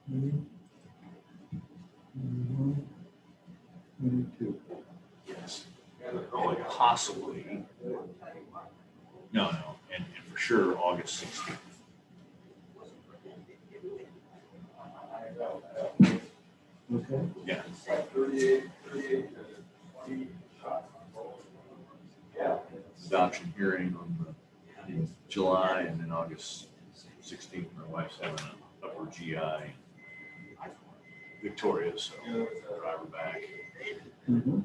22. Yes. Possibly. No, and for sure August 16th. Okay. Yeah. Adoption hearing in July, and then August 16th, my wife's having an upper GI Victoria, so drive her back. Mm-hmm.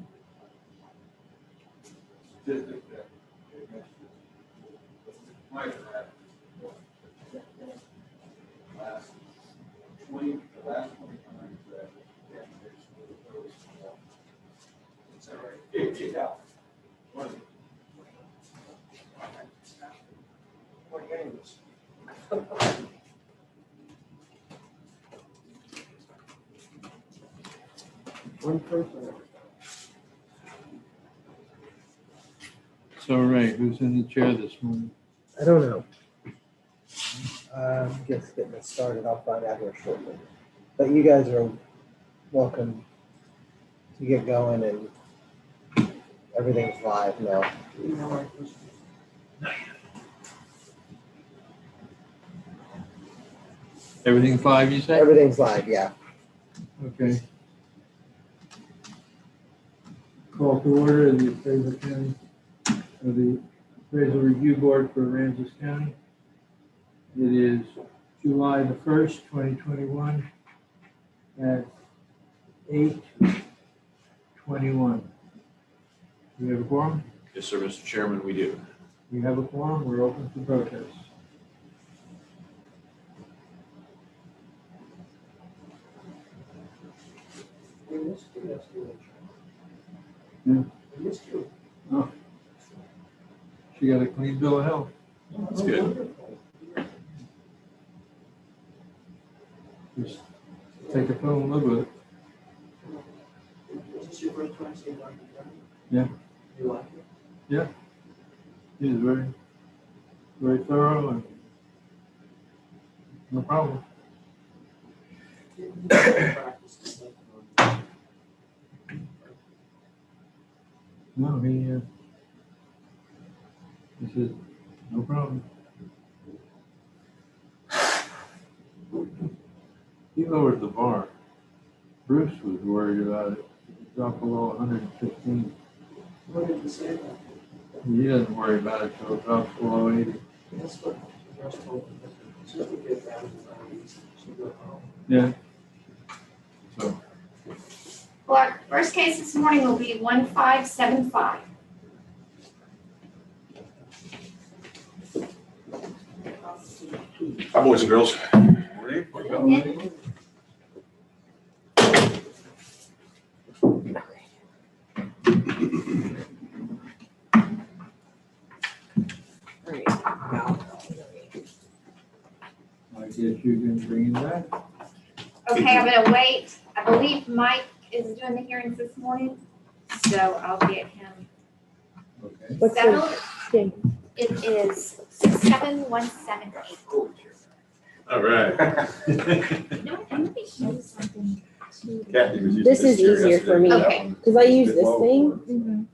One person. So, Ray, who's in the chair this morning? I don't know. Just getting it started. I'll find out here shortly. But you guys are welcome to get going, and everything's live now. Everything's live, you say? Everything's live, yeah. Okay. Call to order the appraisal county, or the appraisal review board for Aransas County. It is July the 1st, 2021 at 8:21. Do we have a quorum? Yes, sir, Mr. Chairman, we do. We have a quorum. We're open for protest. Yeah. Oh. She got a clean bill of health. That's good. Just take a pill and live with it. Yeah. You like it? Yeah. He is very, very thorough and no problem. No, he said, no problem. He lowered the bar. Bruce was worried about it. It dropped below 115. What did you say about He doesn't worry about it till it drops below 80. That's what the rest told me. Just to get down to 90s, she'll go home. Yeah. So, Well, our first case this morning will be 1575. Hi, boys and girls. Morning. I guess you can bring him back. Okay, I'm gonna wait. I believe Mike is doing the hearings this morning, so I'll get him Okay. What's settled. the It is 67178. All right. You know what, I'm gonna show you something too. Kathy was using This is chair easier for me. yesterday. Okay. Because I use this thing, Mhm.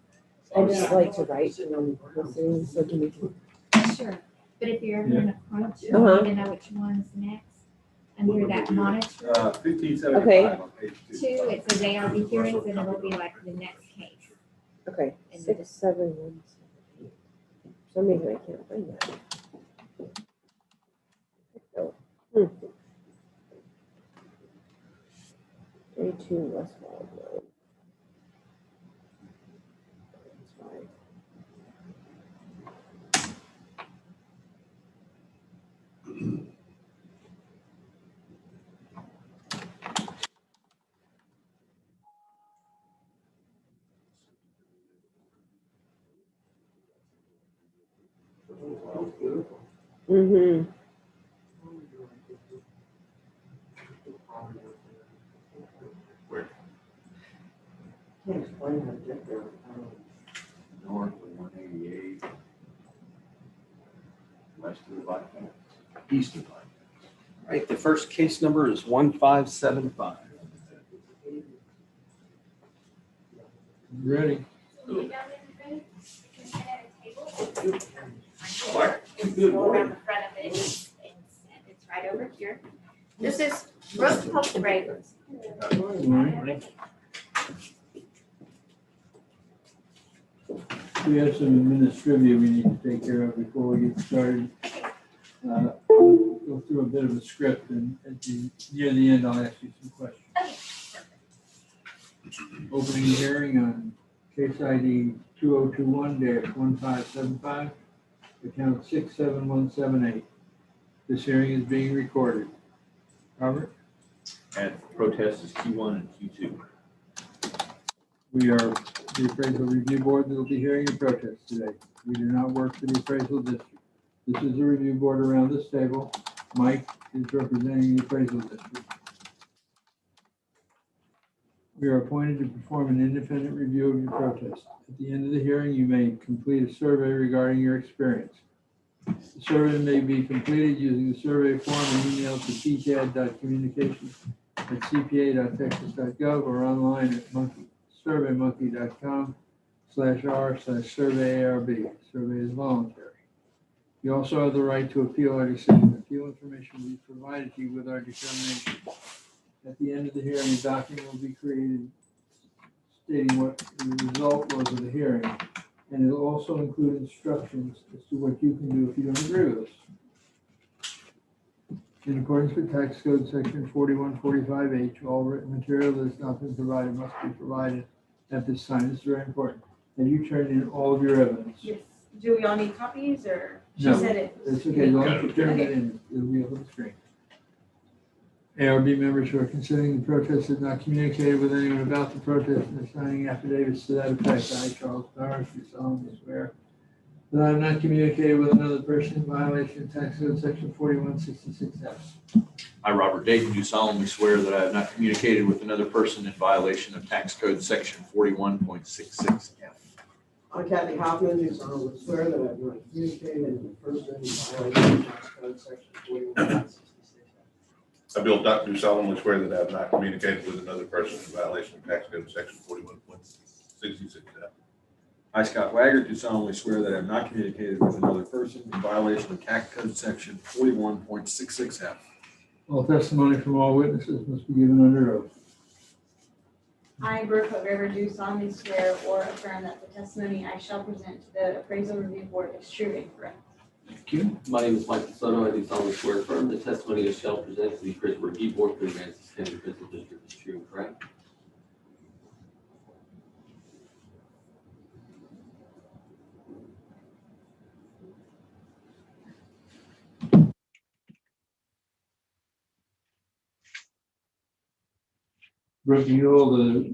I just like to write and I'm listening, so can you? Sure, but if you're ever in a crunch, you Uh-huh. need to know which one's next. Under that monitor, 1575 on page 2. two, it says ARB hearings, and it'll be like the next case. Okay, And 671. For some reason I can't find that. Oh. 32 Westfall Road. That's fine. Mm-hmm. Where? Can't explain how to get there. North of 188. West of the bypass. East of the bypass. Right, the first case number is 1575. Ready? Go around the front of it, and it's right over here. This is roast post break. We have some administrivia we need to take care of before we get started. We'll go through a bit of a script, and near the end, I'll ask you some questions. Opening the hearing on case ID 2021-1575, account 67178. This hearing is being recorded. Robert? And protest is Q1 and Q2. We are the appraisal review board that will be hearing your protest today. We do not work for the appraisal district. This is the review board around this table. Mike is representing the appraisal district. We are appointed to perform an independent review of your protest. At the end of the hearing, you may complete a survey regarding your experience. The survey may be completed using the survey form and emailed to pcad.communications@cpa.texas.gov or online at surveymonkey.com/r/surveyarb. Survey is voluntary. You also have the right to appeal our decision. Appeal information will be provided to you with our determination. At the end of the hearing, a document will be created stating what the result was of the hearing, and it will also include instructions as to what you can do if you don't agree with us. In accordance with Tax Code Section 4145H, all written material that has not been provided must be provided at this time. This is very important. Have you turned in all of your evidence? Yes. Do we all need copies or she No. said it? It's okay, as long as you turn it in, it'll be up on the screen. ARB members who are considering the protest have not communicated with anyone about the protest and are signing affidavits to that effect. I, Charles Powers, do solemnly swear that I have not communicated with another person in violation of Tax Code Section 4166F. I, Robert Dayton, do solemnly swear that I have not communicated with another person in violation of Tax Code Section 41.66F. I, Kathy Hoffman, do solemnly swear that I have not communicated with a person in violation of Tax Code Section 41.66. I, Bill Duck, do solemnly swear that I have not communicated with another person in violation of Tax Code Section 41.66F. I, Scott Wagner, do solemnly swear that I have not communicated with another person in violation of Tax Code Section 41.66F. All testimony from all witnesses must be given under oath. I, Brooke River, do solemnly swear or affirm that the testimony I shall present to the appraisal review board is true and correct. Thank you. My name is Michael Soto. I do solemnly swear and affirm the testimony I shall present to the appraisal review board for the Aransas County Appraisal District is true and correct. Brooke, do you hold the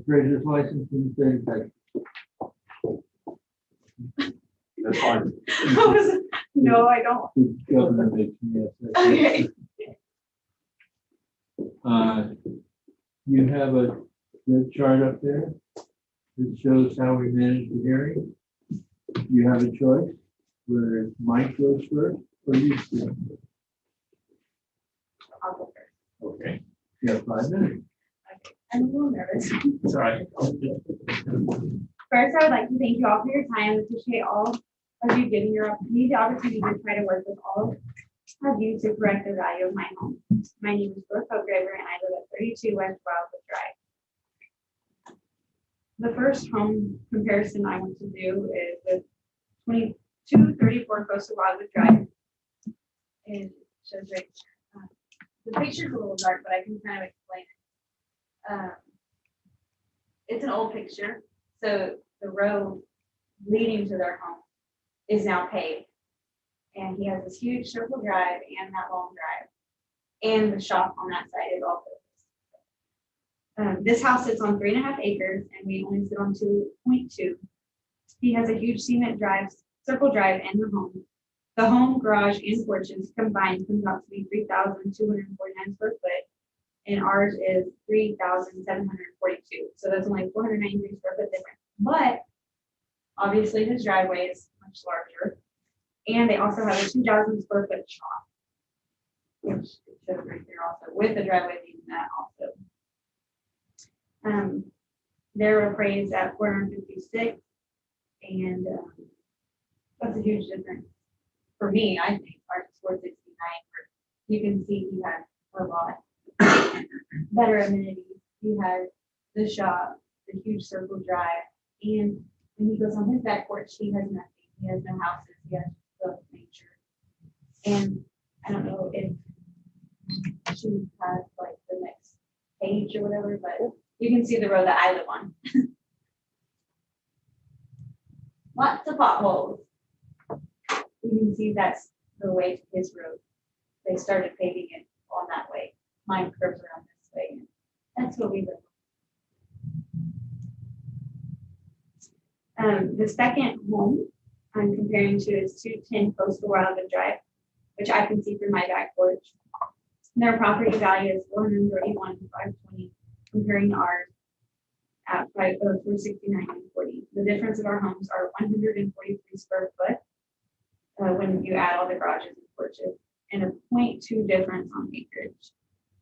appraiser's license in the state of Texas? That's fine. No, I don't. The governor makes me, yes. Okay. You have a good chart up there that shows how we manage the hearing. You have a choice, whether Mike goes first or you do. I'll go first. Okay. You have 5 minutes. I'm a little nervous. It's all right. First, I would like to thank you all for your time. Appreciate all of you giving me the opportunity to try to work with all of you to correct the value of my home. My name is Brooke River, and I live at 32 West Wildwood Drive. The first home comparison I want to do is with 2234 Coastal Wildwood Drive. And it shows right here. The picture's a little dark, but I can kind of explain it. It's an old picture, so the road leading to their home is now paved, and he has this huge circle drive and that long drive, and the shop on that side is also. This house sits on 3.5 acres, and we only sit on 2.2. He has a huge cement drive, circle drive, and the home. The home, garage, and porches combined comes out to be 3,249 square foot. And ours is 3,742. So that's only 493 square foot difference. But obviously his driveway is much larger. And they also have a 2,000 square foot shop, which which it shows right there also, with the driveway being that also. They're appraised at 456, and that's a huge difference for me. I think ours is 469. Where you can see he had a lot better amenities. He has the shop, the huge circle drive, and when he goes on his back porch, he has nothing. He has no houses. He has just nature. And I don't know if she has like the next page or whatever, but you can see the road that I live on. Lots of potholes. You can see that's the way to his road. They started paving it on that way. Mine curves around this way. That's what we live on. The second home I'm comparing to is 210 Coastal Wildwood Drive, which I can see through my back porch. Their property value is $431,520, comparing to ours at $469,940. The difference of our homes are 143 square foot when you add all the garages and porches, and a 0.2 difference on acreage,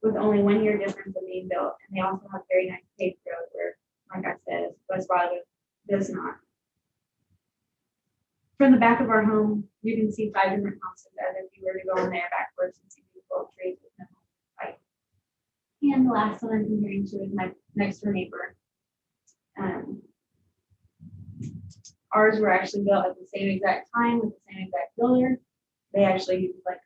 with only 1 year difference of being built. And they also have very nice paved road where, like I said, West Wildwood does not. From the back of our home, you can see 5 different houses as if you were to go in there backwards and see beautiful trees with no light. And the last one I'm comparing to is my next door neighbor. Ours were actually built at the same exact time with the same exact builder. They actually used like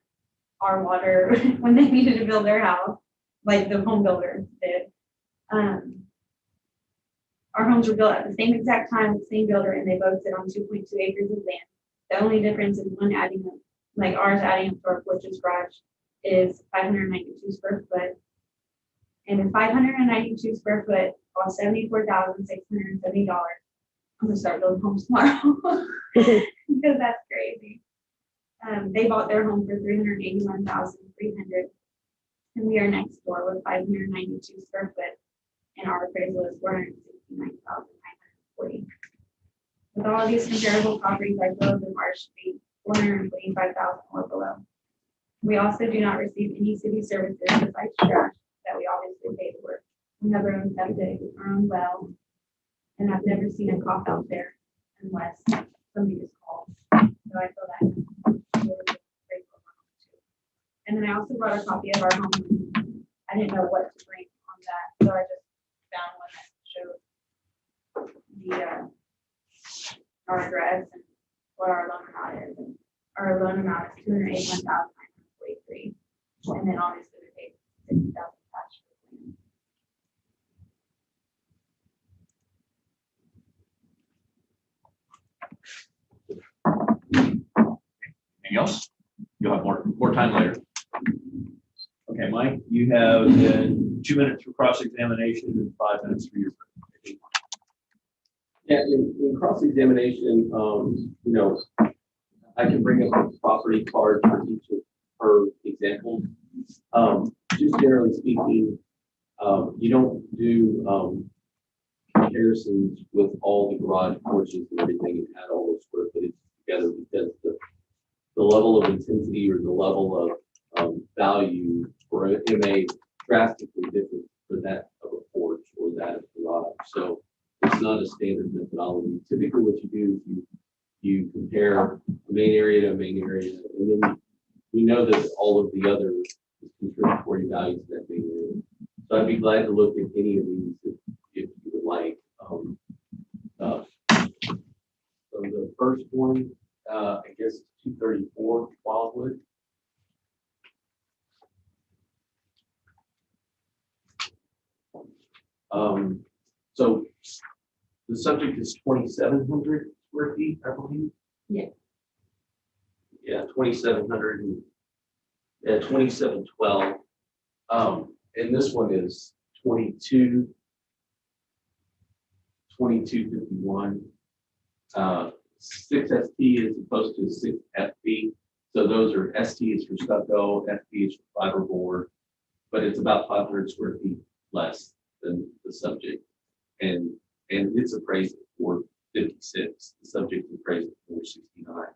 our water when they needed to build their house, like the home builder did. Our homes were built at the same exact time with the same builder, and they both sit on 2.2 acres of land. The only difference is one adding up, like ours adding up to our porch's garage is 592 square foot. And the 592 square foot costs $74,670. I'm gonna start building homes tomorrow because that's crazy. They bought their home for $381,300, and we are next door with 592 square foot, and our appraisal is $469,940. With all of these comparable properties, I feel that ours should be $425,000 or below. We also do not receive any city services besides trash that we obviously pay for. We have our own septic, our own well, and I've never seen a cop out there unless somebody is called. So I feel that really grateful for home too. And then I also brought a copy of our home. I didn't know what to bring on that, so I just found one that showed our address and what our loan amount is. And our loan amount is $281,943, and then obviously we paid $60,000 cash for the land. Anything else? You'll have more time later. Okay, Mike, you have 2 minutes for cross-examination and 5 minutes for your presentation. Yeah, in cross-examination, I can bring up a property card for each of her examples. Just generally speaking, you don't do comparisons with all the garage porches and everything and add all those square footage together, because the level of intensity or the level of value for it may drastically different for that of a porch or that of a garage. So it's not a standard methodology. Typically what you do is you compare a main area to a main area, and then you know that all of the other contributory values in that main area. So I'd be glad to look at any of these if you would like. So the first one, I guess 234 Wildwood. So the subject is 2,700 square feet, I believe. Yeah. Yeah, 2,700 and 2,712. And this one is 2251. 6ST as opposed to 6FB. So those are ST is for stucco, FB is for fiberboard, but it's about 500 square feet less than the subject. And it's appraised at 456. The subject is appraised at 469.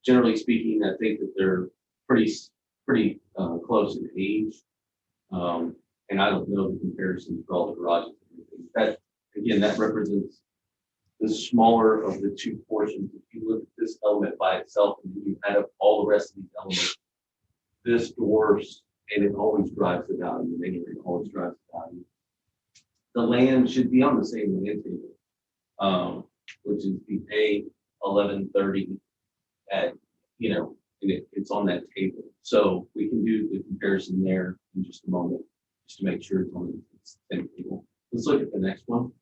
generally speaking, I think that they're pretty close in age. And I don't know the comparison for all the garages. And everything. That, again, that represents the smaller of the two portions. If you look at this element by itself and then you add up all the rest of these elements, this dwarfs, and it always drives the value. Anyway, it always drives the value. The land should be on the same land table, which is the A1130 at, and it's on that table. So we can do the comparison there in just a moment, just to make sure it's on the same table. Let's look at the next one.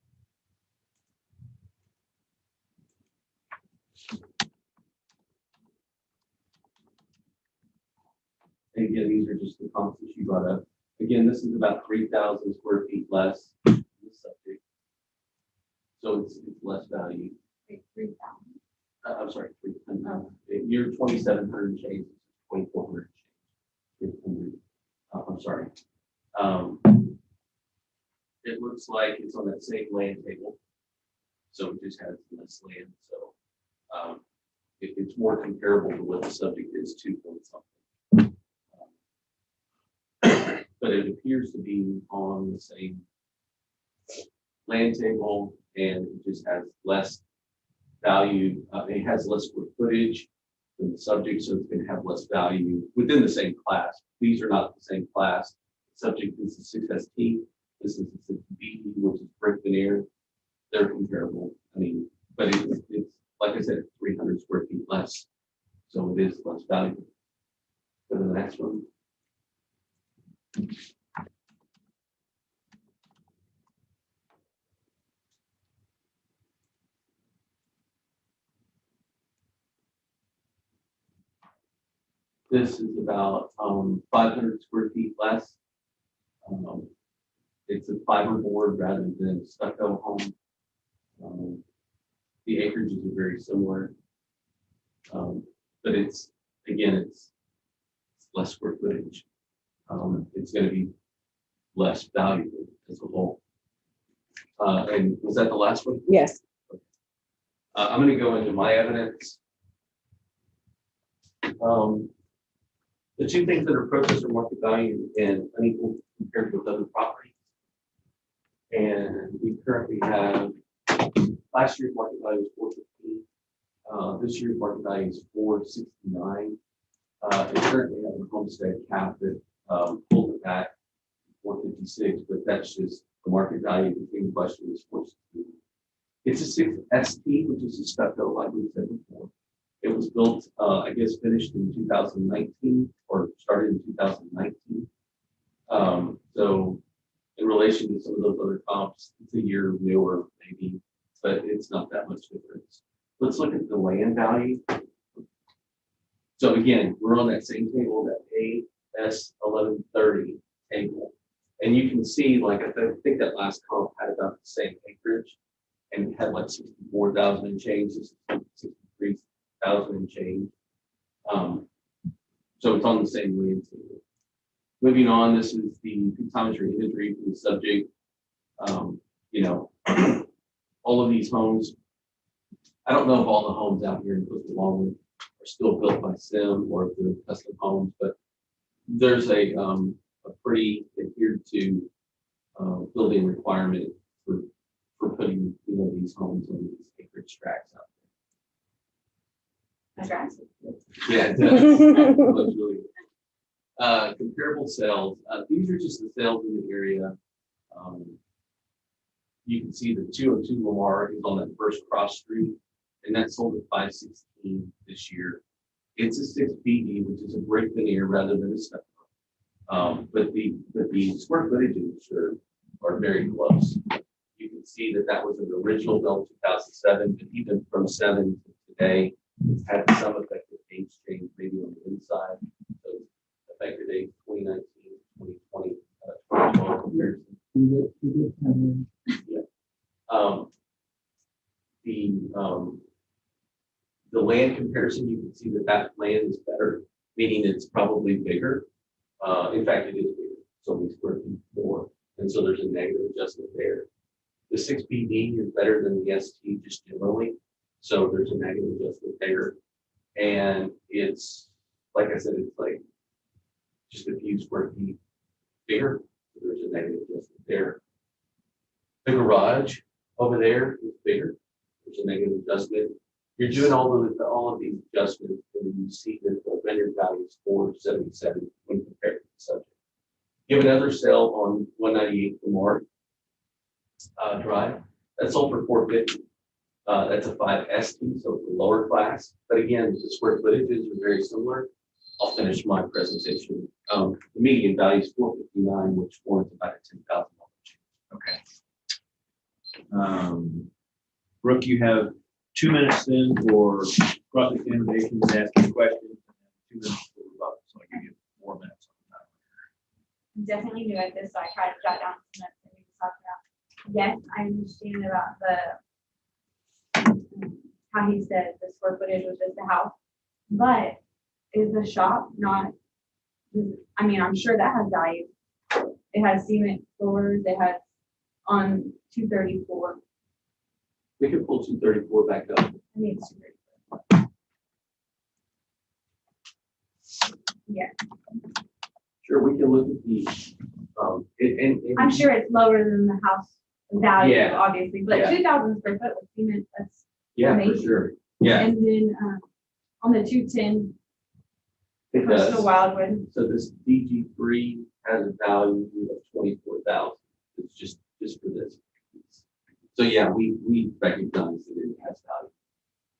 And again, these are just the comps that you brought up. Again, this is about 3,000 square feet less than the subject. So it's less value. 3,000. I'm sorry, 300. You're 2,700 change, 2,400 change. 300. I'm sorry. It looks like it's on that same land table. So it just has less land. So it's more comparable to what the subject is, 2 point something. But it appears to be on the same land table and it just has less value. It has less square footage than the subject, so it's going to have less value within the same class. These are not the same class. The subject is the 6ST. This is the 6B, which is brick veneer. They're comparable. I mean, but it's like I said, 300 square feet less. So it is less valuable. Go to the next one. This is about 500 square feet less. It's a fiberboard rather than stucco home. The acreages are very similar, but it's less square footage. It's going to be less valuable as a whole. And was that the last one? Yes. I'm going to go into my evidence. The two things that are protest are market value and unequal compared with other properties. And we currently have, last year's market value was 415. This year's market value is 469. It currently has a homestead cap that pulled it back 456, but that's just the market value. The main question is 460. It's a 6ST, which is a stucco, like we said before. It was built, I guess, finished in 2019 or started in 2019. So in relation to some of those other comps, it's a year newer, maybe, but it's not that much difference. Let's look at the land value. So again, we're on that same table, that AS1130 table. And you can see, like, I think that last comp had about the same acreage and had like 64,000 and change, 63,000 and change. So it's on the same land table. Moving on, this is the pictometry imagery for the subject. All of these homes, I don't know if all the homes out here in Coastal Longwood are still built by SIM or if they're custom homes, but there's a pretty adhered to building requirement for putting these homes on these acreage tracts out Attractive. there. Yeah, it does. It looks really good. Comparable sales. These are just the sales in the area. You can see the 202 Lamar is on that first cross street, and that sold at 516 this year. It's a 6BD, which is a brick veneer rather than a stucco. But the square footages are very close. You can see that was an original built 2007, but even from 7 to today, it's had some effective age change, maybe on the inside. So effective age 2019, 2020, 2012 comparison. Yeah. The land comparison, you can see that land is better, meaning it's probably bigger. In fact, it is bigger. So many square feet more. And so there's a negative adjustment there. The 6BD is better than the ST just generally. So there's a negative adjustment there. And it's, like I said, it's like just a few square feet bigger. So there's a negative adjustment there. The garage over there is bigger. There's a negative adjustment. You're doing all of these adjustments, and you see that the vendor value is 477 when compared to the subject. You have another sale on 198 Lamar Drive. That's sold for 450. That's a 5ST, so it's a lower class. But again, the square footages are very similar. I'll finish my presentation. The median value is 459, which warrants about a $10,000 change. Okay. Brooke, you have 2 minutes then for cross-examination and asking questions, and 2 minutes for rebuttal. So I give you 4 minutes on that. I'm definitely new at this, so I tried to jot down some notes that we just talked about. Yes, I understand about how he said the square footage was just a house, but is the shop not, I mean, I'm sure that has value. It has cement floors, it has on 234. We can pull 234 back up. I mean, it's 234. Yeah, Sure, we can look at the, and I'm sure it's lower than the house value, Yeah. obviously, but Yeah. 2,000 square foot with cement, that's yeah, for amazing. sure. Yeah, And then on the 210 it coastal does. wildwood, So this DG3 has a value of 24,000. It's just for this. So yeah, we recognize that it has value.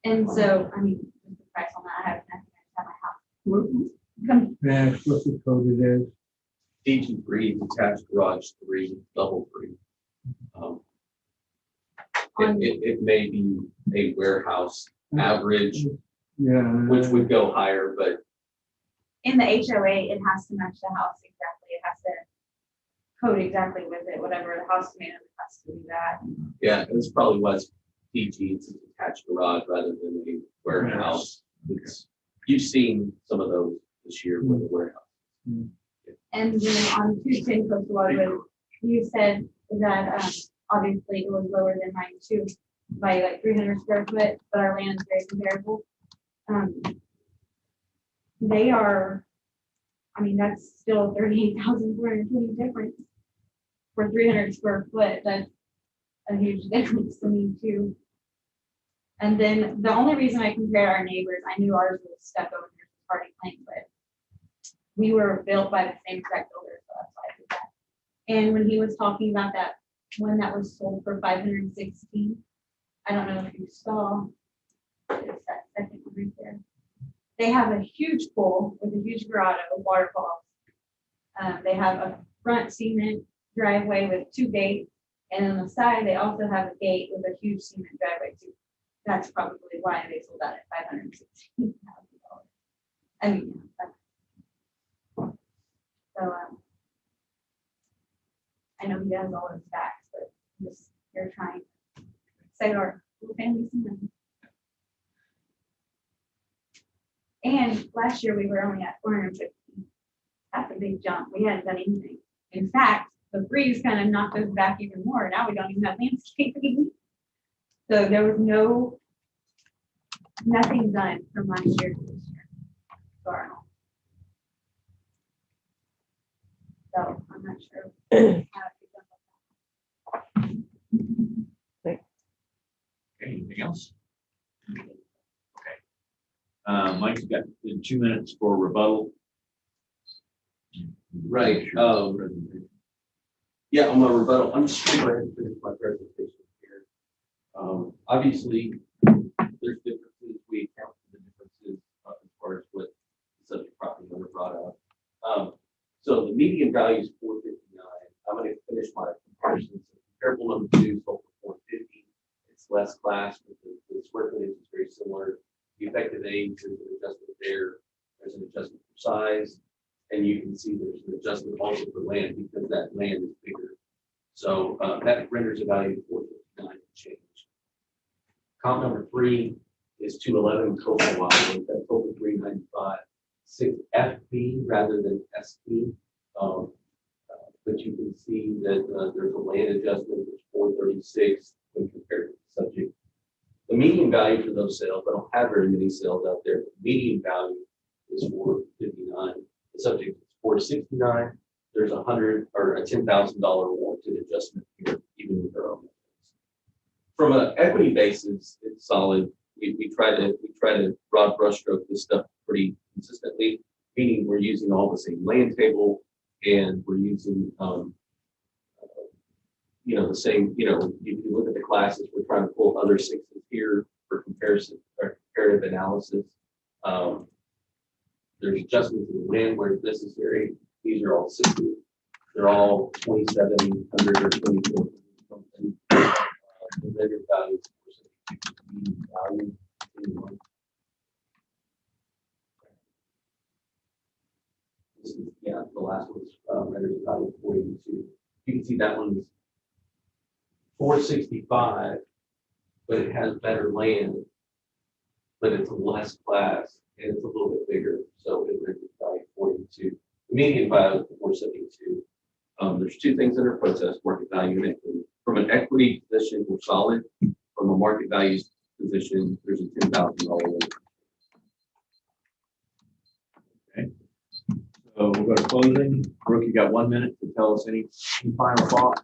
and so, I mean, the price on that, I have nothing, I just have my house. May I ask what the code it is? DG3, detached garage 3, level 3. It may be a warehouse average, Yeah. which would go higher, but In the HOA, it has to match the house exactly, it has to code exactly with it, whatever the house made, it has to do that. yeah, it's probably what's DG, it's a detached garage rather than a warehouse. You've seen some of those this year with the warehouse. And then on 210 coastal wildwood, you said that obviously it was lower than mine too, by like 300 square foot, but our land is very comparable. They are, I mean, that's still 38,420 difference. For 300 square foot, that's a huge difference to me too. And then the only reason I compared our neighbors, I knew ours was stuck over here, party plank, but we were built by the same exact builder, so that's why I did that. And when he was talking about that one that was sold for 516, I don't know if you saw, it's that second one right there. They have a huge pool with a huge grotto, waterfalls. They have a front cement driveway with 2 gates, and on the side, they also have a gate with a huge cement driveway too. That's probably why they sold that at $516,000. I mean, yeah, so, I know he has all his facts, but just, they're trying to save our little family some money. And last year we were only at 450. That's a big jump. We hadn't done anything. In fact, the freeze kind of knocked us back even more. Now we don't even have landscaping. So there was nothing done from last year to this year. So I'm not sure. how to do that. Anything else? Okay. Mike's got 2 minutes for rebuttal. Right. Yeah, on my rebuttal, I'm just going to go ahead and finish my presentation here. Obviously, there's differences. We account for the differences as far as what the subject property owner brought up. So the median value is 459. I'm going to finish my comparison. So comparable number 2 sold for 450. It's less class, but the square footage is very similar. The effective age, there's an adjustment there. There's an adjustment for size. And you can see there's an adjustment also for land because that land is bigger. So that renders a value of 459 change. Comp number 3 is 211 coastal wildwood. That's over 395. 6 FB rather than SP. But you can see that there's a land adjustment that's 436 when compared to the subject. The median value for those sales, I don't have very many sales out there. The median value is 459. The subject is 469. There's $100 or a $10,000 warranted adjustment here, even with our own. From an equity basis, it's solid. We try to broad brushstroke this stuff pretty consistently, meaning we're using all the same land table and we're using the same, if you look at the classes, we're trying to pull other sixes here for comparison or comparative analysis. There's adjustments in the land where it's necessary. These are all sixes. They're all 2,700 or 2,400 something. The vendor value is value. This is, the last one's vendor's value 482. You can see that one's 465, but it has better land, but it's less class and it's a little bit bigger. So it renders value 42. The median value is 472. There's two things under protest: market value and equity. From an equity position, we're solid. From a market value position, there's a $10,000. Okay. So we'll go to closing. Brooke, you got 1 minute to tell us any final thoughts.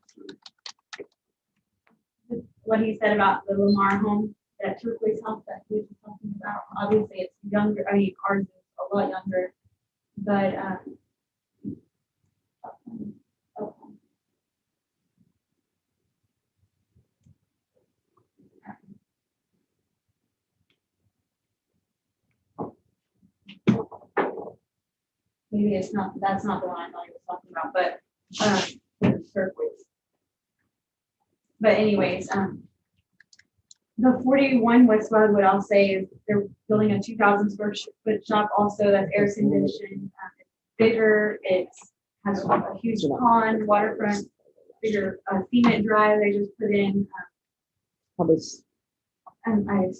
What he said about the Lamar home, that turquoise house that he was talking about. Obviously, it's younger. I mean, ours is a lot younger, but maybe it's not. That's not the one I thought he was talking about, but turquoise. But anyways, the 41 West Wildwood, I'll say, is they're building a 2,000 square foot shop also that's air conditioned. It's bigger. It has a huge pond, waterfront, bigger cement drive they just put in. Probably And I'm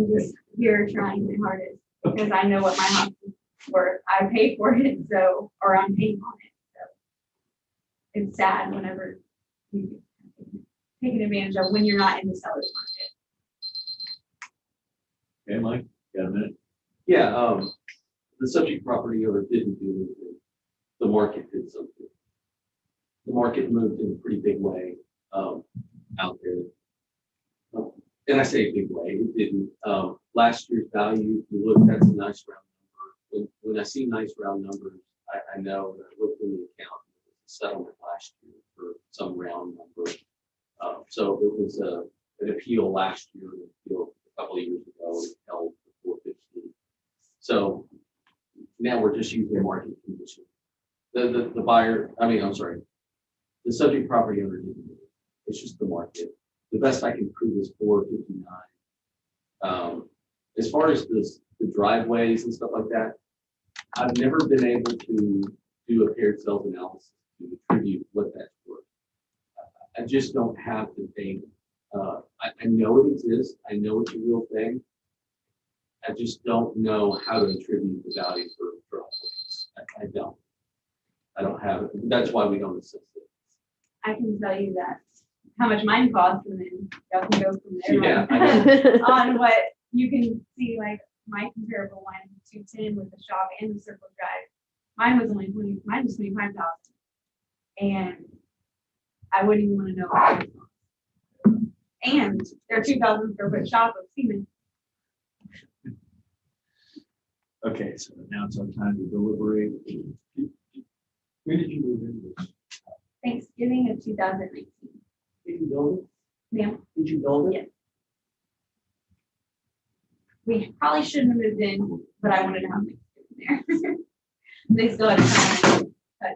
just here trying my hardest because I know what my house is worth. I pay for it, or I'm paying on it. So it's sad whenever you taken advantage of when you're not in the seller's market. Okay, Mike, got a minute? Yeah, the subject property owner didn't do anything. The market did something. The market moved in a pretty big way out there. And I say a big way, it didn't. Last year's value, if you look, that's a nice round number. When I see nice round numbers, I know that I looked in the account, it was a settlement last year for some round number. So it was an appeal last year, an appeal a couple of years ago, it held for 415. So now we're just using market condition. The buyer, the subject property owner didn't do it. It's just the market. The best I can prove is 459. As far as the driveways and stuff like that, I've never been able to do a paired sales analysis to attribute what that's worth. I just don't have the data. I know it exists. I know it's a real thing. I just don't know how to attribute the value for driveways. I don't. I don't have it. That's why we don't assess it. I can tell you that how much mine costs, and then y'all can go from there. Yeah, I On what you can see, like my comparable one, 210 with the shop and the circle drive. Mine was 25,000, and I wouldn't even want to know what it was. And they're 2,000 square foot shop of cement. Okay, so now it's our time to deliberate. When did you move into this? Thanksgiving of 2019. Did you build it? Ma'am, Did you build it? yes. We probably shouldn't have moved in, but I wanted to have Thanksgiving there. They still had time to touch up.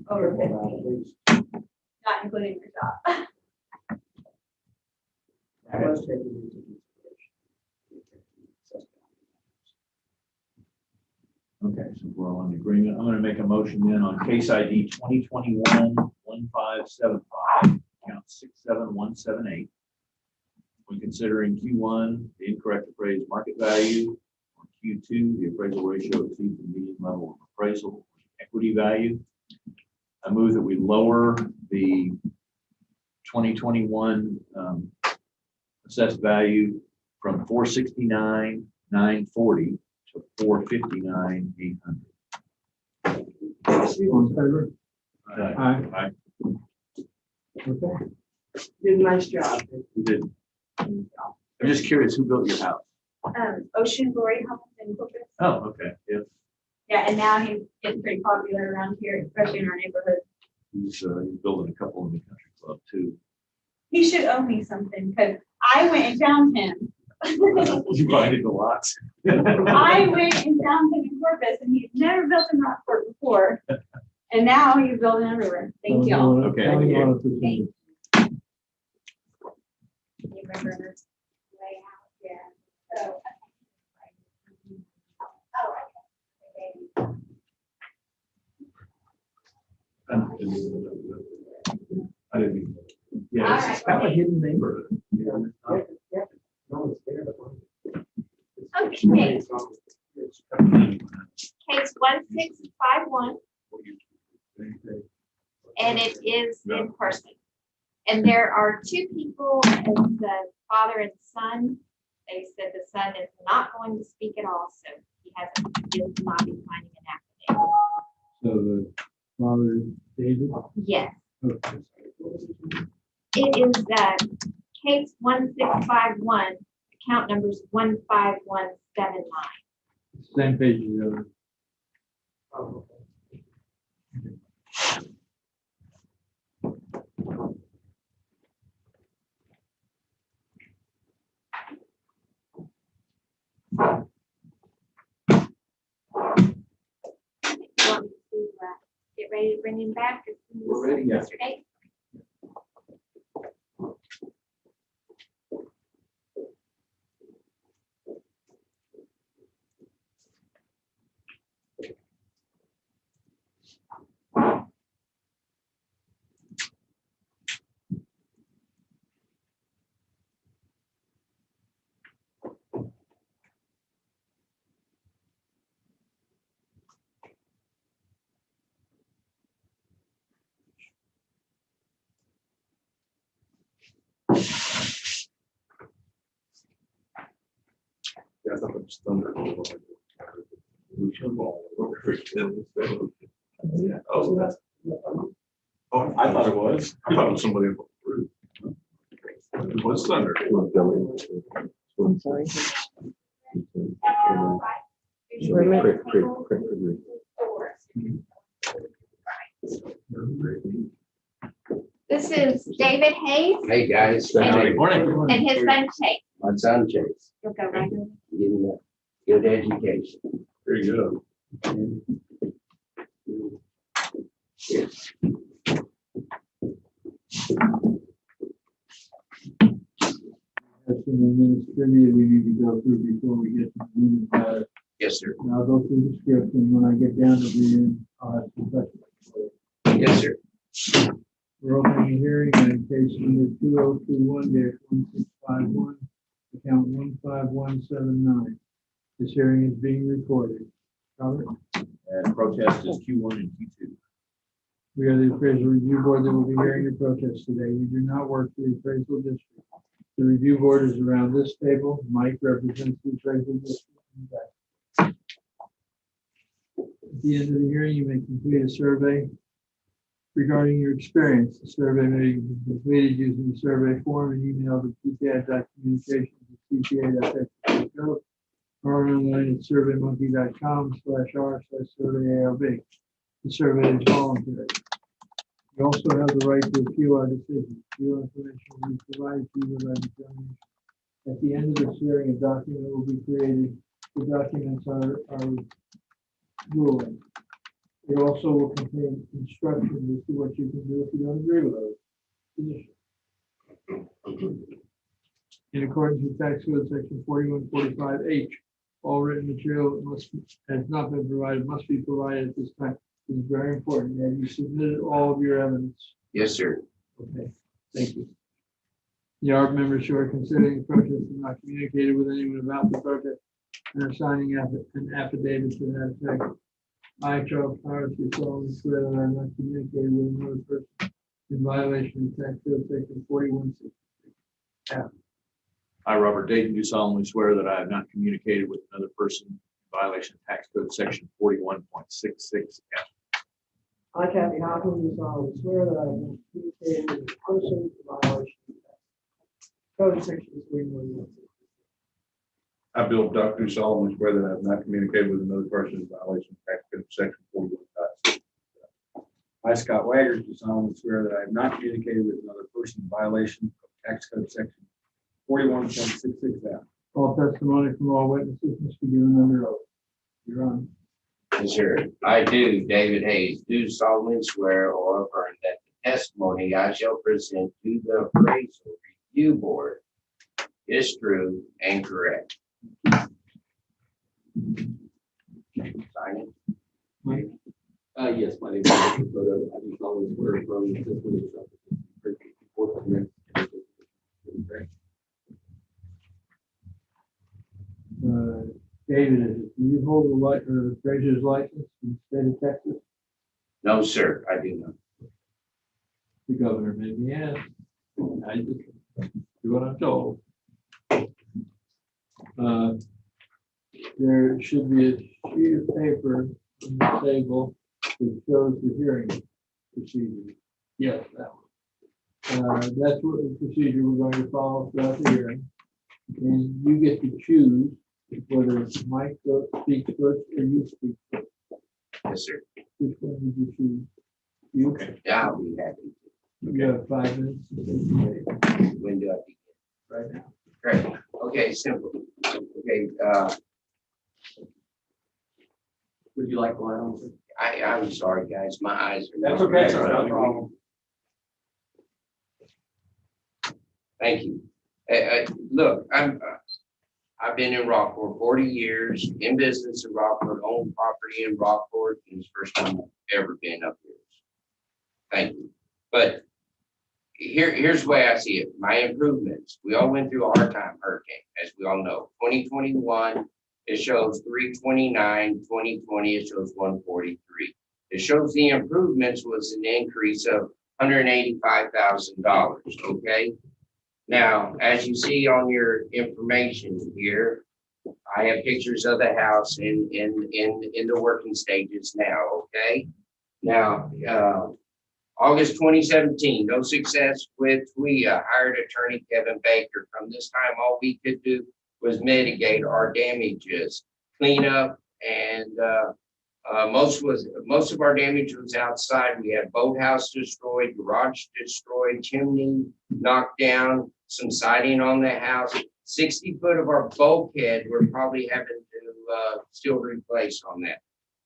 Over 50. not including your job. I was taking into consideration. Okay, so we're all in agreement. I'm gonna make a motion then on case ID 2021-1575, count 67178. When considering Q1, the incorrect appraised market value, or Q2, the appraisal ratio exceeds the median level of appraisal equity value. I move that we lower the 2021 assessed value from 469,940 to 459,800. All in favor? Aye. Aye. Okay. Did a nice job. You did. I'm just curious, who built your house? Ocean Glory Homes in Corpus. Oh, okay. Yeah. Yeah, and now he's getting pretty popular around here, especially in our neighborhood. He's building a couple in the country club too. He should owe me something because I went and found him. You buying the lots? I went and found him in Corpus and he's never built in Rockport before. And now he's building everywhere. Thank y'all. Okay. Tell me what to do. Thanks. You remember her layout? Yeah. So. Oh, I didn't even. Yeah, it's kind of a hidden neighborhood. Yeah. No one's there. Okay, case 1651, and it is in person. And there are two people, it's the father and son. They said the son is not going to speak at all, so he will not be signing an affidavit. So the father is David? Yes, Okay. it is case 1651, account numbers 15179. Same page as the other. Oh, You want me to get ready to bring him back as soon as We're ready, yeah. yesterday? Yeah, I thought it was thunder. Oh, that's. Oh, I thought it was. I thought it was somebody on the roof. It was thunder. I'm sorry. This is David Hayes Hey, guys. Good morning. and his son Chase. My son Chase, You'll go right over. getting a good education. There you go. Have some administrative we need to go through before we get to the meeting. Yes, sir. And I'll go through the script, and when I get down to the end, I'll have some questions. Yes, sir. We're opening a hearing on case number 2021-1651, account 15179. This hearing is being recorded. Robert? And protest is Q1 and Q2. We are the appraisal review board that will be hearing your protest today. We do not work for the appraisal district. The review board is around this table. Mike represents the appraisal district. At the end of the hearing, you may complete a survey regarding your experience. The survey may be completed using the survey form and emailed to pcad.communications@cpa.texas.gov or online at surveymonkey.com/r/surveyalb. The survey is voluntary. You also have the right to appeal our decision. Appeal information will be provided to you with our determination. At the end of this hearing, a document will be created. The documents are ruling. It also will contain instructions as to what you can do if you don't agree with those conditions. In accordance with tax code section 4145H, all written material has not been provided, must be provided at this time. This is very important. Have you submitted all of your evidence? Yes, sir. Okay, thank you. The ARB members who are considering the protest have not communicated with anyone about the protest and are signing an affidavit to that effect. I, Charles Powers, do solemnly swear that I have not communicated with another person in violation of tax code section 4166. I, Robert Dayton, do solemnly swear that I have not communicated with another person in violation of tax code section 41.66. I, Kathy Hopkins, do solemnly swear that I have not communicated with a person in violation of code section 41.16. I, Bill Duck, do solemnly swear that I have not communicated with another person in violation of tax code section 41.6. I, Scott Wagner, do solemnly swear that I have not communicated with another person in violation of tax code section 41.66F. All testimony from all witnesses must be given under oath. You're on. Yes, sir. I do, David Hayes, do solemnly swear or affirm that the testimony I shall present to the appraisal review board is true and correct. Sign it. Mike? Yes, my name is David Soto. I do solemnly swear from the testimony David, do you hold a appraiser's license in the state of Texas? No, sir, I do not. The governor made me ask. I just do what I'm told. There should be a sheet of paper on the table that shows the hearing procedure. Yes, that one. That's what the procedure we're going to follow throughout the hearing. And you get to choose whether Mike speaks first or you speak first. Yes, sir. Which one did you choose? You? Okay. I'll be happy to. You have 5 minutes. When do I begin? Right now. Great. Okay, simple. Okay, Would you like the light on? I'm sorry, guys. My eyes are. That's okay. No problem. Thank you. Look, I've been in Rockport 40 years, in business in Rockport, owned property in Rockport, and it's the first time I've ever been up here. Thank you. But here's the way I see it. My improvements. We all went through a hard time hurricane, as we all know. 2021, it shows 329. 2020, it shows 143. It shows the improvements was an increase of $185,000. Okay. Now, as you see on your information here, I have pictures of the house in the working stages now. Okay. Now, August 2017, no success with TWIA, hired attorney Kevin Baker. From this time, all we could do was mitigate our damages, clean up, and most of our damage was outside. We had boathouse destroyed, garage destroyed, chimney knocked down, some siding on the house. 60 foot of our bulkhead we're probably having to still replace on that.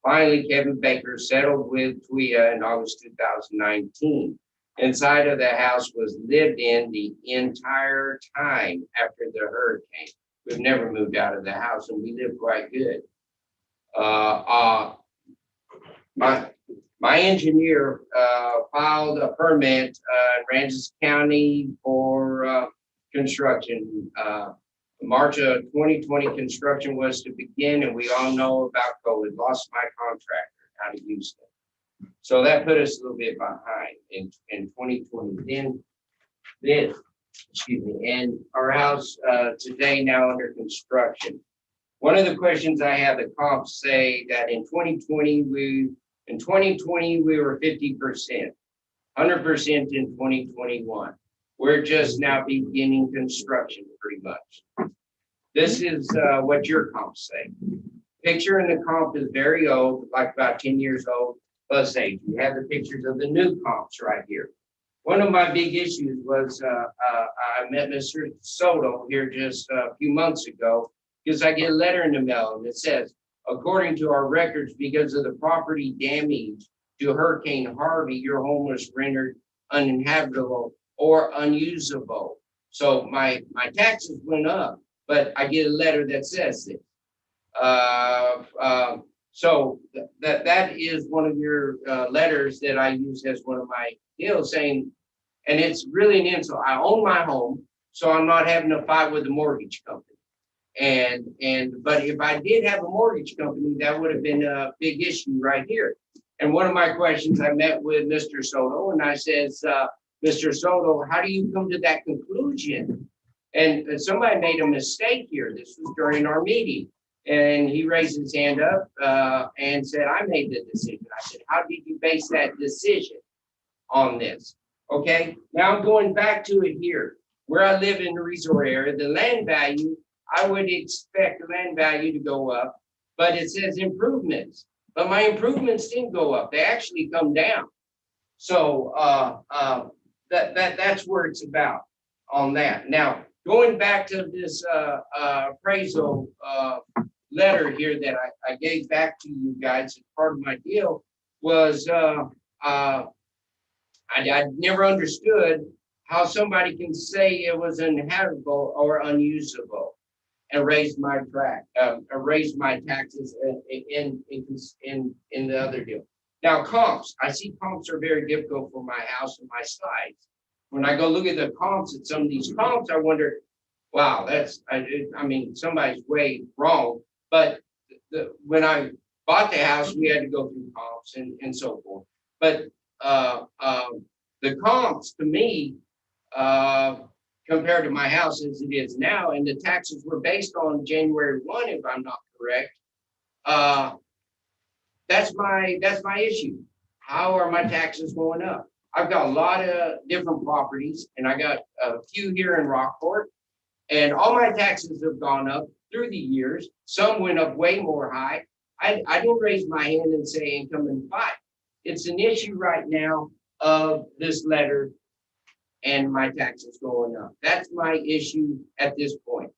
Finally, Kevin Baker settled with TWIA in August 2019. Inside of the house was lived in the entire time after the hurricane. We've never moved out of the house, and we live quite good. My engineer filed a permit in Aransas County for construction. March of 2020 construction was to begin, and we all know about COVID. Lost my contractor out of Houston. So that put us a little bit behind in 2020. Then, excuse me, and our house today now under construction. One of the questions I have, the comps say that in 2020 we were 50%, 100% in 2021. We're just now beginning construction pretty much. This is what your comps say. Picture in the comp is very old, like about 10 years old plus age. We have the pictures of the new comps right here. One of my big issues was I met Mr. Soto here just a few months ago because I get a letter in the mail and it says, according to our records, because of the property damage to Hurricane Harvey, your home was rendered uninhabitable or unusable. So my taxes went up, but I get a letter that says this. So that is one of your letters that I use as one of my deals saying, and it's really an insult. I own my home, so I'm not having to fight with the mortgage company. But if I did have a mortgage company, that would have been a big issue right here. And one of my questions, I met with Mr. Soto and I says, Mr. Soto, how do you come to that conclusion? And somebody made a mistake here. This was during our meeting. And he raised his hand up and said, I made the decision. I said, how did you base that decision on this? Okay, now I'm going back to it here. Where I live in the resort area, the land value, I would expect the land value to go up, but it says improvements. But my improvements didn't go up. They actually come down. So that's where it's about on that. Now, going back to this appraisal letter here that I gave back to you guys as part of my deal was I never understood how somebody can say it was uninhabitable or unusable and raise my taxes in the other deal. Now comps, I see comps are very difficult for my house and my size. When I go look at the comps at some of these comps, I wonder, wow, I mean, somebody's way wrong. But when I bought the house, we had to go through comps and so forth. But the comps to me, compared to my house as it is now, and the taxes were based on January 1, if I'm not correct. That's my issue. How are my taxes going up? I've got a lot of different properties, and I got a few here in Rockport, and all my taxes have gone up through the years. Some went up way more high. I didn't raise my hand and say, and come and fight. It's an issue right now of this letter and my taxes going up. That's my issue at this point.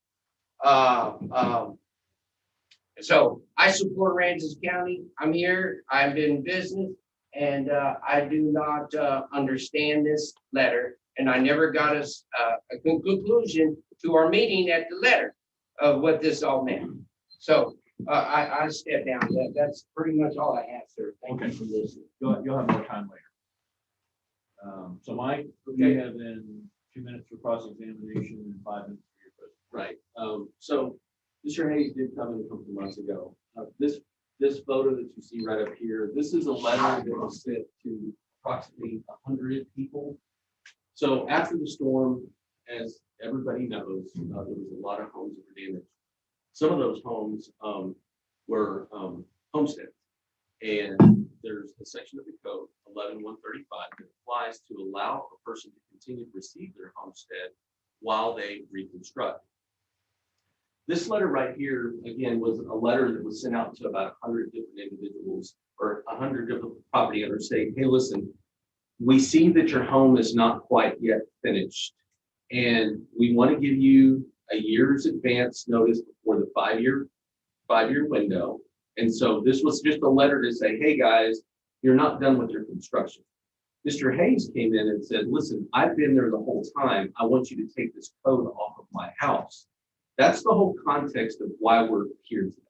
So I support Aransas County. I'm here, I've been in business, and I do not understand this letter. And I never got us a conclusion to our meeting at the letter of what this all meant. So I step down. That's pretty much all I have, sir. Thank you for this. You'll have more time later. So Mike, we have then 2 minutes for cross-examination and 5 minutes for your presentation. Right. So Mr. Hayes did come in a couple of months ago. This photo that you see right up here, this is a letter that was sent to approximately 100 people. So after the storm, as everybody knows, there was a lot of homes that were damaged. Some of those homes were homesteads. And there's a section of the code, 11-135, that applies to allow a person to continue to receive their homestead while they reconstruct. This letter right here, again, was a letter that was sent out to about 100 different individuals or 100 different property owners saying, hey, listen, we see that your home is not quite yet finished, and we want to give you a year's advance notice before the five-year window. And so this was just a letter to say, hey guys, you're not done with your construction. Mr. Hayes came in and said, listen, I've been there the whole time. I want you to take this code off of my house. That's the whole context of why we're here today.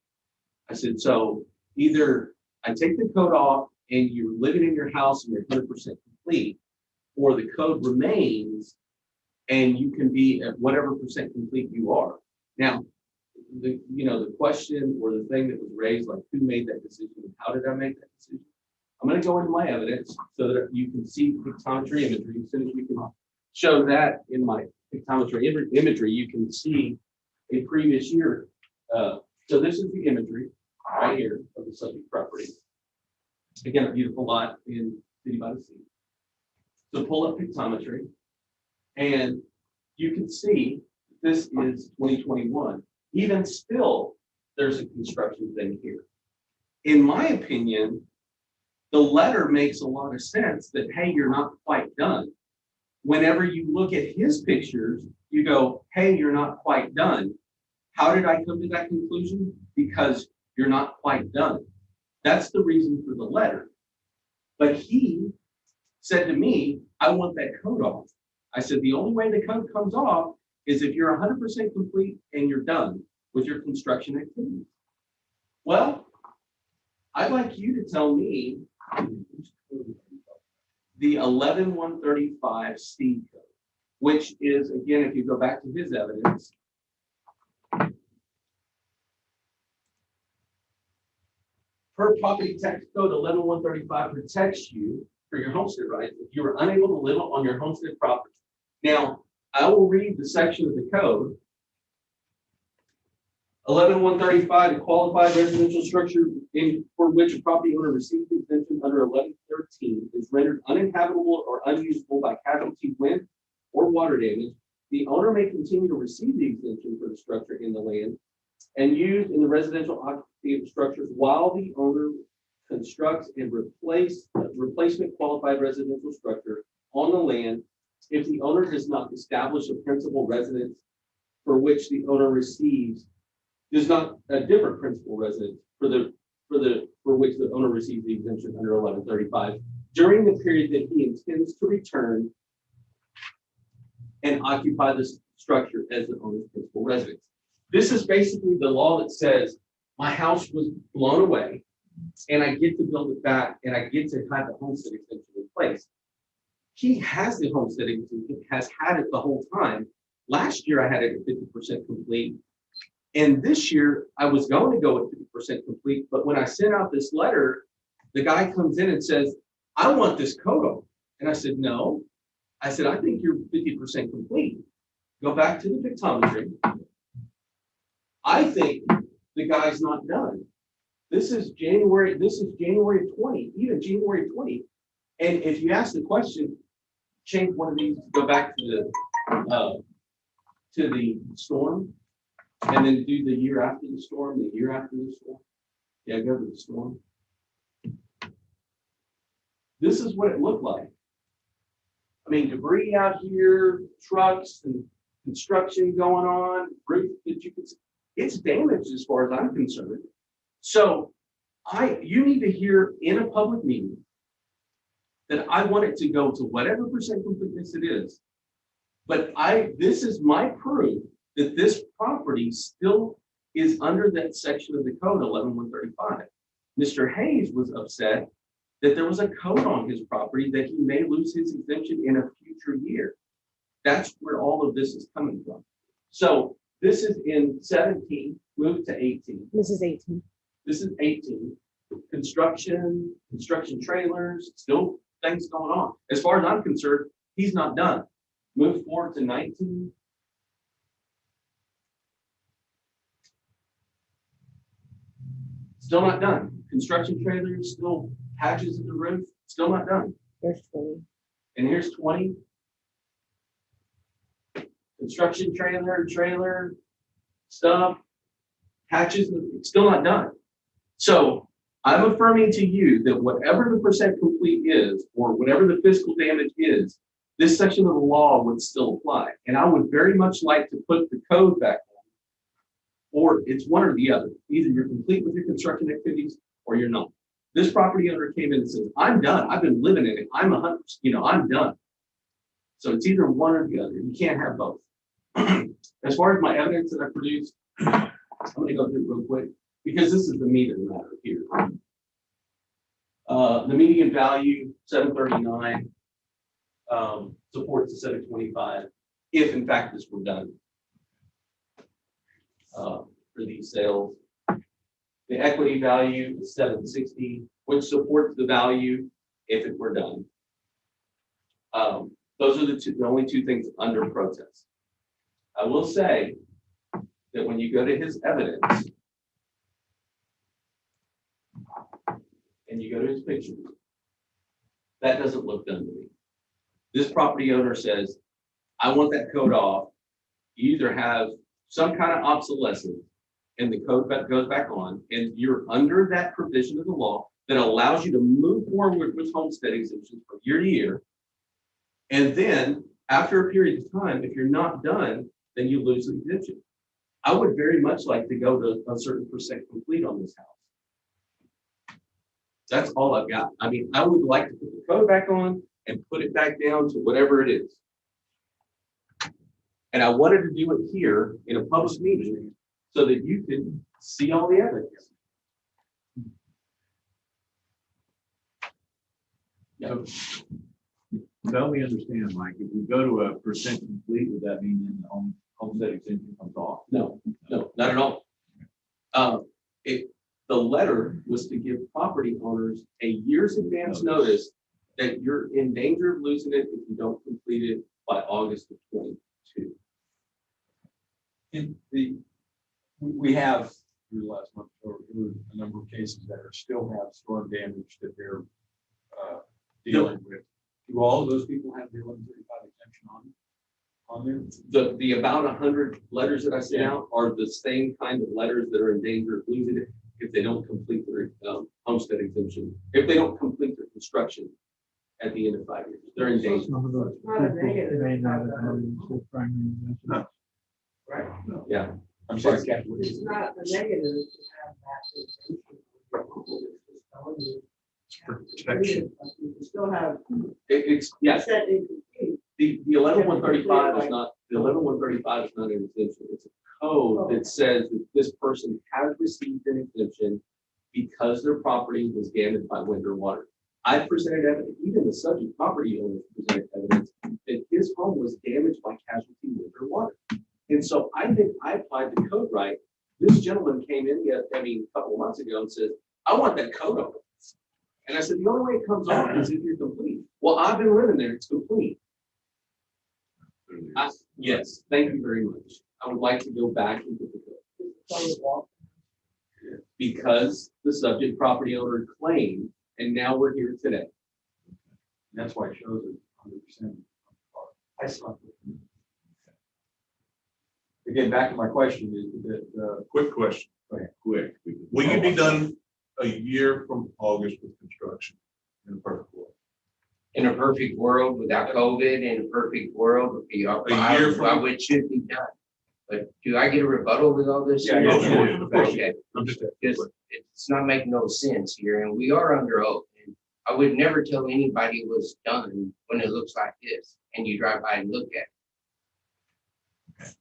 I said, so either I take the code off and you're living in your house and you're 100% complete, or the code remains and you can be at whatever percent complete you are. Now, the question or the thing that was raised, like who made that decision and how did I make that decision? I'm going to go into my evidence so that you can see pictometry imagery. As soon as we can show that in my pictometry imagery, you can see a previous year. So this is the imagery right here of the subject property. Again, a beautiful lot in City by the Sea. So pull up pictometry, and you can see this is 2021. Even still, there's a construction thing here. In my opinion, the letter makes a lot of sense that, hey, you're not quite done. Whenever you look at his pictures, you go, hey, you're not quite done. How did I come to that conclusion? Because You're not quite done. That's the reason for the letter. But he said to me, I want that code off. I said, the only way the code comes off is if you're 100% complete and you're done with your construction activities. Well, I'd like you to tell me the 11135C code, which is, again, if you go back to his evidence, per property tax code 11135 protects you for your homestead rights if you are unable to live on your homestead property. Now, I will read the section of the code. 11135, a qualified residential structure for which a property owner receives the exemption under 1113 is rendered uninhabitable or unusable by casualty, wind, or water damage. The owner may continue to receive the exemption for the structure in the land and used in the residential occupancy of structures while the owner constructs and replacement qualified residential structure on the land if the owner does not establish a principal residence for which the owner receives, there's not a different principal residence for which the owner receives the exemption under 1135 during the period that he intends to return and occupy the structure as the owner's principal residence. This is basically the law that says my house was blown away and I get to build it back and I get to have the homestead exemption in place. He has the homestead exemption, has had it the whole time. Last year I had it at 50% complete. And this year I was going to go at 50% complete, but when I sent out this letter, the guy comes in and says, I want this code off. And I said, no. I said, I think you're 50% complete. Go back to the pictometry. I think the guy's not done. This is January 20, even January 20. And if you ask the question, change one of these, go back to the storm, and then do the year after the storm, the year after the storm. Yeah, go to the storm. This is what it looked like. I mean, debris out here, trucks and construction going on, roof that you can see. It's damaged as far as I'm concerned. So you need to hear in a public meeting that I want it to go to whatever percent completeness it is. But this is my proof that this property still is under that section of the code 11135. Mr. Hayes was upset that there was a code on his property that he may lose his exemption in a future year. That's where all of this is coming from. So this is in 17, move to 18. This is 18. This is 18. Construction trailers, still things going on. As far as I'm concerned, he's not done. Move forward to 19. Still not done. Construction trailers, still patches in the roof, still not done. There's 20. And here's 20. Construction trailer stuff, patches, still not done. So I'm affirming to you that whatever the percent complete is, or whatever the physical damage is, this section of the law would still apply. And I would very much like to put the code back on, or it's one or the other. Either you're complete with your construction activities or you're not. This property owner came in and says, I'm done. I've been living in it. I'm 100%, I'm done. So it's either one or the other. You can't have both. As far as my evidence that I produced, I'm going to go through it real quick because this is the meat of the matter here. The median value, 739, supports the 725, if in fact this were done for these sales. The equity value is 760, which supports the value if it were done. Those are the only two things under protest. I will say that when you go to his evidence and you go to his pictures, that doesn't look done to me. This property owner says, I want that code off. You either have some kind of obsolescence and the code goes back on, and you're under that provision of the law that allows you to move forward with homestead exemptions from year to year. And then after a period of time, if you're not done, then you lose the exemption. I would very much like to go to a certain percent complete on this house. That's all I've got. I mean, I would like to put the code back on and put it back down to whatever it is. And I wanted to do it here in a public meeting so that you can see all the evidence. Yeah. So help me understand, Mike, if we go to a percent complete, would that mean then the homestead exemption comes off? No, not at all. The letter was to give property owners a year's advance notice that you're in danger of losing it if you don't complete it by August of 22. We have, through last month, or a number of cases that are still have storm damage that they're dealing with. Do all of those people have the 1135 exemption on there? The about 100 letters that I sent out are the same kind of letters that are in danger of losing it if they don't complete their homestead exemption, if they don't complete their construction at the end of 5 years. They're in danger. Some of those Not a people negative. may not have known the primary residence. Right. Yeah. I'm sorry, Captain. what did you It's say? not a negative to have that exemption. It's telling you. Protection. You still have. It's yes. Set incomplete. The 11135 is not, the 11135 is not an exemption. It's a code that says that this person has received an exemption because their property was damaged by wind or water. I presented evidence, even the subject property owner presented evidence that his home was damaged by casualty wind or water. And so I applied the code right. This gentleman came in, a couple of months ago and said, I want that code open. And I said, the only way it comes on is if you're complete. Well, I've been living there, it's complete. Yes, thank you very much. I would like to go back into the code. Because the subject property owner claimed, and now we're here today. That's why it shows it 100%. I saw. Again, back to my question is that, Quick question. Quick. Will you be done a year from August with construction in a perfect world? In a perfect world without COVID, in a perfect world, you know, A year from- it should be done. But do I get a rebuttal with all this? Yeah, yeah, of course, of course. Okay. I'm just Because it's not making no sense here, and we are under oath. And I would never tell anybody it was done when it looks like this, and you drive by and look at it.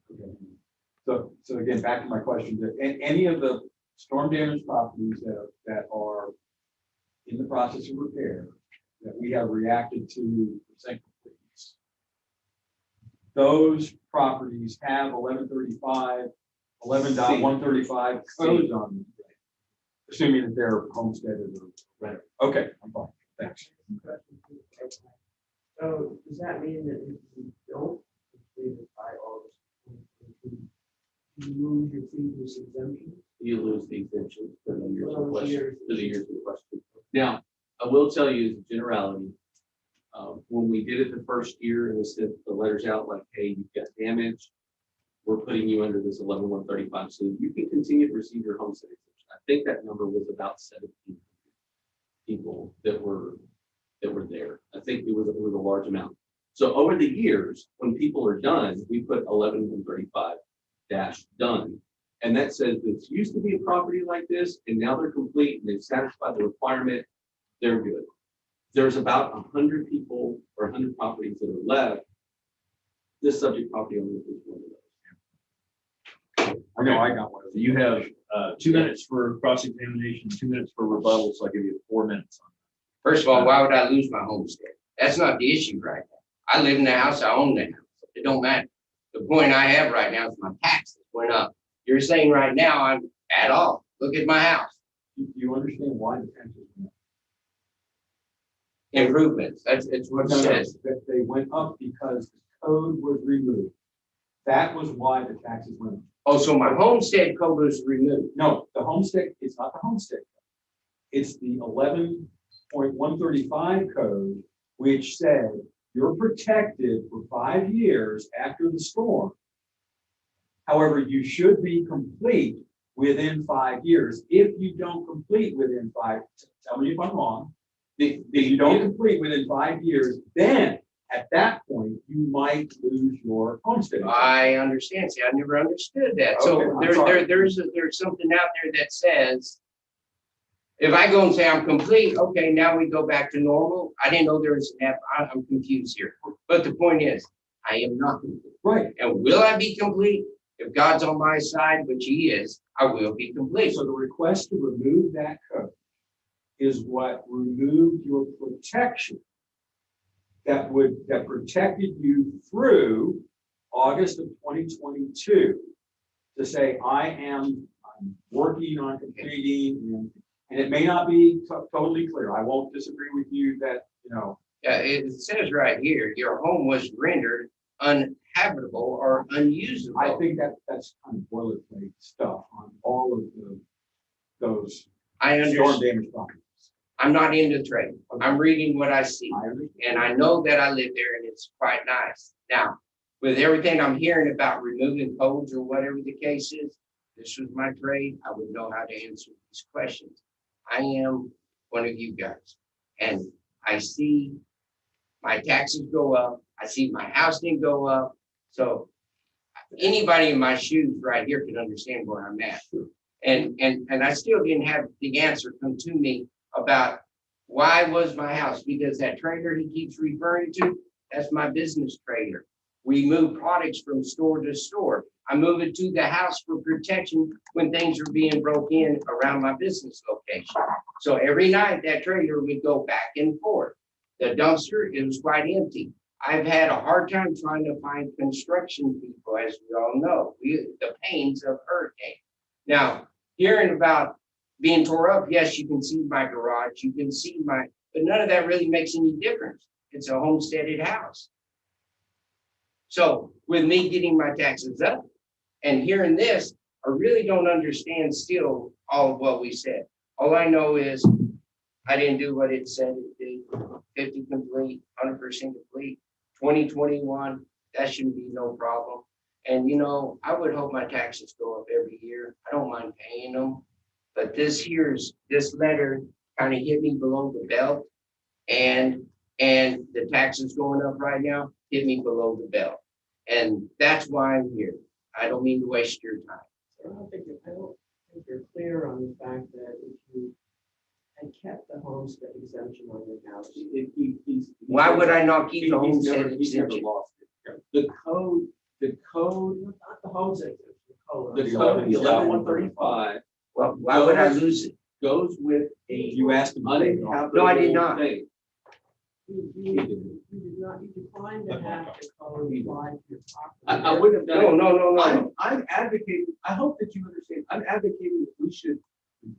so again, back to my question, that any of the storm damaged properties that are in the process of repair, that we have reacted to percent completeness, those properties have 1135, 11.135 codes on them, assuming that they're homesteaded or rented. Okay, I'm fine, thanks. So does that mean that if you don't complete it by August 2022, you lose your previous exemption? You lose the exemption for the years For of those question. years. For the years of question. Now, I will tell you as a generality, when we did it the first year and we sent the letters out like, hey, you've got damage, we're putting you under this 11135 so that you can continue to receive your homestead exemption. I think that number was about 17 people that were there. I think it was a large amount. So over the years, when people are done, we put 11135 done. And that says this used to be a property like this, and now they're complete and they've satisfied the requirement, they're good. There's about 100 people or 100 properties that are left. This subject property owner is one of those. I know I got one of So those. you have 2 minutes for cross-examination, 2 minutes for rebuttal, so I'll give you 4 minutes on First of all, why would I lose my homestead? That's not the issue right now. I live in the house, I own the house. It don't matter. The point I have right now is my taxes went up. You're saying right now I'm at all. Look at my house. Do you understand why the taxes went up? Improvements. It's what it No, no, says. that they went up because the code was removed. That was why the taxes went up. Oh, so my homestead code was removed. No, the homestead, it's not the homestead. It's the 11.135 code, which said you're protected for 5 years after the storm. However, you should be complete within 5 years. If you don't complete within 5, tell me if I'm wrong. If you don't complete within 5 years, then at that point, you might lose your homestead. I understand. See, I never understood that. Okay, So I'm sorry. there's something out there that says, if I go and say I'm complete, okay, now we go back to normal. I didn't know there was an F. I'm confused here. But the point is, I am not complete. Right. And will I be complete? If God's on my side, which he is, I will be complete. So the request to remove that code is what removed your protection that protected you through August of 2022 to say, I'm working on completing, and it may not be totally clear. I won't disagree with you that, Yeah, it says right here, your home was rendered uninhabitable or unusable. I think that's kind of boilerplate stuff on all of those I storm understand. damage properties. I'm not into trade. I'm reading what I see. I understand. And I know that I live there and it's quite nice. Now, with everything I'm hearing about removing codes or whatever the case is, this was my trade. I would know how to answer these questions. I am one of you guys. And I see my taxes go up. I see my house didn't go up. So anybody in my shoes right here can understand where I'm at. And I still didn't have the answer come to me about why was my house, because that trailer he keeps referring to, that's my business trailer. We move products from store to store. I move it to the house for protection when things are being broke in around my business location. So every night that trailer would go back and forth. The dumpster, it was quite empty. I've had a hard time trying to find construction people, as we all know, the pains of hurricane. Now, hearing about being tore up, yes, you can see my garage, you can see but none of that really makes any difference. It's a homesteaded house. So with me getting my taxes up and hearing this, I really don't understand still all of what we said. All I know is I didn't do what it said it did. 50 complete, 100% complete, 2021, that shouldn't be no problem. And I would hope my taxes go up every year. I don't mind paying them. But this letter kind of hit me below the belt, and the taxes going up right now hit me below the belt. And that's why I'm here. I don't mean to waste your time. I don't think you're clear on the fact that if you had kept the homestead exemption on your house. Why would I not keep the He's homestead never exemption? lost it. The code, Not the homestead exemption, the the code. code, 11135 Well, why would I lose it? goes with you asked him. uninhabitable No, I did not. thing. You did not, you declined to have the code applied to your property. I wouldn't have done No. it. I'm advocating, I hope that you understand, I'm advocating that we should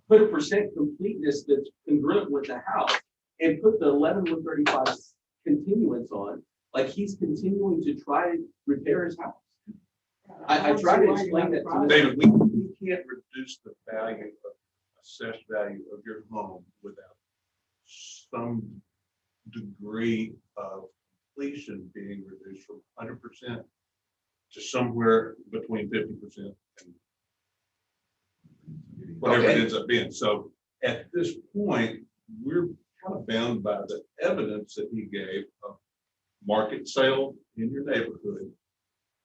put a percent completeness that's congruent with the house and put the 11135 continuance on, like he's continuing to try to repair his house. I tried to explain that to him. David, we can't reduce the value of assessed value of your home without some degree of completion being reduced from 100% to somewhere between 50% and whatever it ends up being. So at this point, we're kind of bound by the evidence that he gave of market sale in your neighborhood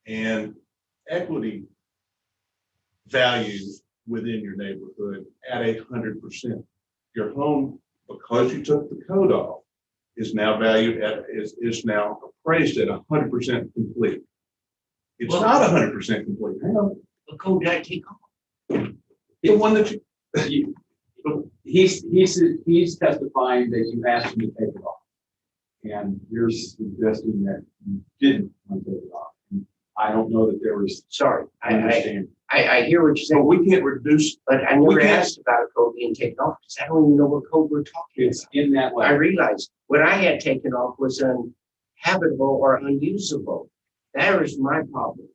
and equity values within your neighborhood at 100%. Your home, because you took the code off, is now valued at is now appraised at 100% complete. It's not 100% complete. Hang on. What code did I take off? The one that you He's testifying that you asked him to take it off. And you're suggesting that you didn't want to take it off. I don't know that there was. Sorry, Understand. I hear what you're saying. but we can't reduce. But I never asked about a code being taken off because I don't even know what code we're talking It's about. in that I way. realized what I had taken off was uninhabitable or unusable. That was my problem.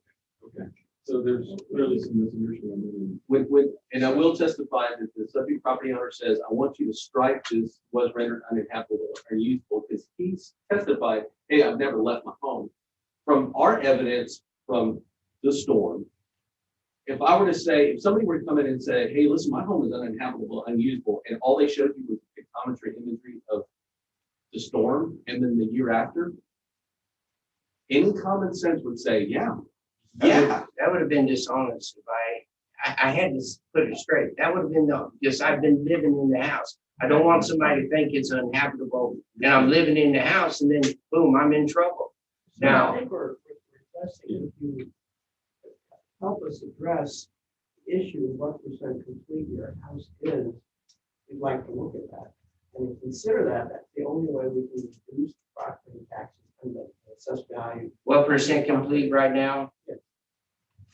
Okay. So there's clearly some misunderstanding. And I will testify that the subject property owner says, I want you to strike this was rendered uninhabitable or unusable, because he's testified, hey, I've never left my home. From our evidence from the storm, if I were to say, if somebody were to come in and say, hey, listen, my home is uninhabitable, unusable, and all they showed you was pictometry imagery of the storm, and then the year after, Any common sense would say, yeah. Yeah, that would have been dishonest if I had to put it straight. That would have been no, because I've been living in the house. I don't want somebody to think it's uninhabitable and I'm living in the house and then boom, I'm in trouble. So I Now, think we're requesting if you help us address the issue of what percent complete your house is, we'd like to look at that. And consider that, that's the only way we can reduce the property taxes and the assessed value. what percent complete right now?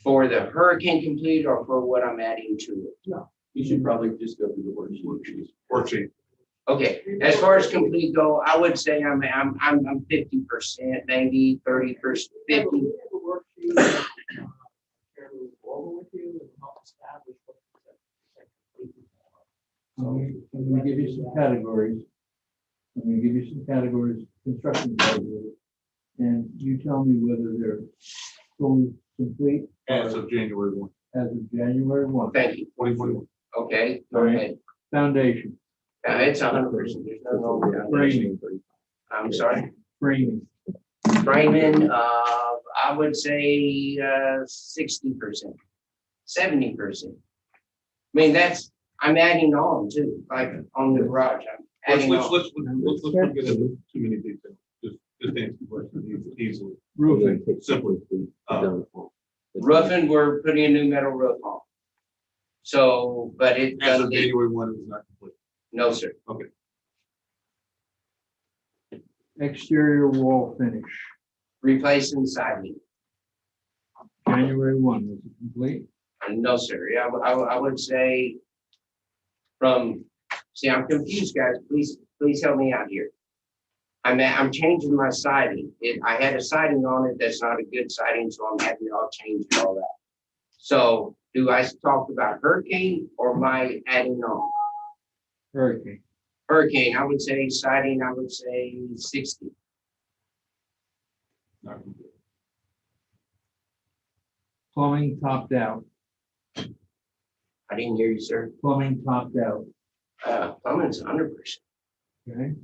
For the hurricane complete or for what I'm adding to it? You should probably just go through the worksheet. Worksheet. Okay, as far as complete go, I would say I'm 50%, maybe 30%, 50. We have a worksheet that Chairman will go over with you and help establish what percent complete you are. I'm gonna give you some categories. I'm gonna give you some categories, construction categories. And you tell me whether they're fully complete As of January 1, as of January 1. Thank you. 2021. Okay, All right. okay. Foundation, It's 100%. There's no longer. framing, I'm sorry. framing, Framing, I would say 60%, 70%. I mean, I'm adding on too, like on the garage, I'm adding Let's on. not get into too many details. Just answer the question easily, roofing, simply. Roofing, we're putting a new metal roof on. So, but it As doesn't, of January 1, it was not complete. no, sir. Okay. exterior wall finish, Replacing siding, January 1, was it complete? no, sir. Yeah, I would say see, I'm confused, guys. Please help me out here. I'm changing my siding. I had a siding on it that's not a good siding, so I'm having it all changed and all that. So do I talk about hurricane or my adding on? Hurricane, Hurricane, I would say siding, I would say 60. Not complete. plumbing topped out, I didn't hear you, sir. plumbing topped out, Plumbing's 100%, okay?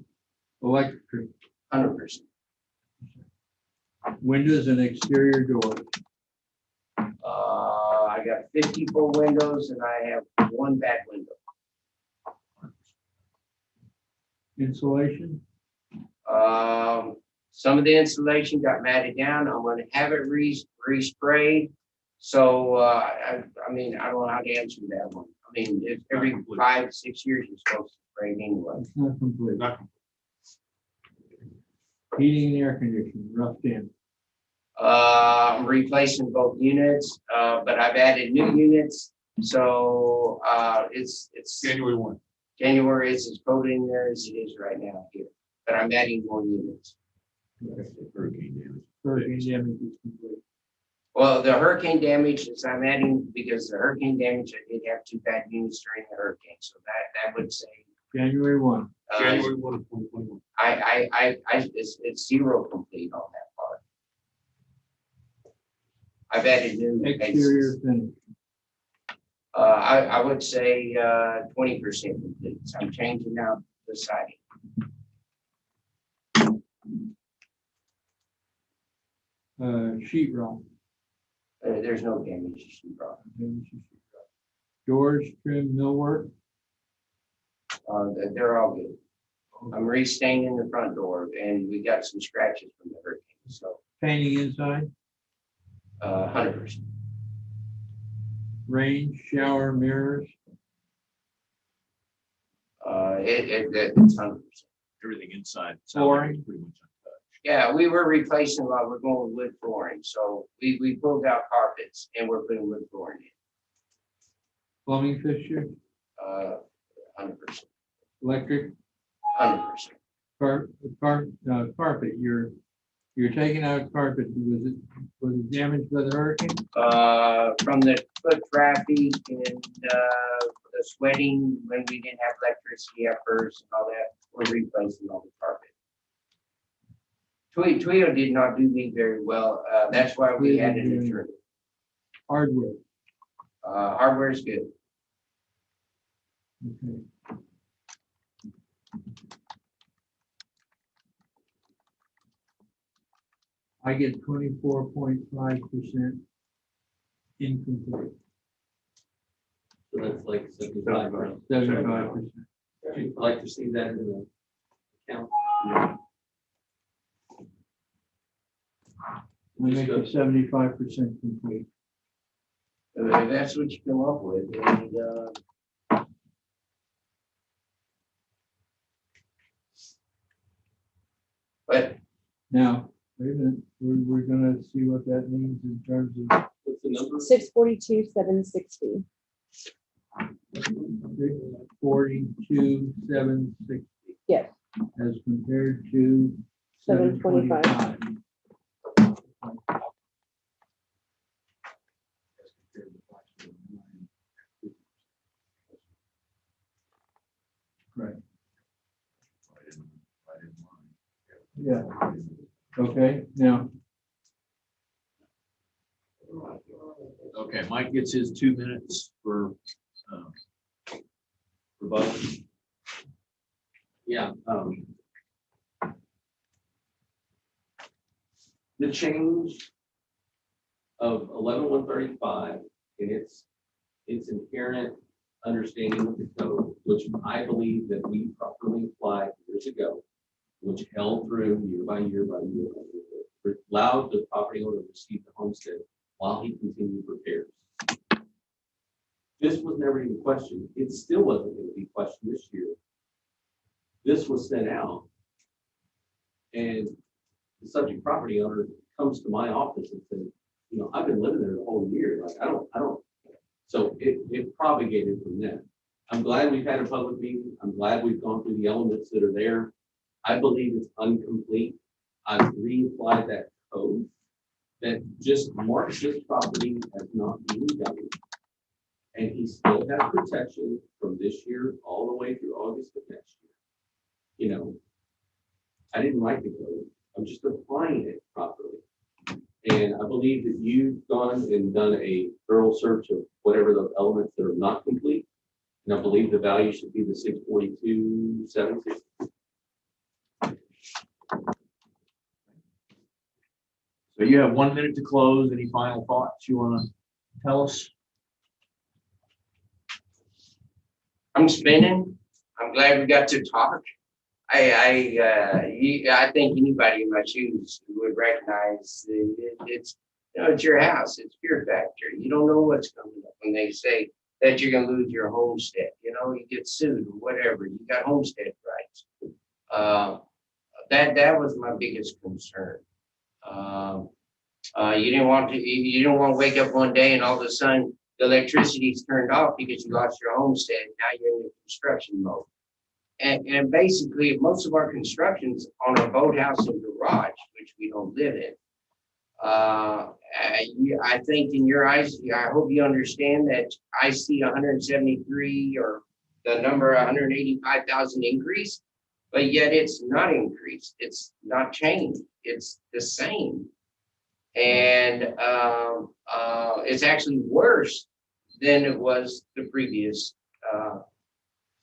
Electric, 100%. windows and exterior doors, I got 54 windows and I have one back window. insulation, Some of the insulation got matted down. I'm gonna have it resprayed. So, I mean, I don't know how to answer that one. I mean, it's every 5-6 years you're supposed to spray it anyway. it's not complete. Not complete. Heating and air conditioning, roughed in, I'm replacing both units, but I've added new units. So, it's January 1. January, it's as cold in there as it is right now here, but I'm adding more units. Hurricane damage. hurricane damage is complete. Well, the hurricane damage is I'm adding, because the hurricane damage, I did have 2 bad units during the hurricane, so that would say. January 1, January 1 of 2021. It's 0 complete on that part. I've added new. exterior finish, I would say 20% complete. So I'm changing out the siding. sheet rock, There's no damage to sheetrock. doors, trim, millwork, They're all good. I'm restaining the front door, and we got some scratches from the hurricane, so painting inside, 100%. range, shower, mirrors, It's 100%. Everything inside. Flooring. Pretty much untouched. Yeah, we were replacing a lot. We're going with wood flooring, so we pulled out carpets and we're putting wood flooring in. plumbing fixture, 100%. electric, 100%. carpet, you're taking out carpet, was it damaged by the hurricane? From the foot traffic and the sweating when we didn't have electricity at first and all that, we're replacing all the carpet. Twilio did not do me very well. That's why we had an attorney. Hardware, Hardware is good. okay. I get 24.5% incomplete, So that's like 75. 75%. I'd like to see that in the account. We make it 75% complete. That's what you come up with, and, but Now, wait a minute, we're gonna see what that means in terms of What's the number? 642,760. 42,760 Yes, as compared to 725. 725. Right, yeah, okay, now, Okay, Mike gets his 2 minutes for rebuttal. Yeah. The change of 11,135 and its inherent understanding of the code, which I believe that we properly applied years ago, which held through year by year by year, allowed the property owner to receive the homestead while he continued repairs. This was never even questioned. It still wasn't going to be questioned this year. This was sent out, and the subject property owner comes to my office and says, you know, I've been living there the whole year. Like, I don't. So it propagated from there. I'm glad we've had a public meeting. I'm glad we've gone through the elements that are there. I believe it's incomplete. I've reapplied that code that just marks this property as not being done. And he still has protection from this year all the way through August of next year. You know, I didn't write the code. I'm just applying it properly. And I believe that you've gone and done a thorough search of whatever the elements that are not complete. And I believe the value should be the 642,760. So you have 1 minute to close. Any final thoughts you want to tell us? I'm spinning. I'm glad we got to talk. I think anybody in my shoes would recognize it's, you know, it's your house. It's fear factor. You don't know what's coming up when they say that you're going to lose your homestead. You know, you get sued or whatever. You got homestead rights. That was my biggest concern. You didn't want to wake up one day and all of a sudden the electricity's turned off because you lost your homestead. Now you're in the construction mode. And basically, most of our construction's on a boathouse and garage, which we don't live in. I think in your eyes, I hope you understand that I see 173 or the number 185,000 increase, but yet it's not increased. It's not changed. It's the same. And it's actually worse than it was the previous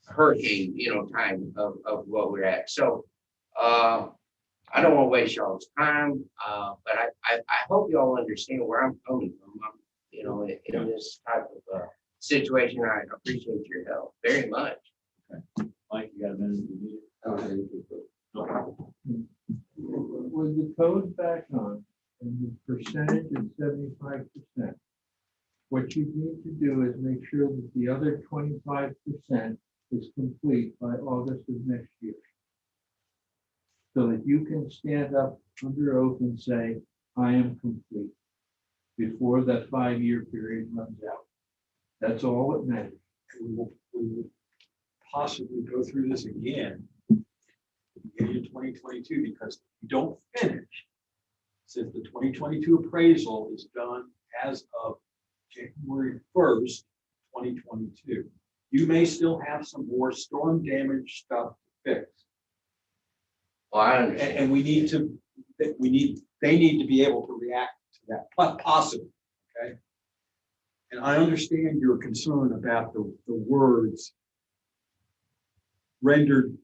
hurricane, you know, time of what we're at. So I don't want to waste y'all's time, but I hope y'all understand where I'm coming from. You know, in this type of situation, I appreciate your help very much. Okay. Mike, you got a minute to meet? with the code back on and the percentage is 75%. What you need to do is make sure that the other 25% is complete by August of next year. So that you can stand up under oath and say, I am complete before that 5-year period runs out. That's all that matters. We will possibly go through this again in 2022 because we don't finish. Since the 2022 appraisal is done as of January 1st, 2022. You may still have some more storm damage stuff to fix. Well, I understand. And they need to be able to react to that, possibly, okay? And I understand your concern about the words rendered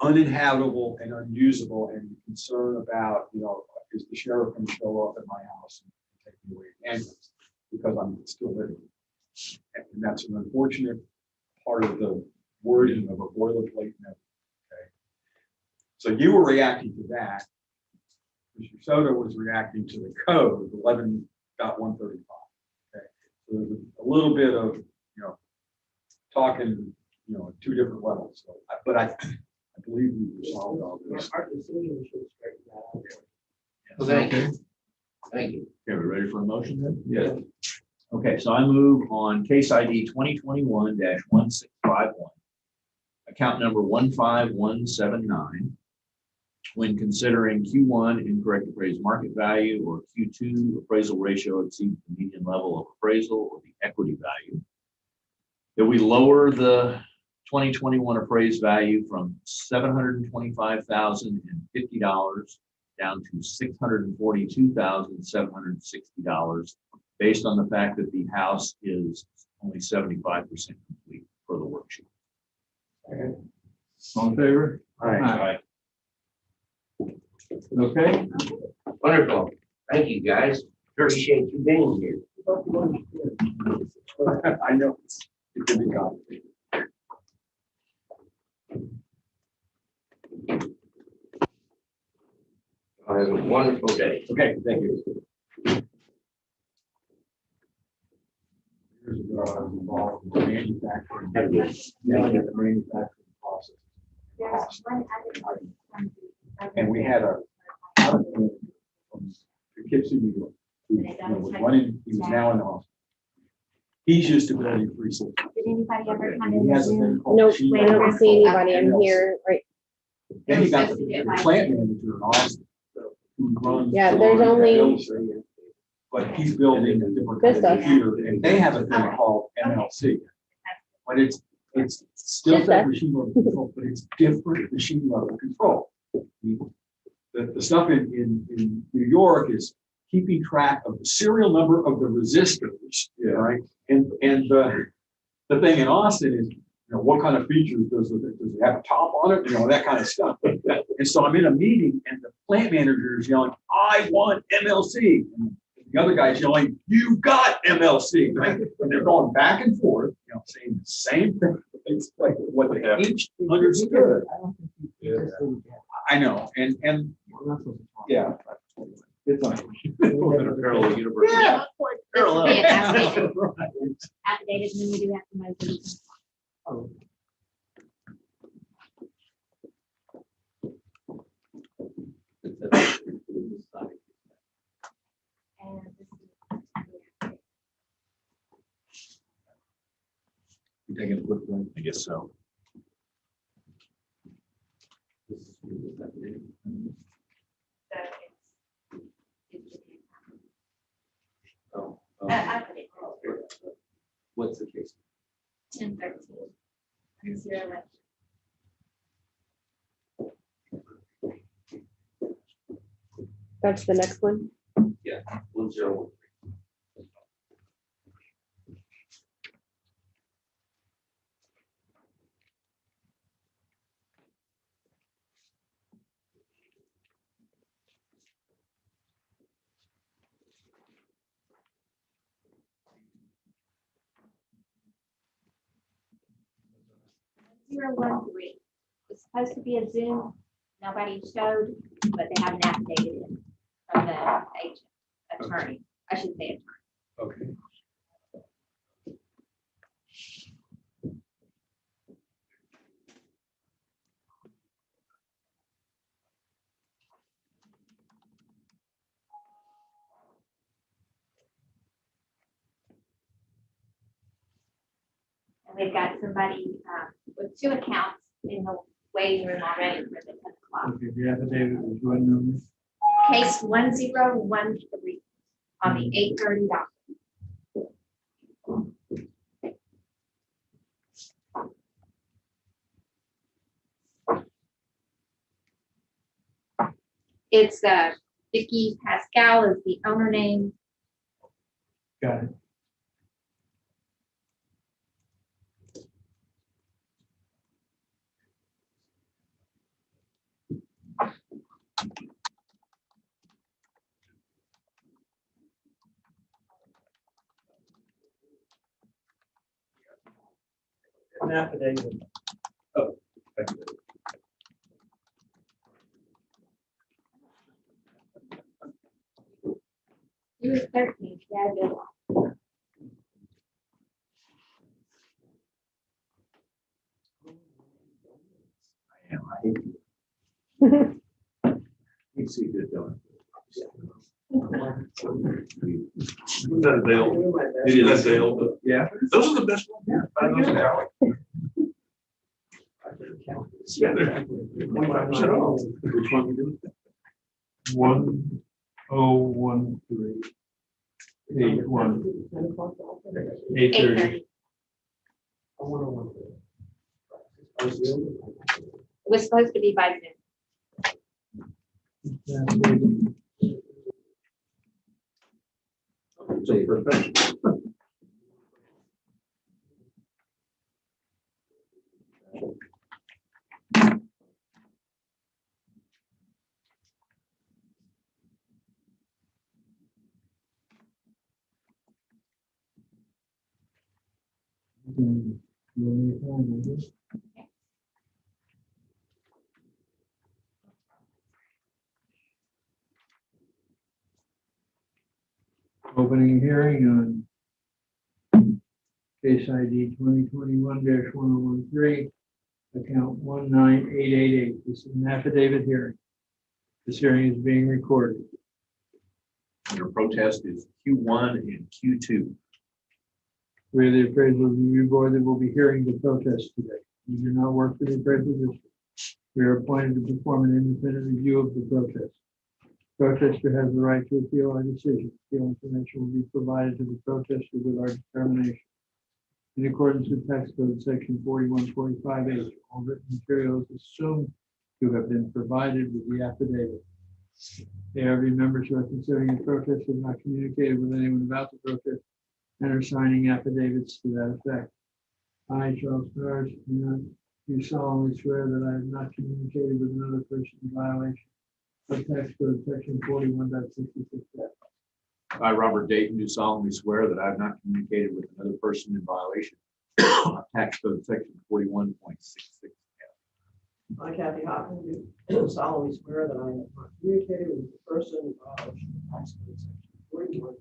uninhabitable and unusable, and concern about, you know, is the sheriff going to show up at my house and take me away in ambulance because I'm still living? And that's an unfortunate part of the wording of a boilerplate note. Okay. So you were reacting to that. Mr. Soto was reacting to the code 11.135. Okay. So there's a little bit of, talking, at two different levels. So, but I believe we resolved all this. Our decision should straighten that out. Well, thank you. Thank you. Okay, we ready for a motion then? Yeah. Okay, so I move on case ID 2021-1651, account number 15179. When considering Q1 incorrect appraised market value or Q2 appraisal ratio exceeds the median level of appraisal or the equity value, that we lower the 2021 appraised value from $725,050 down to $642,760 based on the fact that the house is only 75% complete for the worksheet. All in favor? Aye. Okay. Wonderful. Thank you, guys. Appreciate you being here. I know it can be complicated. Have a wonderful day. Okay, thank you. Years ago, I was involved in the manufacturing. Now I get the manufacturing process. And we had a from Poughkeepsie, New York, who was running, he was now in the hospital. He's used to building 360. Did anybody ever come He in? has a thing called Nope, machine I don't see anybody in NLC. here, right? Then he got the plant manager in Austin. Who runs. Yeah, there's only- But he's building a different kind of Vista. computer, and they have a thing called MLC. But it's still Vista. that machine level control, but it's different machine level control. The stuff in New York is keeping track of the serial number of the resistors, right? And the thing in Austin is, what kind of features does it have a top on it? That kind of stuff. And so I'm in a meeting and the plant manager is yelling, "I want MLC." And the other guy's yelling, "You got MLC," right? And they're going back and forth, saying the same thing. It's like what they each understood. I know, and yeah. It's not. Parallel universe. Yeah. Parallel. This will be outdated, and then we do have to move them. And this You taking a quick one? I guess so. I put it What's the case? 1013. 011. That's the next one. Yeah, 101. Zero 13. It's supposed to be a Zoom. Nobody showed, but they haven't activated it from the agent, attorney. I should say attorney. Okay. And we've got somebody with 2 accounts in the waiting room already for the 10 o'clock. Okay, the affidavit was what number? Case 1013 on the 830 docket. It's Vicky Pascal is the owner name. Got it. An affidavit. Thank you. He was 13. Yeah, I did. I am, I hate you. You see good donut. Is that a Dale? It is. That's Dale, but Yeah. those are the best ones. Yeah. Find those in Alec. Yeah, they're 25% off. Which one we do? 1013. 81. 830. 8:30. It was supposed to be by Zoom. So professional. Opening hearing on case ID 2021-1013, account 19888. This is an affidavit hearing. This hearing is being recorded. Your protest is Q1 and Q2. We are the appraisal review board that will be hearing the protest today. We do not work for the appraisal district. We are appointed to perform an independent review of the protest. Protester has the right to appeal our decision. Appeal information will be provided to the protester with our determination. In accordance with tax code section 4145H, all written materials assumed to have been provided with the affidavit. ARV members who are considering a protest have not communicated with anyone about the protest and are signing affidavits to that effect. I, Charles Ferris, do solemnly swear that I have not communicated with another person in violation of tax code section 41.66. I, Robert Dayton, do solemnly swear that I have not communicated with another person in violation of tax code section 41.66. I, Kathy Hopkins, do solemnly swear that I have not communicated with the person in violation of tax code section 41.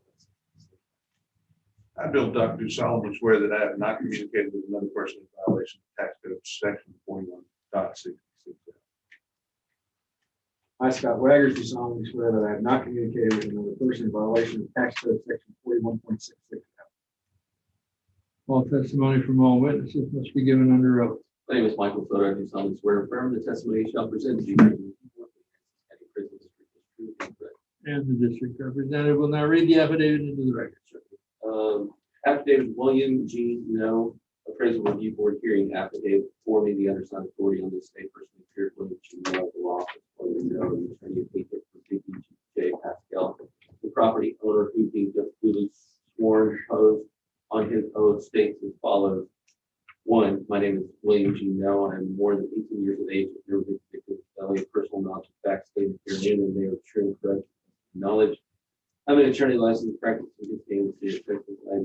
I, Bill Duck, do solemnly swear that I have not communicated with another person in violation of tax code section 41.66. I, Scott Waggers, do solemnly swear that I have not communicated with another person in violation of tax code section 41.66. All testimony from all witnesses must be given under oath. My name is Michael Soto. I do solemnly swear and affirm the testimony you shall present to you. And the district representative will now read the affidavit into the record. Affidavit William G. No, appraisal review board hearing affidavit forming the undersigned authority on this state personally appeared William G. No, the law office, William No, the attorney of Peter for J. Pascal, the property owner who being duly sworn oath on his oath states as follows. 1, my name is William G. No. I am more than 18 years of age. I've never been convicted of felony of personal knowledge of facts stated herein, and they are true and correct knowledge. I'm an attorney licensed practicing in the state of Texas. I am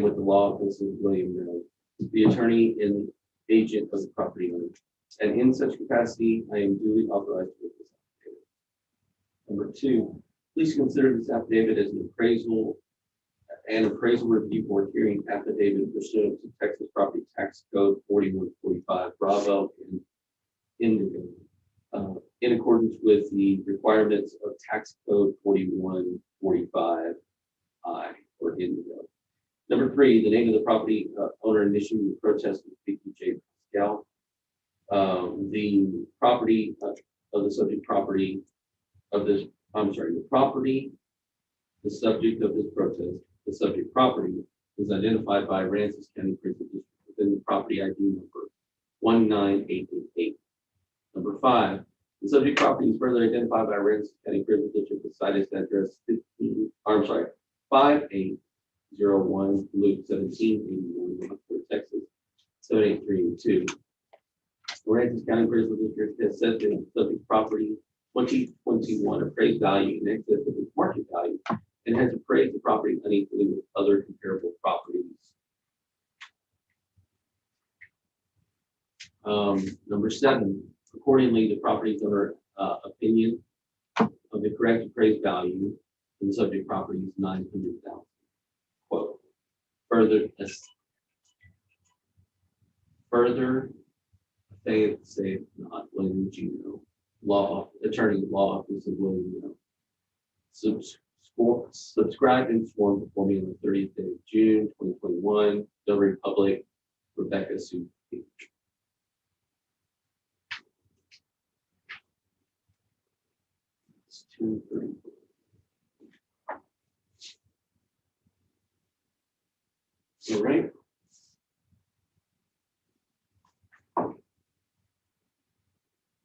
with the law office of William No, the attorney and agent of the property owner. And in such capacity, I am duly authorized to make this affidavit. Number 2, please consider this affidavit as an appraisal review board hearing affidavit pursuant to Texas Property Tax Code 4145 Bravo and Indigo, in accordance with the requirements of Tax Code 4145 I or Indigo. Number 3, the name of the property owner initiating the protest is J. Pascal. The property of the subject property of this, the subject of this protest, the subject property is identified by Aransas County Prison District within the property ID number 19888. Number 5, the subject property is further identified by Aransas County Prison District with site address 5801 Loop 1781, Texas 78382. Aransas County Prison District has set the subject property 2021 appraised value in excess of its market value and has appraised the property unequally with other comparable properties. Number 7, accordingly, the property owner opinion of the correct appraised value of the subject property is $900,000. Quote, further, say not William Gino, attorney law office of William Gino. Subscribed and formed before me on the 30th day of June 2021, Notary Public, Rebecca Sue. It's 2:30. All right.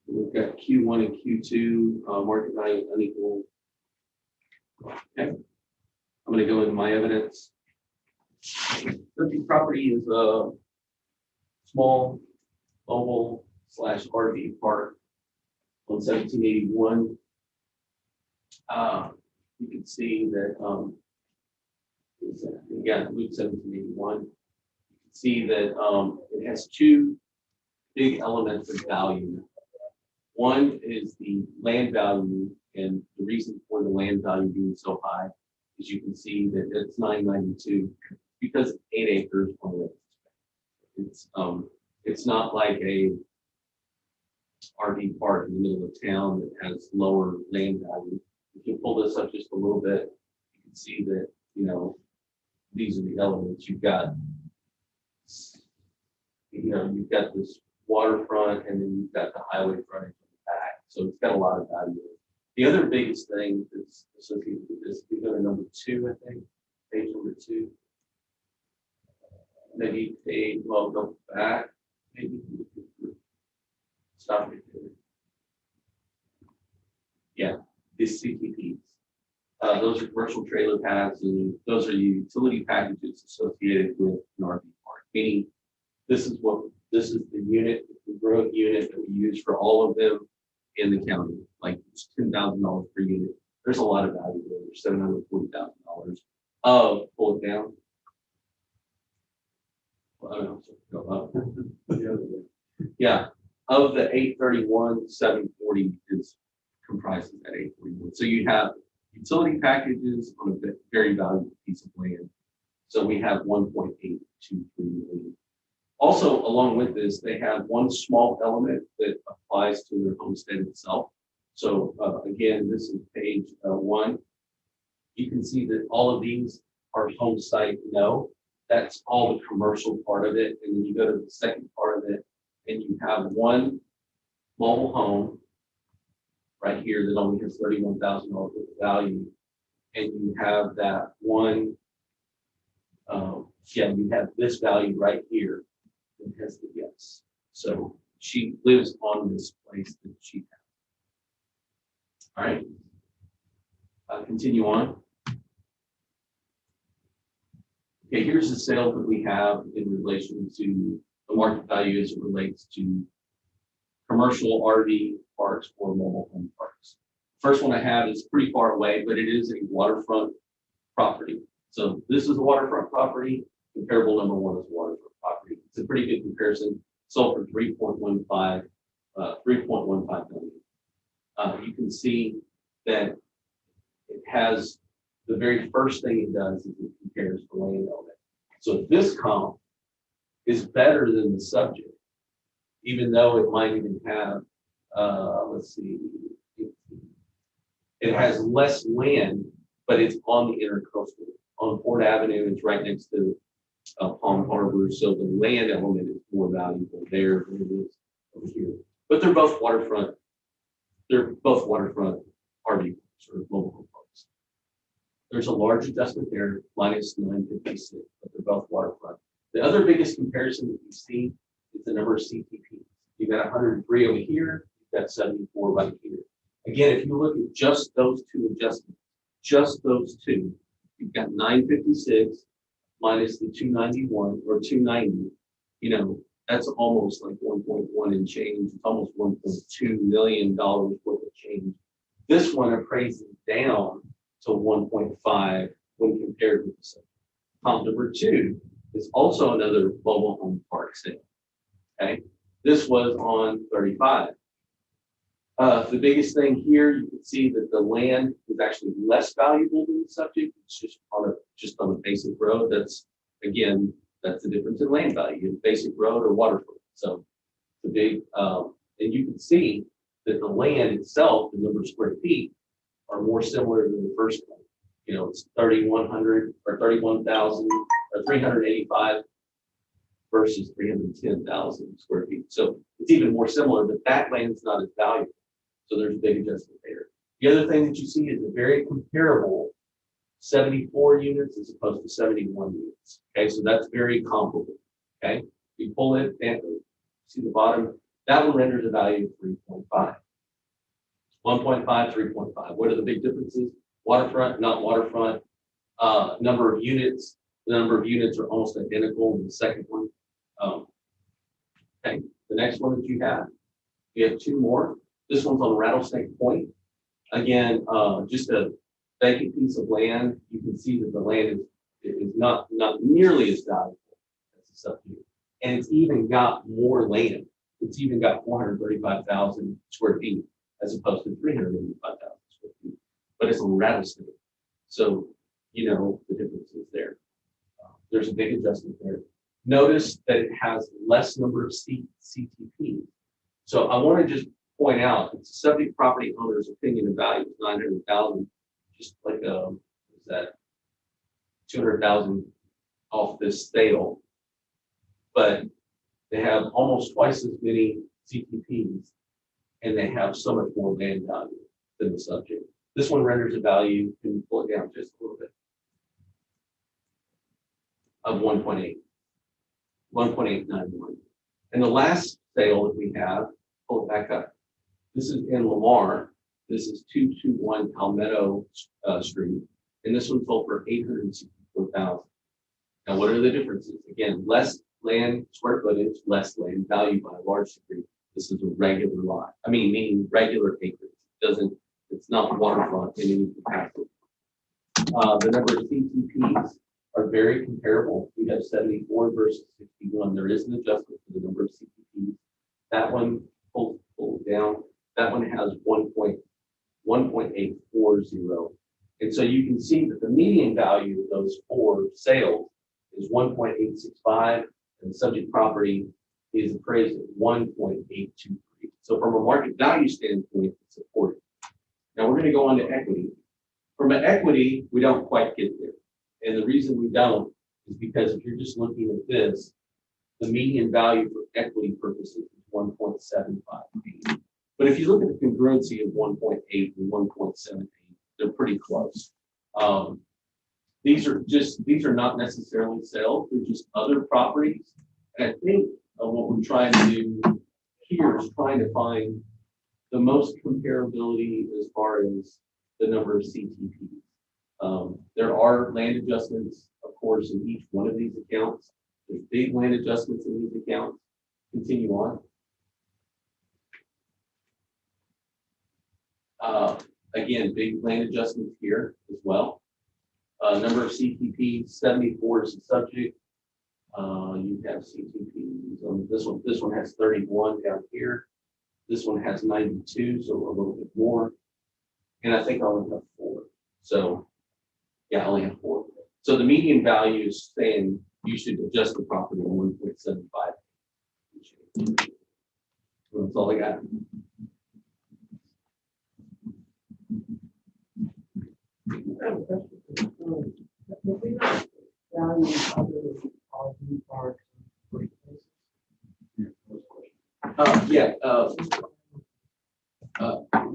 We've got Q1 and Q2 market value unequal. Okay. I'm going to go into my evidence. Subject property is a small oval / RV park on 1781. You can see that, again, Luke 1781. You can see that it has 2 big elements of value. One is the land value, and the reason for the land value being so high is you can see that it's 992 because it's 8 acres on it. It's not like a RV park in the middle of town that has lower land value. If you pull this up just a little bit, you can see that, these are the elements. You've got this waterfront, and then you've got the highway frontage on the back. So it's got a lot of value. The other biggest thing that's associated with this, we go to number 2, I think, page number 2. Maybe go back, maybe stop it there. Yeah, these CTPs. Those are commercial trailer pads, and those are utility packages associated with an RV park. Meaning, this is the unit, the growth unit that we use for all of them in the county. Like it's $10,000 per unit. There's a lot of value there. There's $740,000 of pull it down. Well, go up. Yeah, of the 831, 740 is comprises that 841. So you have utility packages on a very valuable piece of land. So we have 1.823 million. Also, along with this, they have one small element that applies to their homestead itself. So again, this is page 1. You can see that all of these are home site no. That's all the commercial part of it. And then you go to the second part of it, and you have one mobile home right here that only has $31,000 worth of value. And you have that one, you have this value right here. It has the yes. So she lives on this place that she has. All right. Continue on. Okay, here's the sale that we have in relation to the market value as it relates to commercial RV parks or mobile home parks. First one I have is pretty far away, but it is a waterfront property. So this is a waterfront property. Comparable number 1 is waterfront property. It's a pretty good comparison. Sold for 3.15 million. You can see that it has the very first thing it does is it compares the land element. So this comp is better than the subject, even though it might even have, it has less land, but it's on the intercoastal. On Fort Avenue, it's right next to Palm Harbor, so the land element is more valuable there than it is over here. But they're both waterfront. They're both waterfront RV or mobile home parks. There's a large adjustment there, minus 956, but they're both waterfront. The other biggest comparison that you see is the number of CTPs. You've got 103 over here, you've got 74 right here. Again, if you look at just those 2 adjustments, just those 2, you've got 956 minus the 291 or 290, that's almost like 1.1 and change. It's almost $1.2 million worth of change. This one appraises down to 1.5 when compared with the second. Comp number 2 is also another mobile home park sale. Okay, This was on 35. The biggest thing here, you can see that the land is actually less valuable than the subject. It's just on a basic road. That's, again, that's the difference in land value, you have basic road or waterfront. So the big, and you can see that the land itself, the number of square feet, are more similar than the first one. You know, it's 3,100 or 31,000 or 385 versus 310,000 square feet. So it's even more similar, but that land's not as valuable. So there's a big adjustment there. The other thing that you see is a very comparable 74 units as opposed to 71 units. Okay, so that's very comparable. Okay, you pull it and see the bottom, that one renders a value of 3.5. 1.5, 3.5. What are the big differences? Waterfront, not waterfront. Number of units. The number of units are almost identical in the second one. Okay, the next one that you have two more. This one's on Rattlesnake Point. Again, just a vacant piece of land. You can see that the land is not nearly as valuable as the subject. And it's even got more land. It's even got 435,000 square feet as opposed to 385,000 square feet. But it's on Rattlesnake. So, you know, the difference is there. There's a big adjustment there. Notice that it has less number of CTPs. So I want to just point out, it's a subject property owner's opinion of value is 900,000, just like is that 200,000 off this sale, but they have almost twice as many CTPs, and they have so much more land value than the subject. This one renders a value, can you pull it down just a little bit, of 1.891. And the last sale that we have, pull it back up. This is in Lamar. This is 221 Palmetto Street. And this one sold for $864,000. Now, what are the differences? Again, less land square footage, less land value by a large degree. This is a regular lot. I mean, meaning regular acreage. It's not waterfront in any capacity. The number of CTPs are very comparable. We have 74 versus 61. There is an adjustment for the number of CTPs. That one, pull it down. That one has 1.840. And so you can see that the median value of those four sales is 1.865, and the subject property is appraised at 1.823. So from a market value standpoint, it's supported. Now we're going to go on to equity. From an equity, we don't quite get there. And the reason we don't is because if you're just looking at this, the median value for equity purposes is 1.75. But if you look at the congruency of 1.8 and 1.78, they're pretty close. These are not necessarily sales, they're just other properties. And I think what we're trying to do here is trying to find the most comparability as far as the number of CTPs. There are land adjustments, of course, in each one of these accounts. There's big land adjustments in these accounts. Continue on. Again, big land adjustments here as well. Number of CTPs, 74 is the subject. You have CTPs on this one. This one has 31 down here. This one has 92, so a little bit more. And I think I only have 4. So yeah, I only have 4. So the median value is saying you should adjust the property to 1.75. That's all I got. I have a question. If we not value other RV parks and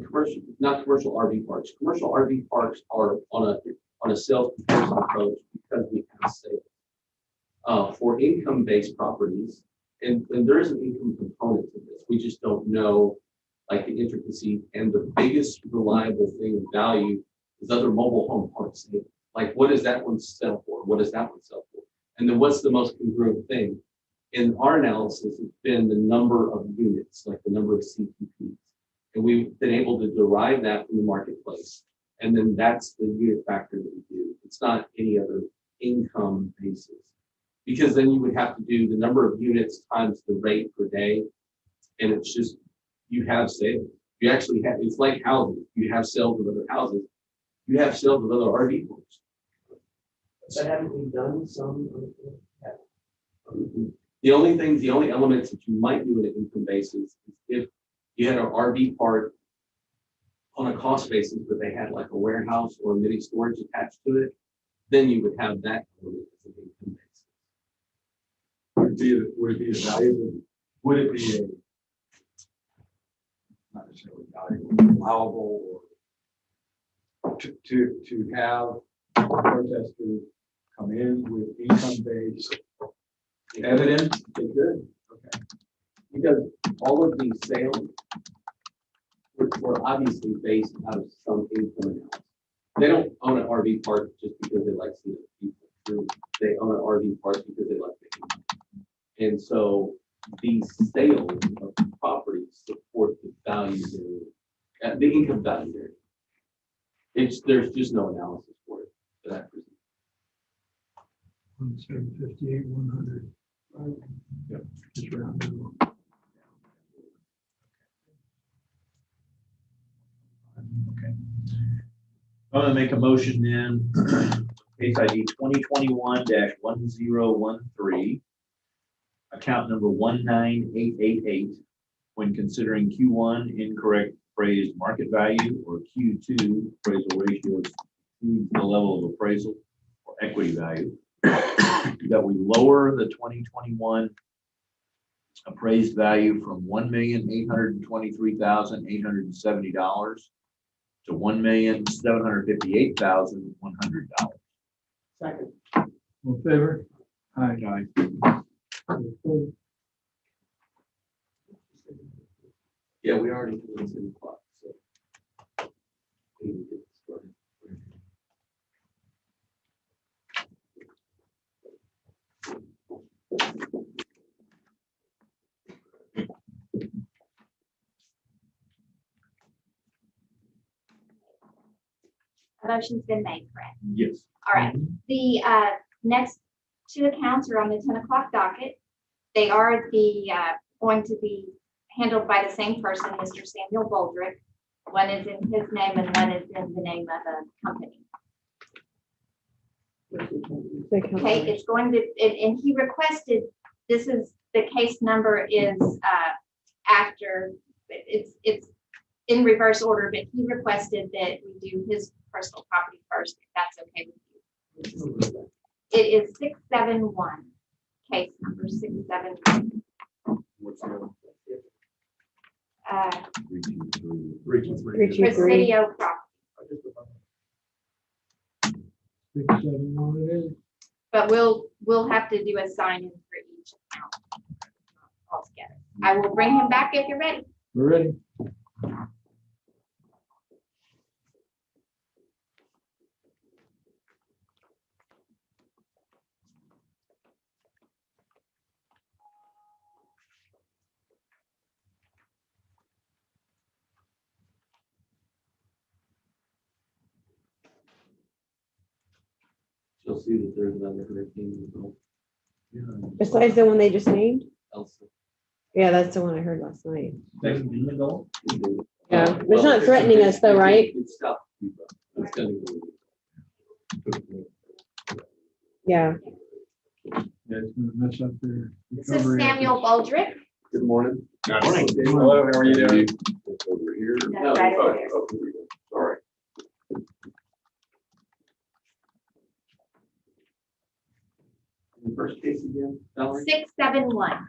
Commercial, not commercial RV parks. Commercial RV parks are on a sales comparison approach because we have sales. For income-based properties, and there is an income component to this. We just don't know like the intricacy, and the biggest reliable thing of value is other mobile home parks. Like, what does that one sell for? What does that one sell for? And then what's the most congruent thing? In our analysis, it's been the number of units, like the number of CTPs. And we've been able to derive that from the marketplace. And then that's the unit factor that we do. It's not any other income basis. Because then you would have to do the number of units times the rate per day. And it's just, you have sales. You actually have, it's like houses. You have sales of other houses. You have sales of other RV parks. But haven't we done some? The only elements that you might do in an income basis is if you had an RV park on a cost basis, but they had like a warehouse or a mini storage attached to it, then you would have that element as an income basis. Would it be a valuable, would it be a, not necessarily valuable, allowable, or to have protesters come in with income-based evidence? They could. Okay. Because all of these sales were obviously based out of some income analysis. They don't own an RV park just because they like seeing people. They own an RV park because they like the income. And so these sales of property support the value there, the income value there. There's just no analysis for it that I present. 758, 100. Yep. Just round it up. Okay. I'm gonna make a motion then, case ID 2021-1013, account number 19888, when considering Q1 incorrect appraised market value or Q2 appraisal ratio exceeds the level of appraisal or equity value, that we lower the 2021 appraised value from $1,823,870 to $1,758,100. Second. All in favor? Aye. Yeah, we already did this in the clock, so. We can get started. A motion's been made, correct? Yes. All right. The next two accounts are on the 10 o'clock docket. They are going to be handled by the same person, Mr. Samuel Boldrick. One is in his name and one is in the name of a company. Okay, it's going to, and he requested, this is, the case number is after, it's in reverse order, but he requested that we do his personal property first, if that's okay with you. It is 671, case number 671. What's the Presidio property. 671 it is. But we'll have to do a sign in for each account altogether. I will bring him back if you're ready. We're ready. You'll see that there's another hurricane result. Besides the one they just named? Elsa. Yeah, that's the one I heard last night. Next demon goal? Yeah, it's not threatening us though, right? It's stopped. It's gonna go. Yeah. Yeah, it's gonna mess up their This is recovery Samuel efforts. Baldrick. Good morning. Morning. Hello, how are you doing? Over here. No, right over there. Oh, here we go. Sorry. The first case again, Valerie? 671.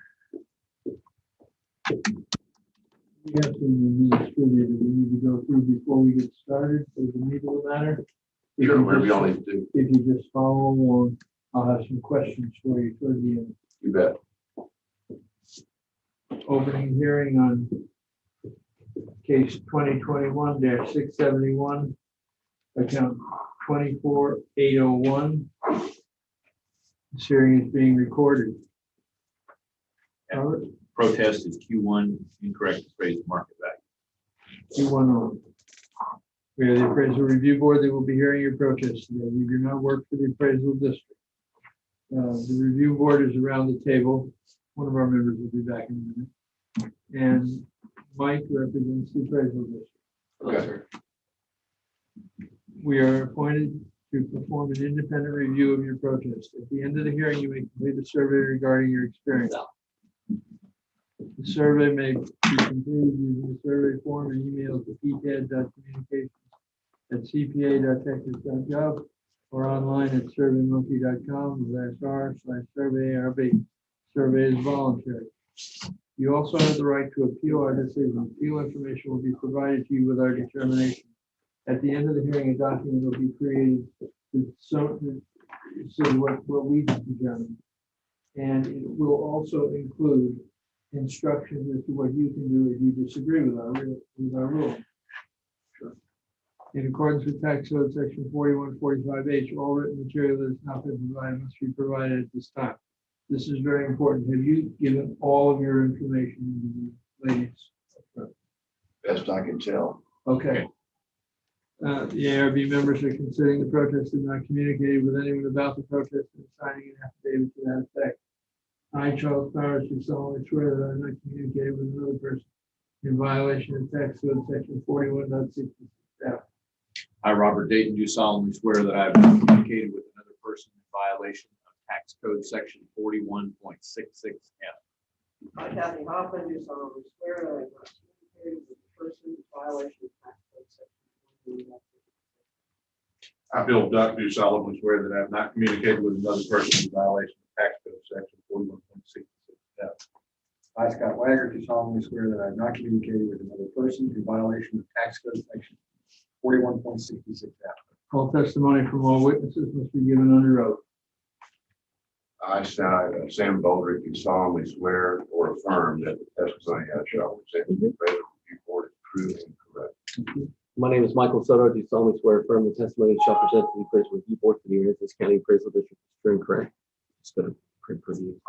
We have some administrative that we need to go through before we get started, so the meeting will matter. If Sure, you whatever just- y'all need to do. If you just follow along, I'll have some questions for you toward the end. You bet. Opening hearing on case 2021-671, account 24801. This hearing is being recorded. Robert, Protest is Q1 incorrect appraised market value. Q1 We are the appraisal review board that will be hearing your protest today. We do not work for the appraisal district. The review board is around the table. One of our members will be back in a minute. and Mike represents the appraisal district. Okay. We are appointed to perform an independent review of your protest. At the end of the hearing, you may complete a survey regarding your experience. The survey may be completed using the survey form and emailed to pcad.communications@cpa.texas.gov or online at surveymonkey.com/r/survey-rb. Survey is voluntary. You also have the right to appeal our decision. Appeal information will be provided to you with our determination. At the end of the hearing, a document will be created to say what we determined. And it will also include instructions as to what you can do if you disagree with our ruling. In accordance with tax code section 4145H, all written material that has not been provided must be provided at this time. This is very important. Have you given all of your information to the ladies? Best I can tell. Okay. The ARB members are considering the protest and not communicated with anyone about the protest and signing an affidavit to that effect. I, Charles Powers, do solemnly swear that I have not communicated with another person in violation of tax code section 41.66F. I, Robert Dayton, do solemnly swear that I have not communicated with another person in violation of tax code section 41.66F. I, Kathy Hoffman, do solemnly swear that I have not communicated with the person in violation of tax code section 41.66. I, Bill Duck, do solemnly swear that I have not communicated with another person in violation of tax code section 41.66F. I, Scott Wagner, do solemnly swear that I have not communicated with another person in violation of tax code section 41.66F. All testimony from all witnesses must be given under oath. I, Sam Baldrick, do solemnly swear or affirm that the testimony I shall present to the appraisal review board is true and correct. My name is Michael Soto. Do solemnly swear or affirm the testimony shall present to the appraisal review board for the Aransas County Appraisal District is true and correct. Just gonna print for you.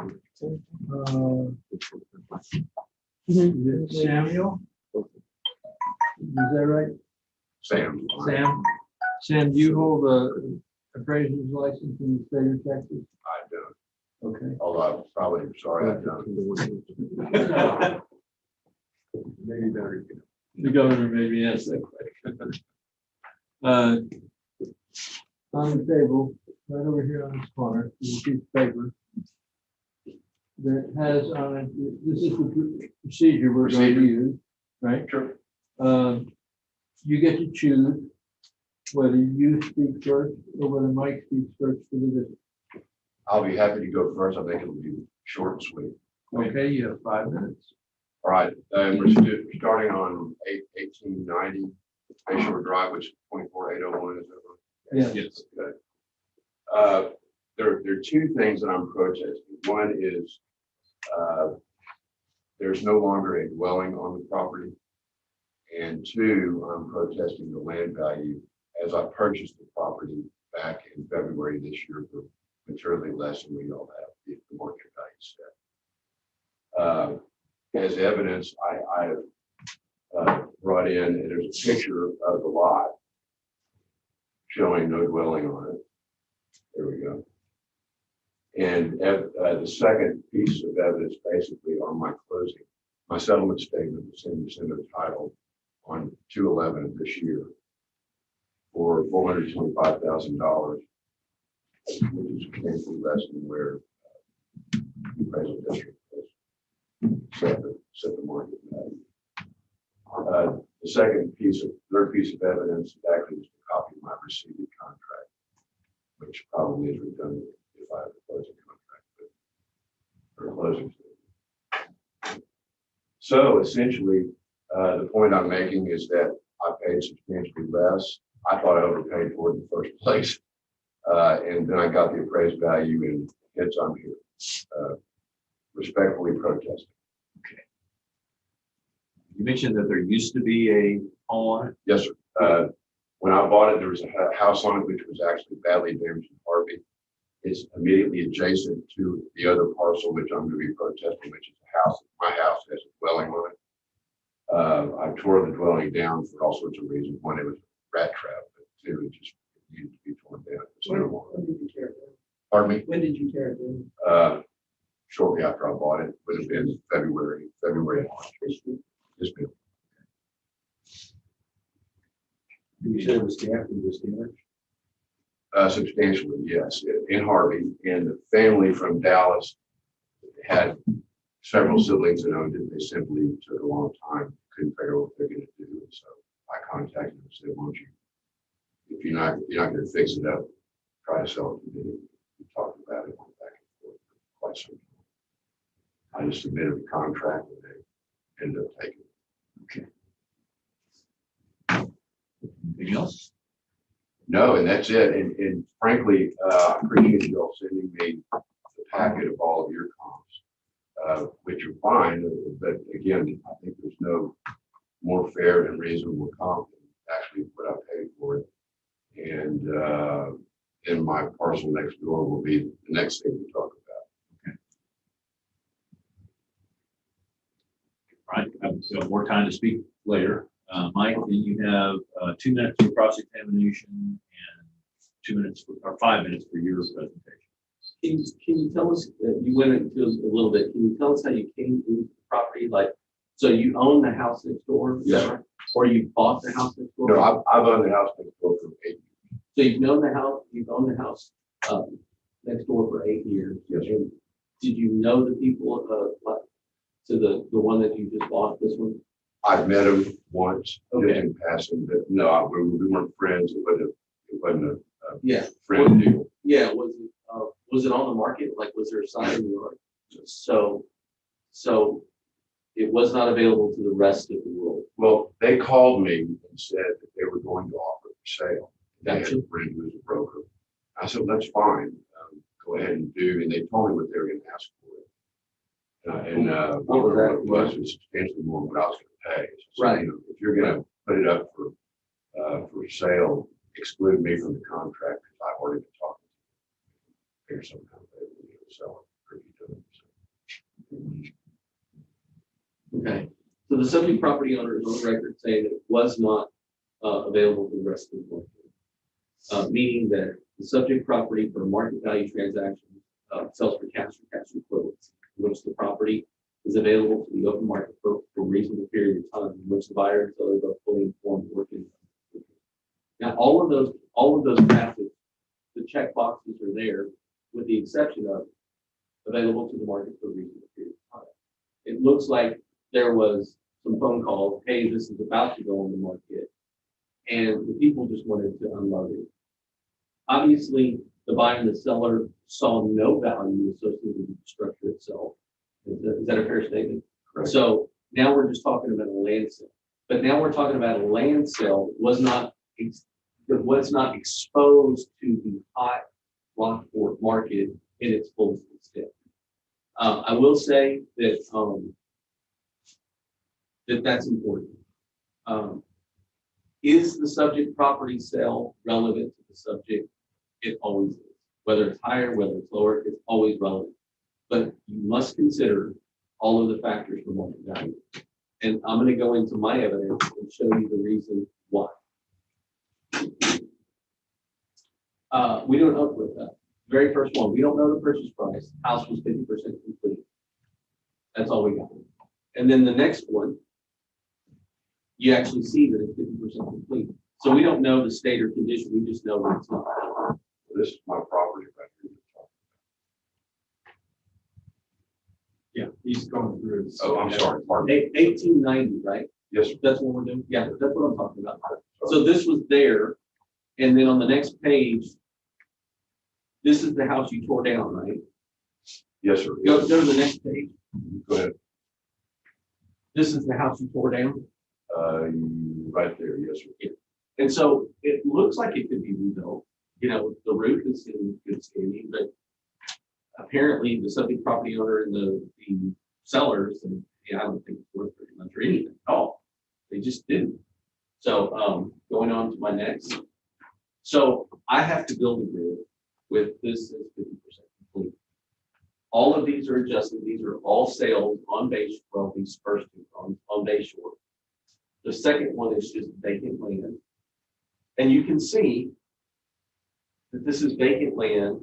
Is it Samuel? Is that right? Sam. Sam, do you hold a appraiser's license in the state of Texas? I don't. Okay. Although I'm probably sorry I don't. Maybe better. The governor maybe asked that question. On the table, right over here on this corner, is a piece of paper that has on it, this is the procedure we're going to use, right? Sure. You get to choose whether you speak first or whether Mike speaks first for the district. I'll be happy to go first. I think it'll be short and sweet. Okay, you have 5 minutes. All right, we're starting on 1890 Bayshore Drive, which is 24801, is that right? Yes. Okay. There are two things that I'm protesting. One is there's no longer a dwelling on the property. And two, I'm protesting the land value as I purchased the property back in February this year for materially less than we all have the market value set. As evidence, I have brought in, and there's a picture of the lot showing no dwelling on it. There we go. And the second piece of evidence basically on my closing, my settlement statement was in the title on 2/11 of this year for $425,000, which is substantially less than where the appraisal district has set the market value. The third piece of evidence actually is a copy of my received contract, which probably is redundant if I have a closing contract, or a closing statement. So essentially, the point I'm making is that I paid substantially less. I thought I overpaid for it in the first place. And then I got the appraised value, and hence I'm here, respectfully protesting. You mentioned that there used to be a home on it. Yes, sir. When I bought it, there was a house on it which was actually badly damaged in Harvey. It's immediately adjacent to the other parcel which I'm going to be protesting, which is a house. My house has a dwelling on it. I tore the dwelling down for all sorts of reasons. One, it was a rat trap, but two, it just needed to be torn down. It's no more. When did you tear it down? Pardon me? When did you tear it down? shortly after I bought it, would have been February, March. It's been You said it was staffed and just damaged? substantially, yes, in Harvey, and the family from Dallas had several siblings that owned it. They simply took a long time, couldn't figure out what they're going to do. And so I contacted them and said, "Why don't you, if you're not going to fix it up, try to sell it to me." We talked about it, went back and forth for quite some time. I just submitted a contract and they ended up taking it. Anything else? No, and that's it. And frankly, I appreciate you all sending me the packet of all of your comps, which are fine. But again, I think there's no more fair and reasonable comp than actually what I paid for it. And then my parcel next door will be the next thing we talk about. Right, so more time to speak later. Mike, then you have 2 minutes for cross-examination and 2 minutes or 5 minutes for your presentation. Can you tell us, you went into it a little bit, can you tell us how you came into the property? Like, so you own the house next door? Is that Yes. right? Or you bought the house next door? No, I've owned the house next door for 8 years. So you've owned the house next door for 8 years? Yes, sir. And did you know the people, to the one that you just bought, this one? I've met him once, Okay. just in passing, but no, we weren't friends. It wasn't a Yeah. friend deal. Yeah, was it on the market? Like, was there a sign in the yard? So it was not available to the rest of the world. Well, they called me and said that they were going to offer it for sale. They had Gotcha. a friend who was a broker. I said, "That's fine. Go ahead and do." And they told me what they were going to ask for it. What was that? It was substantially more than what I was going to pay. So, Right. you know, if you're going to put it up for sale, exclude me from the contract because I've already been talking to you. Figure some kind of way to sell it. Or you do it. So, Okay. So the subject property owner is on record saying that it was not available to the rest of the market. Meaning that the subject property for market value transaction sells for cash or cash equivalents, in which the property is available to the open market for a reasonable period of time, in which the buyer and seller are fully informed working. Now, all of those facets, the check boxes are there, with the exception of available to the market for a reasonable period of time. It looks like there was some phone calls, "Hey, this is about to go on the market," and the people just wanted to unload it. Obviously, the buyer and the seller saw no value associated with the structure itself. Is that a fair statement? Correct. So now we're just talking about a land sale. But now we're talking about a land sale was not exposed to the hot Rockport market in its fullest extent. I will say that that's important. Is the subject property sale relevant to the subject? It always is. Whether it's higher, whether it's lower, it's always relevant. But you must consider all of the factors for market value. And I'm going to go into my evidence and show you the reason why. We don't know with that. Very first one, we don't know the purchase price. House was 50% complete. That's all we got. And then the next one, you actually see that it's 50% complete. So we don't know the state or condition. We just know that it's not. This is my property right here. Yeah, he's going through. Oh, I'm sorry. Pardon me. 1890, right? Yes, sir. That's what we're doing. Yeah, that's what I'm talking about. So this was there. And then on the next page, this is the house you tore down, right? Yes, sir. Go to the next page. Go ahead. This is the house you tore down. Right there. Yes, sir. And so it looks like it could be rebuilt. You know, the roof is in good standing, but apparently the subject property owner and the sellers, and yeah, I don't think it's worth very much or anything at all. They just didn't. So going on to my next. So I have to build a grid with this as 50% complete. All of these are adjusted. These are all sales on base. Well, these first two on base shore. The second one is just vacant land. And you can see that this is vacant land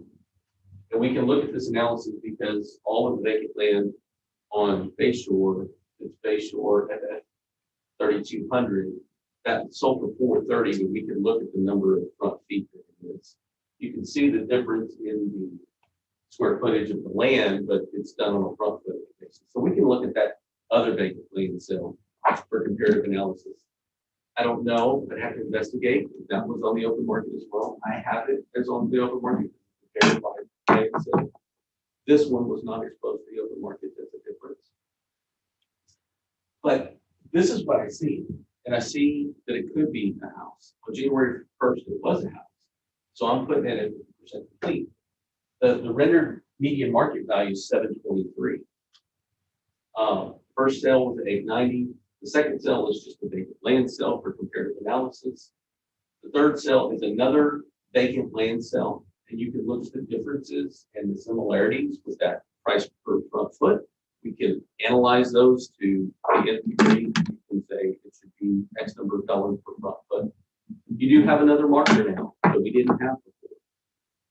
And we can look at this analysis because all of the vacant land on Bay Shore, it's Bay Shore at that 3,200, that sold for 430, and we can look at the number of front feet that it is. You can see the difference in the square footage of the land, but it's done on a front foot basis. So we can look at that other vacant land sale for comparative analysis. I don't know, I'd have to investigate if that was on the open market as well. I have it as on the open market. Compared by land sale. This one was not exposed to the open market, that's a difference. But this is what I see, and I see that it could be a house. On January 1st, it was a house. So I'm putting it at 50% complete. The rendered median market value is 723. First sale was at 890. The second sale is just a vacant land sale for comparative analysis. The third sale is another vacant land sale, and you can look at the differences and the similarities with that price per front foot. We can analyze those to the nth degree. You can say it should be X number of dollars per front foot. You do have another marker now that we didn't have before,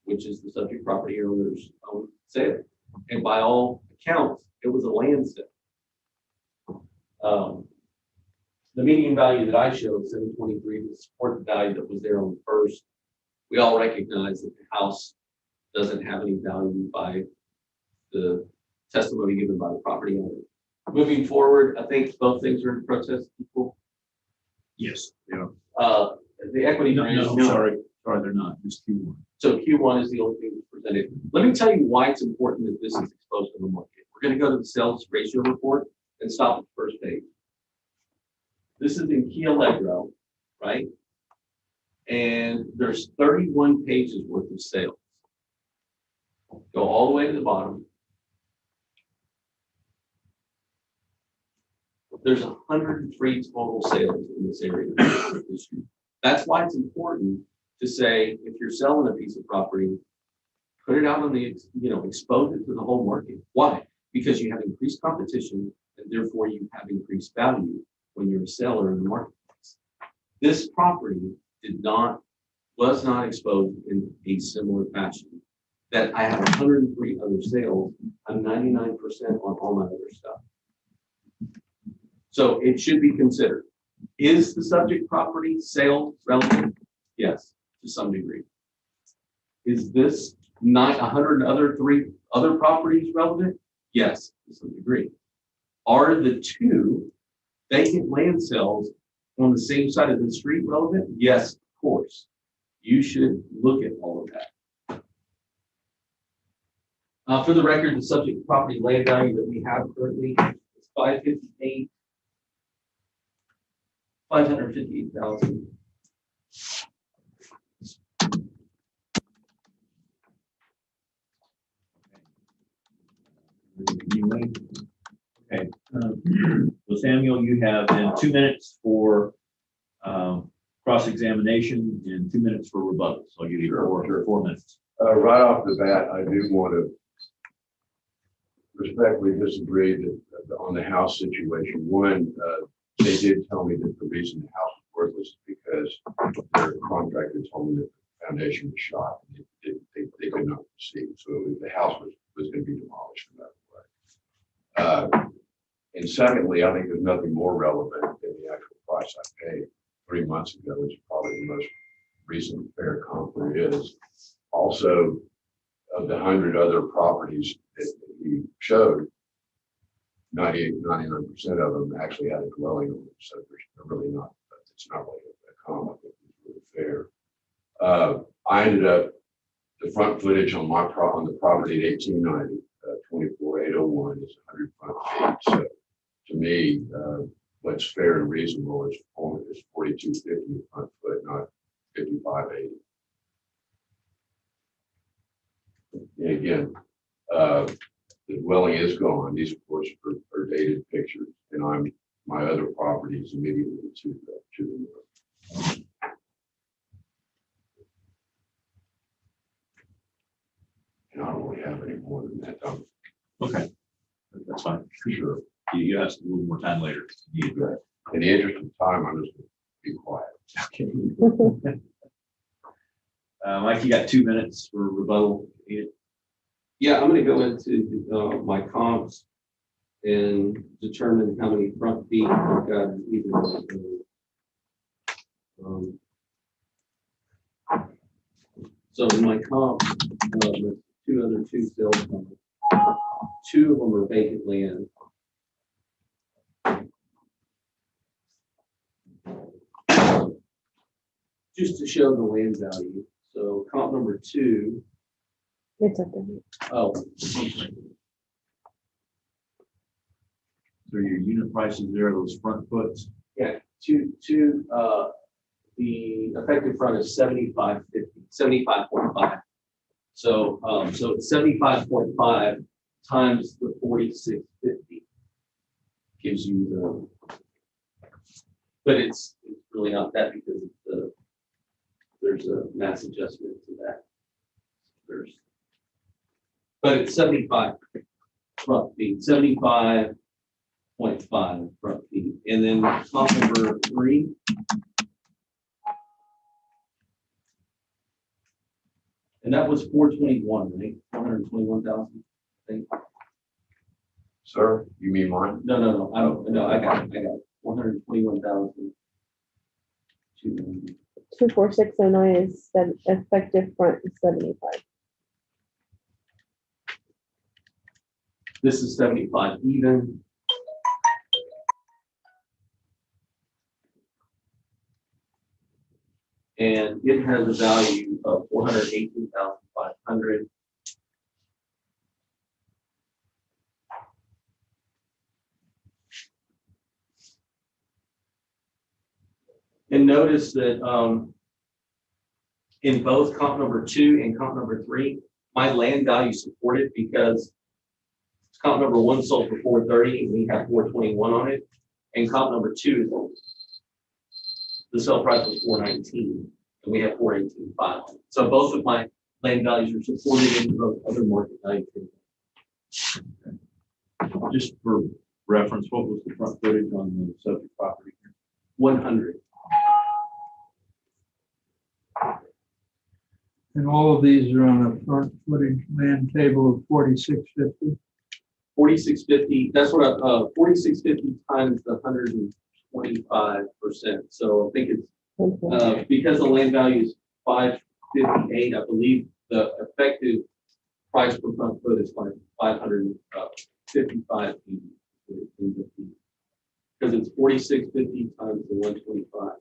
which is the subject property owner's own sale. And by all accounts, it was a land sale. The median value that I showed, 723, to support the value that was there on the first. We all recognize that the house doesn't have any value by the testimony given by the property owner. Moving forward, I think both things are in protest equal. Yes, yeah. The equity. No, sorry, they're not, just Q1. So Q1 is the only thing that's presented. Let me tell you why it's important that this is exposed to the market. We're going to go to the sales ratio report and stop at the first page. This is in Key Allegro, right? And there's 31 pages worth of sales. Go all the way to the bottom. There's 103 total sales in this area this year. That's why it's important to say, if you're selling a piece of property, put it out on the, expose it to the whole market. Why? Because you have increased competition, and therefore you have increased value when you're a seller in the marketplace. This property was not exposed in a similar fashion. That I have 103 other sales. I'm 99% on all my other stuff. So it should be considered. Is the subject property sale relevant? Yes, to some degree. Is this not 103 other properties relevant? Yes, to some degree. Are the two vacant land sales on the same side of the street relevant? Yes, of course. You should look at all of that. For the record, the subject property land value that we have currently is $558,000. Okay. So Samuel, you have then 2 minutes for cross-examination and 2 minutes for rebuttal. So I'll give you four minutes. Right off the bat, I do want to respectfully disagree that on the house situation. One, they did tell me that the reason the house was worthless is because their contractor told me that the foundation was shot. They could not proceed. So the house was going to be demolished no matter what. And secondly, I think there's nothing more relevant than the actual price I paid 3 months ago, which is probably the most recent fair comp there is. Also, of the 100 other properties that he showed, 99% of them actually had a dwelling on them. So they're really not, it's not really a comp. I think it's really fair. I ended up, the front footage on on the property at 1890, 24801 is 100 front feet. So to me, what's fair and reasonable is 4250 front foot, not 5580. And again, the dwelling is gone. These, of course, are dated pictures, and my other property is immediately to the north. And I don't really have any more than that. Okay, that's fine. For sure. You asked a little more time later. In the interest of time, I'm just going to be quiet. Okay. Mike, you got 2 minutes for rebuttal. Yeah, I'm gonna go into my comps and determine how many front feet I've got even. So in my comp, there's two sales comps. Two of them are vacant land. Just to show the land value. So comp number 2. It's up there. Oh, So your unit prices there, those front foots, yeah, the effective front is 75.5. So, so it's 75.5 times the 4650 gives you the, but it's really not that because there's a mass adjustment to that. But it's 75 front feet, 75.5 front feet. And then comp number 3. And that was 421, right? 421,000, I think. Sir, you mean mine? No, I don't, no, I got it. 121,000. 24609 is effective front is 75. This is 75 even. And it has a value of 418,500. And notice that in both comp number 2 and comp number 3, my land value supported because comp number 1 sold for 430 and we have 421 on it. And comp number 2, the sale price was 419 and we have 418.5. So both of my land values are supported in both other market values. just for reference, what was the front footage on the subject property? 100. And all of these are on a front footage land table of 4650. 4650, that's what 4650 times the 125%. So I think it's because the land value is 558, I believe the effective price per front foot is like 555 feet. Because it's 4650 times the 125.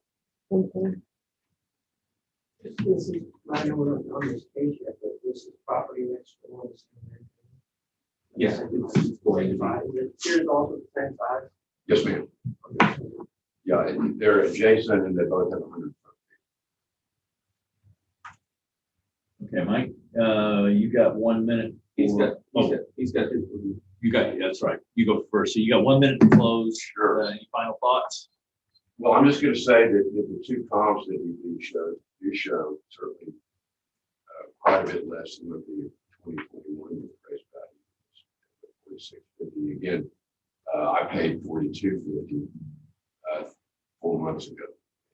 Okay. This is, I don't know on this page yet, but this is property next door. Yeah, it's going to be. Here's also the same size. Yes, ma'am. Yeah, and they're adjacent and they both have 100. Okay, Mike, you got 1 minute. He's got his. You got, that's right. You go first. So you got 1 minute to close. Sure. Any final thoughts? Well, I'm just going to say that the two comps that you show certainly quite a bit less than what the 2021 appraised value is. 4650 again. I paid 4250 4 months ago.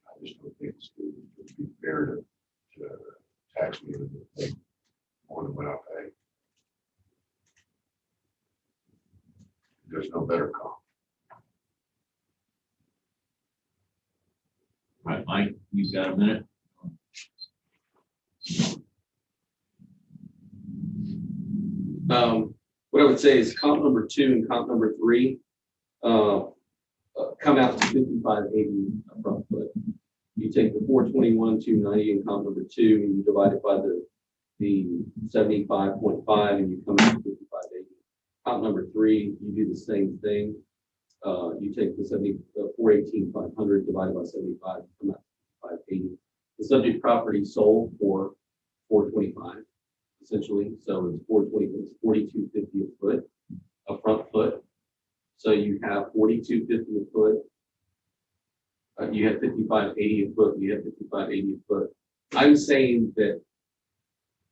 I just don't think it would be fair to tax me and pay more than what I pay. There's no better comp. All right, Mike, you've got a minute. What I would say is comp number 2 and comp number 3 come out to 5580 a front foot. You take the 421, 290 in comp number 2 and you divide it by the 75.5 and you come out to 5580. Comp number 3, you do the same thing. You take the 418,500 divided by 75, come out to 580. The subject property sold for 425, essentially. So it's 420, it's 4250 a foot, a front foot. So you have 4250 a foot. You have 5580 a foot. You have 5580 a foot. I'm saying that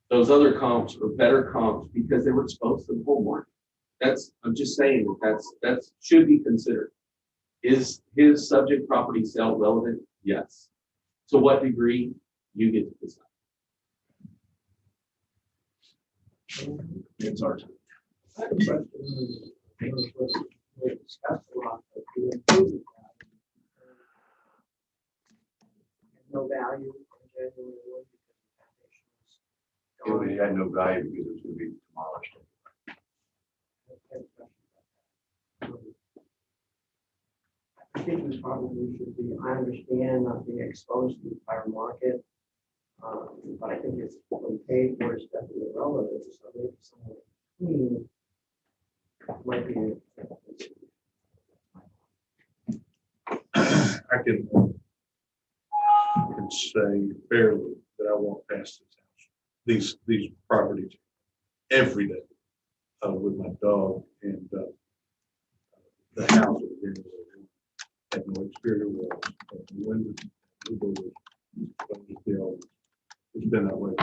those other comps are better comps because they were exposed to the whole market. I'm just saying that should be considered. Is his subject property sale relevant? Yes. To what degree? You get to decide. It's our time. I have a question. We discussed a lot, but the improvement value. No value in January 1 because the foundation was It had no value because it was going to be demolished. I think we probably should be, I understand not being exposed to the entire market, but I think it's when paid for is definitely relevant, so maybe someone clean might be. I can say fairly that I walk past this house, these properties every day with my dog, and the house over here had no exterior walls, no windows, no doors. It's been that way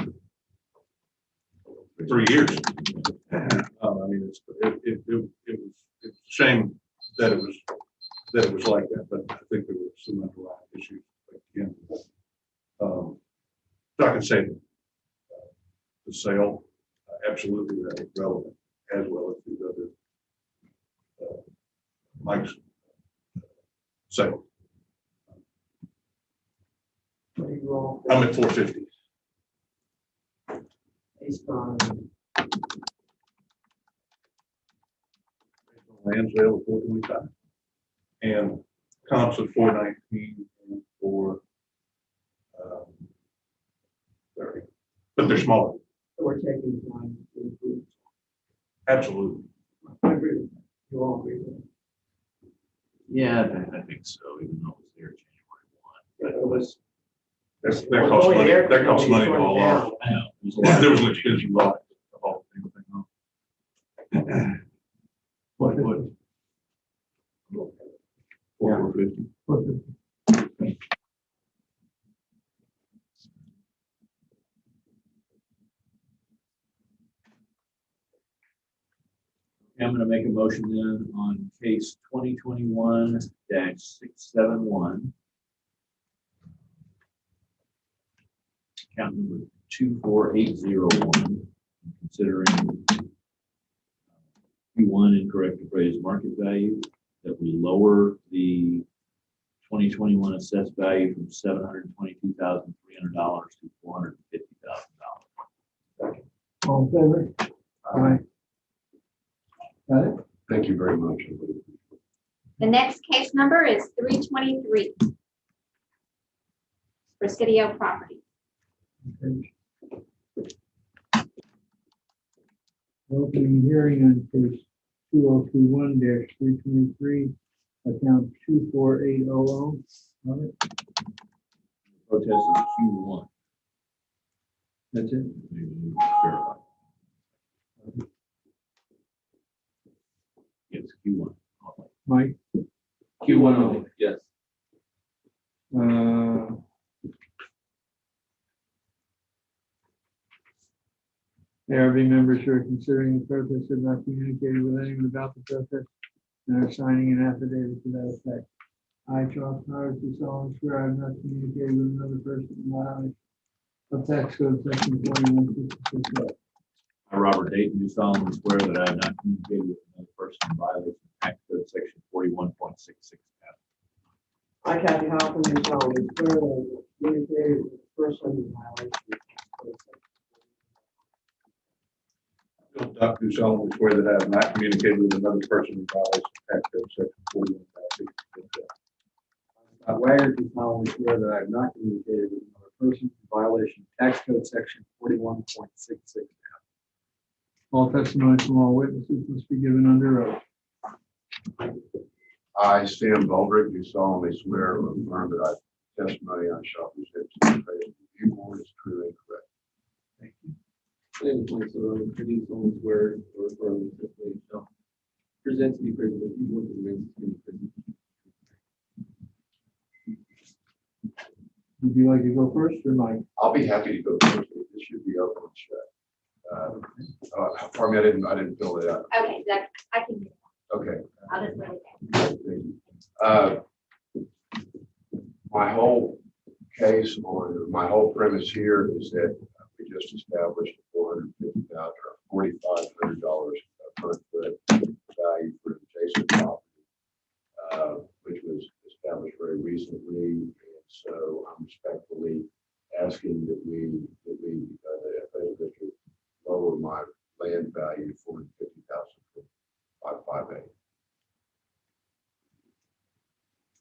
for 3 years. I mean, it was a shame that it was like that, but I think there were some underlying issues. Again, so I can say the sale absolutely relevant, as well as these other Mike's sale. I'm at 450. Based on Land sale of 425 and comps of 419 and 430, but they're smaller. so we're taking time to improve. Absolutely. I agree with that. You all agree with that. Yeah, I think so, even though it was there January 1. But it was. That costs money. That costs money to haul off. I know. It was a lot. There was an expensive lot to haul everything off. What? 450. I'm gonna make a motion then on case 2021-671. Account number 24801, considering Q1 incorrect appraised market value, that we lower the 2021 assessed value from $722,300 to $450,000. All in favor? Aye. Got it? Thank you very much. The next case number is 323. Presidio property. Okay. Opening hearing on case 2021-323, account 24800. All right, Protest is Q1. that's it. Maybe we verify. Yes, Q1. Mike, Q1 only, yes. ARB members who are considering the protest have not communicated with anyone about the protest and are signing an affidavit to that effect. I, Charles Powers, do solemnly swear I have not communicated with another person in violation of tax code section 4166. I, Robert Dayton, do solemnly swear that I have not communicated with another person in violation of tax code section 41.66. I, Kathy Hoffman, do solemnly swear that I have communicated with the person in violation of tax code section. Doc, do solemnly swear that I have not communicated with another person in violation of tax code section 41.66. Scott Wagner, do solemnly swear that I have not communicated with another person in violation of tax code section 41.66. All testimony from all witnesses must be given under oath. I, Sam Baldrick, do solemnly swear or affirm that testimony I shall present to the review board is true and correct. Thank you. Same place, so produce only swear or affirm that testimony shall present to the appraisal review board to the appraisal. Would you like to go first or Mike? I'll be happy to go first. This should be open and shut. Pardon me, I didn't fill it out. Okay, that I can do that. Okay. I'll just write it down. My whole case or my whole premise here is that we just established a $450,000 $4,500 per foot value for adjacent property, which was established very recently. And so I'm respectfully asking that the appraisal district lower my land value $450,000 to 558.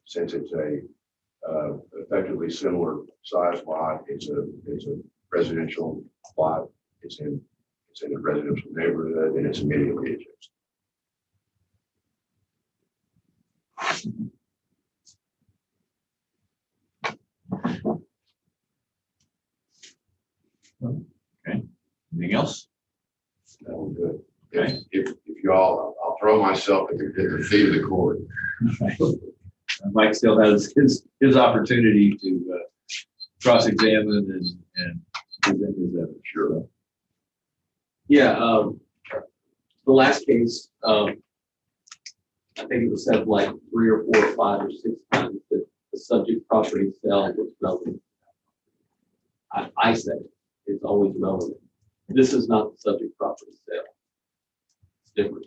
Since it's a effectively similar size lot, it's a residential lot. It's in a residential neighborhood, and it's immediately adjacent. Okay, anything else? That was good. Okay. If you all, I'll throw myself at the feet of the court. Mike still has his opportunity to cross-examine and present his evidence. Sure. Yeah, the last case, I think it was said like 3 or 4 or 5 or 6 times that the subject property sale was relevant. I said it's always relevant. This is not the subject property sale. It's different.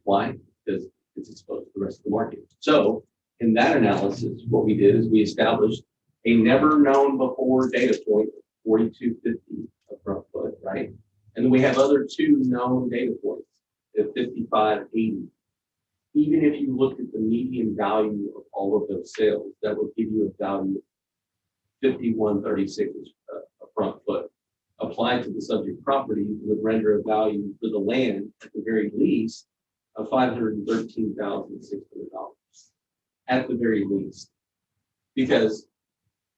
Why? Because it's exposed to the rest of the market. So in that analysis, what we did is we established a never known before data point of 4250 of front foot, right? And then we have other 2 known data points at 5580. Even if you look at the median value of all of those sales, that would give you a value of 5136 a front foot. Applied to the subject property would render a value for the land at the very least of $513,600 at the very least, because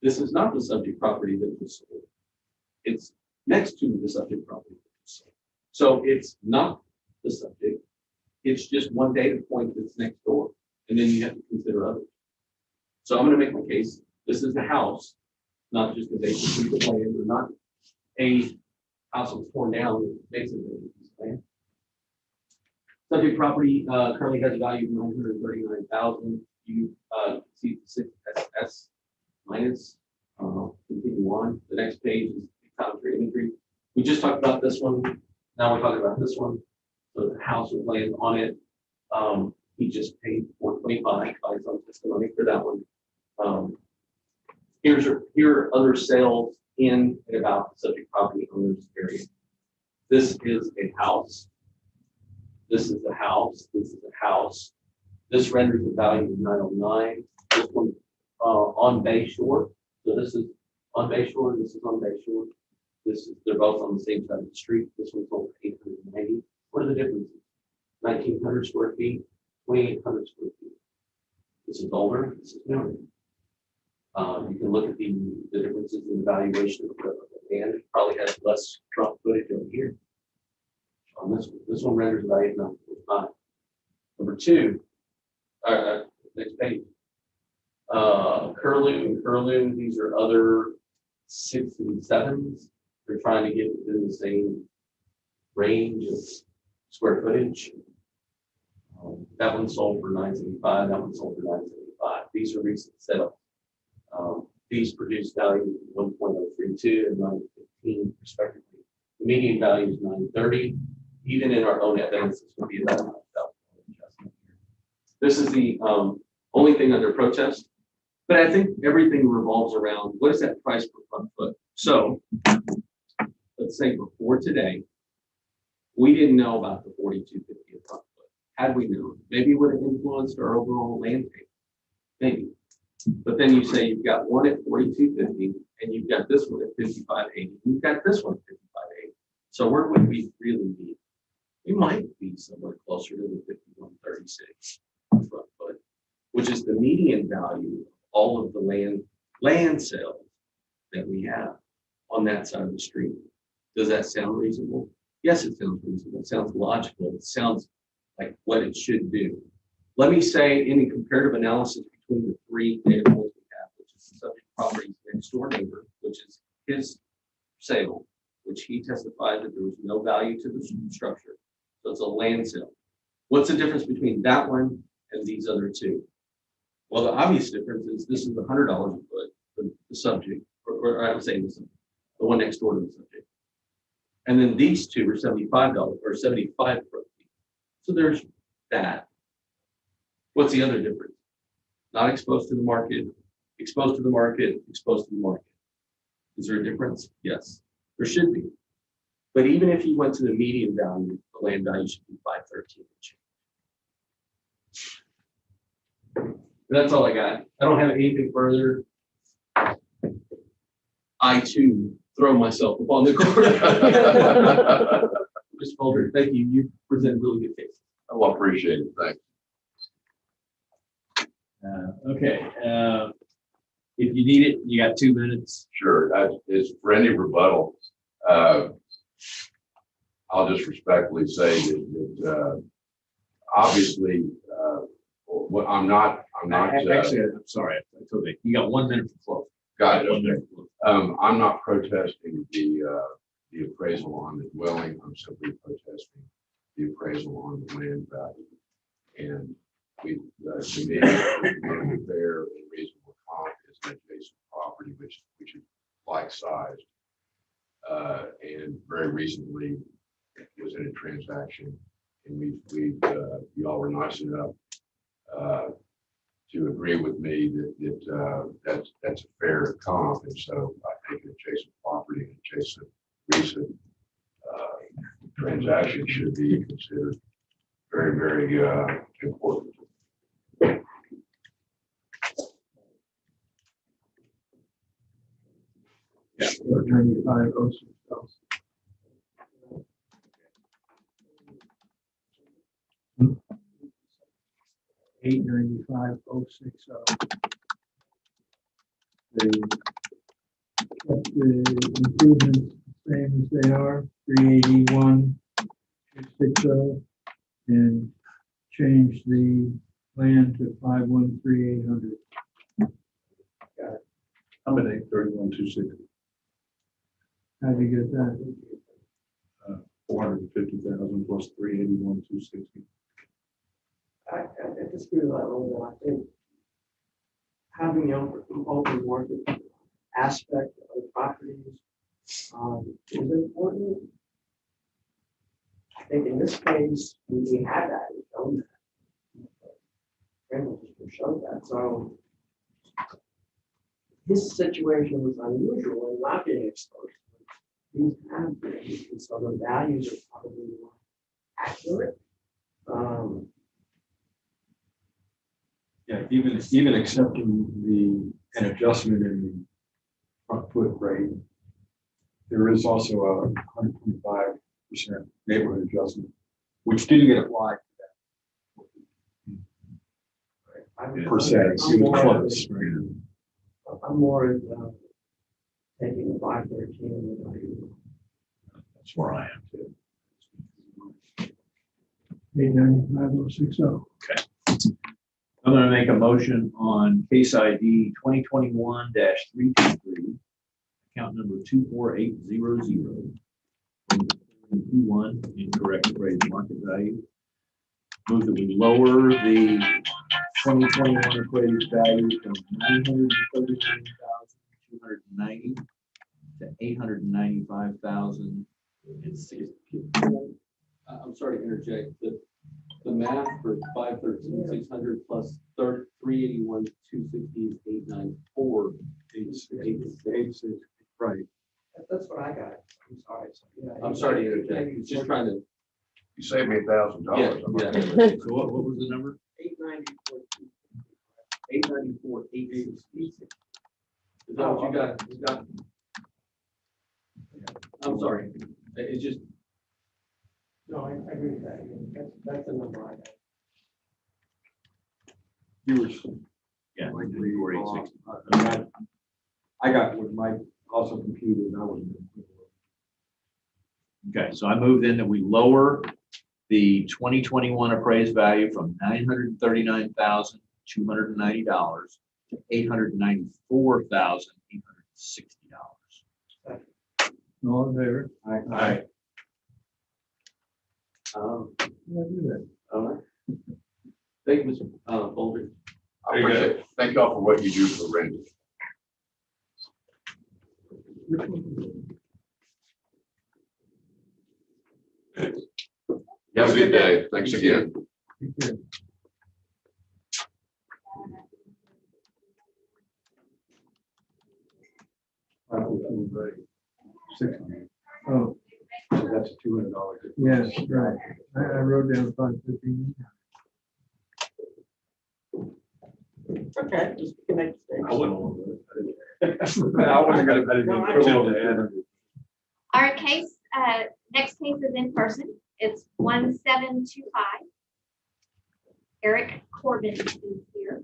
this is not the subject property that was sold. It's next to the subject property that was sold. So it's not the subject. It's just one data point that's next door, and then you have to consider others. So I'm going to make my case. This is the house, not just a vacant piece of land, or not a house that was torn down that makes it a vacant piece of land. Subject property currently has a value of $939,000. You see the 6SS minus. Continue on. The next page is econometry imagery. We just talked about this one. Now we're talking about this one. So the house with land on it. He just paid $425 by some testimony for that one. Here are other sales in and about the subject property owners area. This is a house. This is a house. This is a house. This renders a value of 909. This one on Bay Shore. So this is on Bay Shore. This is on Bay Shore. They're both on the same side of the street. This one's over 890. What are the differences? 1,900 square feet, 2,800 square feet. This is older. This is newer. You can look at the differences in the valuation of the land. It probably has less front footage over here. On this one renders value of 945. Number 2, next page. Curlew and Curlew, these are other 6 and 7s. They're trying to get within the same range of square footage. That one sold for $975. That one sold for $975. These are recent setups. These produce value of 1.032 and 915 respectively. The median value is 930. Even in our own evidence, this would be about $9,000 adjustment here. This is the only thing under protest, but I think everything revolves around what is that price per front foot. So let's say before today, we didn't know about the 4250 a front foot. Had we known, maybe it would have influenced our overall land payment. Maybe. But then you say you've got one at 4250 and you've got this one at 5580. You've got this one at 5580. So where would we really be? We might be somewhere closer to the 5136 front foot, which is the median value of all of the land sales that we have on that side of the street. Does that sound reasonable? Yes, it sounds reasonable. It sounds logical. It sounds like what it should do. Let me say, in a comparative analysis between the 3 data points we have, which is the subject property's next door neighbor, which is his sale, which he testified that there was no value to the structure. So it's a land sale. What's the difference between that one and these other 2? Well, the obvious difference is this is $100 a foot for the subject, or I would say the one next door to the subject. And then these two are $75 or 75 per feet. So there's that. What's the other difference? Not exposed to the market, exposed to the market, exposed to the market. Is there a difference? Yes, there should be. But even if you went to the median value, the land value should be 513 and change. That's all I got. I don't have anything further. I too throw myself upon the court. Mr. Mulder, thank you. You presented really good cases. Well, appreciate it. Thanks. Okay, if you need it, you got 2 minutes. Sure. It's for any rebuttal. I'll just respectfully say that obviously, what I'm not. Actually, I'm sorry. I told you, you got 1 minute to close. Got it. 1 minute to close. I'm not protesting the appraisal on the dwelling. I'm simply protesting the appraisal on the land value. And we, to me, the fair and reasonable comp is an adjacent property which is like sized. And very recently was in a transaction, and y'all were nice enough to agree with me that that's a fair comp, and so I think an adjacent property and adjacent recent transaction should be considered very, very important. Yeah. 9506. 895,060. The improvements same as they are, 381,260, and change the land to 513,800. I'm at 831,260. How do you get that? 450,000 plus 381,260. I disagree with that a little bit. I think having the open market aspect of the properties is important. I think in this case, we had that, we shown that. Randall just showed that. So his situation was unusual and not being exposed. These have been, and so the values are probably more accurate. Yeah, even accepting an adjustment in the front foot rate, there is also a 125% neighborhood adjustment, which didn't get applied to that. Per se, it was close. I'm more taking the 513 and the value. That's where I am too. 895,060. Okay. I'm going to make a motion on case ID 2021-323, account number 24800. Q1, incorrect appraised market value. Move that we lower the 2021 appraised value from $939,290 to $895,060. I'm sorry to interject, the math for 513,600 plus 381,260 is 894. 86. Right. That's what I got. I'm sorry. So, yeah, I'm sorry to interject. It's just trying to. You saved me $1,000. So what was the number? 894. 894, 866. Is that what you got? You got? I'm sorry. It's just. No, I agree with that. That's the number I got. You were. Yeah, likely 864,860. I got what Mike also computed, and I was. Okay, so I moved in that we lower the 2021 appraised value from $939,290 to $894,860. All in favor? Aye. All right. Thank you, Mr. Boulder. I appreciate it. Thank y'all for what you do for renters. Have a good day. Thanks again. Oh, So that's a $200. yes, right. I wrote down 515. Okay, just connect. I wouldn't want to. I wasn't gonna bet No, I anything. don't. Our case, next case is in person. It's 1725. Eric Corbin is here.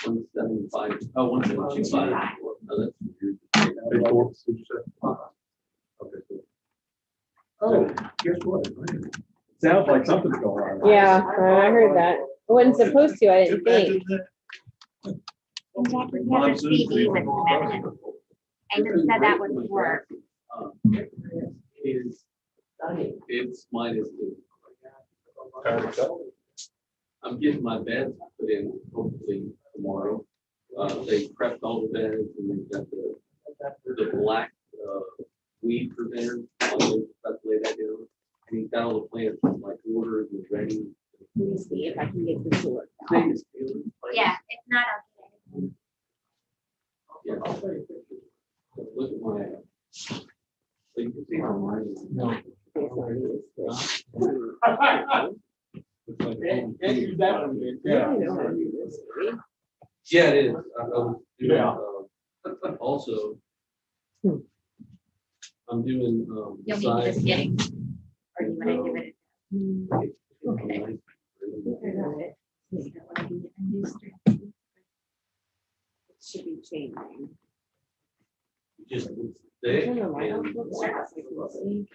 175. Oh, 175. Oh, that's weird. Okay, cool. Oh, Guess what? Sounds like something's going on. Yeah, I heard that. I wasn't supposed to, I didn't think. And Jack, we have a CD with Kevin. Amos said that wouldn't work. It's mine is I'm getting my beds put in hopefully tomorrow. They prepped all the beds and they've got the black weed preventer. I'll lay that down. And he's got all the plants like ordered and ready. Let me see if I can get this to work. Yeah, if not, I'll Yeah. Look at my. So you can see how mine is. Can't use that one. I know how to do this. Yeah, it is. I was doing, also. I'm doing, you'll need to just get it. Or you want to give it? Okay. I got it. It should be changing. Just thick. Turn the light off and- real quick so I can see.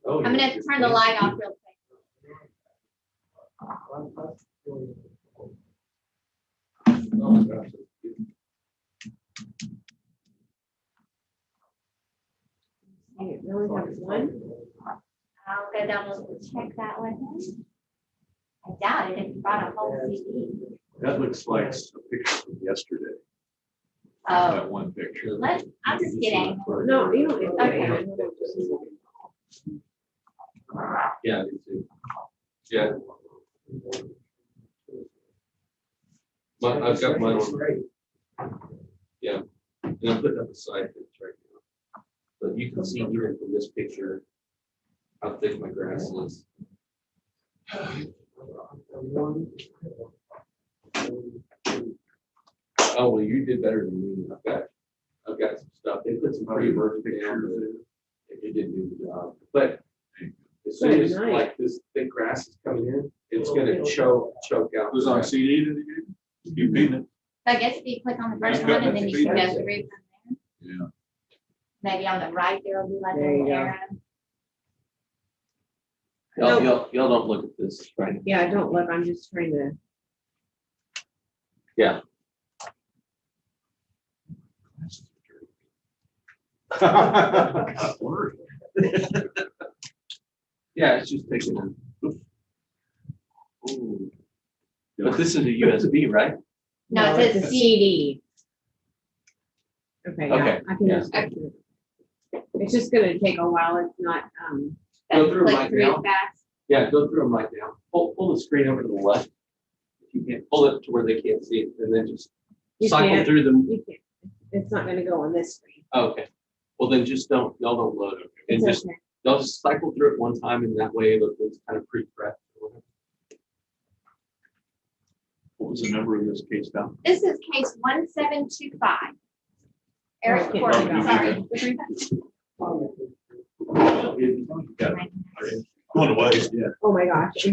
Oh, I'm yeah. gonna turn the light off real quick. Oh, my gosh, that's beautiful. It really has one. I'll go double check that one. I doubt it if you brought a whole CD. That looks like a picture from yesterday. Oh, That one picture. I'll just get angry. No, you don't. Okay. Yeah, I do too. Yeah. But I've got mine on. Yeah, and I'm putting up a side fence right now. But you can see even from this picture how thick my grass is. Oh, well, you did better than me. I've got some stuff. They put some pretty emergent pictures in. It didn't do the job, but as soon as Nice. like this thick grass is coming in, it's gonna choke out. It was on CD that you beat it. I guess if you click on the first one and then you can go through from there. Yeah. Maybe on the right there will be like a There you little go. arrow. Y'all don't look at this, right? Yeah, don't look, I'm just trying to. Yeah. Yeah, it's just taking a. Ooh. But this is a USB, right? No, it says C. CD. Okay, yeah, Okay, I can yeah. just. It's just gonna take a while, it's not, Go through Click right through now. it fast. Yeah, go through them right now. Pull the screen over to the left. If you can, pull it to where they can't see it, and then just you cycle can't, through them. you can't, it's not gonna go on this screen. Okay. Well, then just y'all don't load it. And It's just, okay. y'all just cycle through it one time, and that way it's kind of pre-prepped. What was the number of this case down? This is case 1725. Eric Okay. Corbin, sorry. Going away, yeah. Oh my gosh,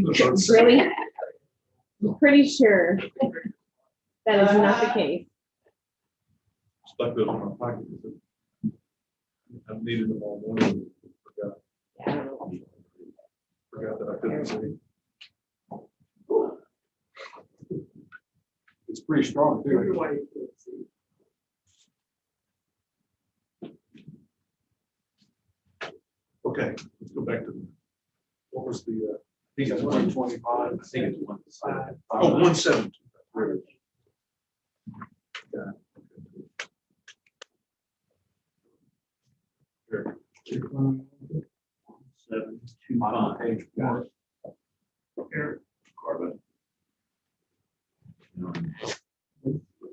really? I'm pretty sure that is not the case. Stuck those in my pocket. I've needed them all morning. Forgot Yeah, I don't know. forgot that I couldn't see. It's pretty strong too. Okay, let's go back to, what was the, I think it's 125. I think it's 1. Oh, 170. Bottom of page Got 4. Eric Corbin.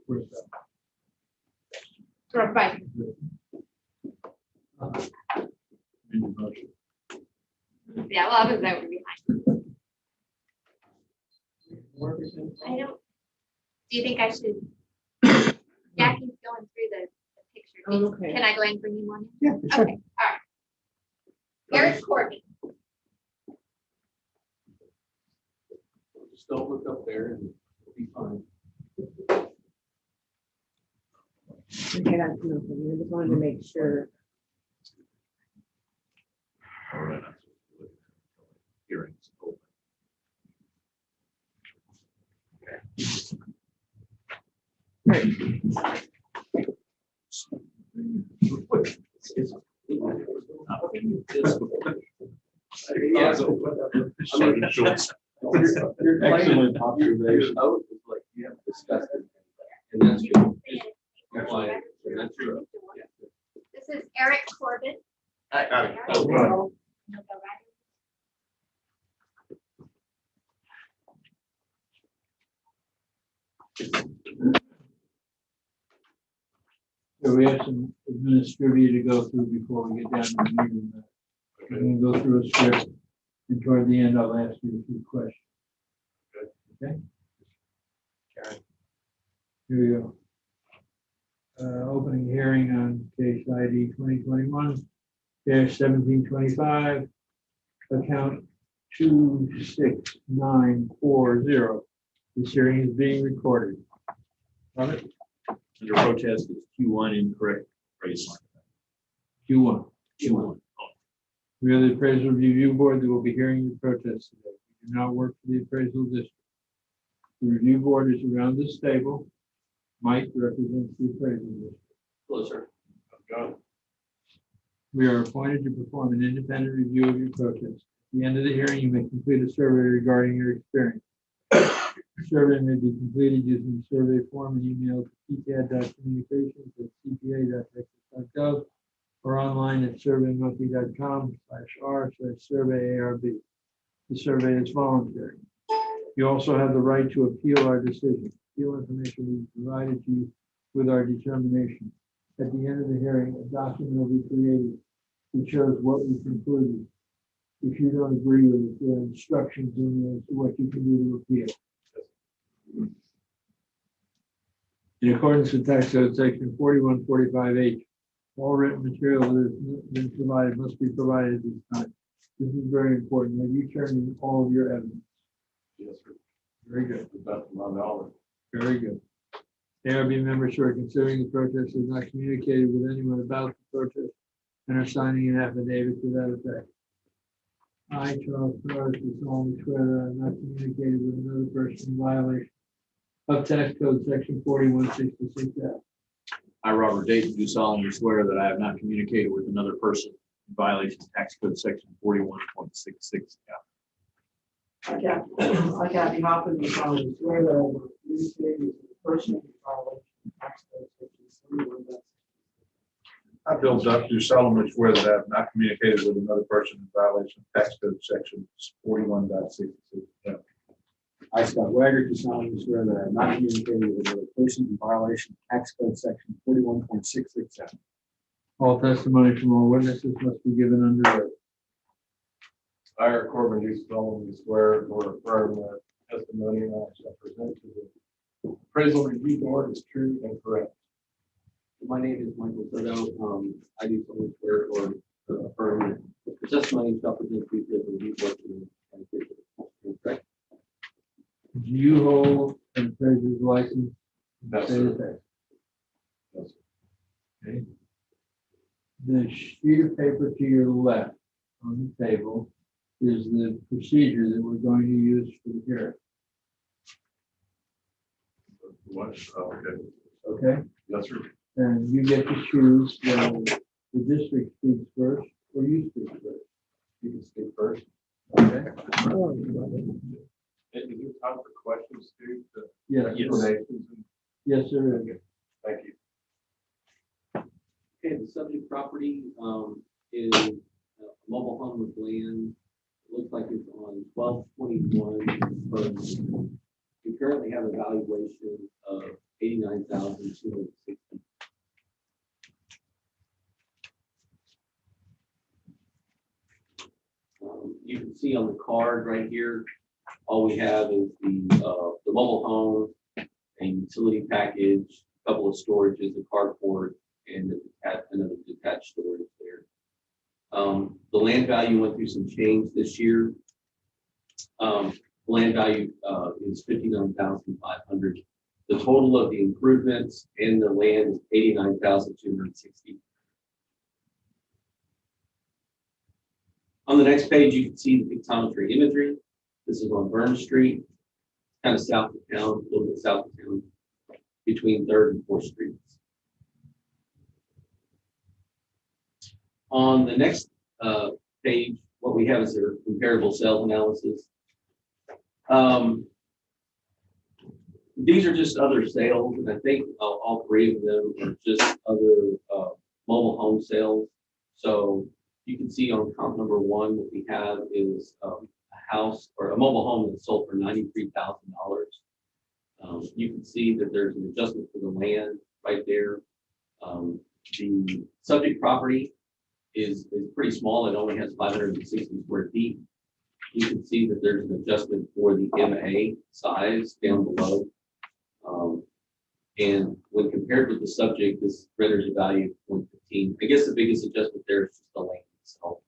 Where's that? Right. Need a motion. Yeah, well, I was over behind. I don't, do you think I should? Jackie's going through the picture. Oh, okay. Can I go ahead and bring you one? Yeah, sure. Okay, all right. Eric Corbin. Just don't look up there and it'll be fine. Okay, that's nothing. I just wanted to make sure. All right. Hearings open. Your excellent observation. Oh, it's like you haven't discussed it. And that's your. And that's your. This is Eric Corbin. Got it. You'll go right So we have some administrative to go through before we get down to the meeting. We're gonna go through a script, and toward the end, I'll ask you a few questions. Okay? Here we go. Opening hearing on case ID 2021-1725, account 26940. This hearing is being recorded. Robert? Under protest is Q1 incorrect appraisal. Q1. Q1. We are the appraisal review board that will be hearing your protests today. We do not work for the appraisal district. The review board is around this table. Mike represents the appraisal district. Hello, sir. We are appointed to perform an independent review of your protest. At the end of the hearing, you may complete a survey regarding your experience. The survey may be completed using the survey form and emailed to pcad.communications@cpa.texas.gov or online at surveymonkey.com/r/surveyarb. The survey is voluntary. You also have the right to appeal our decision. Appeal information will be provided to you with our determination. At the end of the hearing, a document will be created that shows what we concluded. If you don't agree with it, there are instructions in there as to what you can do to appeal. In accordance with tax code section 4145H, all written material that has been provided must be provided at this time. This is very important. Have you turned in all of your evidence? Yes, sir. Very good. About my knowledge. Very good. ARB members who are considering the protest have not communicated with anyone about the protest and are signing an affidavit to that effect. I, Charles Flores, do solemnly swear that I have not communicated with another person in violation of tax code section 4166F. I, Robert Dayton, do solemnly swear that I have not communicated with another person in violation of tax code section 41.66. I, Kathy Hoffman, do solemnly swear that I will communicate with the person in violation of tax code section 41. I, Bill Duff, do solemnly swear that I have not communicated with another person in violation of tax code section 41.66. I, Scott Wagner, do solemnly swear that I have not communicated with another person in violation of tax code section 41.667. All testimony from all witnesses must be given under oath. I, Eric Corbin, do solemnly swear or affirm that testimony I shall present to the appraisal review board is true and correct. My name is Michael Soto. I do solemnly swear or affirm that the testimony shall present to the review board is correct. Do you hold an appraiser's license? Yes, Say sir. the text. Yes, sir. Okay. The sheet of paper to your left on the table is the procedure that we're going to use for the hearing. What? Okay. Okay? Yes, sir. And you get to choose whether the district speaks first or you speak first. You can speak first. Okay? Is there time for questions, Steve? Yes. Explanations? Yes, sir. Thank you. Okay, the subject property is a mobile home with land looks like it's on 12/21. We currently have a valuation of 89,260. You can see on the card right here, all we have is the mobile home, a utility package, a couple of storages, a carport, and another detached storage there. The land value went through some change this year. Land value is 59,500. The total of the improvements in the land is 89,260. On the next page, you can see the pictometry imagery. This is on Burn Street, kind of south of town, a little bit south of town, between 3rd and 4th Streets. On the next page, what we have is a comparable sales analysis. These are just other sales, and I think all three of them are just other mobile home sales. So you can see on comp number 1, what we have is a house or a mobile home that sold for $93,000. You can see that there's an adjustment for the land right there. The subject property is pretty small. It only has 560 square feet. You can see that there's an adjustment for the MA size down below. And when compared with the subject, this renders a value of 0.15. I guess the biggest adjustment there is just the land itself.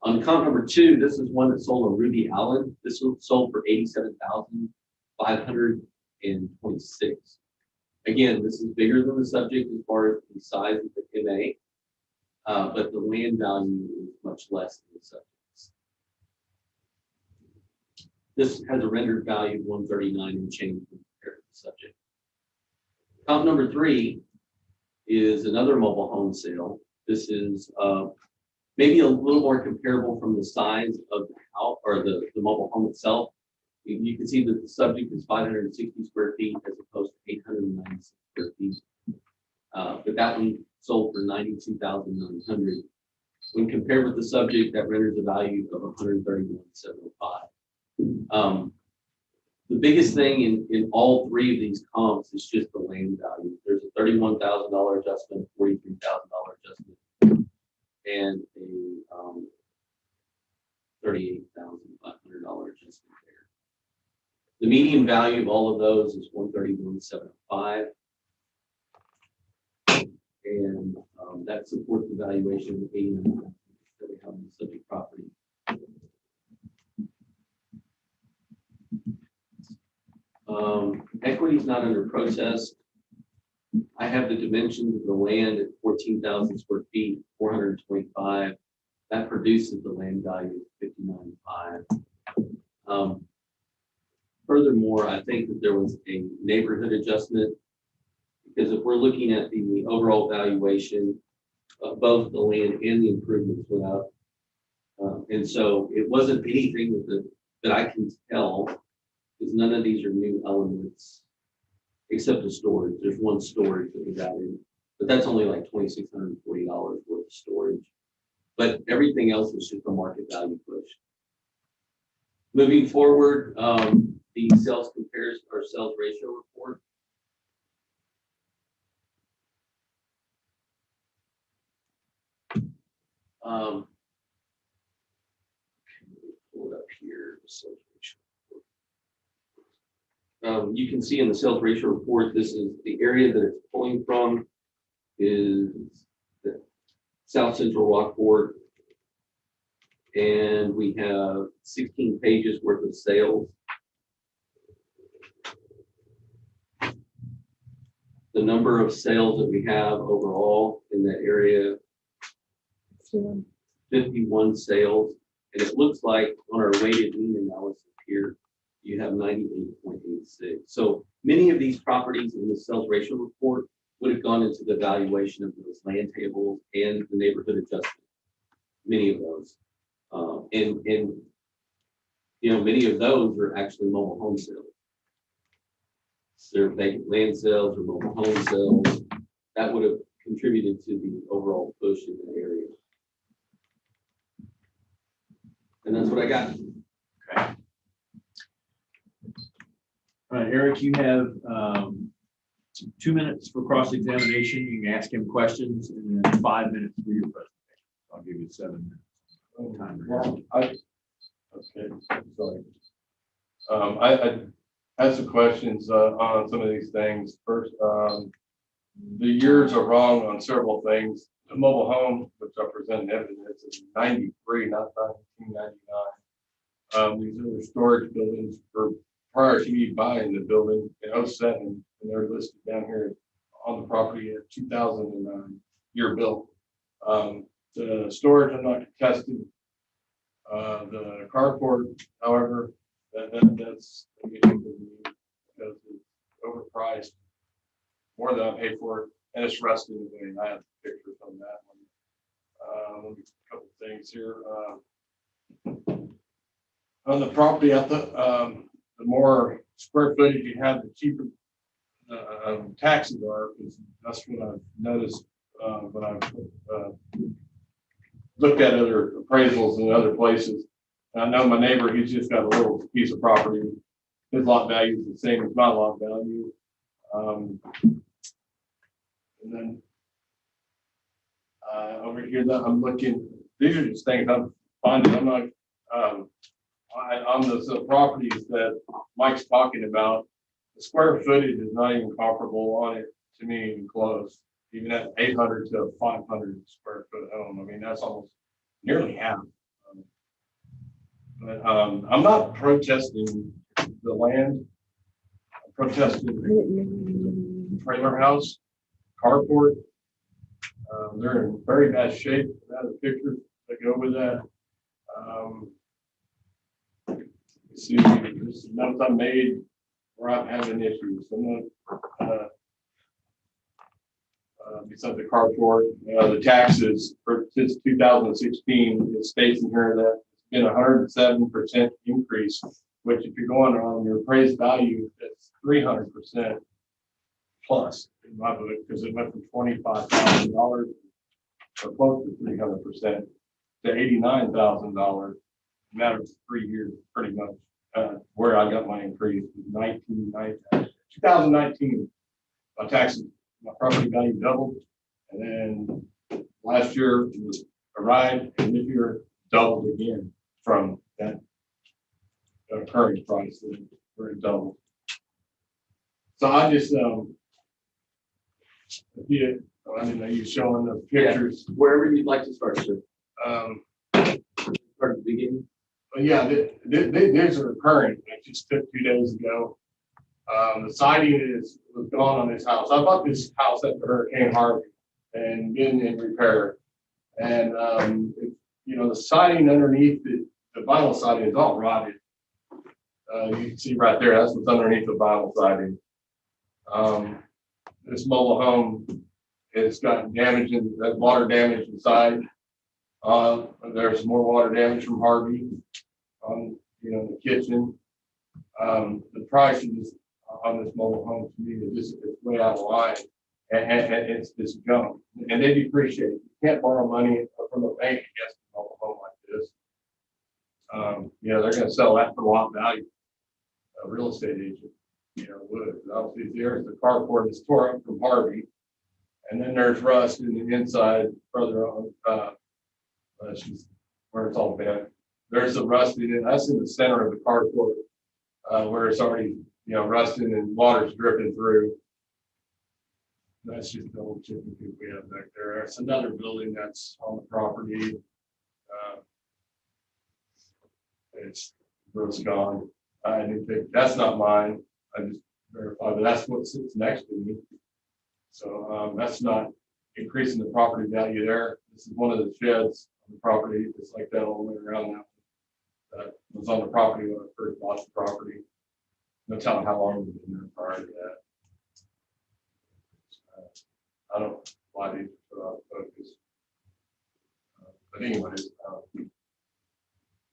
On comp number 2, this is one that sold on Ruby Allen. This was sold for $87,526. Again, this is bigger than the subject as far as the size of the MA, but the land value is much less than the subject's. This has a rendered value of 139 and change compared to the subject. Comp number 3 is another mobile home sale. This is maybe a little more comparable from the size of the house or the mobile home itself. You can see that the subject is 560 square feet as opposed to 896 square feet. But that one sold for $92,900. When compared with the subject, that renders a value of $131,705. The biggest thing in all three of these comps is just the land value. There's a $31,000 adjustment, $43,000 adjustment, and a $38,500 adjustment there. The median value of all of those is $131,705. And that supports the valuation of 89 that we have on the subject property. Equity is not under protest. I have the dimensions of the land at 14,000 square feet, 425. That produces the land value of 59.5. Furthermore, I think that there was a neighborhood adjustment, because if we're looking at the overall valuation of both the land and the improvements went up. And so it wasn't anything that I can tell, because none of these are new elements except the storage. There's one storage that was added, but that's only like $2,640 worth of storage. But everything else is just a market value push. Moving forward, the sales comparison or sales ratio report. Pull it up here. Sales ratio. You can see in the sales ratio report, this is the area that it's pulling from is the South Central Rockport, and we have 16 pages worth of sales. The number of sales that we have overall in that area, 51 sales, and it looks like on our weighted mean analysis here, you have 98.86. So many of these properties in the sales ratio report would have gone into the valuation of those land tables and the neighborhood adjustment. Many of those, and you know, many of those are actually mobile home sales. They're vacant land sales or mobile home sales. That would have contributed to the overall push in the area. And that's what I got. Okay. All right, Eric, you have 2 minutes for cross-examination. You can ask him questions and then 5 minutes for your presentation. I'll give you 7 minutes. Timer. Well, okay, sorry. I had some questions on some of these things. First, the years are wrong on several things. The mobile home, which I present in evidence, is 93, not 1999. These other storage buildings were prior to me buying the building in 07, and they're listed down here on the property at 2009 year built. The storage I'm not contesting. The carport, however, that's an issue for me because it's overpriced, more than I paid for it, and it's rusted away. I have pictures on that one. Let me a couple things here. On the property, the more square footage you have, the cheaper taxes are. That's what I've noticed when I've looked at other appraisals in other places. And I know my neighbor, he's just got a little piece of property. His lot value is the same as my lot value. And then over here, that I'm looking, these are just things I'm finding. I'm not, on those properties that Mike's talking about, the square footage is not even comparable on it to me, even close. Even at 800 to a 500 square foot home. I mean, that's almost nearly half. But I'm not protesting the land. I'm protesting the trailer house, carport. They're in very bad shape. I have the pictures that go with that. See, there's notes I made where I'm having issues. Besides the carport, the taxes for since 2016, it states in here that it's been 107% increase, which if you're going on your appraised value, that's 300% plus in my book, because it went from $25,000 or close to 300% to $89,000 in a matter of 3 years, pretty much. Where I got my increase was 2019, my taxes. My property value doubled, and then last year it was a ride, and this year doubled again from that current price where it doubled. So I just yeah, I didn't know you showing the pictures. Yeah, wherever you'd like to start, sir. Start at the beginning. But yeah, these are current. I just took 2 days ago. The siding was gone on this house. I bought this house after Hurricane Harvey and been in repair. And you know, the siding underneath the vinyl siding is all rotted. You can see right there, that's what's underneath the vinyl siding. This mobile home, it's got damage in that water damage inside. There's more water damage from Harvey on, you know, the kitchen. The price is on this mobile home to me is just it's way out of line, and it's this junk, and they depreciate. You can't borrow money from a bank against a mobile home like this. You know, they're going to sell that for a lot of value. A real estate agent, you know, would. Obviously, there's the carport that's tore up from Harvey, and then there's rust in the inside further on. That's just where it's all bad. There's the rust in it. That's in the center of the carport, where it's already, you know, rusting and water's dripping through. That's just the old chicken coop we have back there. It's another building that's on the property. It's gone. I didn't think that's not mine. I just verified, but that's what sits next to me. So that's not increasing the property value there. This is one of the sheds on the property. It's like that all the way around now. That was on the property when I first bought the property. No telling how long we've been there prior to that. I don't know why these are out of focus. But anyways,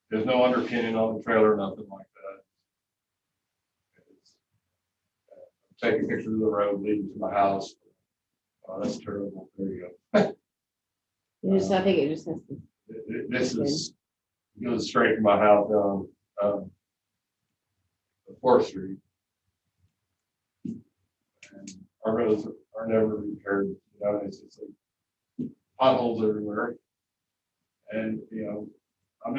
there's no underpinning on the trailer, nothing like that. It's, taking pictures of the road leading to my house. Oh, that's terrible. There you go. I think it just has to. This is goes straight to my house on, 4th Street. And our roads are never repaired, you know, it's just like potholes everywhere. And, you know, I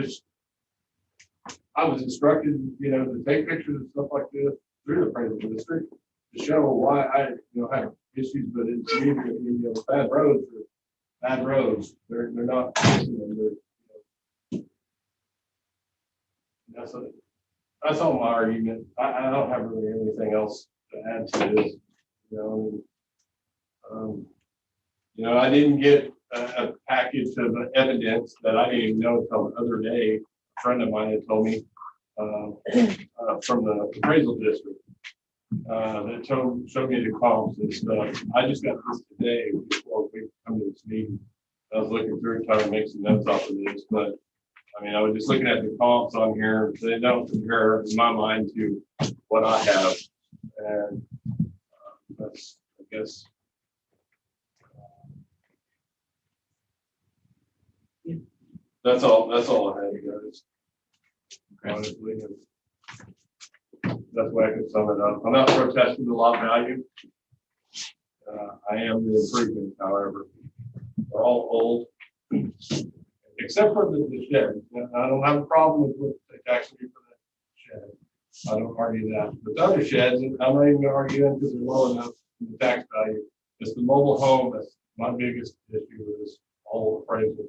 was instructed, you know, to take pictures and stuff like this through the appraisal district to show why I, you know, have issues, but it's usually, you know, bad roads are bad roads. They're not fixing them. You know, that's all my argument. I don't have really anything else to add to this. You know, I didn't get a package of evidence that I didn't even know until the other day. A friend of mine had told me from the appraisal district that showed me the comps and stuff. I just got this today before we come to this meeting. I was looking through trying to make some notes off of this, but I mean, I was just looking at the comps on here. They don't compare in my mind to what I have, and that's, I guess. That's all I had, guys. Honestly, that's why I can sum it up. I'm not protesting the lot value. I am the improvement, however. They're all old, except for the shed. I don't have a problem with what they actually for the shed. I don't argue that. But the other sheds, I'm not even gonna argue them because they're low enough in the tax value. It's the mobile home that's my biggest issue is all appraisal.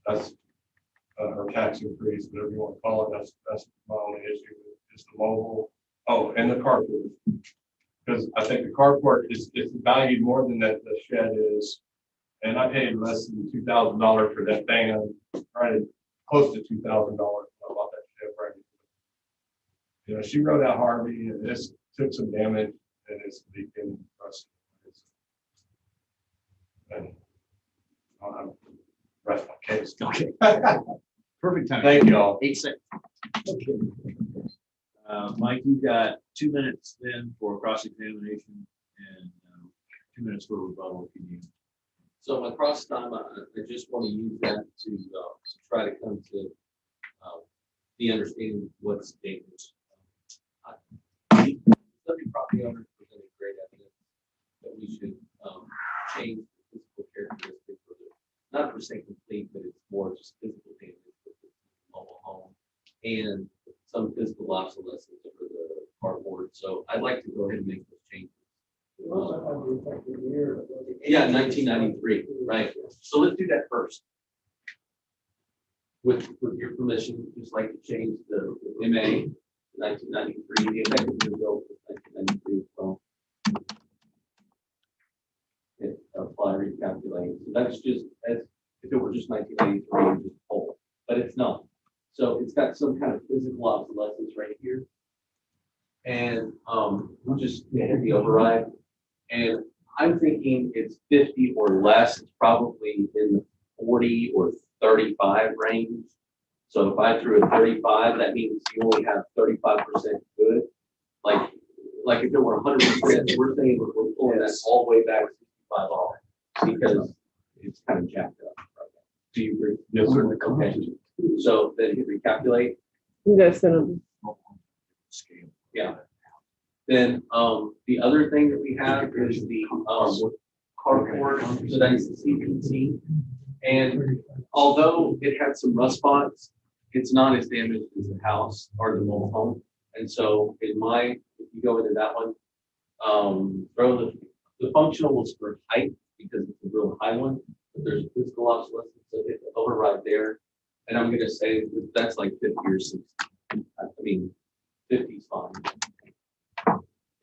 That's or tax increase, whatever you want to call it. That's my only issue. Is the mobile. Oh, and the carport. Because I think the carport is valued more than that the shed is. And I paid less than $2,000 for that thing. Right, close to $2,000 when I bought that shed. Right. You know, she wrote out Harvey, and this took some damage, and it's leaking. And I'll rest my case. Okay. Perfect time. Thank you all. 8 seconds. Okay. Mike, you've got 2 minutes then for cross-examination and 2 minutes for rebuttal if you need. So my cross time, I just want to use that to try to come to the understanding of what's dangerous. Every property owner presented great evidence that we should change the physical characteristics of it. Not per se complete, but it's more just physical damage with the mobile home and some physical obsolescence for the cardboard. So I'd like to go ahead and make those changes. Yeah, 1993, right. So let's do that first. With your permission, just like to change the MA 1993, the effective result of 1993 as well. Apply, recalculate. So that's just as if it were just 1993, just whole, but it's not. So it's got some kind of physical obsolescence right here. And we'll just hit the override. And I'm thinking it's 50 or less. It's probably in the 40 or 35 range. So if I threw a 35, that means you only have 35% good. Like if it were 100%, we're saying we're pulling that all the way back to 65 off because it's kind of jacked up. Do you agree? Yes, sir. Okay. So then hit recalculate. You guys send them. Yeah. Then the other thing that we have is the carport. So that's the CPT. And although it had some rust spots, it's not as damaged as the house or the mobile home. And so if you go into that one, throw the functional was for height because it's a real high one, but there's physical obsolescence, so hit the override there. And I'm gonna say that's like 50 or 60. I mean, 50 is fine.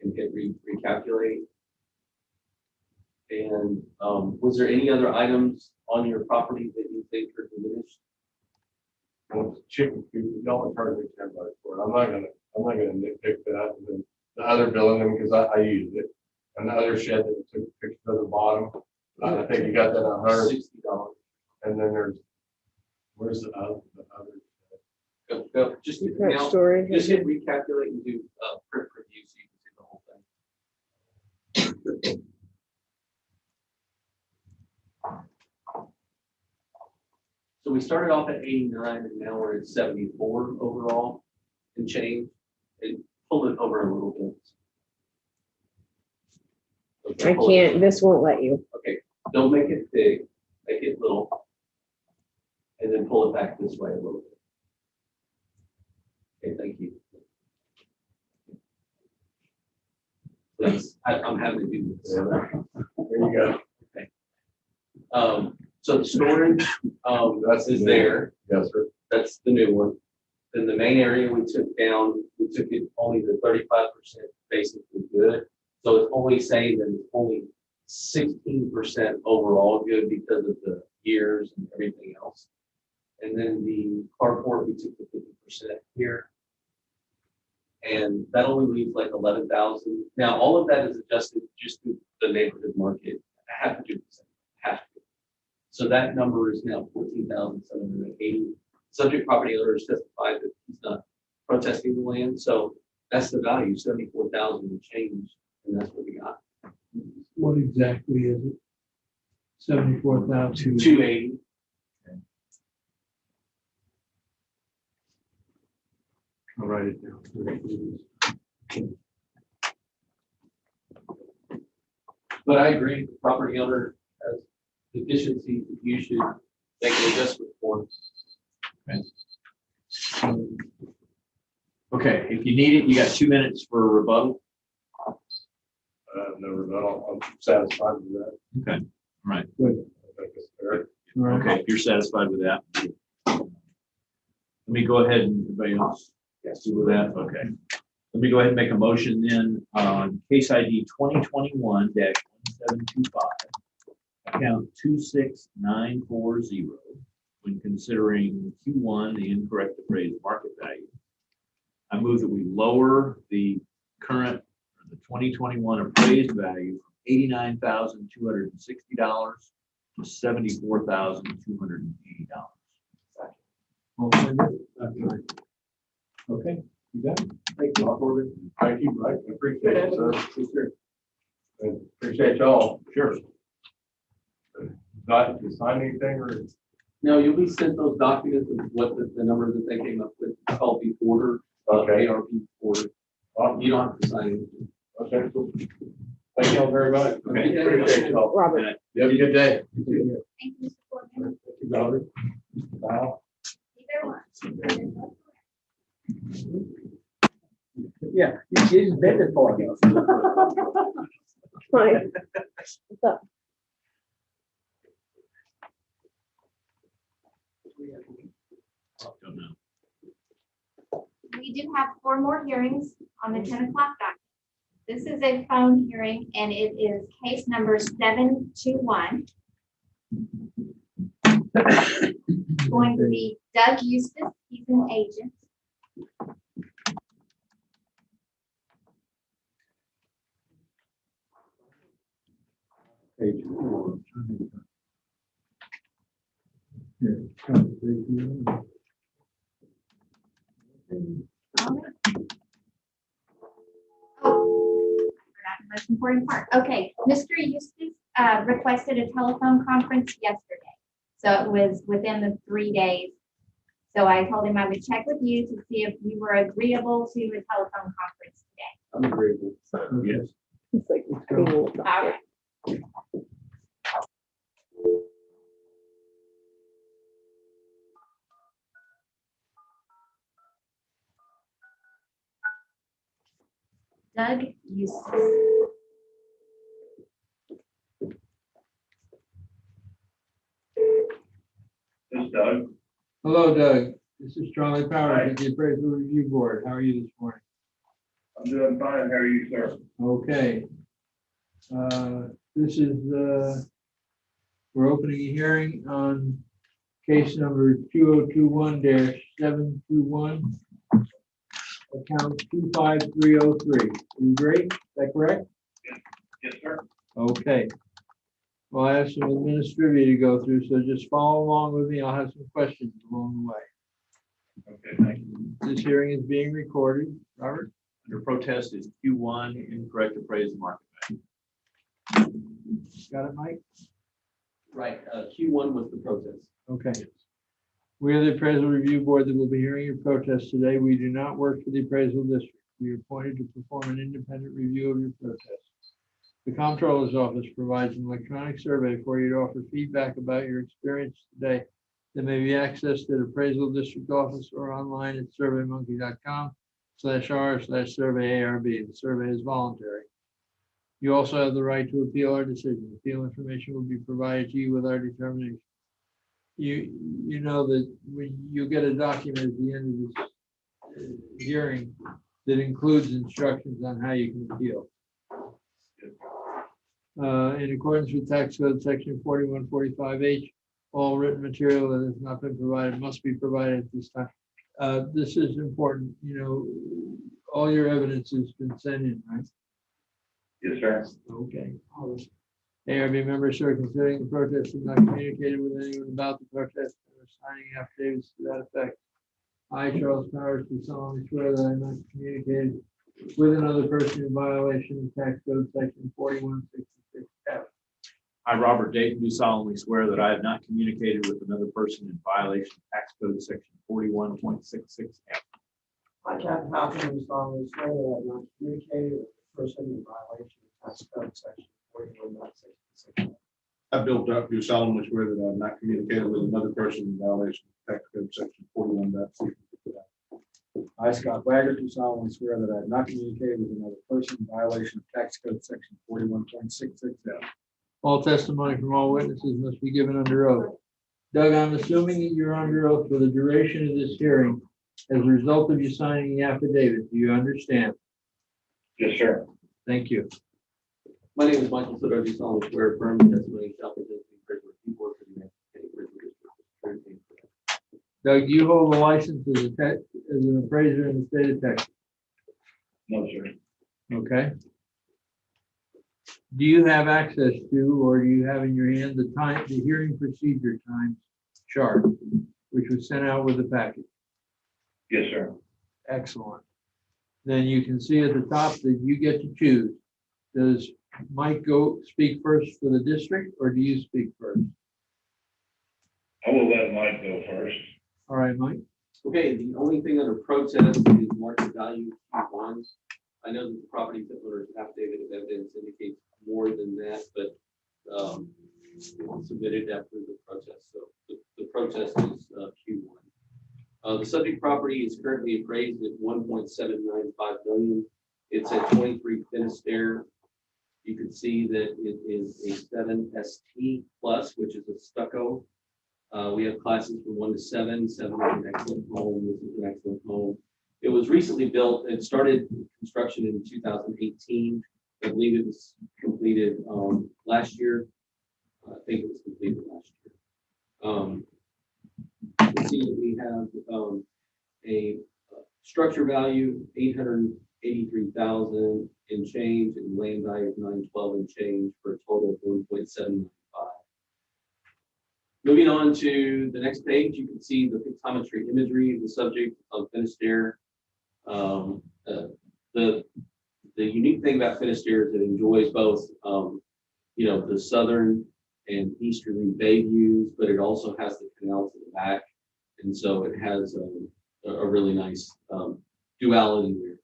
And hit recalculate. And was there any other items on your property that you think are diminished? Well, chicken coop, y'all are charging me $10 for it. I'm not gonna nitpick that. And then the other building, because I used it, and the other shed that took pictures of the bottom. I think you got that at $160. And then where's the other? Go, just hit Right, now, story. just hit recalculate and do print preview so you can see the whole thing. So we started off at 89 and now we're at 74 overall and change. And pull it over a little bit. I can't, this won't let you. Okay, don't make it big, make it little. And then pull it back this way a little bit. Okay, thank you. Please, I'm having to do this. There you go. Okay. So the storage, is there. Yes, sir. That's the new one. Then the main area we took down, we took it only the 35% basically good. So it's only saying that it's only 16% overall good because of the years and everything else. And then the carport, we took the 50% here. And that only leaves like 11,000. Now, all of that is adjusted just to the neighborhood market. I have to do this, have to. So that number is now 14,780. Subject property owner has testified that he's not protesting the land. So that's the value, 74,000 and change. And that's what we got. What exactly is it? 74,000. 280. I'll write it down. But I agree, the property owner has deficiencies that you should make an adjustment for. Okay, if you need it, you got 2 minutes for a rebuttal. No rebuttal. I'm satisfied with that. Okay, all right. Good. I think it's fair. Right. Okay, if you're satisfied with that. Let me go ahead and everybody else. Yes, with that, okay. Let me go ahead and make a motion then on case ID 2021-1725, account 26940, when considering Q1, the incorrect appraised market value. I move that we lower the current, or the 2021 appraised value from $89,260 to $74,280. Okay, you got it? Thank you, Thank you, Mike. I appreciate it, sir. And appreciate y'all. Sure. Not to sign anything or? No, you'll be sent those documents with what the number that they came up with. It's called the order, Okay. ARP order. You don't have to sign anything. Okay, cool. Thank y'all very much. Okay. Appreciate y'all. Robert. You have a good day. Thank you, Mr. Foreman. Thank you, Robert. Wow. Either one. Yeah, you just bend it for me. Hi. What's up? Don't know. We do have 4 more hearings on the 10 o'clock docket. This is a phone hearing and it is case number 721. Going to be Doug Eustace, he's an agent. Page 4. Here. Oh, I forgot the most important part. Okay, Mr. Eustace requested a telephone conference yesterday. So it was within the 3 days. So I told him I would check with you to see if you were agreeable to a telephone conference today. I'm agreeable. Yes. It's like cool. All right. Doug Eustace. This is Doug. Hello, Doug. This is Charlie Powers at the Appraisal Review Board. How are you this morning? I'm doing fine. How are you, sir? Okay. This is, we're opening a hearing on case number 2021-721, account 25303. You agree? Is that correct? Yes, sir. Okay. Well, I have some administrative to go through, so just follow along with me. I'll have some questions along the way. Okay, thank you. This hearing is being recorded. Robert? Under protest is Q1, incorrect appraised market value. Got it, Mike? Right, Q1 was the protest. Okay. We are the appraisal review board that will be hearing your protest today. We do not work for the appraisal district. We are appointed to perform an independent review of your protest. The comptroller's office provides an electronic survey for you to offer feedback about your experience today that may be accessed at appraisal district office or online at surveymonkey.com/r/survey-ARB. The survey is voluntary. You also have the right to appeal our decision. Appeal information will be provided to you with our determination. You know that when you get a document at the end of this hearing that includes instructions on how you can appeal. In accordance with tax code section 4145H, all written material that has not been provided must be provided at this time. This is important, all your evidence has been sent in, right? Yes, sir. Okay. ARB members who are considering the protest have not communicated with anyone about the protest and are signing affidavits to that effect. I, Charles Powers, do solemnly swear that I have not communicated with another person in violation of tax code section 4166F. I, Robert Dayton, do solemnly swear that I have not communicated with another person in violation of tax code section 41.66F. I, Captain Hopkins, solemnly swear that I have not communicated with the person in violation of tax code section 41.66. I, Bill Duff, do solemnly swear that I have not communicated with another person in violation of tax code section 41.66. I, Scott Wagner, do solemnly swear that I have not communicated with another person in violation of tax code section 41.66F. All testimony from all witnesses must be given under oath. Doug, I'm assuming that you're under oath for the duration of this hearing as a result of you signing the affidavit. Do you understand? Yes, sir. Thank you. My name is Michael Soto. I do solemnly swear affirm the testimony shall present to the appraisal review board for the United States Appraisal District. Doug, do you hold a license as an appraiser in the state of Texas? No, sir. Okay. Do you have access to, or do you have in your hand the hearing procedure times chart, which was sent out with the package? Yes, sir. Excellent. Then you can see at the top that you get to choose. Does Mike speak first for the district, or do you speak first? I will let Mike go first. All right, Mike. Okay, the only thing under protest is market value Q1. I know that the property owner's affidavit of evidence indicates more than that, but submitted after the protest. So the protest is Q1. The subject property is currently appraised at $1.795 million. It's at 23 Finisterre. You can see that it is a 7 ST plus, which is a stucco. We have classes from 1 to 7. 7 is an excellent home. This is an excellent home. It was recently built and started construction in 2018. I believe it was completed last year. I think it was completed last year. You can see that we have a structure value $883,000 and change, and land value of $912 and change for a total of $1.795. Moving on to the next page, you can see the pictometry imagery of the subject of Finisterre. The unique thing about Finisterre is it enjoys both, the southern and easterly bay views, but it also has the canal to the back, and so it has a really nice duality there.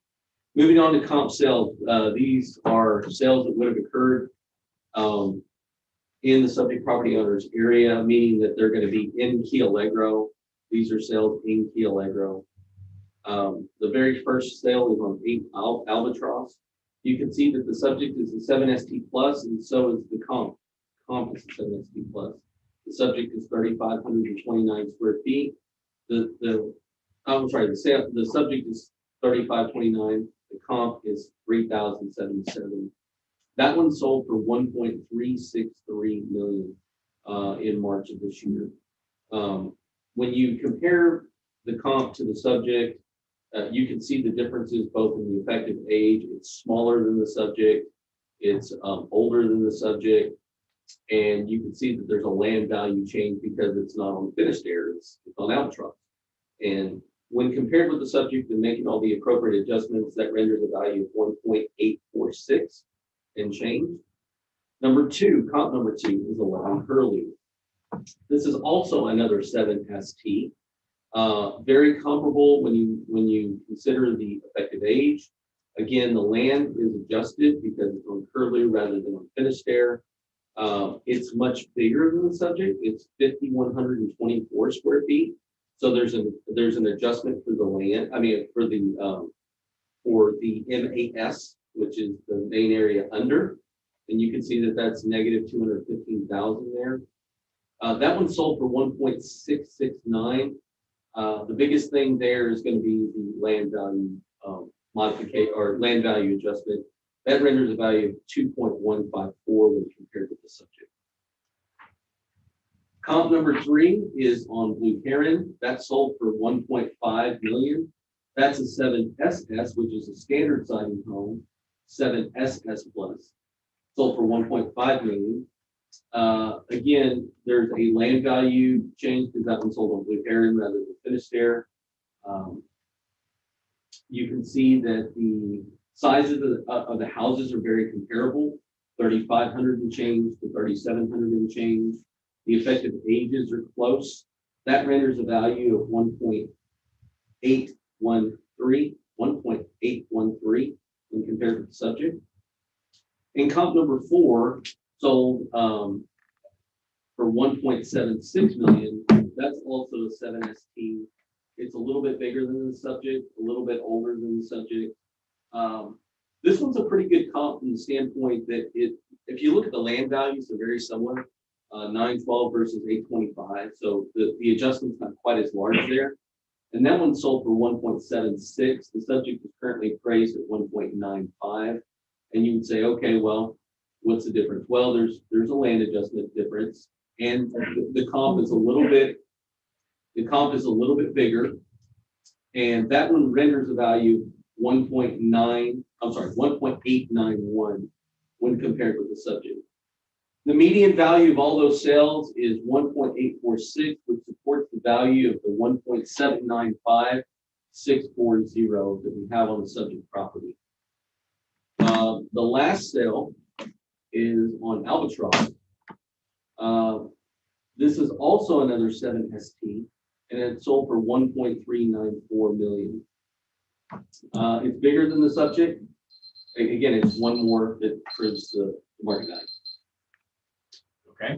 Moving on to comp sales, these are sales that would have occurred in the subject property owner's area, meaning that they're going to be in Key Allegro. These are sales in Key Allegro. The very first sale is on 8 Albatross. You can see that the subject is a 7 ST plus, and so is the comp. Comp is a 7 ST plus. The subject is 3,529 square feet. The subject is 3,529. The comp is 3,077. That one sold for $1.363 million in March of this year. When you compare the comp to the subject, you can see the differences both in the effective age. It's smaller than the subject. It's older than the subject. And you can see that there's a land value change because it's not on Finisterre, it's on Albatross. And when compared with the subject and making all the appropriate adjustments, that renders a value of 1.846 and change. Comp number two is 11 Hurley. This is also another 7 ST. Very comparable when you consider the effective age. Again, the land is adjusted because it's on curlew rather than on finished air. It's much bigger than the subject. It's 5,124 square feet. So there's an adjustment for the land. I mean, for the MAS, which is the main area under, and you can see that that's negative 215,000 there. That one sold for 1.669. The biggest thing there is going to be the land value modification or land value adjustment. That renders a value of 2.154 when compared to the subject. Comp number 3 is on Blue Heron. That sold for 1.5 million. That's a 7SS, which is a standard siding home, 7SS plus, sold for 1.5 million. Again, there's a land value change because that one sold on Blue Heron rather than finished air. You can see that the sizes of the houses are very comparable, 3,500 and change to 3,700 and change. The effective ages are close. That renders a value of 1.813 when compared to the subject. And comp number 4 sold for 1.76 million. That's also a 7ST. It's a little bit bigger than the subject, a little bit older than the subject. This one's a pretty good comp from the standpoint that if you look at the land values, they're very similar, 912 versus 825. So the adjustment's not quite as large there. And that one sold for 1.76. The subject is currently appraised at 1.95. And you would say, okay, well, what's the difference? Well, there's a land adjustment difference, and the comp is a little bit bigger, and that one renders a value 1.891 when compared with the subject. The median value of all those sales is 1.846, which supports the value of the 1.795640 that we have on the subject property. The last sale is on Albatross. This is also another 7ST, and it sold for 1.394 million. It's bigger than the subject. Again, it's one more that proves the market value. Okay.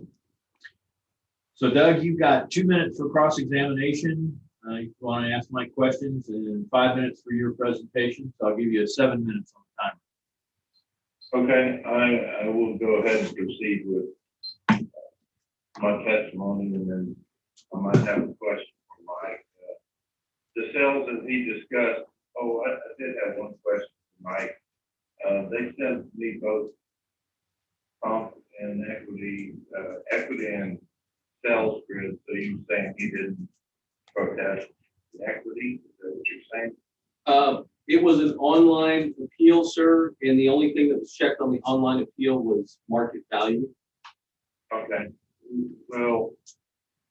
So Doug, you've got 2 minutes for cross-examination. You want to ask my questions, and 5 minutes for your presentation. So I'll give you 7 minutes on the timer. Okay, I will go ahead and proceed with my testimony, and then I might have a question for Mike. The sales that he discussed, I did have one question for Mike. They sent me both comp and equity and sales grid. So you saying he didn't protest the equity? Is that what you're saying? It was an online appeal, sir, and the only thing that was checked on the online appeal was market value. Okay. Well,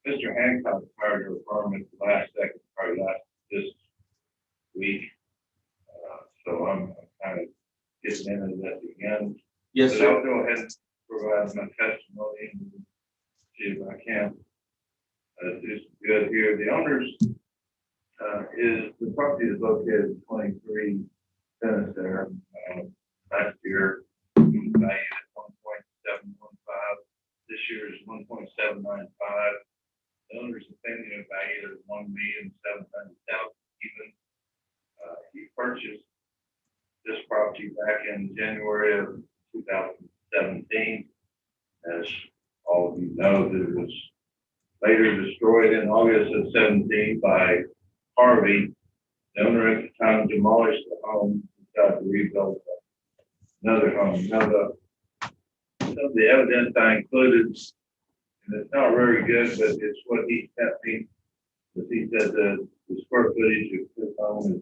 Mr. Hancock hired a firm at the last second, probably this week. So I'm kind of getting into that at the end. Yes, but sir. I'll go ahead and provide my testimony and see if I can do some good here. The owners the property is located at 23 Tennis there. Last year, valued at 1.715. This year is 1.795. The owners are thinking of value at 1,700,000 even. He purchased this property back in January of 2017. As all of you know, that it was later destroyed in August of 17 by Harvey. The owner at the time demolished the home and tried to rebuild another home. Now, some of the evidence I included, and it's not very good, but it's what he sent me. But he said the square footage of this home is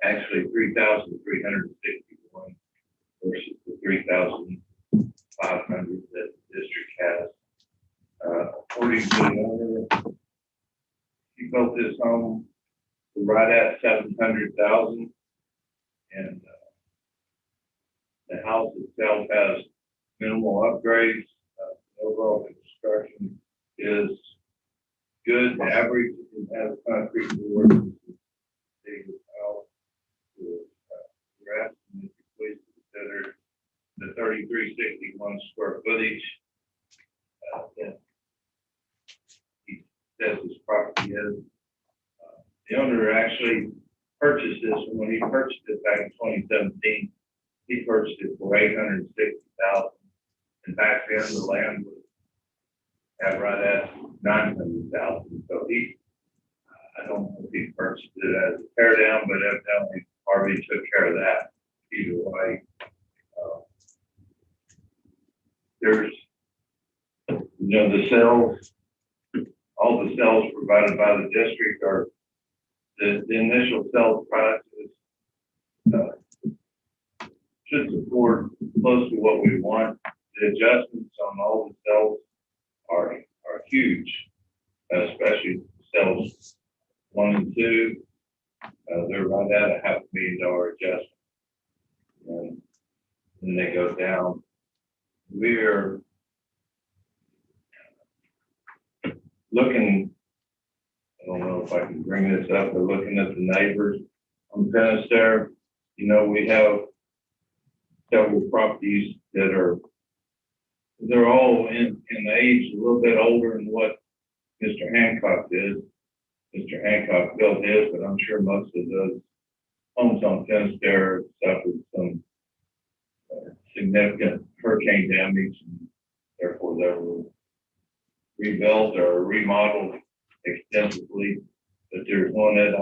actually 3,361 versus the 3,500 that the district has. According to the owner, he built this home right at 700,000, and the house itself has minimal upgrades. The overall construction is good, average, it has concrete floors. They out to rest and if you please consider the 3361 square footage. That he says his property is. The owner actually purchased this, and when he purchased it back in 2017, he purchased it for $860,000. And back then, the land was at right at $900,000. So I don't know if he purchased it as a tear down, but evidently Harvey took care of that either way. There's, the cells, all the cells provided by the district are the initial cell prices should support close to what we want. The adjustments on all the cells are huge, especially cells 1 and 2. They're right at $500,000 adjustment, and then they go down. We're looking, I don't know if I can bring this up, but looking at the neighbors on Finisterre, we have several properties that they're all in age a little bit older than what Mr. Hancock did. Mr. Hancock built his, but I'm sure most of those homes on Finisterre suffered some significant hurricane damage, and therefore they were rebuilt or remodeled extensively. But there's one at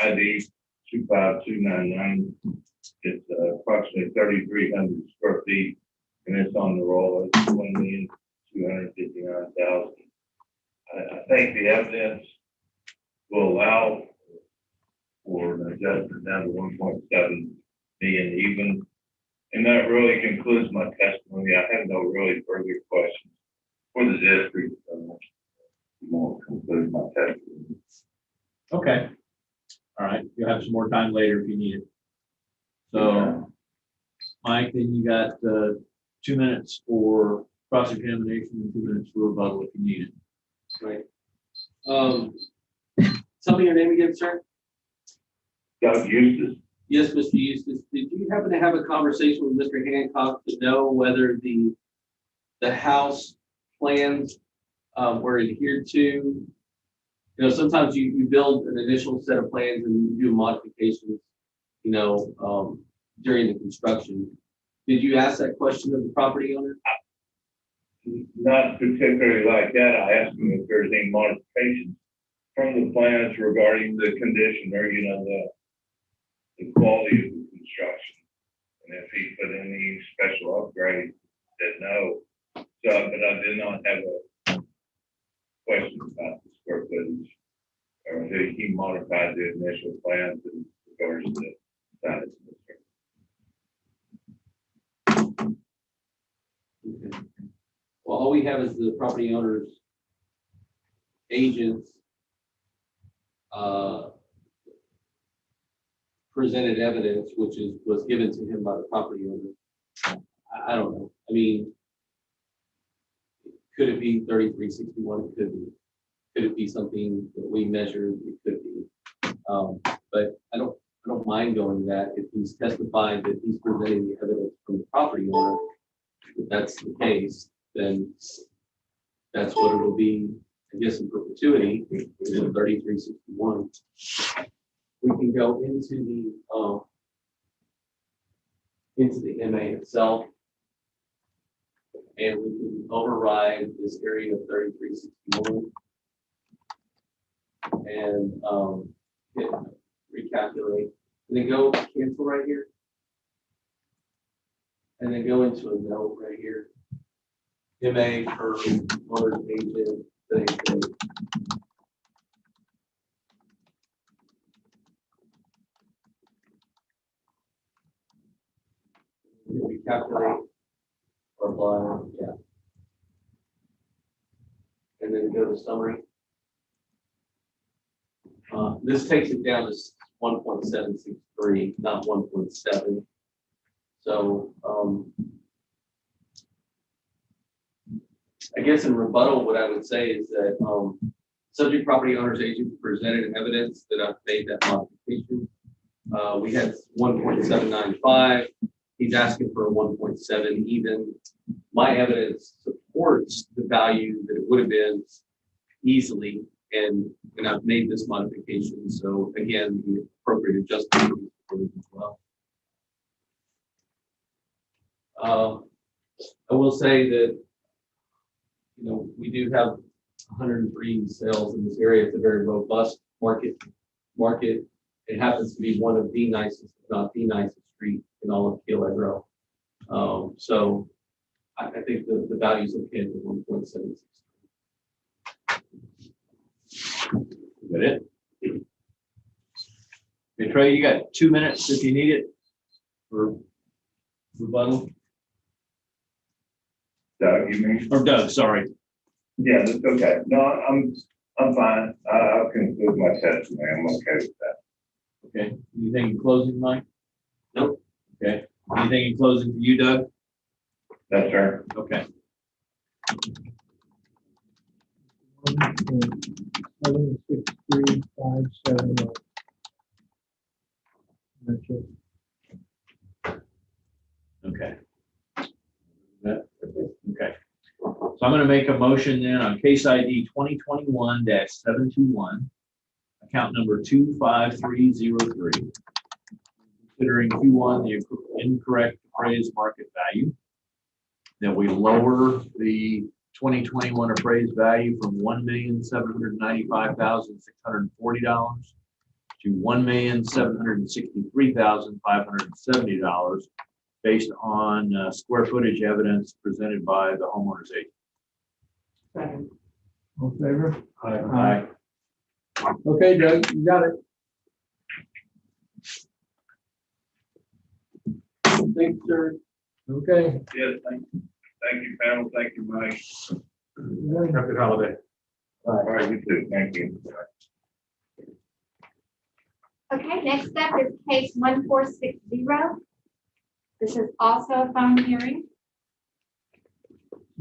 ID 25299. It's approximately 3,300 square feet, and it's on the roll. It's 1,259,000. I think the evidence will allow for an adjustment down to 1.7 million even. And that really concludes my testimony. I have no really further questions for the district. Won't conclude my testimony. Okay. All right. You'll have some more time later if you need it. So, Mike, then you got 2 minutes for cross-examination and 2 minutes for rebuttal if you need it. Right. Tell me your name again, sir. Doug Eustace. Yes, Mr. Eustace. Did you happen to have a conversation with Mr. Hancock to know whether the house plans were adhered to? Sometimes you build an initial set of plans and you do modifications, during the construction. Did you ask that question of the property owner? Not particularly like that. I asked him if there's any modifications from the plans regarding the condition or, the quality of the construction. And if he put any special upgrade, said no. So, but I did not have a question about the square footage. Or he modified the initial plans in regards to the size of the Okay. Well, all we have is the property owner's agents presented evidence, which was given to him by the property owner. I don't know. I mean, could it be 3361? It could be. Could it be something that we measured? It could be. But I don't mind going that if he's testifying that he's presenting the evidence from the property owner. If that's the case, then that's what it'll be, I guess, in perpetuity, 3361. We can go into the MA itself, and we can override this area of 3361 and hit recalculate, and then go cancel right here. And then go into a note right here. MA per owner's agent, today's date. Recalculate or apply, yeah. And then go to summary. This takes it down to 1.763, not 1.7. So I guess in rebuttal, what I would say is that Subject property owner's agent presented evidence that I've made that modification. We had 1.795. He's asking for a 1.7 even. My evidence supports the value that it would have been easily, and I've made this modification. So again, the appropriate adjustment as well. I will say that, we do have 103 sales in this area. It's a very robust market. It happens to be one of the nicest, if not the nicest street in all of Keel Agro. So I think the value is okay for 1.76. Is that it? Okay, Trey, you got 2 minutes if you need it for rebuttal. Doug, you mean? Or Doug, sorry. Yeah, that's okay. No, I'm fine. I'll conclude my testimony. I'm okay with that. Okay. Anything in closing, Mike? Nope. Okay. Anything in closing for you, Doug? That's sir. Okay. 1.763571. That's it. Okay. Okay. So I'm going to make a motion then on case ID 2021-721, account number 25303. Considering Q1 the incorrect appraised market value, that we lower the 2021 appraised value from $1,795,640 to $1,763,570 based on square footage evidence presented by the homeowner's agent. Second. All in favor? Aye. Okay, Doug, you got it. Thanks, sir. Okay. Yes, thank you, panel. Thank you, Mike. Happy holiday. All right, you too. Thank you. Okay, next up is case 1460. This is also a phone hearing.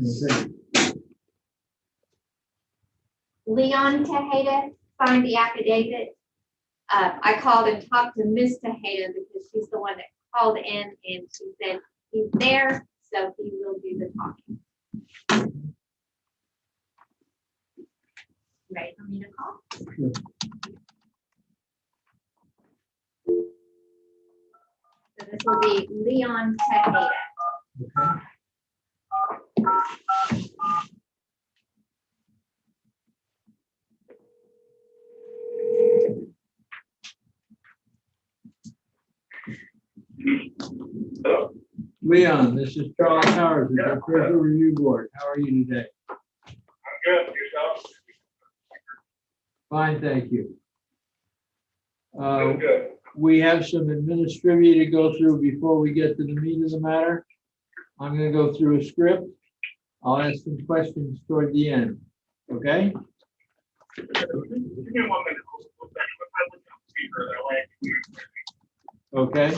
Okay. Leon Tejeda signed the affidavit. I called and talked to Miss Tejeda because she's the one that called in, and she said he's there, so he will do the talking. Ready for me to call? Sure. So this will be Leon Tejeda. Okay. Leon, this is Charles Howard, the Appraisal Review Board. How are you today? I'm good. Yourself? Fine, thank you. Good. We have some administrivia to go through before we get to the meat of the matter. I'm going to go through a script. I'll ask some questions toward the end. Okay? Give me 1 minute. Okay.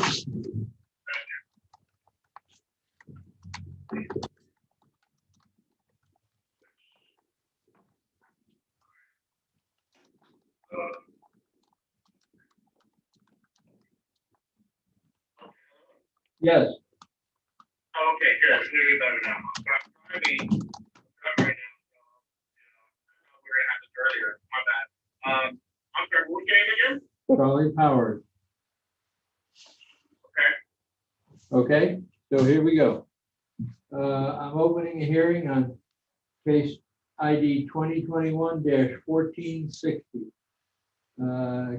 Yes. Okay, good. Hear you better now. I'm driving right now. We're gonna have this earlier. My bad. I'm sorry. What game again? Charlie Powers. Okay. Okay, so here we go. I'm opening a hearing on case ID 2021-1460.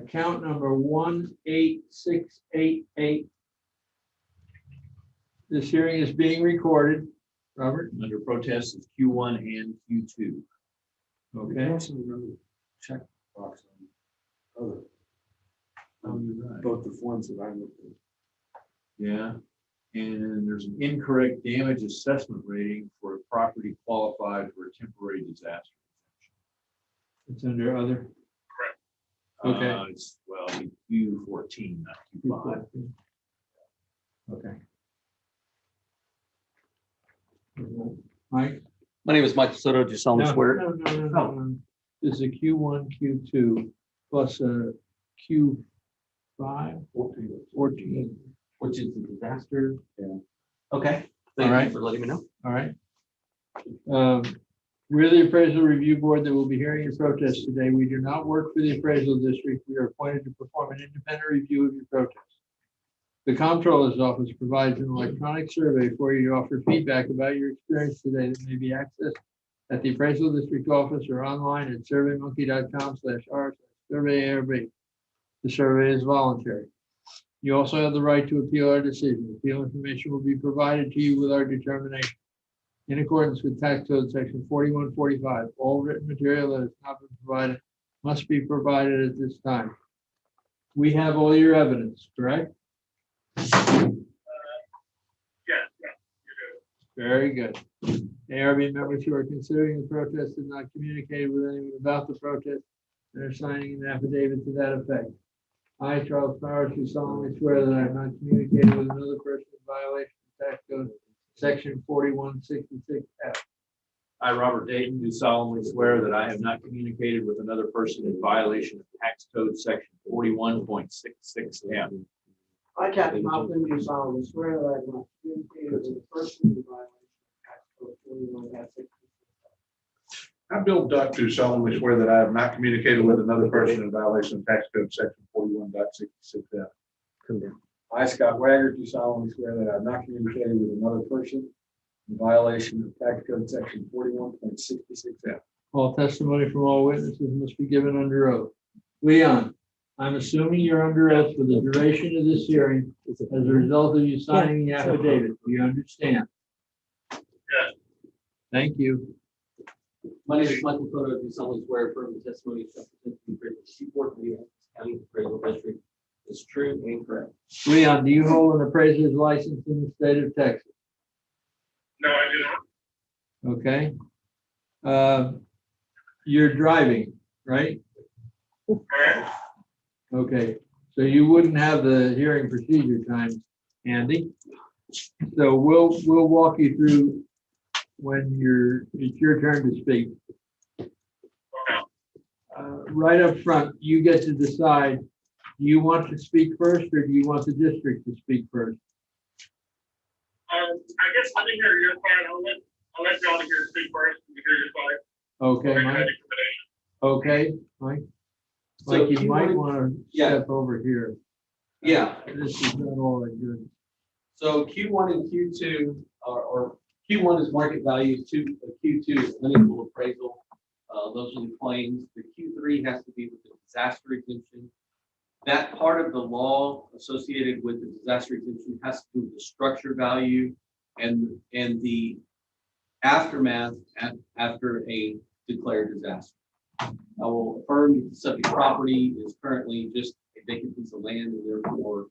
Count number 18688. This hearing is being recorded. Robert? Under protest is Q1 and Q2. Okay. Check box on other, You're right. both the forms that I looked at. Yeah, and there's an incorrect damage assessment rating for a property qualified for a temporary disaster. It's under other. Okay. It's, well, Q14, not Q5. Okay. Mike? My name is Michael Soto. Do you solemnly swear? No. This is a Q1, Q2, plus a Q5, 14. Which is a disaster. Yeah. Okay. All Thank right. you for letting me know. All right. We're the appraisal review board that will be hearing your protest today. We do not work for the appraisal district. We are appointed to perform an independent review of your protest. The comptroller's office provides an electronic survey for you to offer feedback about your experience today that may be accessed at the appraisal district office or online at surveymonkey.com/r/survey-ARB. The survey is voluntary. You also have the right to appeal our decision. Appeal information will be provided to you with our determination. In accordance with tax code section 4145, all written material that has not been provided must be provided at this time. We have all your evidence, correct? Yeah, you Very good. ARB members who are considering the protest have not communicated with anyone about the protest and are signing an affidavit to that effect. I, Charles Powers, do solemnly swear that I have not communicated with another person in violation of tax code section 4166F. I, Robert Dayton, do solemnly swear that I have not communicated with another person in violation of tax code section 41.66F. I, Captain Hoffman, do solemnly swear that I have not communicated with a person in violation of tax code 41.66. I, Bill Duck, do solemnly swear that I have not communicated with another person in violation of tax code section 41.66F. I, Scott Wagner, do solemnly swear that I have not communicated with another person in violation of tax code section 41.66F. All testimony from all witnesses must be given under oath. Leon, I'm assuming you're under oath for the duration of this hearing as a result of you signing the affidavit. Do you understand? Yes. Thank you. My name is Michael Cotto. I do solemnly swear affirm the testimony of the Seaport of the Aransas County Appraisal District is true and correct. Leon, do you hold an appraiser's license in the state of Texas? No, I do not. Okay. You're driving, right? Correct. Okay, so you wouldn't have the hearing procedure time handy. So we'll walk you through when it's your turn to speak. Right up front, you get to decide, do you want to speak first or do you want the district to speak first? I guess let me hear your part. I'll let y'all here speak first. You hear your side. Okay, Mike. Okay, Mike. So Mike, you Q1 might want to yeah. step over here. Yeah. This is not all that good. So Q1 and Q2 or Q1 is market value, Q2 is unequal appraisal. Those are the claims. The Q3 has to be with the disaster exemption. That part of the law associated with the disaster exemption has to do with the structure value and the aftermath after a declared disaster. I will affirm that the subject property is currently just a vacant piece of land and therefore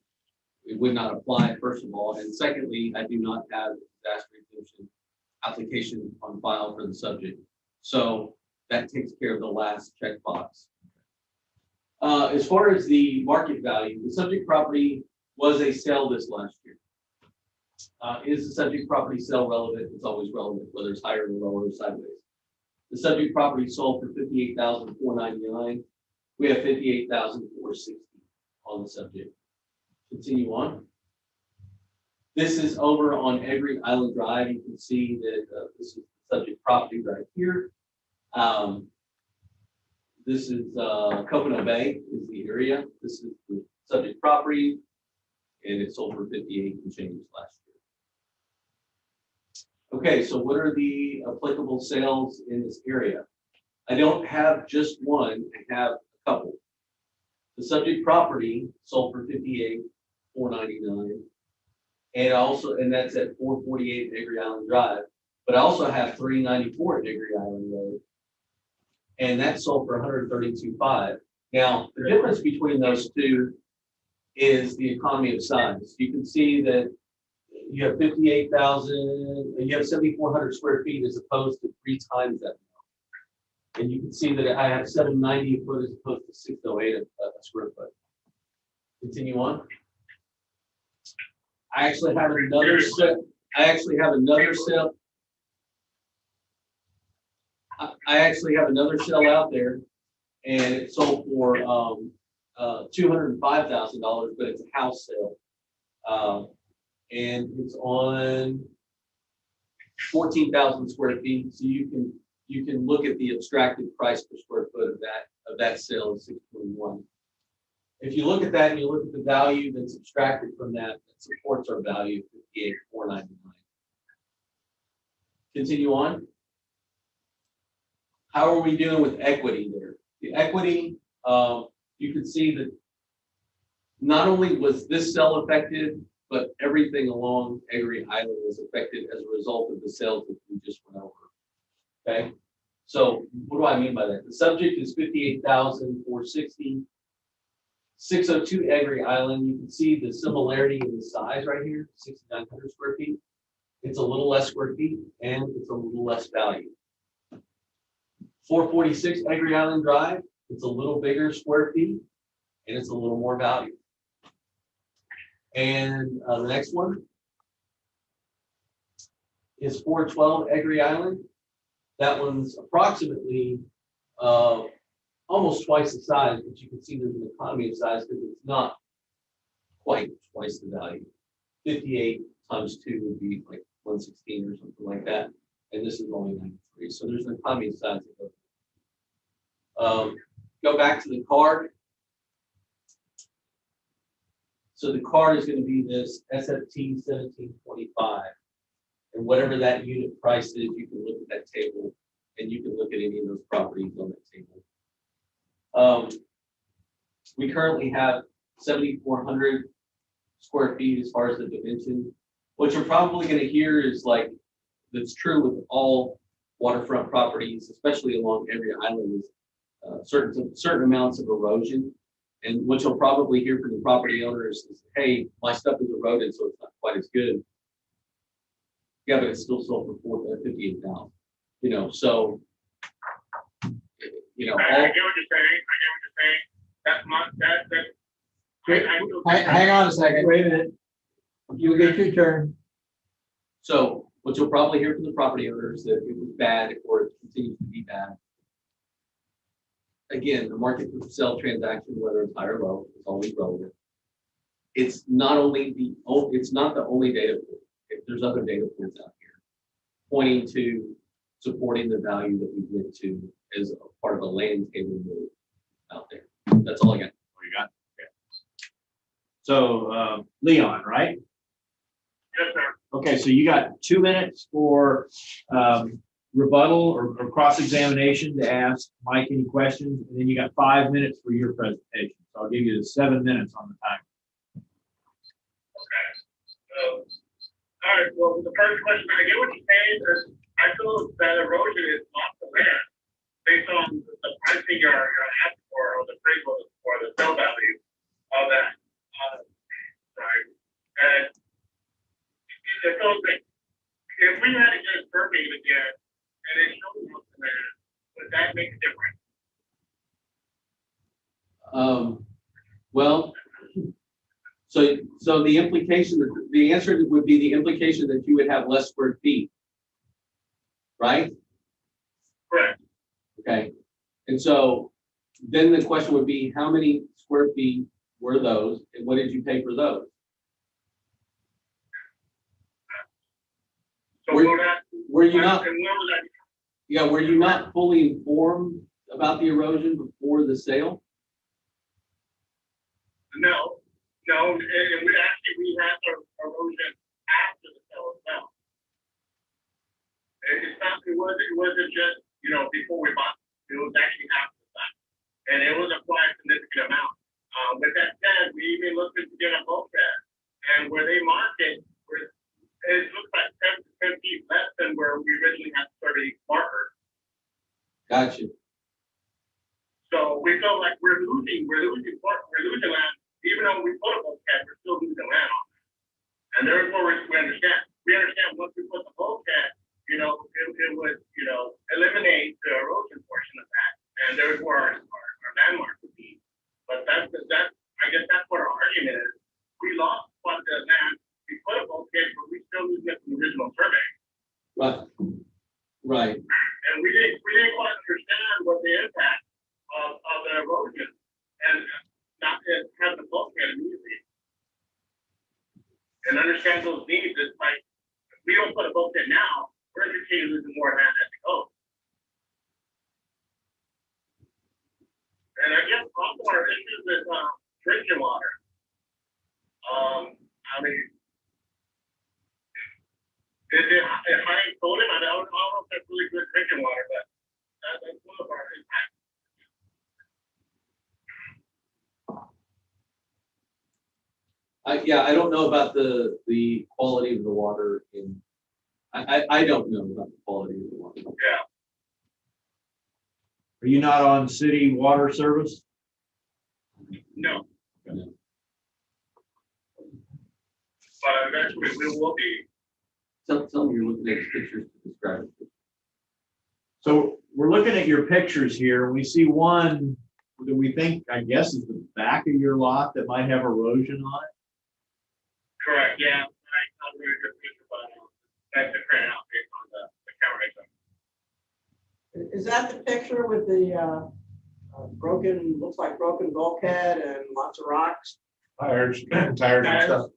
it would not apply, first of all. And secondly, I do not have a disaster exemption application on file for the subject. So that takes care of the last checkbox. As far as the market value, the subject property was a sale this last year. Is the subject property sale relevant? It's always relevant, whether it's higher or lower or sideways. The subject property sold for $58,499. We have $58,460 on the subject. Continue on. This is over on Every Island Drive. You can see that this is the subject property right here. This is Coconut Bay is the area. This is the subject property, and it sold for 58 and change last year. Okay, so what are the applicable sales in this area? I don't have just one, I have a couple. The subject property sold for $58,499. And that's at 448 Diggory Island Drive. But I also have 394 Diggory Island Road. And that sold for $132,500. Now, the difference between those two is the economy of size. You can see that you have 58,000, you have 7,400 square feet as opposed to 3 times that. And you can see that I have 790 a foot as opposed to 608 a square foot. Continue on. I actually have another set. I actually have another sale out there, and it sold for $205,000, but it's a house sale. And it's on 14,000 square feet, so you can look at the abstracted price per square foot of that sale of 621. If you look at that and you look at the value that's abstracted from that, that supports our value of 58,499. Continue on. How are we doing with equity there? The equity, you can see that not only was this sale affected, but everything along Egery Island was affected as a result of the sales that we just went over. Okay, so what do I mean by that? The subject is 58,460. 602 Egery Island, you can see the similarity in the size right here, 6,900 square feet. It's a little less square feet and it's a little less value. 446 Egery Island Drive, it's a little bigger square feet and it's a little more value. And the next one is 412 Egery Island. That one's approximately almost twice the size, but you can see there's an economy of size because it's not quite twice the value. 58 times 2 would be like 116 or something like that. And this is only 93. So there's an economy of size. Go back to the card. So the card is going to be this SFT 1725. And whatever that unit price is, you can look at that table and you can look at any of those properties on that table. We currently have 7,400 square feet as far as the dimension. What you're probably going to hear is like, that's true with all waterfront properties, especially along Egery Island, is certain amounts of erosion. And what you'll probably hear from the property owners is, hey, my stuff is eroded, so it's not quite as good. Yeah, but it's still sold for 58,000. You know, so you know. I get what you're saying. That's not Hang on a second. Wait a minute. You'll get your turn. So what you'll probably hear from the property owners that it was bad or it continues to be bad. Again, the market for sale transaction, whether it's high or low, is always relevant. It's not it's not the only data point. There's other data points out here pointing to supporting the value that we went to as a part of a land table move out there. That's all I got. What you got? Okay. So Leon, right? Yes, sir. Okay, so you got 2 minutes for rebuttal or cross-examination to ask Mike any questions, and then you got 5 minutes for your presentation. So I'll give you 7 minutes on the time. Okay. All right. Well, the first question, I get what you're saying, is I feel that erosion is off the land based on the pricing you're asking for, or the appraisal or the sale value of that. Right. And it feels like if we had to get a survey again and it shows what's the land, would that make a difference? Well, so the implication, the answer would be the implication that you would have less square feet, right? Correct. Okay, and so then the question would be, how many square feet were those, and what did you pay for those? So were you not? And where was that? Yeah, were you not fully informed about the erosion before the sale? No, and we had the erosion after the sale itself. It wasn't just, before we bought it. It was actually after that. And it was a quite significant amount. With that said, we even looked to get a bulkhead. And where they marked it looks like 10 to 10 feet less than where we originally had 30 markers. Gotcha. So we felt like we're losing land. Even though we put a bulkhead, we're still losing land on that. And therefore we understand. We understand once we put the bulkhead, it would, eliminate the erosion portion of that. And therefore our landmark would be. But I guess that's what our argument is. We lost part of the land. We put a bulkhead, but we still lose it from the original survey. Right. And we didn't has those needs, it's like, if we don't put a bulkhead now, we're gonna continue losing more land as it goes. And I guess also our issues is, drinking water. I mean, is high in sodium? I don't know if that's really good drinking water, but that's one of our impacts. Yeah, I don't know about the quality of the water in, I don't know about the quality of the water. Yeah. Are you not on city water service? No. No. But eventually we will be. Tell me you're looking at his pictures to describe it. So we're looking at your pictures here, and we see one that we think, I guess, is the back of your lot that might have erosion on it. Correct, yeah. Not a really good picture, but that's the print out based on the camera. Is that the picture with the broken, looks like broken bulkhead and lots of rocks? Tires and stuff.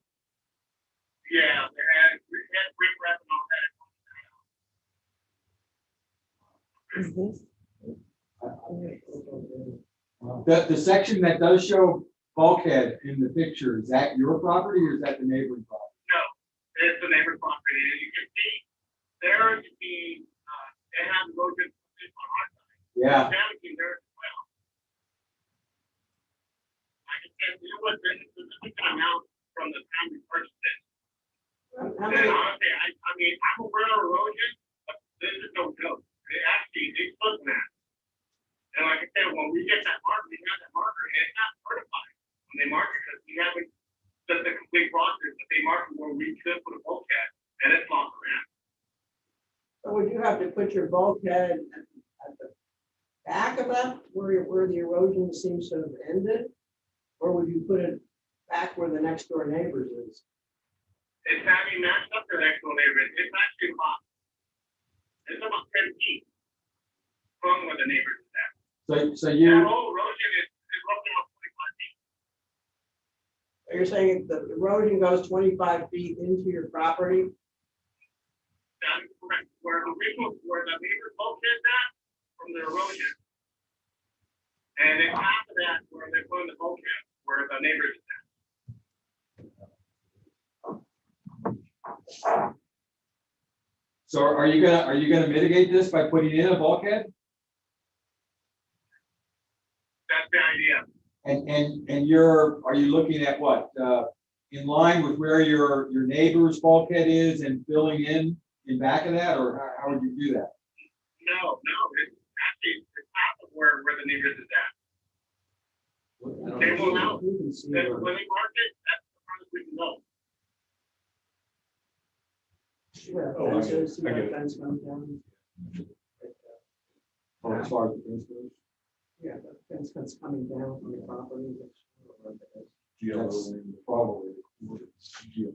Yeah, we had riprap and all that. Is this? The section that does show bulkhead in the picture, is that your property or is that the neighboring property? No, it's the neighbor's property, and you can see there is the, it has erosion on our side. Yeah. Damaging there as well. Like I said, it was a significant amount from the time we purchased it. How And many, honestly, I mean, I'm aware of erosion, but this is no joke. It actually, it's looking at. And like I said, when we get that marker, we have that marker, and it's not certified when they mark it, because we haven't done the complete process, but they mark it where we could put a bulkhead, and it's lost around. so would you have to put your bulkhead at the back of that, where the erosion seems to have ended? Or would you put it back where the next door neighbors is? It's having matched up to the next door neighbor. It's actually about 10 feet from where the neighbors is at. So That you, whole erosion is roughly about 25 feet. So you're saying the erosion goes 25 feet into your property? That is correct. Where the neighbor's bulkhead is at, from the erosion. And then after that, where they're putting the bulkhead, where the neighbors is at. so are you gonna mitigate this by putting in a bulkhead? That's the idea. And are you looking at what, in line with where your neighbor's bulkhead is and filling in back of that, or how would you do that? No, it's actually, it's half of where the neighbors is at. They will know. You can see When they where- mark it, that's the farthest we can go. see where the Oh, I fence get it. is, see I where get the it. fence comes down. Or as far as the fence goes? Yeah, the fence that's coming down from the property. That's probably. Geo.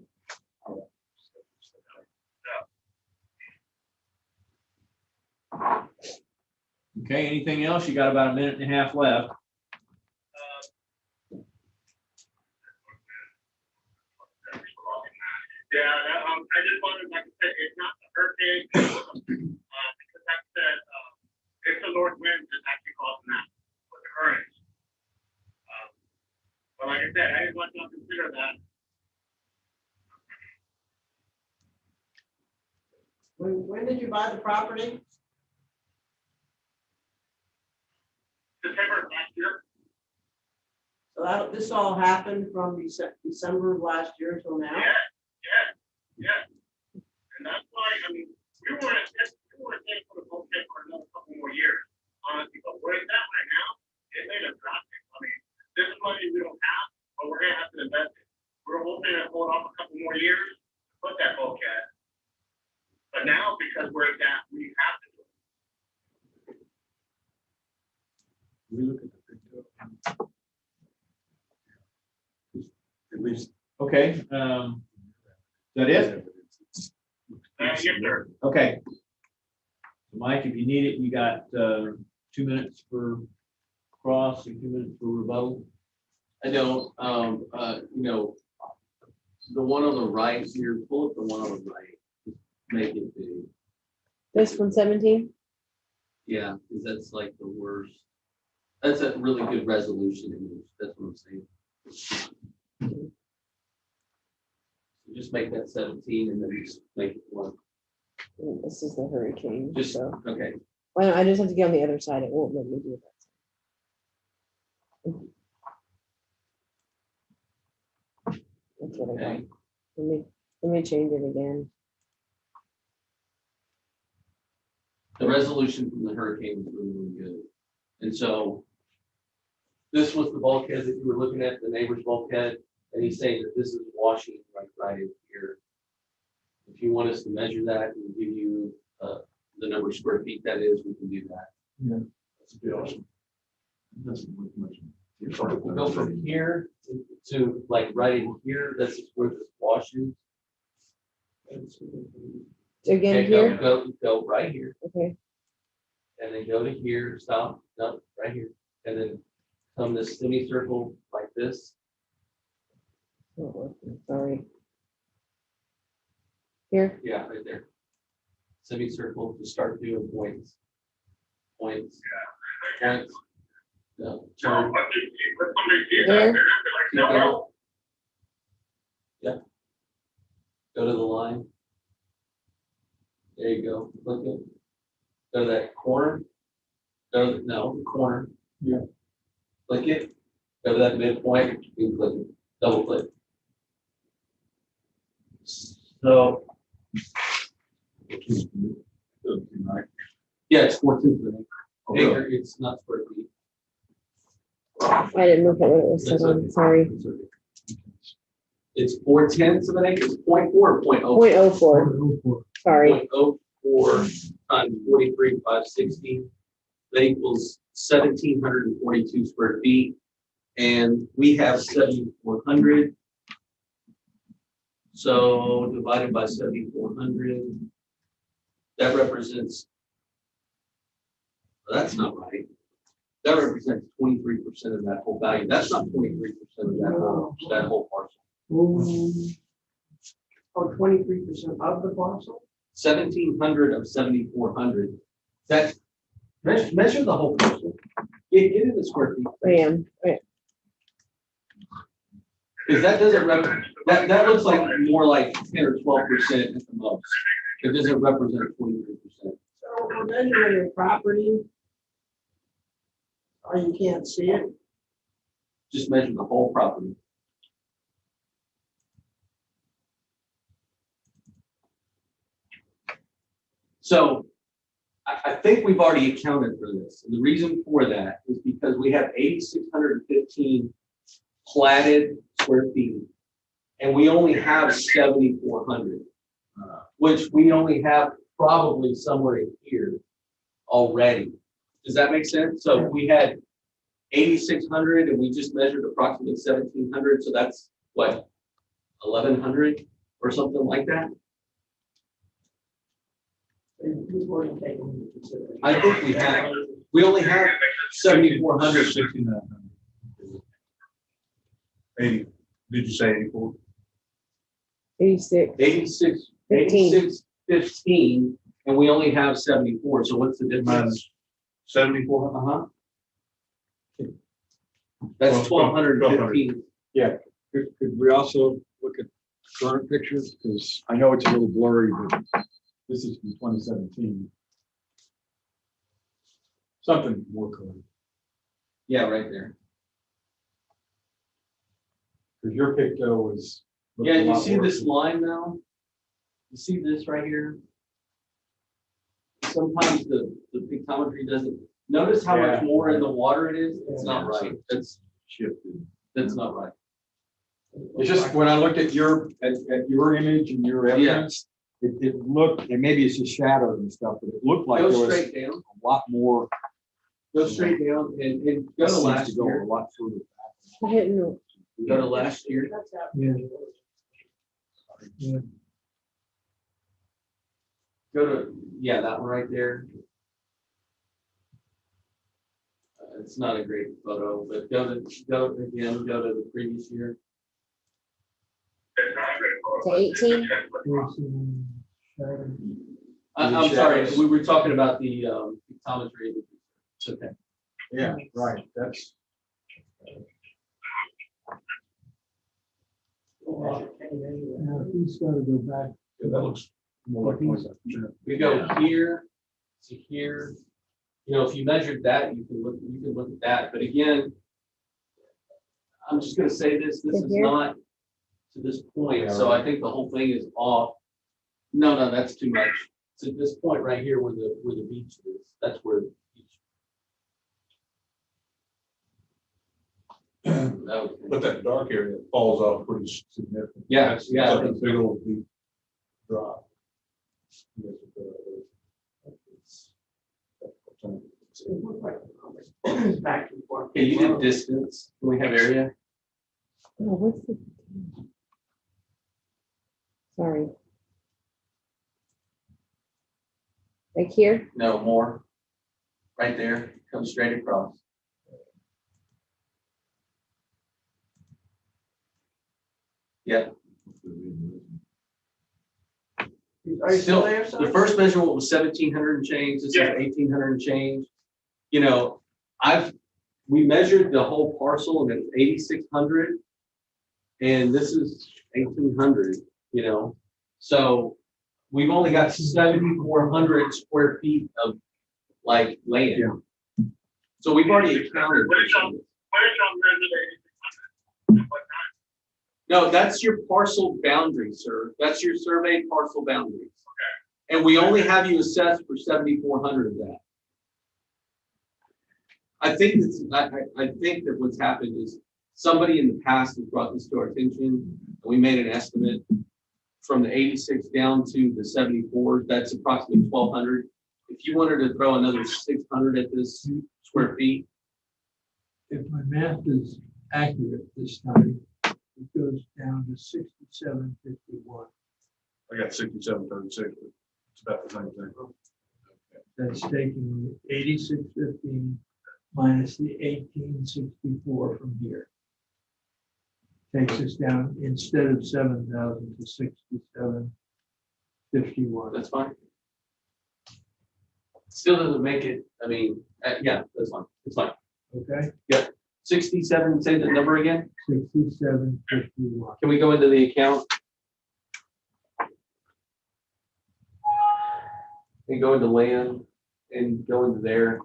Okay, anything else? You got about a minute and a half left. Yeah, I just wanted, like I said, it's not the hurricane, because like I said, it's the north wind that's actually causing that with the currents. But like I said, I just want you to consider that. When did you buy the property? September of last year. So this all happened from December of last year till now? Yeah. And that's why, I mean, we were saying for the bulkhead for another couple more years, honestly, but where it's at right now, it made a drastic. I mean, this is money we don't have, but we're gonna have to invest it. We're hoping to hold off a couple more years to put that bulkhead. But now, because we're at that, we have to do it. We look at the picture. At least. Okay, is that it? Yes, sir. Okay. Mike, if you need it, you got 2 minutes for cross and 2 minutes for rebuttal. I don't, The one on the right here, pull up the one on the right, just make it big. This one 17? Yeah, because that's like the worst. That's a really good resolution image. That's what I'm saying. Just make that 17 and then just make it one. This is the hurricane. Just, So okay. why don't I just have to get on the other side? It won't let me do that. That's what I got. Okay. Let me change it again. The resolution from the hurricane was really, really good. And so this was the bulkhead that you were looking at, the neighbor's bulkhead, and he's saying that this is washing right here. If you want us to measure that and give you the number of square feet that is, we can do that. Yeah. That's pretty awesome. Doesn't look much. We'll go from here to like right in here, that's where this wash is. Again Okay, here? go right here. Okay. And then go to here, stop, no, right here. And then come this semicircle like this. Oh, sorry. Here? Yeah, right there. Semicircle to start doing points. Points. Points. No, turn. There? Keep going. Yeah. Go to the line. There you go. Click it. Go to that corner. Go to the corner. Yeah. Click it. Go to that midpoint. You can click it. Double click. So. Yeah, it's 14 acre. It's not square feet. I didn't look at what it was said on. Sorry. It's 4/10 of an acre. It's 0.4 or 0.04. 0.04. Sorry. 0.04 times 43,560. That equals 1,742 square feet. And we have 7,400. So divided by 7,400, that represents, that's not right. That represents 23% of that whole value. That's not 23% of that whole parcel. Oh, 23% of the parcel? 1,700 of 7,400. That's measure the whole parcel. Get in the square feet. I am. Right. Because that doesn't that looks like more like 10 or 12% at the most. It doesn't represent 23%. So we're measuring your property. Or you can't see it. Just measure the whole property. So I think we've already accounted for this. And the reason for that is because we have 8,615 platted square feet, and we only have 7,400, which we only have probably somewhere in here already. Does that make sense? So we had 8,600 and we just measured approximately 1,700. So that's what, 1,100 or something like that? We've already taken into consideration. I think we have. We only have 7,400. 6,900. 80, did you say 84? 86. 86,15, and we only have 74. So what's the difference? Minus 74? Uh-huh. That's 1,215. Yeah, could we also look at current pictures? Because I know it's a little blurry, but this is from 2017. Something more clear. Yeah, right there. Because your picto was. Yeah, you see this line now? You see this right here? Sometimes the pictometry doesn't, notice how much more in the water it is? It's not right. That's shifted. That's not right. It's just when I looked at your image and your evidence, it looked, and maybe it's just shadows and stuff, but it looked like there Go was straight down. a lot more. Go straight down and go to Seems last to go year. a lot further I didn't know. Go to last year. Yeah. Yeah. Go to, yeah, that one right there. It's not a great photo, but go to the previous year. to 18? I'm sorry, we were talking about the optometry. Okay. Yeah, right, that's. Now, he's gotta go back. Yeah, that looks more like 27%. We go here to here. You know, if you measured that, you can look at that. But again, I'm just gonna say this is Here? not to this point, so I think the whole thing is off. No, that's too much. It's at this point right here where the beach is. That's where the beach. But that dark area falls off pretty significant. Yeah, That's yeah, I like a think big old deep drop. Back and forth. Okay, you did distance. Can we have area? Oh, what's the? Sorry. Like here? No, more. Right there, come straight across. Yeah. Are you still there, The son? first measurement was 1,700 and change, this is 1,800 and change. You know, we measured the whole parcel and it's 8,600. And this is 1,800, you know. So we've only got 7,400 square feet of like land. Yeah. So we've already accounted. No, that's your parcel boundary, sir. That's your survey parcel boundaries. Okay. And we only have you assessed for 7,400 of that. I think that what's happened is somebody in the past has brought this to our attention, and we made an estimate from the 86 down to the 74. That's approximately 1,200. If you wanted to throw another 600 at this square feet. If my math is accurate this time, it goes down to 6751. I got 6736. It's about the same thing. That's taking the 8615 minus the 1864 from here. Takes us down instead of 7,000 to 6751. That's fine. Still doesn't make it, I mean, yeah, that's fine. It's fine. Okay, 67, say the number again. 6751. Can we go into the account? And go into land and go into there.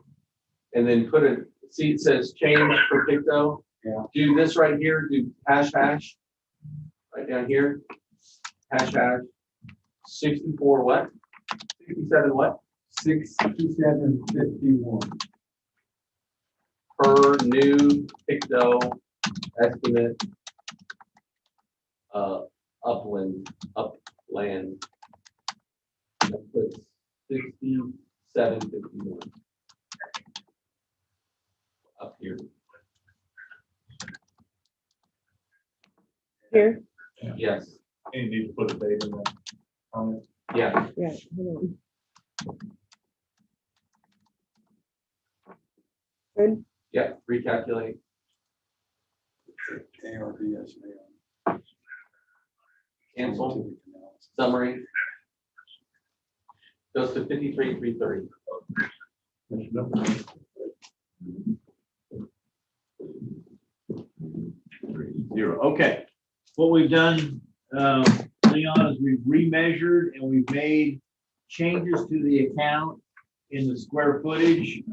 And then put it, see it says change per picto. Yeah. Do this right here, do hash. Right down here. Hash. 64 what? 67 what? 6751. Per new picto estimate. Upland. That puts 6751. Up here. Here? Yes. And you need to put a date in that on it. Yeah. Yeah, hold on. Good. Yeah. Recalculate. ARVS. Cancel. Summary. Goes to 53,330. Zero. Okay. What we've done, Leon, is we've remeasured and we've made changes to the account in the square footage.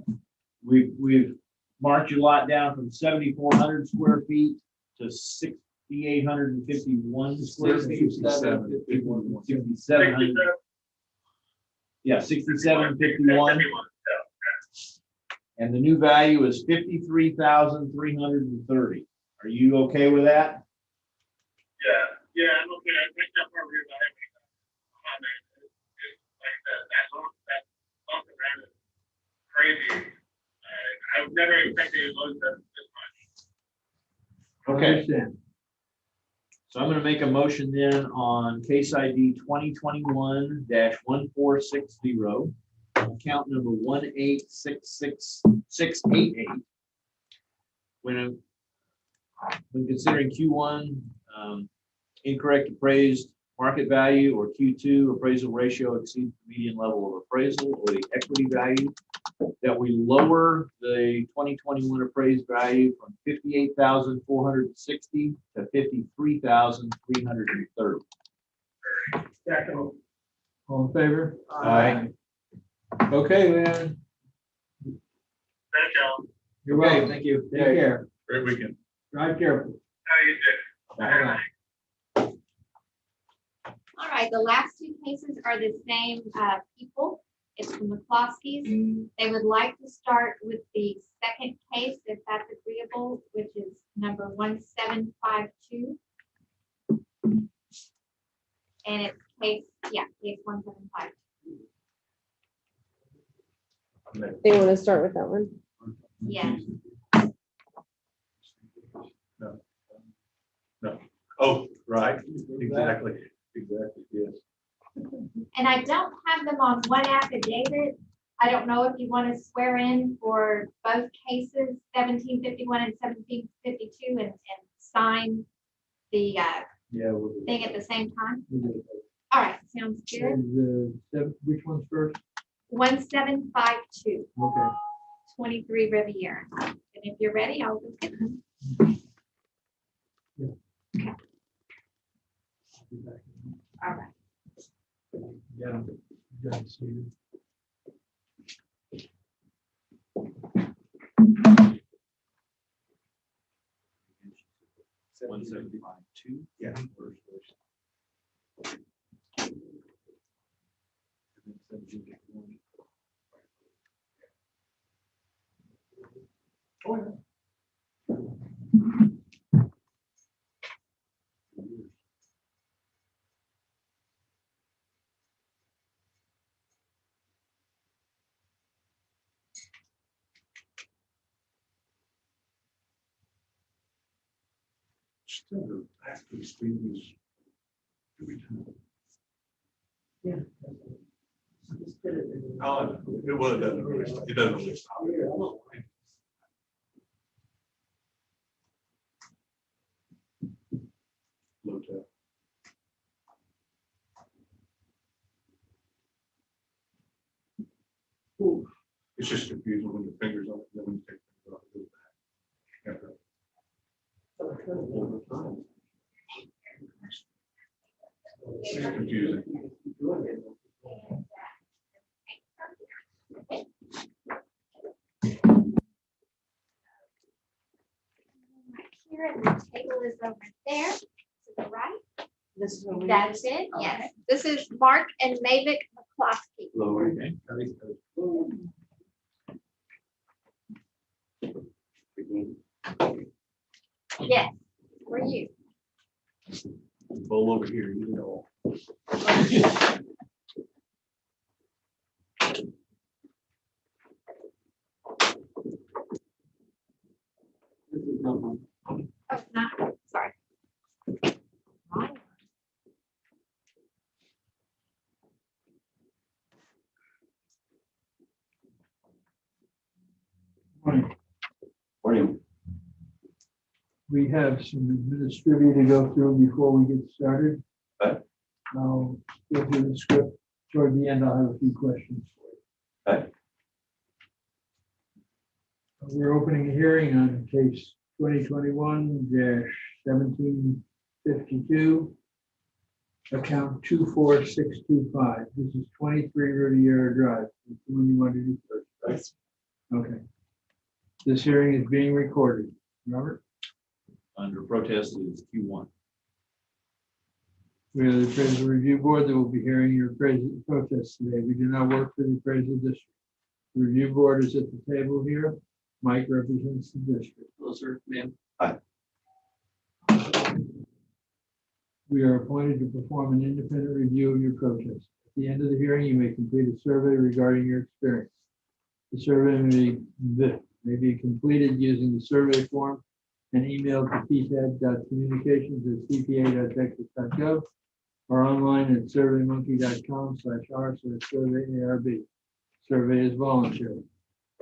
We've marked your lot down from 7,400 square feet to 6,851 square feet. 6,700. Yeah, 6,751. And the new value is 53,330. Are you okay with that? Yeah, I'm okay. I think that part here, that's crazy. I was never expecting it was this much. Okay. So I'm going to make a motion then on case ID 2021-1460, account number 1866688. When considering Q1, incorrect appraised market value or Q2 appraisal ratio exceeds the median level of appraisal or the equity value, that we lower the 2021 appraised value from 58,460 to 53,330. Second. All in favor? Aye. Okay, Leon. Thank you. You're Okay, welcome. thank you. Take care. Great weekend. Drive careful. How you doing? Bye-bye. All right, the last two cases are the same people. It's the McCloskeys. They would like to start with the second case, if that's agreeable, which is number 1752. And it's case 1752. They want to start with that one. Yeah. No. Oh, right. Exactly. Yes. And I don't have them on one affidavit. I don't know if you want to swear in for both cases, 1751 and 1752, and sign the thing at the same time. All right, sounds good. Which one's first? 1752, Okay. 23 Riviera. And if you're ready, I'll go get them. All right. Yeah. One 75.2. Yeah. Oh, yeah. Still, after the street was every time. Yeah. Just did it. Oh, it was, it doesn't really stop. Low tech. Ooh, it's just confusing when your fingers on it, then when you take fingers off, it goes back. After over time. It's confusing. Here, and the table is over there to the right. This is what we. That's it, yes. This is Mark and Mavic McCloskey. Yes, for you. Bowl over here, you know. Oh, not, sorry. Morning. We have some administrative to go through before we get started. Okay. I'll go through the script. Toward the end, I'll have a few questions. Okay. We're opening a hearing on case 2021-1752, account 24625. This is 23 Riviera Drive. That's the one you want to do first, right? Okay. This hearing is being recorded. Robert? Under protest is Q1. We are the appraisal review board that will be hearing your protest today. We do not work for the appraisal district. The review board is at the table here. Mike represents the district. Hello, sir, ma'am. We are appointed to perform an independent review of your protest. At the end of the hearing, you may complete a survey regarding your experience. The survey may be completed using the survey form and emailed to ptad.communications@cpa.texas.gov or online at surveymonkey.com/r/surveyarb. Survey is voluntary.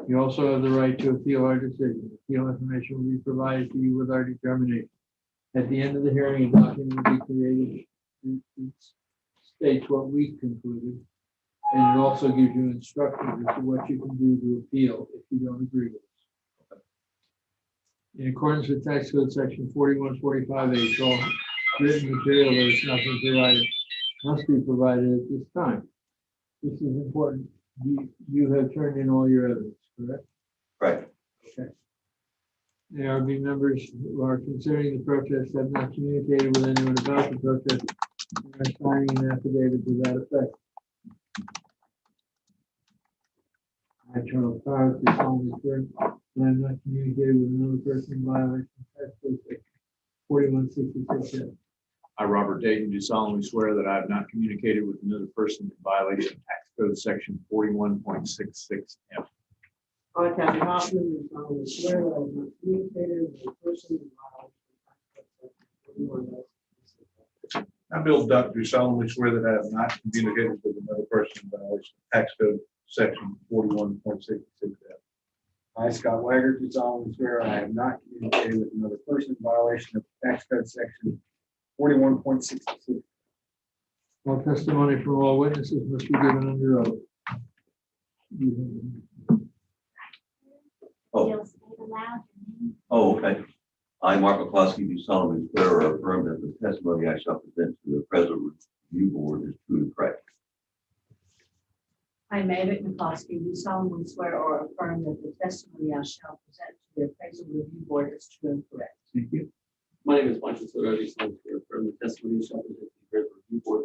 You also have the right to appeal our decision. Appeal information will be provided to you with our determination. At the end of the hearing, a document will be created it states what we concluded. And it also gives you instructions as to what you can do to appeal if you don't agree with us. In accordance with tax code section 4145H, all written material that is not been provided must be provided at this time. This is important. You have turned in all your evidence, correct? Right. Okay. ARB members who are considering the protest have not communicated with anyone about the protest and are signing an affidavit to that effect. I, Charles Powers, do solemnly swear that I have not communicated with another person in violation of tax code section 4166F. I, Robert Dayton, do solemnly swear that I have not communicated with another person in violation of tax code section 41.66F. I, Kathy Hoffman, do solemnly swear that I have not communicated with a person in violation of tax code section 41.66F. I, Bill Duck, do solemnly swear that I have not communicated with another person in violation of tax code section 41.66F. I, Scott Waggert, do solemnly swear I have not communicated with another person in violation of tax code section 41.66. All testimony from all witnesses must be given under oath. Oh. You'll say it aloud. Oh, okay. I, Mark McCloskey, do solemnly swear or affirm that the testimony I shall present to the Appraisal Review Board is true and correct. I, Mavic McCloskey, do solemnly swear or affirm that the testimony I shall present to the Appraisal Review Board is true and correct. Thank you. My name is Michael Soto. I do solemnly swear from the testimony I shall present to the Appraisal Review Board.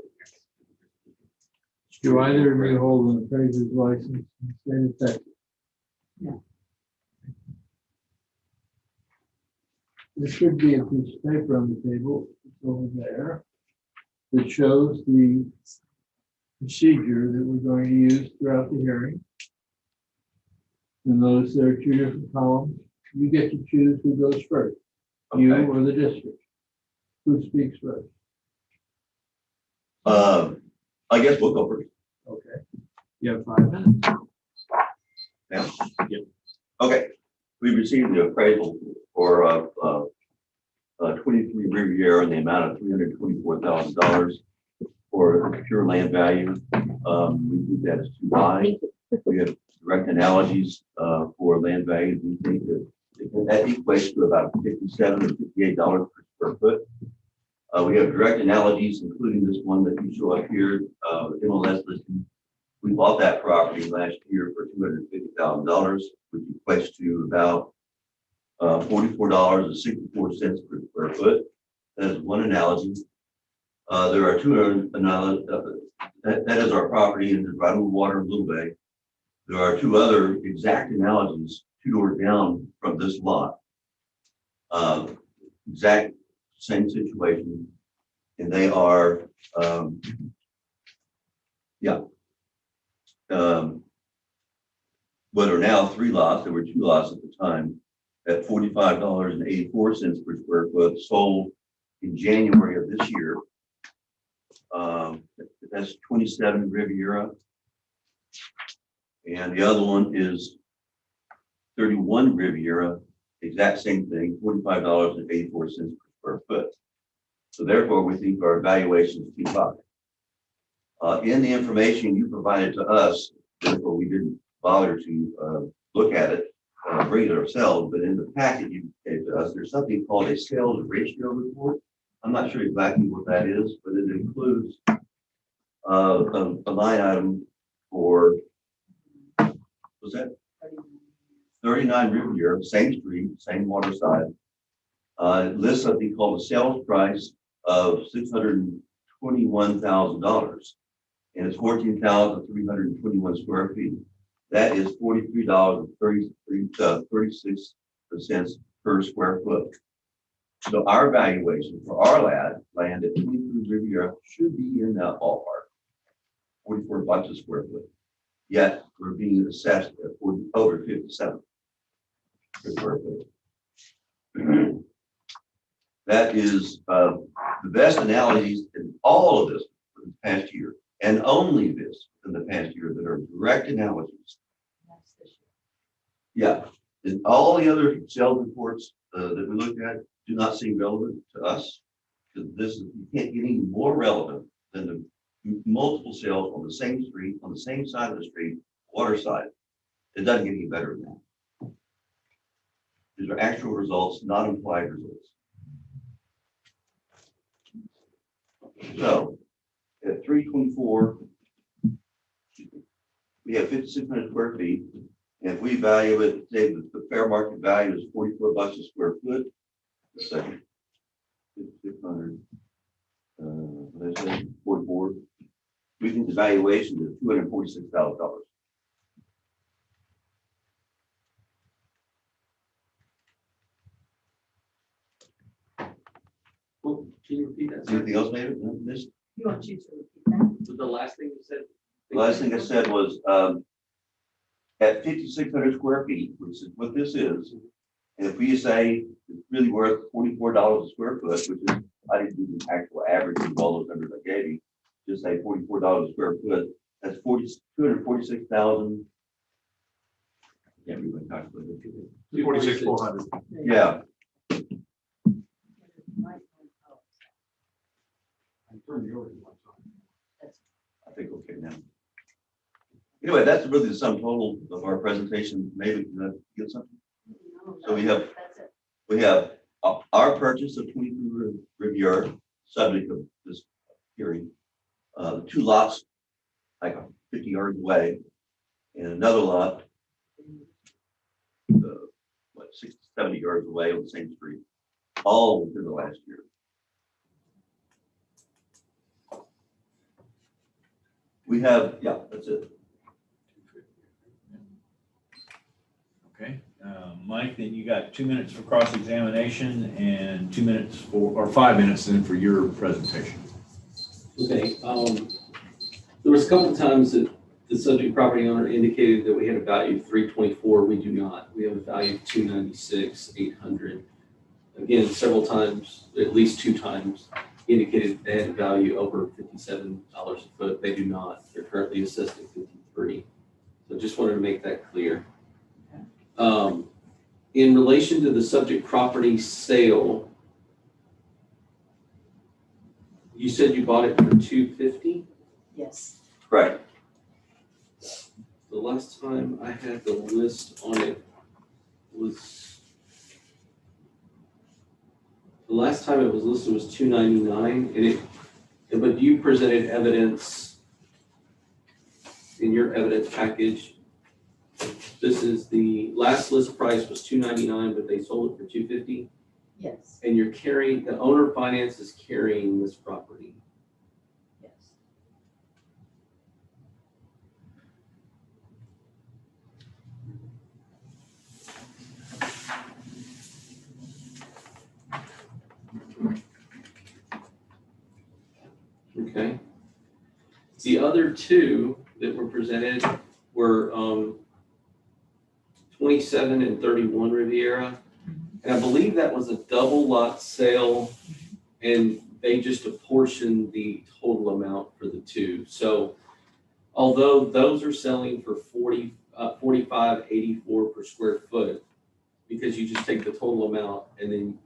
Do either of you hold an appraiser's license in the state of Texas? No. There should be a piece of paper on the table, it's over there, that shows the procedure that we're going to use throughout the hearing. And notice there are two different columns. You get to choose who goes first, you Okay. or the district. Who speaks first? I guess we'll go first. Okay. You have 5 minutes. Yeah. Yep. Okay. We received the appraisal for 23 Riviera in the amount of $324,000 for pure land value. We think that is too high. We have direct analogies for land value. We think that equates to about $57 or $58 per square foot. We have direct analogies, including this one that you show up here, MLS listing. We bought that property last year for $250,000, which equates to about $44.64 per square foot. That is one analogy. There are two other analogies. That is our property in the right on the water in Little Bay. There are two other exact analogies 2 doors down from this lot. Exact same situation. And they are, what are now 3 lots. There were 2 lots at the time at $45.84 per square foot, sold in January of this year. That's 27 Riviera. And the other one is 31 Riviera, exact same thing, $45.84 per square foot. So therefore, we think our evaluation is too high. In the information you provided to us, therefore we didn't bother to look at it, bring it ourselves, but in the packet you gave to us, there's something called a sales ratio report. I'm not sure exactly what that is, but it includes a line item for, was that 39 Riviera, same street, same water side. It lists something called a sales price of $621,000, and it's 14,321 square feet. That is $43.36 per square foot. So our valuation for our land at 23 Riviera should be in that ballpark, $44 a square foot. Yet we're being assessed at over 57 per square foot. That is the best analogies in all of this for the past year, and only this in the past year that are direct analogies. Yeah, and all the other sales reports that we looked at do not seem relevant to us. Because this, you can't get any more relevant than the multiple sales on the same street, on the same side of the street, water side. It doesn't get any better than that. These are actual results, not implied results. So at 324, we have 5,600 square feet. And if we value it, say the fair market value is $44 a square foot. A second. 5,600. What did I say? 44. We think the valuation is $246,000. Well, can you repeat that? sir? Anything else, maybe? This, You want you to repeat that? Was the last thing you said? the last thing I said was, at 5,600 square feet, which is what this is, and if we say it's really worth $44 a square foot, which is, I didn't do the actual average of all those numbers I gave you, just say $44 a square foot, that's 246,000. Can't read my calculator. 46,400. Yeah, I think okay now. Anyway, that's really the sum total of our presentation. Maybe get something. So we have our purchase of 22 Riviera, subject of this hearing. The two lots, like 50 yards away, and another lot, 60, 70 yards away on the same street, all within the last year. We have, yeah, that's it. Okay, Mike, then you got 2 minutes for cross-examination and 2 minutes for, or 5 minutes then for your presentation. Okay, there was a couple of times that the subject property owner indicated that we had a value of 324. We do not. We have a value of 296,800. Again, several times, at least 2 times, indicated they had a value over $57 a foot. They do not. They're currently assessed at 53. So just wanted to make that clear. In relation to the subject property sale, you said you bought it for $250? Yes. Right. The last time I had the list on it was, the last time it was listed was $299, but you presented evidence in your evidence package. This is the last list price was $299, but they sold it for $250. Yes. And you're carrying, the owner finance is carrying this property. Yes. Okay. The other two that were presented were 27 and 31 Riviera. And I believe that was a double lot sale, and they just apportioned the total amount for the two. So although those are selling for $45.84 per square foot, because you just take the total amount and then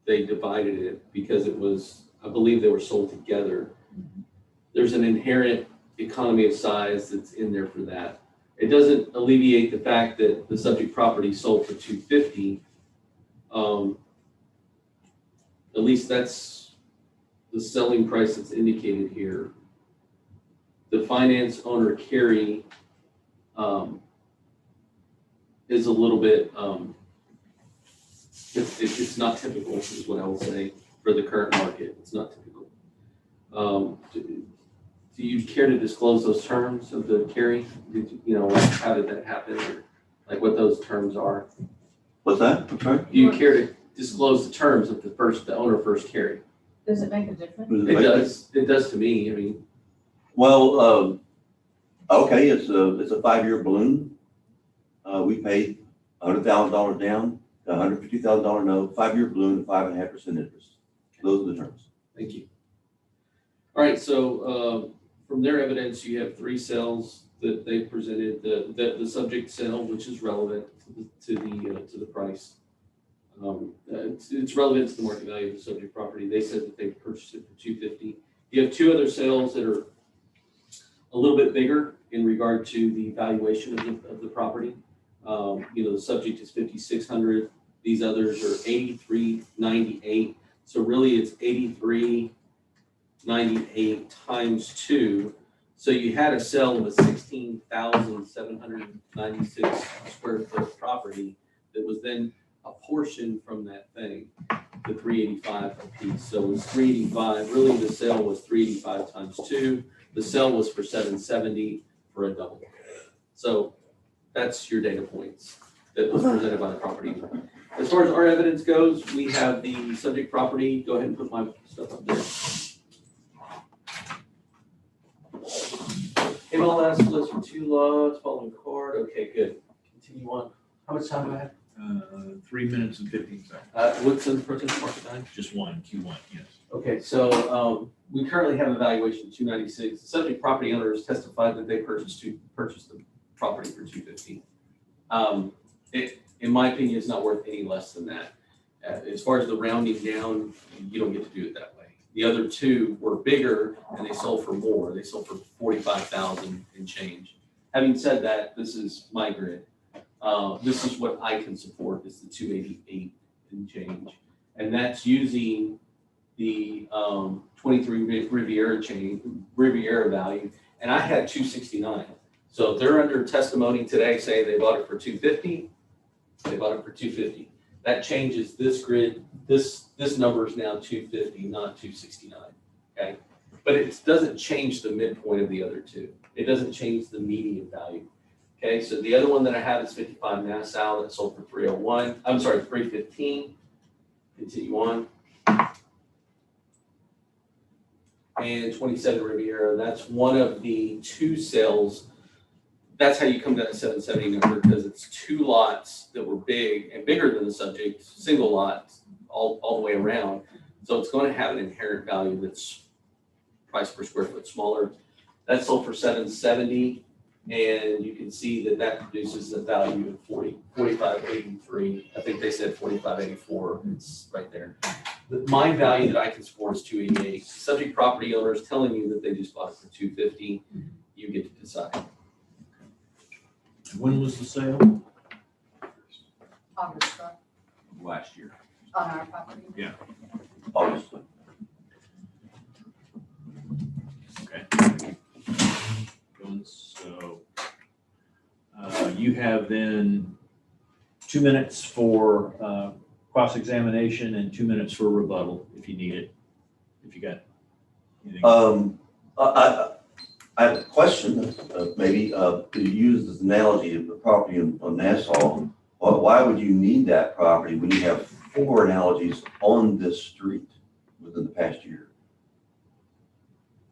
they divided it because it was, I believe they were sold together. There's an inherent economy of size that's in there for that. It doesn't alleviate the fact that the subject property sold for $250. At least that's the selling price that's indicated here. The finance owner carry is a little bit, it's not typical, is what I will say, for the current market. It's not typical. Do you care to disclose those terms of the carry? Like how did that happen, or like what those terms are? What's that? I'm sorry? Do you care to disclose the terms of the owner first carry? Does it make a difference? It does. It does to me. I mean, Well, okay, it's a 5-year balloon. We paid $100,000 down, $150,000 note, 5-year balloon, 5.5% interest. Those are the terms. thank you. All right, so from their evidence, you have 3 sales that they presented. The subject sale, which is relevant to the price. It's relevant to the market value of the subject property. They said that they purchased it for $250. You have two other sales that are a little bit bigger in regard to the valuation of the property. The subject is 5,600. These others are 8398. So really it's 8398 times 2. So you had a sale of a 16,796 square foot property that was then a portion from that thing, the 385 a piece. So it was 385. Really the sale was 385 times 2. The sale was for 770 for a double. So that's your data points that was presented by the property. As far as our evidence goes, we have the subject property. Go ahead and put my stuff up there. MLS list for 2 lots, following card. Okay, good. Continue on. How much time do I have? 3 minutes and 15 seconds. What's the present market time? Just one, Q1, yes. Okay, so we currently have a valuation of 296. The subject property owners testified that they purchased the property for 250. In my opinion, it's not worth any less than that. As far as the rounding down, you don't get to do it that way. The other two were bigger and they sold for more. They sold for 45,000 and change. Having said that, this is my grid. This is what I can support, is the 288 and change. And that's using the 23 Riviera value. And I had 269. So if they're under testimony today saying they bought it for 250, they bought it for 250. That changes this grid. This number is now 250, not 269. Okay, but it doesn't change the midpoint of the other two. It doesn't change the median value. Okay, so the other one that I have is 55 Nassau that sold for 301. I'm sorry, 315. Continue on. And 27 Riviera. That's one of the 2 sales. That's how you come to that 770 number, because it's 2 lots that were big and bigger than the subject, single lots all the way around. So it's going to have an inherent value that's price per square foot smaller. That sold for 770, and you can see that produces a value of 4583. I think they said 4584. It's right there. My value that I can score is 288. Subject property owners telling you that they just bought it for 250. You get to decide. When was the sale? August, Last year. on our property. Yeah. August. Okay. So you have then 2 minutes for cross-examination and 2 minutes for rebuttal if you need it. If you got anything. I have a question, maybe, to use this analogy of the property on Nassau. Why would you need that property when you have 4 analogies on this street within the past year?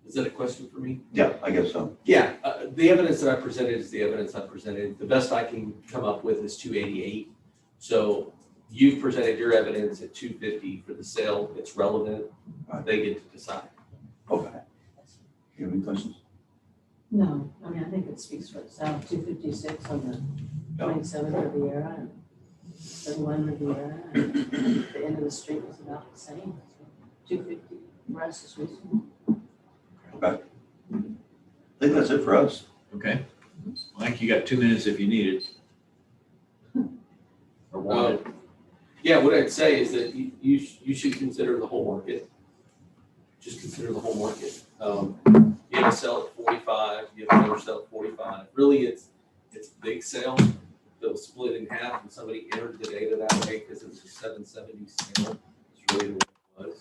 Is that a question for me? Yeah, I guess so. Yeah, the evidence that I presented is the evidence I presented. The best I can come up with is 288. So you've presented your evidence at 250 for the sale. It's relevant. They get to decide. Okay. You have any questions? No, I mean, I think it speaks for itself, 256 on the 27 Riviera and 31 Riviera. And the end of the street was about the same. 250, the rest is reasonable. Okay. I think that's it for us. Okay. Well, I think you got 2 minutes if you need it. Or want it. Yeah, what I'd say is that you should consider the whole market. Just consider the whole market. You have a sale at 45, you have another sale at 45. Really, it's a big sale that was split in half, and somebody entered the data that way because it was a 770 sale. It's really what it was.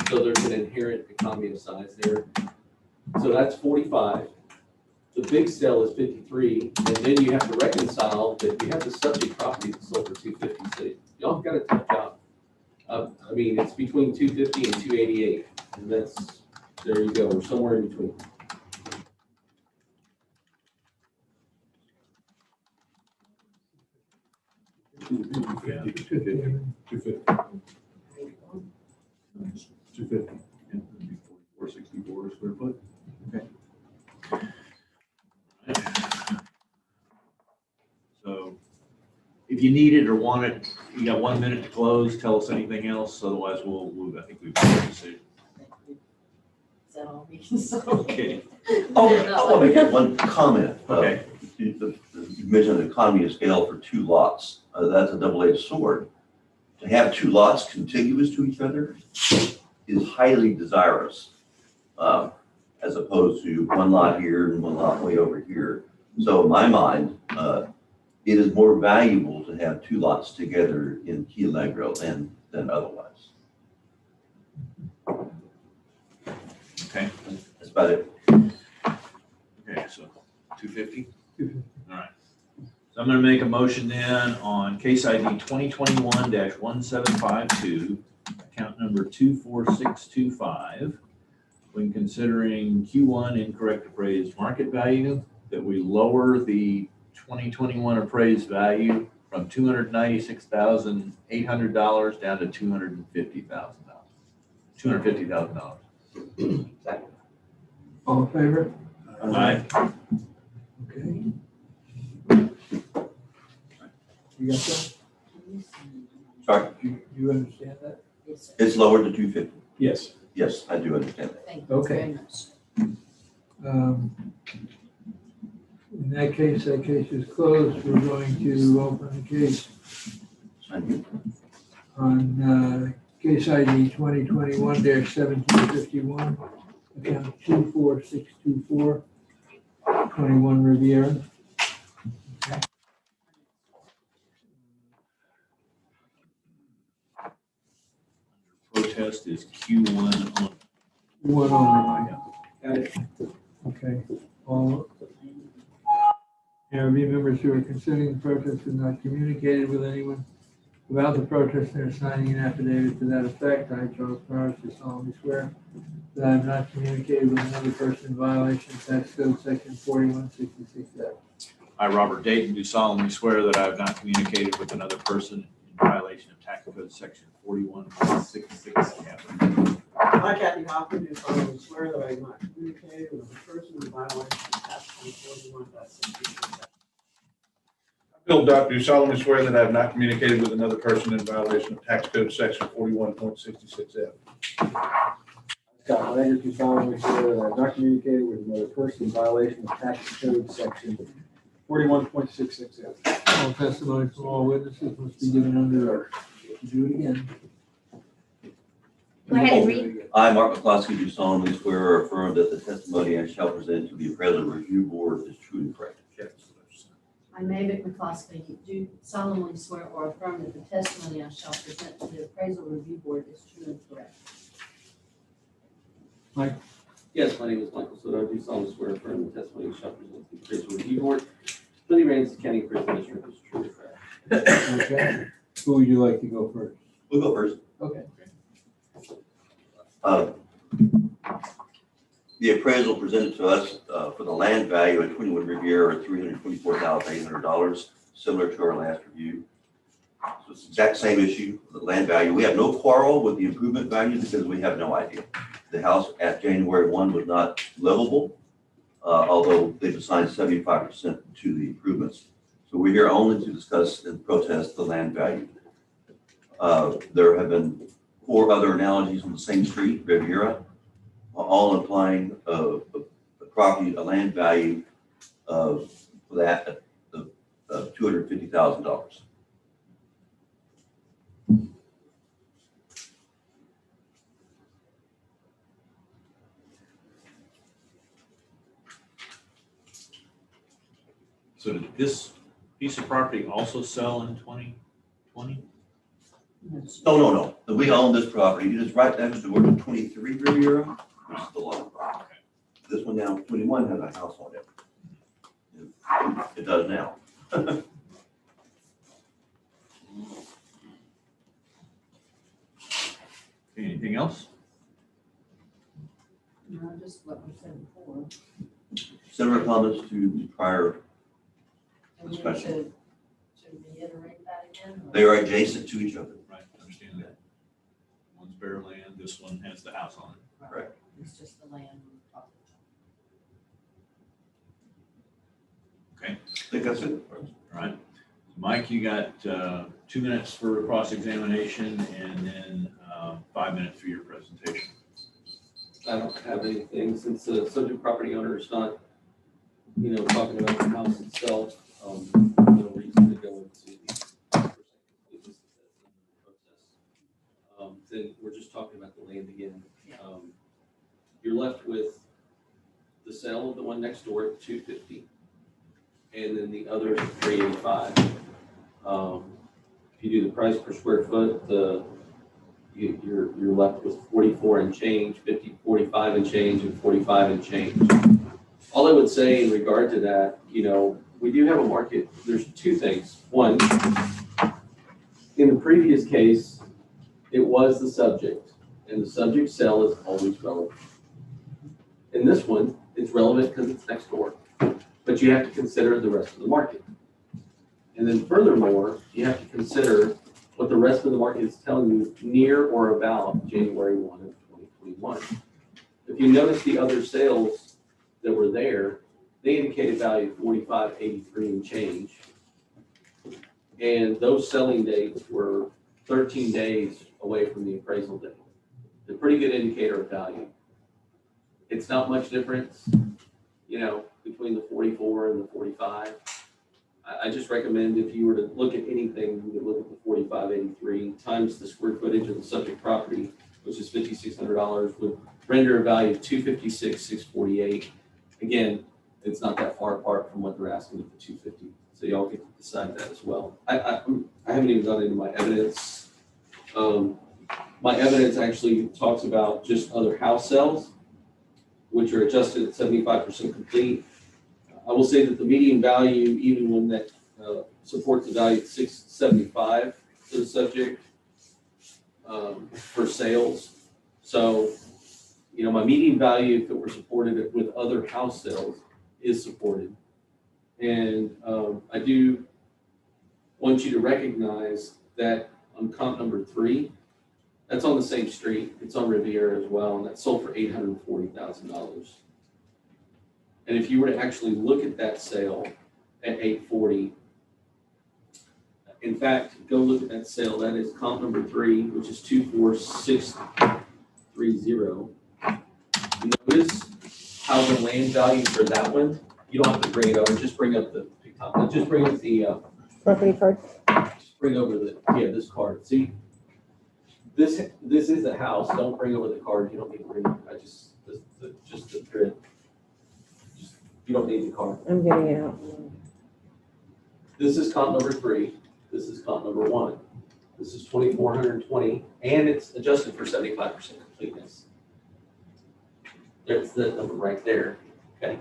So there's an inherent economy of size there. So that's 45. The big sale is 53, and then you have to reconcile that you have the subject property that sold for 250. So y'all got a tough job. I mean, it's between 250 and 288, and there you go. We're somewhere in between. Yeah, 250. 464 square foot. Okay. So if you need it or want it, You got 1 minute to close. Tell us anything else. Otherwise, we'll move. I think we've made a decision. Is that all we can say? Okay. Oh, I want to make one comment. Okay. You mentioned the economy of scale for 2 lots. That's a double-edged sword. To have 2 lots contiguous to each other is highly desirous, as opposed to 1 lot here and 1 lot way over here. So in my mind, it is more valuable to have 2 lots together in Key Allegro than otherwise. Okay. That's about it. Okay, so 250? 250. All right. So I'm gonna make a motion then on case ID 2021-1752, account number 24625. When considering Q1 incorrect appraised market value, that we lower the 2021 appraised value from $296,800 down to $250,000. $250,000. All in favor? Aye. Okay. You got that? Sorry, You understand that? Yes, sir. it's lowered to 250. Yes. Yes, I do understand that. Thank you Okay. very much. In that case is closed. We're going to open the case on case ID 2021-1751, account 24624, 21 Riviera. Okay. Protest is Q1 on. One only, Mike. Okay. All ARB members who are considering the protest have not communicated with anyone about the protest and are signing an affidavit to that effect. I, Charles Powers, do solemnly swear that I have not communicated with another person in violation of tax code section 4166F. I, Robert Dayton, do solemnly swear that I have not communicated with another person in violation of tax code section 4166F. I, Kathy Hopper, do solemnly swear that I have not communicated with a person in violation of tax code 41.66. Bill Duck, do solemnly swear that I have not communicated with another person in violation of tax code section 41.66F. Scott Leonard, do solemnly swear that I have not communicated with another person in violation of tax code section 41.66F. All testimony from all witnesses must be given under oath. Do it again. Go ahead and read. I, Mark McCloskey, do solemnly swear or affirm that the testimony I shall present to the appraisal review board is true and correct. I, Mavic McCloskey, do solemnly swear or affirm that the testimony I shall present to the appraisal review board is true and correct. Mike? Yes, my name is Michael Soto. I do solemnly swear or affirm the testimony I shall present to the appraisal review board, Billy Rains County Appraisal District is true and correct. Okay. Who would you like to go first? We'll go first. Okay. The appraisal presented to us for the land value at 21 Riviera at $324,800, similar to our last review. So it's the exact same issue, the land value. We have no quarrel with the improvement value because we have no idea. The house at January 1 was not livable, although they've assigned 75% to the improvements. So we're here only to discuss and protest the land value. There have been 4 other analogies on the same street, Riviera, all implying a property, a land value of that of $250,000. So did this piece of property also sell in 2020? No. We own this property. It is right next door to 23 Riviera, which is the lot. This one now, 21 has a house on it. It does now. Anything else? No, just what we said before. Similar comments to the prior Do we need discussion. to reiterate that again? or- They are adjacent to each other. Right, understand that. One's bare land, this one has the house on it. Correct. It's just the land. Okay, I think that's it. all right. Mike, you got 2 minutes for cross-examination and then 5 minutes for your presentation. I don't have anything since the subject property owner is not, talking about the house itself. No reason to go into the then we're just talking about the land again. You're left with the sale of the one next door at $250, and then the other at $385. If you do the price per square foot, you're left with 44 and change, 45 and change, and 45 and change. All I would say in regard to that, we do have a market. There's two things. One, in the previous case, it was the subject, and the subject sale is always relevant. In this one, it's relevant because it's next door, but you have to consider the rest of the market. And then furthermore, you have to consider what the rest of the market is telling you near or about January 1 of 2021. If you notice the other sales that were there, they indicated value of 45.83 and change. And those selling dates were 13 days away from the appraisal date. It's a pretty good indicator of value. It's not much difference, between the 44 and the 45. I just recommend if you were to look at anything, you could look at the 45.83 times the square footage of the subject property, which is $5,600, would render a value of $256,648. Again, it's not that far apart from what they're asking at the 250. So y'all get to decide that as well. I haven't even gone into my evidence. My evidence actually talks about just other house sales, which are adjusted at 75% complete. I will say that the median value, even one that supports the value at $675 for the subject for sales. So, my median value, if it were supported with other house sales, is supported. And I do want you to recognize that on comp number 3, that's on the same street. It's on Riviera as well, and that's sold for $840,000. And if you were to actually look at that sale at $840,000, in fact, go look at that sale. That is comp number 3, which is 24630. Notice how the land value for that one. You don't have to bring it over. Just bring up the Property card. Just bring over this card. See, this is a house. Don't bring over the card. You don't need to bring it. Just the grid. You don't need the card. I'm getting it out. This is comp number 3. This is comp number 1. This is 2,420, and it's adjusted for 75% completeness. There's the number right there. Okay.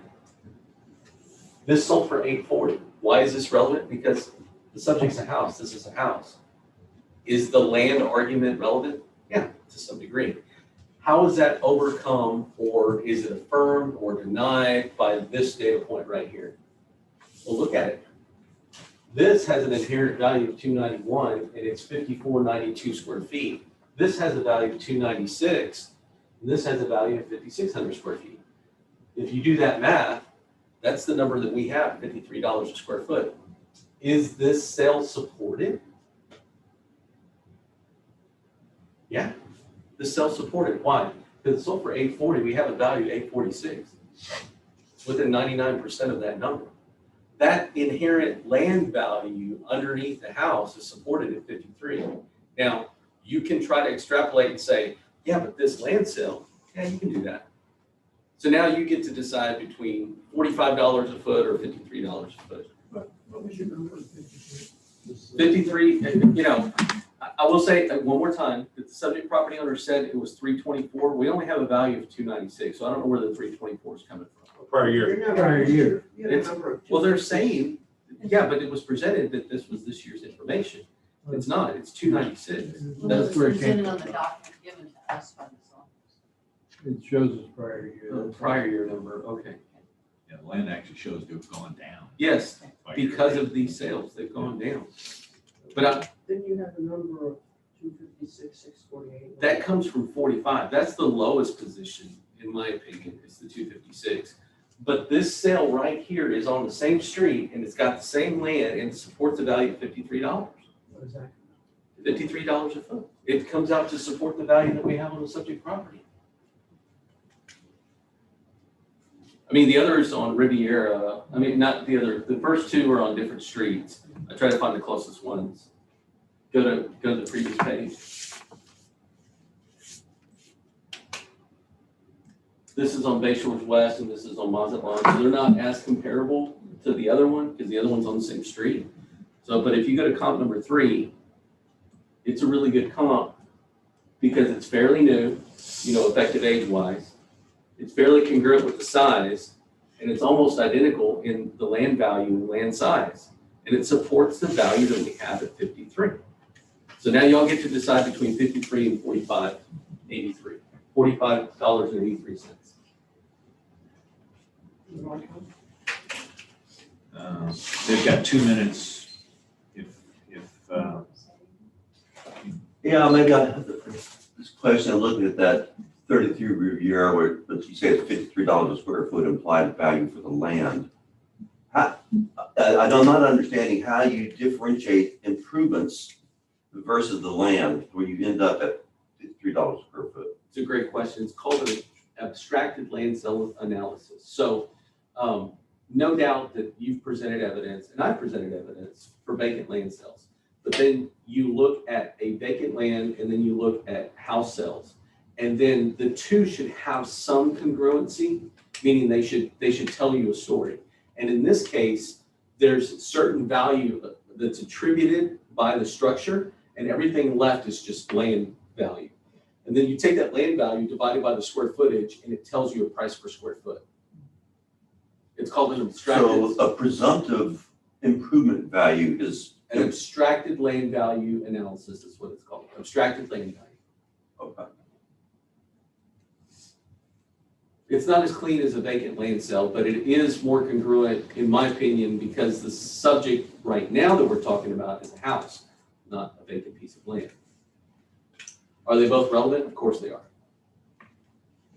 This sold for $840,000. Why is this relevant? Because the subject's a house. This is a house. Is the land argument relevant? Yeah, to some degree. How is that overcome, or is it affirmed or denied by this data point right here? Well, look at it. This has an inherent value of 291, and it's 5492 square feet. This has a value of 296, and this has a value of 5,600 square feet. If you do that math, that's the number that we have, $53 a square foot. Is this sale supported? Yeah. The self-supported. Why? Because it sold for $840,000. We have a value of $846,000. Within 99% of that number. That inherent land value underneath the house is supported at $53,000. Now, you can try to extrapolate and say, yeah, but this land sale, yeah, you can do that. So now you get to decide between $45 a foot or $53 a foot. What was your number? 53, I will say one more time, that the subject property owner said it was 324. We only have a value of 296, so I don't know where the 324 is coming from. Prior year. Prior year. Well, they're saying, yeah, but it was presented that this was this year's information. It's not, it's 296. That's where it came from. On the document given to us by this office. It shows us prior year. The prior year number, okay. Yeah, the land actually shows they've gone down. Yes, because of these sales, they've gone down. But Didn't you have a number of 256,648? that comes from 45. That's the lowest position, in my opinion, is the 256. But this sale right here is on the same street and it's got the same land and it supports a value of $53. What is that? $53 a foot. It comes out to support the value that we have on the subject property. I mean, the others on Riviera, I mean, not the other, the first two are on different streets. I try to find the closest ones. Go to the previous page. This is on Bay Shores West and this is on Mazatlan. So they're not as comparable to the other one because the other one's on the same street. So, but if you go to comp number 3, it's a really good comp because it's fairly new, you know, effective age-wise. It's fairly congruent with the size, and it's almost identical in the land value and land size. And it supports the value that we have at 53. So now y'all get to decide between 53 and 45.83. $45.83. They've got 2 minutes. Yeah, maybe I have this question, looking at that 33 Riviera, where, but you say it's $53 a square foot implied value for the land. I'm not understanding how you differentiate improvements versus the land where you end up at $53 per foot. It's a great question. It's called an abstracted land sale analysis. So no doubt that you've presented evidence, and I've presented evidence for vacant land sales. But then you look at a vacant land and then you look at house sales. And then the two should have some congruency, meaning they should tell you a story. And in this case, there's certain value that's attributed by the structure and everything left is just land value. And then you take that land value divided by the square footage and it tells you a price per square foot. It's called an abstracted. So a presumptive improvement value is an abstracted land value analysis is what it's called. Abstracted land value. Okay. It's not as clean as a vacant land sale, but it is more congruent, in my opinion, because the subject right now that we're talking about is a house, not a vacant piece of land. Are they both relevant? Of course they are.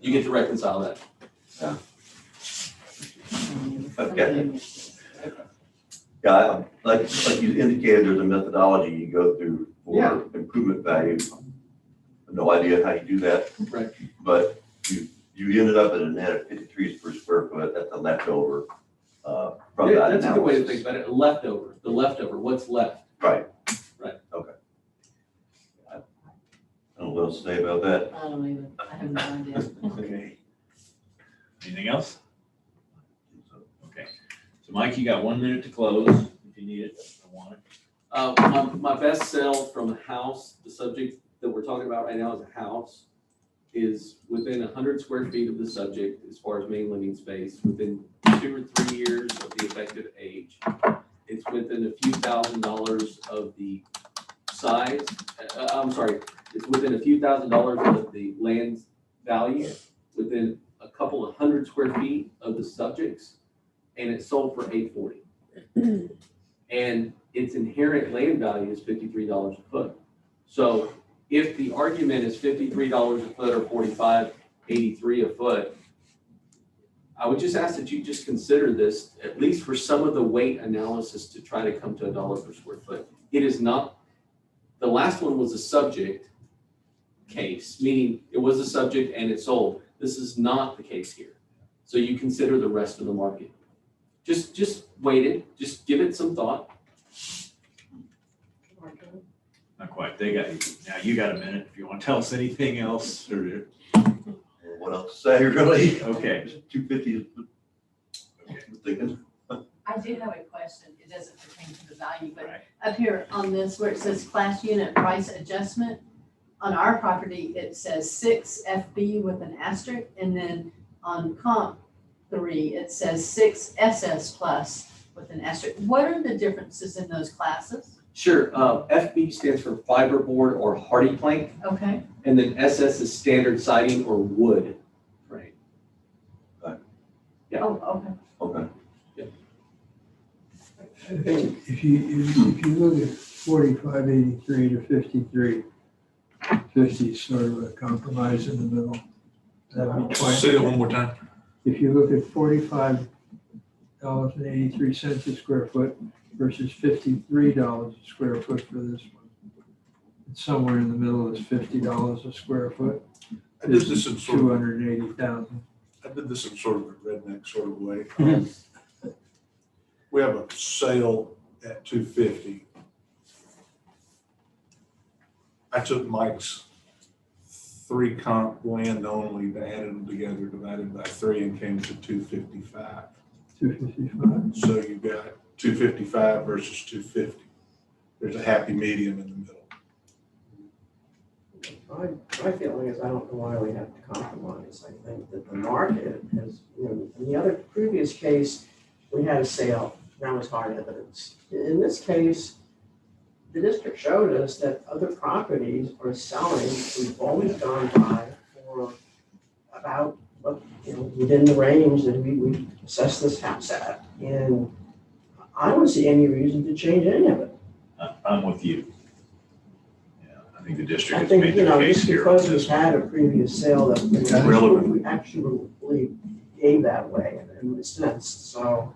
You get to reconcile that. Yeah. Okay. Yeah, like you indicated, there's a methodology you go through for improvement value. No idea how you do that. Right. But you ended up at a net of 53 per square foot at the leftover from that That's analysis. a good way to think about it. Leftover, the leftover, what's left. Right. Right. Okay. I don't know what else to say about that. I don't even, I have no idea. Okay. Anything else? Okay. So Mike, you got 1 minute to close if you need it. I want it. My best sell from a house, the subject that we're talking about right now is a house, is within 100 square feet of the subject as far as main living space, within 2 or 3 years of the effective age. It's within a few $1,000s of the size. It's within a few $1,000s of the land's value, within a couple of 100 square feet of the subjects, and it's sold for $840. And its inherent land value is $53 a foot. So if the argument is $53 a foot or $45.83 a foot, I would just ask that you just consider this, at least for some of the weight analysis, to try to come to $1 per square foot. It is not, the last one was a subject case, meaning it was a subject and it sold. This is not the case here. So you consider the rest of the market. Just wait it, just give it some thought. Not quite. They got you. Now you got a minute if you want to tell us anything else. Or what else to say, really? Okay. 250. Okay. Thinking. I do have a question. It doesn't pertain to the value, but up here on this where it says class unit price adjustment, on our property, it says 6 FB with an asterisk, and then on comp 3, it says 6 SS plus with an asterisk. What are the differences in those classes? Sure, FB stands for fiberboard or hardy plank, Okay. and then SS is standard siding or wood frame. Yeah. Oh, okay. Okay. I think if you look at 45.83 to 53, 50 is sort of a compromise in the middle. That'd be Say that one more time. If you look at $45.83 a square foot versus $53 a square foot for this one, it's somewhere in the middle, it's $50 a square foot. I did this in sort of, 280,000. I did this in sort of a redneck sort of way. We have a sale at 250. I took Mike's 3 comp land only, added them together, divided by 3, and came to 255. 255. So you got 255 versus 250. There's a happy medium in the middle. My feeling is I don't know why we have to compromise. I think that the market has, in the other previous case, we had a sale, that was hard evidence. In this case, the district showed us that other properties are selling, we've always gone by for about, within the range that we assessed this house at. And I don't see any reason to change any of it. I'm with you. Yeah, I think the I district has think, made their case just here. because we've had a previous sale that we actually gave that way in a sense. So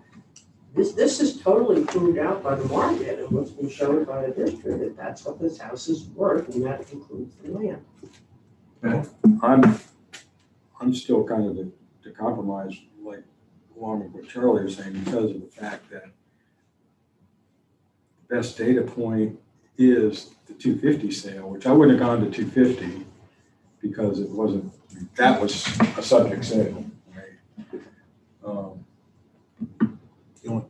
this is totally proved out by the market and what's been shown by the district that that's what this house is worth, and that includes the land. I'm still kind of the compromise, like along with what Charlie was saying, because of the fact that the best data point is the 250 sale, which I wouldn't have gone to 250 because it wasn't, that was a subject sale, right? The only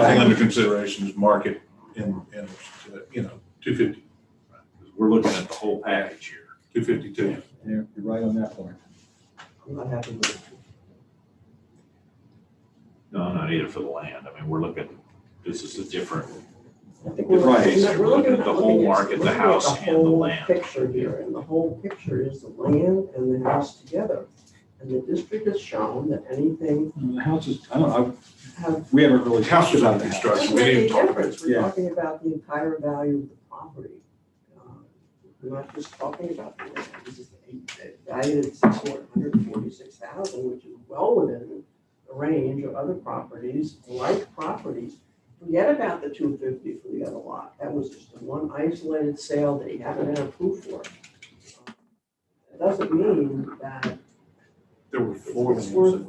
thing under consideration is market and 250. We're looking at the whole package here. 252. Yeah, you're right on that point. I'm not happy with it. No, I'm not either for the land. I mean, we're looking, this is a different. I think We're we're looking at the whole market, the house and the land. Picture here, and the whole picture is the land and the house together. And the district has shown that anything. The house is, I don't know, have. we haven't really talked House is about under the house. construction. Doesn't We make didn't any talk difference. We're Yeah. talking about the entire value of the property. We're not just talking about the land. This is valued at $646,000, which is well within the range of other properties, like properties. Forget about the 250 for the other lot. That was just a one isolated sale that he hadn't been approved for. It doesn't mean that There were 4 it's worth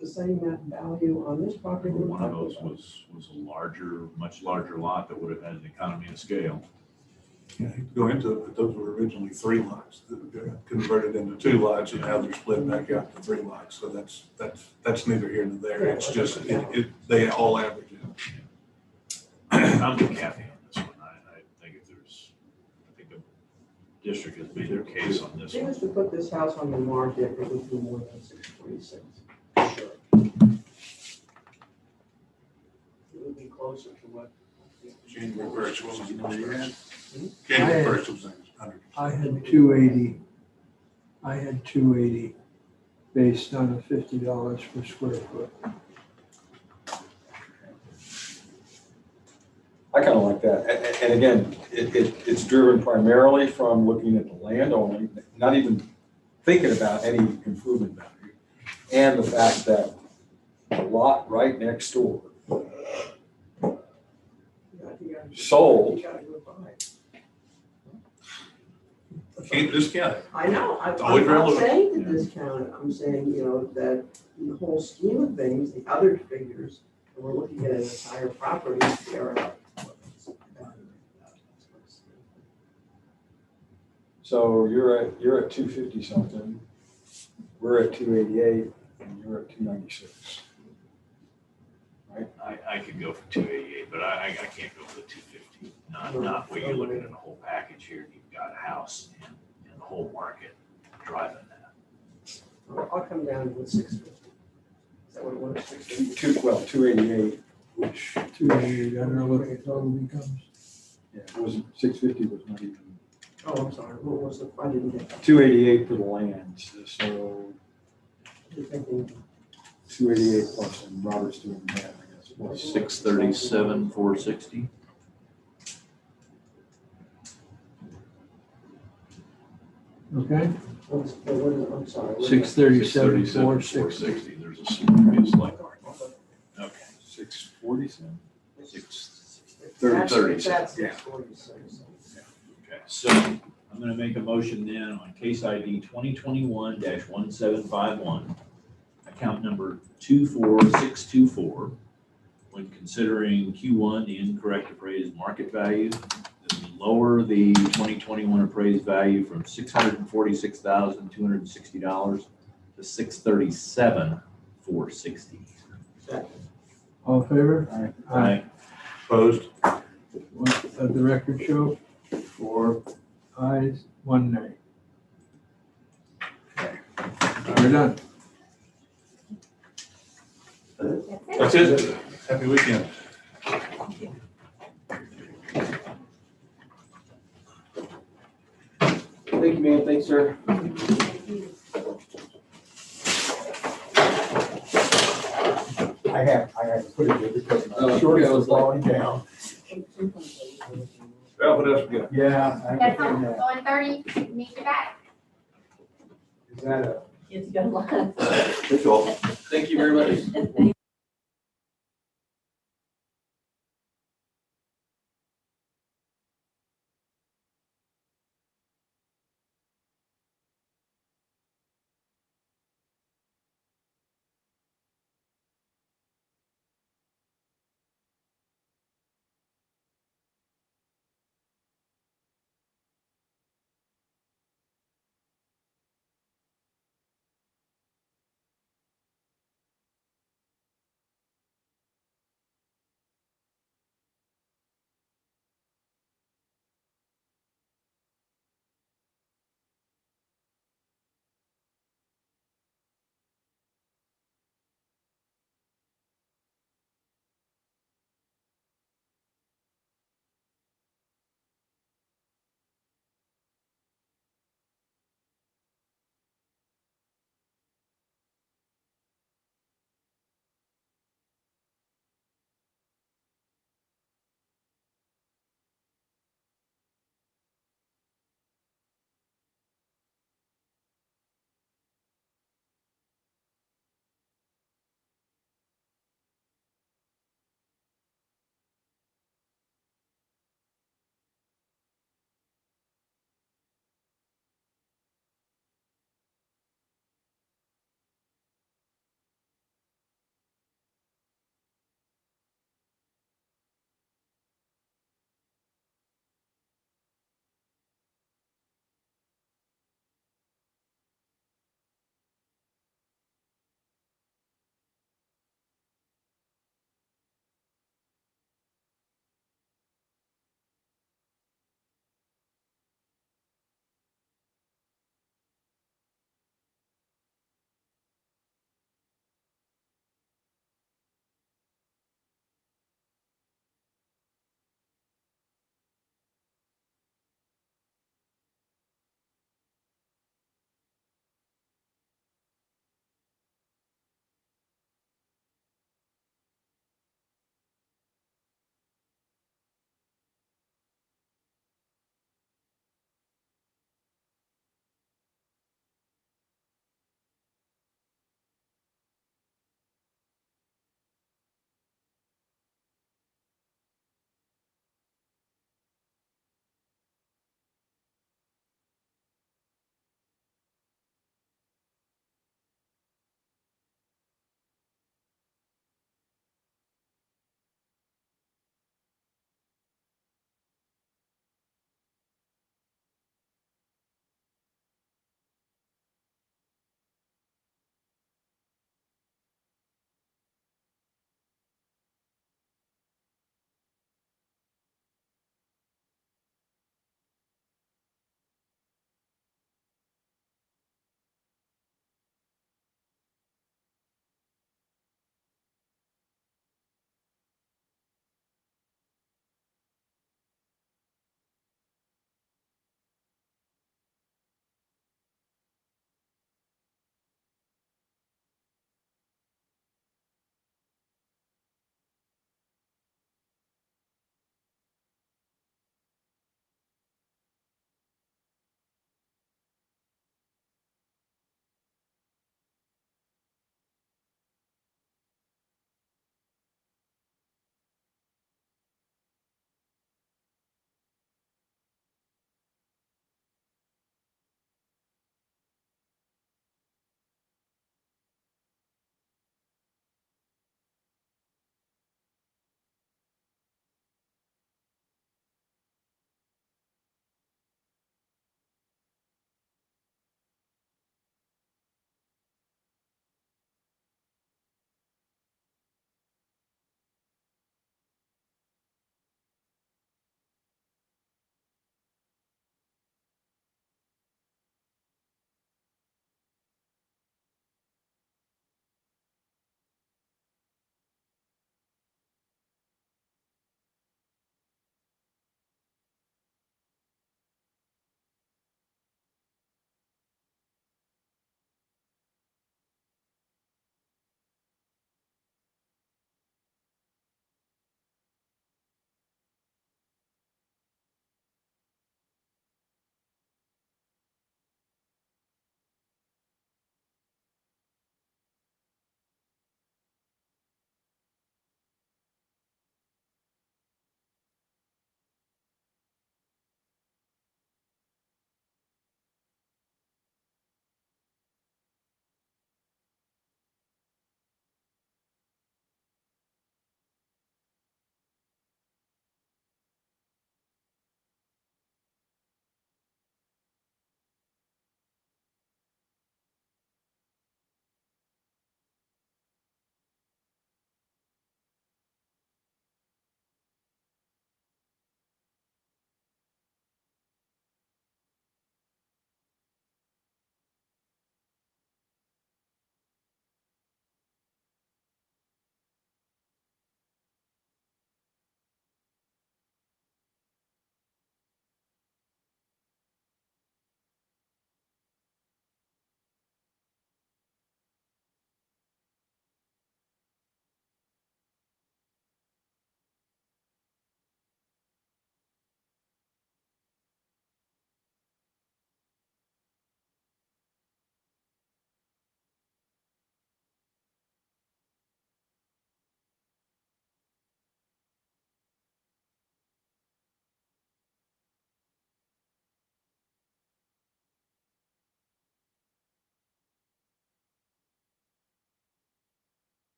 the same value on this property. One of those was a larger, much larger lot that would have had an economy of scale. Yeah, you go into it, but those were originally 3 lots that got converted into 2 lots, and now they're split back out to 3 lots. So that's neither here nor there. It's just they all average out. I'm with Kathy on this one. I think the district has made their case on this If one. was to put this house on the market, it would do more than 646. Sure. It would be closer to what. January 1st was January 1st was under. I had 280. I had 280 based on a $50 per square foot. I kind of like that. And again, it's driven primarily from looking at the land only, not even thinking about any improvement value. And the fact that the lot right next door sold. You gotta go buy. Can't discount it. I know, I'm always not relevant. saying to discount it, I'm saying, that in the whole scheme of things, the other figures, and we're looking at an entire property, they're up. So you're at 250 something, we're at 288, and you're at 296. Right? I could go for 288, but I can't go for the 250. Not when you're looking at the whole package here. You've got a house and the whole market driving that. I'll come down to 650. Is that what it was, 650? 288, which 288. I don't know what the total becomes. yeah, it wasn't 650 was not even. Oh, I'm sorry, what was it? I didn't get that. 288 for the land, so You're thinking 288 plus, and Robert's doing that, I guess. Plus 637, 460. Okay, I'm sorry. 637, 460. 460. There's a slight markup. Okay. 647? Six. 30. That's Yeah. 646. Okay, so I'm gonna make a motion then on case ID 2021-1751, account number 24624. When considering Q1, the incorrect appraised market value, that we lower the 2021 appraised value from $646,260 to $637,460. All in favor? Aye. Opposed? Let the record show, 4 ayes, 1 nay. We're done. That's it. Happy weekend. Thank you, man. Thanks, sir. I have to put it there because my shorts are falling down. Well, what else we got? Yeah. That's on 30, need your back. Is that a? It's got a lot of. That's all. Thank you very much.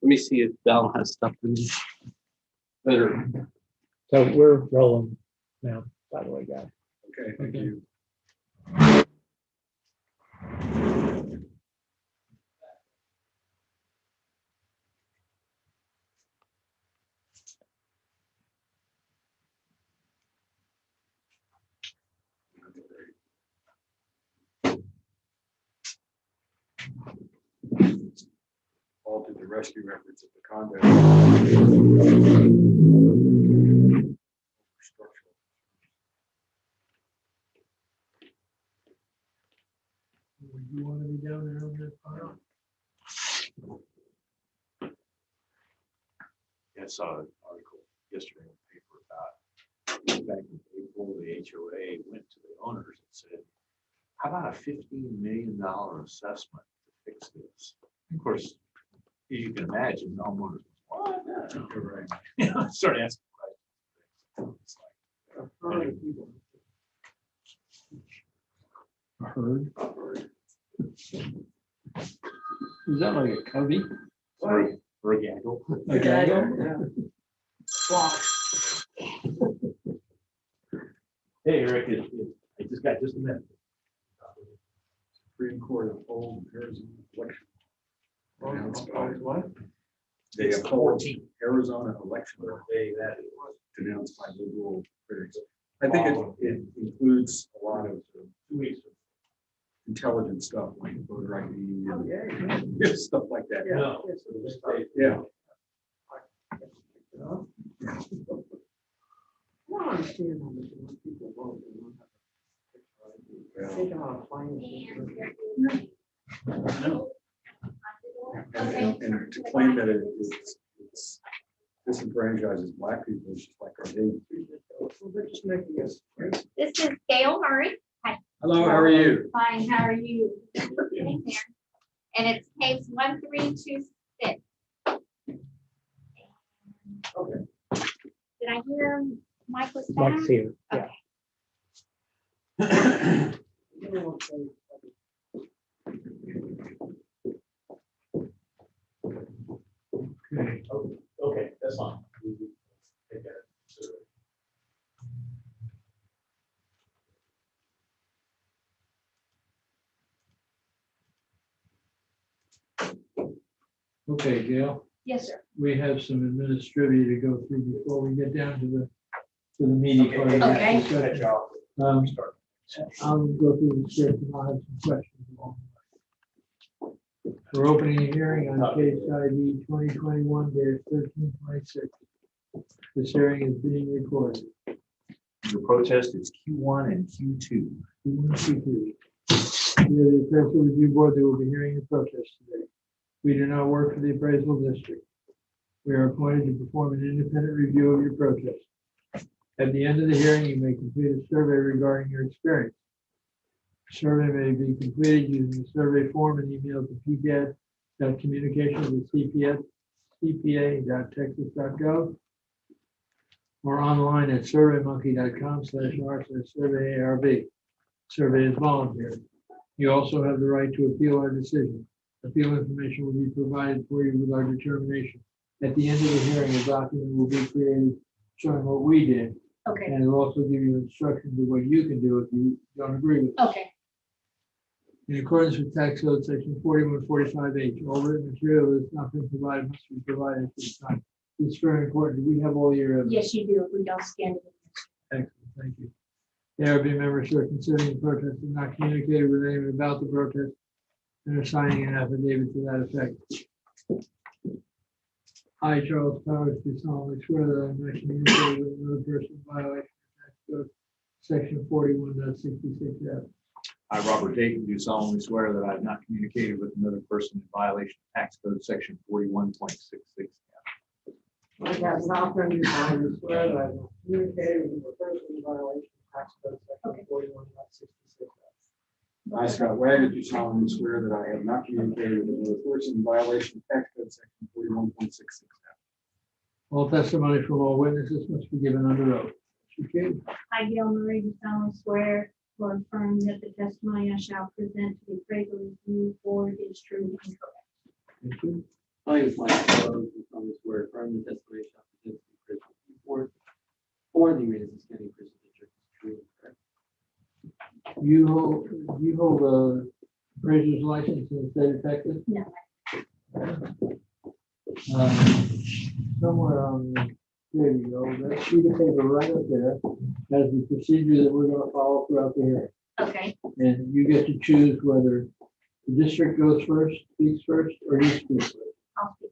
Let me see if Val has stuff in better. So we're rolling now, by the way, guys. Okay, thank you. All to the rescue efforts of the condo. You want to be down there on that file? I saw an article yesterday in the paper about back in April, the HOA went to the owners and said, how about a $15 million assessment to fix this? Of course, as you can imagine, the homeowners, what? Right. You know, start asking questions. It's like, A herd. Is that like a covey? or a gaggle. A gaggle? Hey, Eric, I just got just a minute. Supreme Court of Old Arizona election. What? They have 14 Arizona election day that was denounced by liberal critics. I think it includes a lot of intelligent stuff like voter ID and stuff like that. Yeah. I don't understand how much when people vote. They don't have a picture ID. Think about applying. And to claim that it's disenfranchises black people is just like our name. They're just making us. This is Gail Murray. Hi. Hello, how are you? Fine, how are you? Getting there. And it's case 1326. Okay. Did I hear Mike was back? Mike's here. Yeah. Okay. Okay, that's fine. Take that. Okay, Gail, Yes, sir. we have some administrivia to go through before we get down to the meaty part of the Okay. discussion. I'll go through the script and I'll have some questions along the way. We're opening a hearing on case ID 2021-1326. This hearing is being recorded. The protest is Q1 and Q2. We are the appraisal review board that will be hearing the protest today. We do not work for the appraisal district. We are appointed to perform an independent review of your protest. At the end of the hearing, you may complete a survey regarding your experience. The survey may be completed using the survey form and emailed to pcad.communications@cpa.texas.gov or online at surveymonkey.com/r/surveyarb. Survey is voluntary. You also have the right to appeal our decision. Appeal information will be provided for you with our determination. At the end of the hearing, a document will be created showing what we did. Okay. And it'll also give you instructions of what you can do if you don't agree with it. Okay. In accordance with tax code section 4145H, all written material that has not been provided must be provided at this time. It's very important. We have all your. Yes, you do. If we don't scan it. Excellent, thank you. The ARB members who are considering the protest have not communicated with anyone about the protest and are signing an affidavit to that effect. I, Charles Powers, do solemnly swear that I am not communicating with another person in violation of tax code section 41.66F. I, Robert Dayton, do solemnly swear that I have not communicated with another person in violation of tax code section 41.66. I got nothing to swear that I will communicate with a person in violation of tax code section 41.66. I, Scott Wagner, do solemnly swear that I have not communicated with another person in violation of tax code section 41.66. All testimony from all witnesses must be given under oath. Okay. I, Gail Marie, do solemnly swear or affirm that the testimony I shall present to the appraisal review board is true and correct. Thank you. My name is Michael Rose, from the square firm, the testimony shall present to the Christian report for the Aransas County Christian District is true and correct. You hold a appraiser's license in the state of Texas? No. Somewhere on, there you go, that sheet of paper right up there has the procedure that we're gonna follow throughout the hearing. Okay. And you get to choose whether the district goes first, speaks first, or you speak first. I'll speak.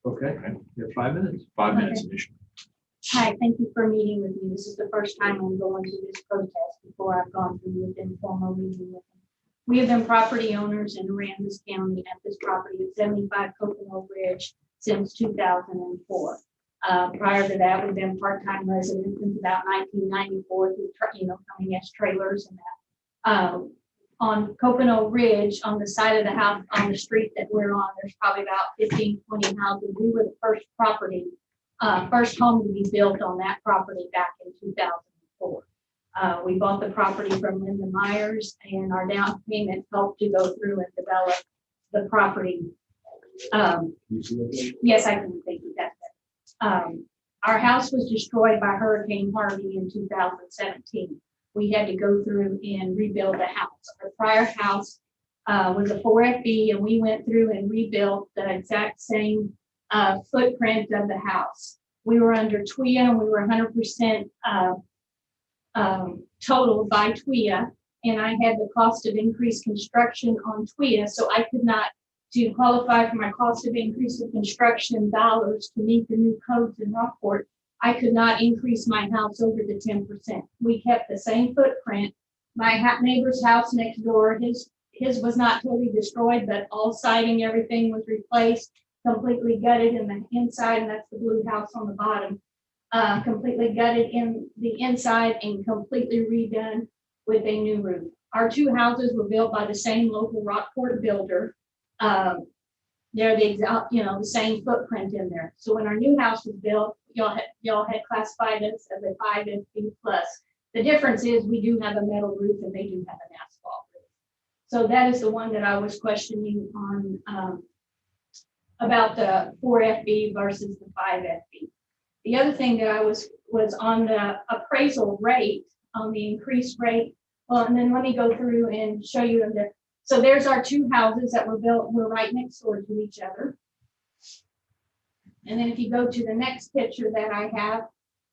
Okay, you have 5 minutes. 5 Okay. minutes initially. Hi, thank you for meeting with me. This is the first time I'm going to this protest. Before I've gone through with informal meeting with them. We have been property owners in Aransas County at this property at 75 Coconut Ridge since 2004. Prior to that, we've been part-time residents since about 1994, coming as trailers and that. On Coconut Ridge, on the side of the house, on the street that we're on, there's probably about 15, 20 houses. We were the first property, first home to be built on that property back in 2004. We bought the property from Linda Myers, and our down payment helped to go through and develop the property. Yes, I can think of that. Our house was destroyed by Hurricane Harvey in 2017. We had to go through and rebuild the house. Our prior house was a 4FB, and we went through and rebuilt the exact same footprint of the house. We were under TWIA, and we were 100% totaled by TWIA, and I had the cost of increased construction on TWIA, so I could not, to qualify for my cost of increase of construction dollars to meet the new codes in Rockport, I could not increase my house over the 10%. We kept the same footprint. My neighbor's house next door, his was not totally destroyed, but all siding, everything was replaced, completely gutted in the inside, and that's the blue house on the bottom. Completely gutted in the inside and completely redone with a new roof. Our two houses were built by the same local Rockport builder. They're the exact, the same footprint in there. So when our new house was built, y'all had classified us as a 5FB plus. The difference is we do have a metal roof and they do have an asphalt roof. So that is the one that I was questioning on about the 4FB versus the 5FB. The other thing that I was on the appraisal rate, on the increased rate. Well, and then let me go through and show you the. So there's our two houses that were built. We're right next door to each other. And then if you go to the next picture that I have,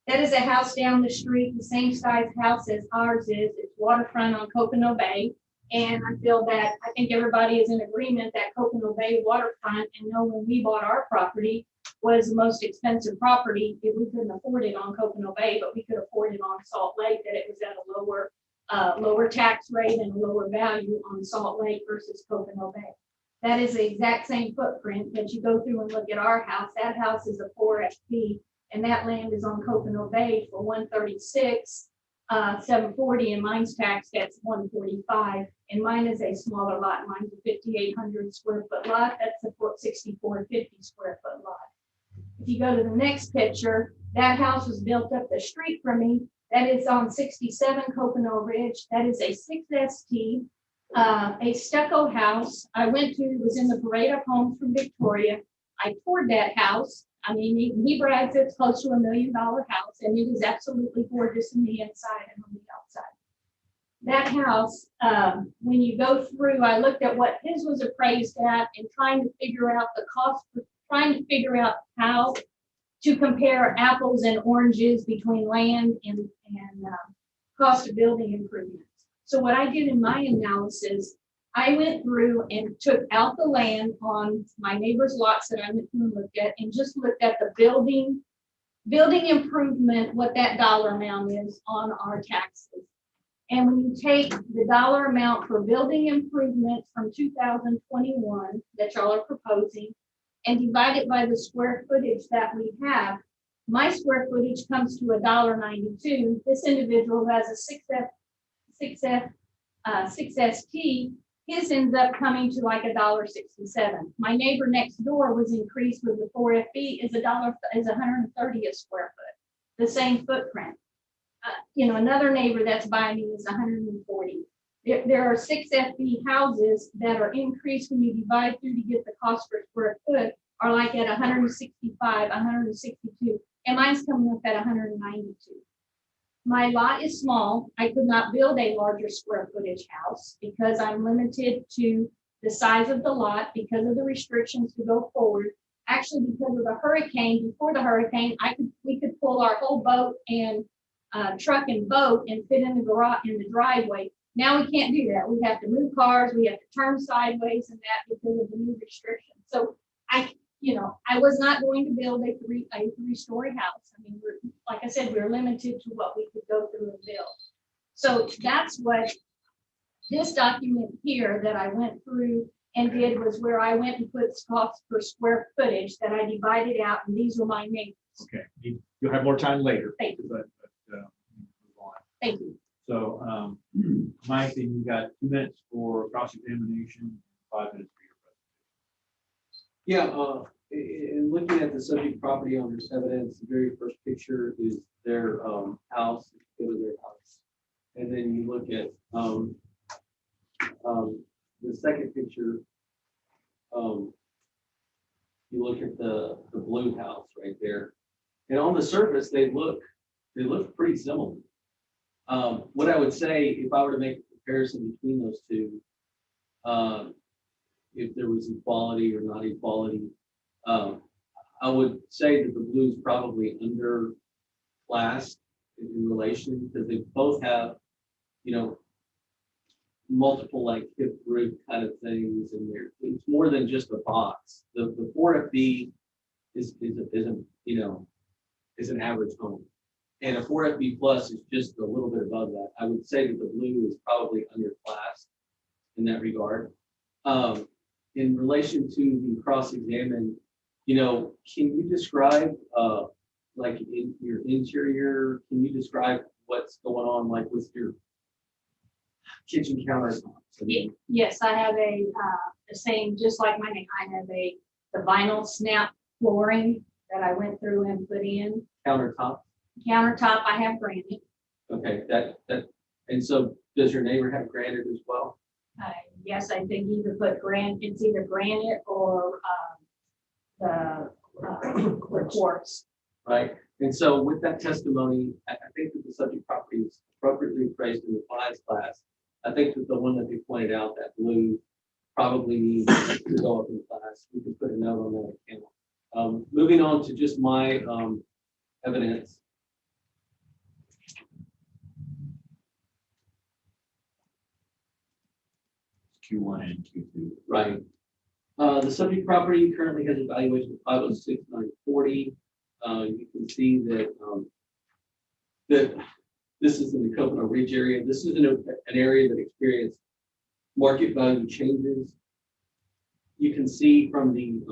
that is a house down the street, the same size house as ours is. It's waterfront on Coconut Bay. And I feel that I think everybody is in agreement that Coconut Bay waterfront, and know when we bought our property, was the most expensive property. If we couldn't afford it on Coconut Bay, but we could afford it on Salt Lake, that it was at a lower tax rate and a lower value on Salt Lake versus Coconut Bay. That is the exact same footprint that you go through and look at our house. That house is a 4FB, and that land is on Coconut Bay for 136, 740, and mine's taxed at 145. And mine is a smaller lot. Mine's a 5,800 square foot lot. That's a 6,450 square foot lot. If you go to the next picture, that house was built up the street from me. That is on 67 Coconut Ridge. That is a 6ST, a stucco house. I went to, it was in the Parade of Homes from Victoria. I toured that house. I mean, he brags it's close to $1 million house, and it is absolutely gorgeous in the inside and on the outside. That house, when you go through, I looked at what his was appraised at and trying to figure out the cost, trying to figure out how to compare apples and oranges between land and cost of building improvements. So what I did in my analysis, I went through and took out the land on my neighbor's lots that I went through and looked at, and just looked at the building improvement, what that dollar amount is on our taxes. And when you take the dollar amount for building improvements from 2021 that y'all are proposing and divide it by the square footage that we have, my square footage comes to $1.92. This individual who has a 6ST, his ends up coming to like $1.67. My neighbor next door was increased with the 4FB is $130 a square foot, the same footprint. Another neighbor that's buying me is 140. There are 6FB houses that are increased when you divide through to get the cost per square foot are like at 165, 162, and mine's coming up at 192. My lot is small. I could not build a larger square footage house because I'm limited to the size of the lot because of the restrictions to go forward. Actually, because of the hurricane, before the hurricane, we could pull our whole boat and truck and boat and fit in the garage, in the driveway. Now we can't do that. We have to move cars, we have to turn sideways and that because of the new restrictions. So I was not going to build a three-story house. I mean, like I said, we're limited to what we could go through and build. So that's what this document here that I went through and did was where I went and put costs per square footage that I divided out, and these were my neighbors. Okay, you'll have more time later. Thank you. But move on. Thank you. So, Mike, then you got 2 minutes for cross-examination, 5 minutes for your presentation. Yeah, in looking at the subject property owner's evidence, the very first picture is their house, go to their house. And then you look at the second picture, you look at the blue house right there. And on the surface, they look pretty similar. What I would say, if I were to make a comparison between those two, if there was equality or not equality, I would say that the blue is probably underclassed in relation because they both have, multiple like hip roof kind of things in there. It's more than just a box. The 4FB is an average home. And a 4FB plus is just a little bit above that. I would say that the blue is probably underclassed in that regard. In relation to the cross-examine, can you describe, like in your interior, can you describe what's going on, like with your kitchen countertops? Yes, I have the same, just like my name, I have the vinyl snap flooring that I went through and put in. Countertop? Countertop, I have granite. Okay, and so does your neighbor have granite as well? Yes, I think either put it's either granite or the quartz. Right, and so with that testimony, I think that the subject property is appropriately appraised in the fives class. I think that the one that they pointed out, that blue, probably needs to go up in class. We can put a note on that account. Moving on to just my evidence. Q1 and Q2. Right. The subject property currently has a valuation of 506,940. You can see that that this is in the Coconut Ridge area. This is an area that experienced market value changes. You can see from the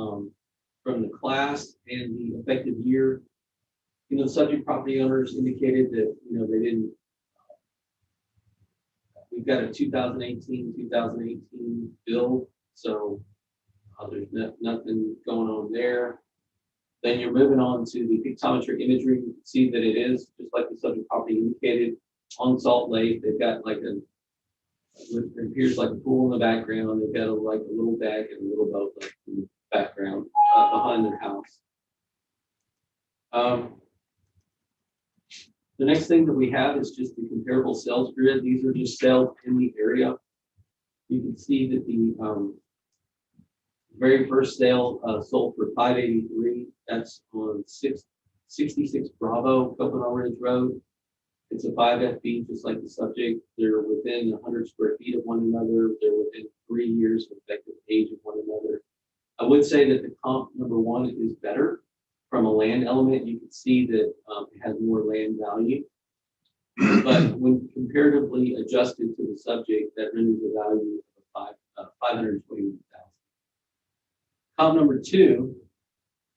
class and the effective year, the subject property owners indicated that they didn't. We've got a 2018 build, so there's nothing going on there. Then you're moving on to the pictometry imagery. You can see that it is just like the subject property indicated on Salt Lake. They've got like it appears like a pool in the background. They've got like a little deck and a little boat like in the background behind their house. The next thing that we have is just the comparable sales grid. These are just sales in the area. You can see that the very first sale sold for $583. That's on 66 Bravo, Coconut Ridge Road. It's a 5FB, just like the subject. They're within 100 square feet of one another. They're within 3 years of effective age of one another. I would say that the comp number one is better. From a land element, you can see that it has more land value. But when comparatively adjusted to the subject, that renders a value of $521,000. Comp number two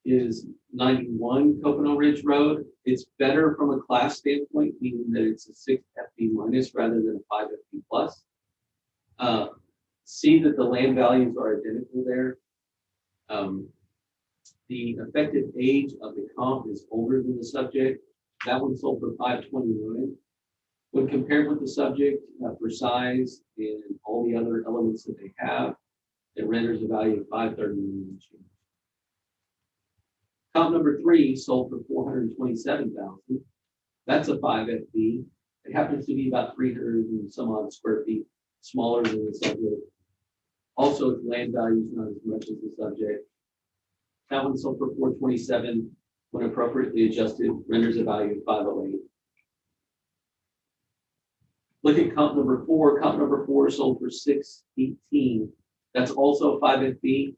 is 91 Coconut Ridge Road. It's better from a class standpoint, meaning that it's a 6FB minus rather than a 5FB plus. See that the land values are identical there. The effective age of the comp is older than the subject. That one sold for $529. When compared with the subject for size and all the other elements that they have, it renders a value of $539. Comp number 3 sold for $427,000. That's a 5 FB. It happens to be about 300 and some odd square feet smaller than the subject. Also, its land value is not as much as the subject. That one sold for $427, when appropriately adjusted, renders a value of $508. Look at comp number 4. Comp number 4 sold for $618. That's also 5 FB,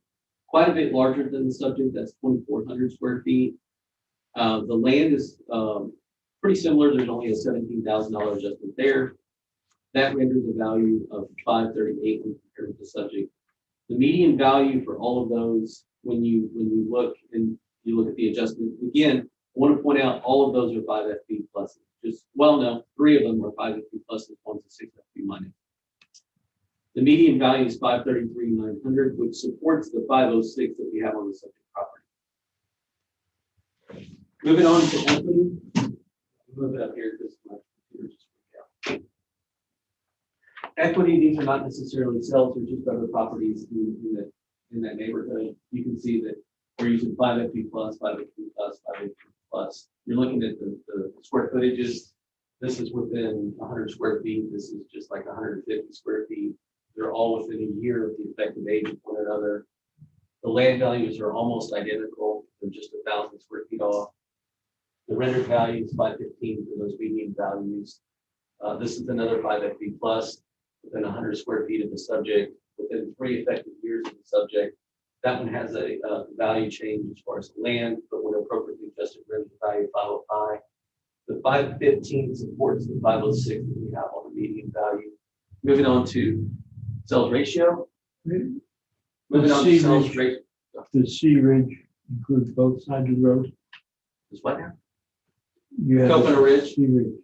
quite a bit larger than the subject. That's 2,400 square feet. The land is pretty similar. There's only a $17,000 adjustment there. That renders a value of $538 when compared to the subject. The median value for all of those, when you look and you look at the adjustment, again, I want to point out all of those are 5 FB pluses. Just no, 3 of them are 5 FB pluses, one's a 6 FB minus. The median value is $533,900, which supports the $506 that we have on the subject property. Moving on to equity. Move it up here because my computer just freaked out. Equity, these are not necessarily sales, they're just other properties in that neighborhood. You can see that we're using 5 FB plus, 5 FB plus, 5 FB plus. You're looking at the square footages. This is within 100 square feet. This is just like 150 square feet. They're all within a year of the effective age of one another. The land values are almost identical. They're just 1,000 square feet off. The rendered value is 515 for those median values. This is another 5 FB plus within 100 square feet of the subject, within 3 effective years of the subject. That one has a value change as far as land, but when appropriately adjusted, renders value of 505. The 515 supports the 506 that we have on the median value. Moving on to sales ratio. Moving on to sales ratio. Does Sea Ridge include both sides of the road? Is what now? You have Coconut Ridge? Sea Ridge.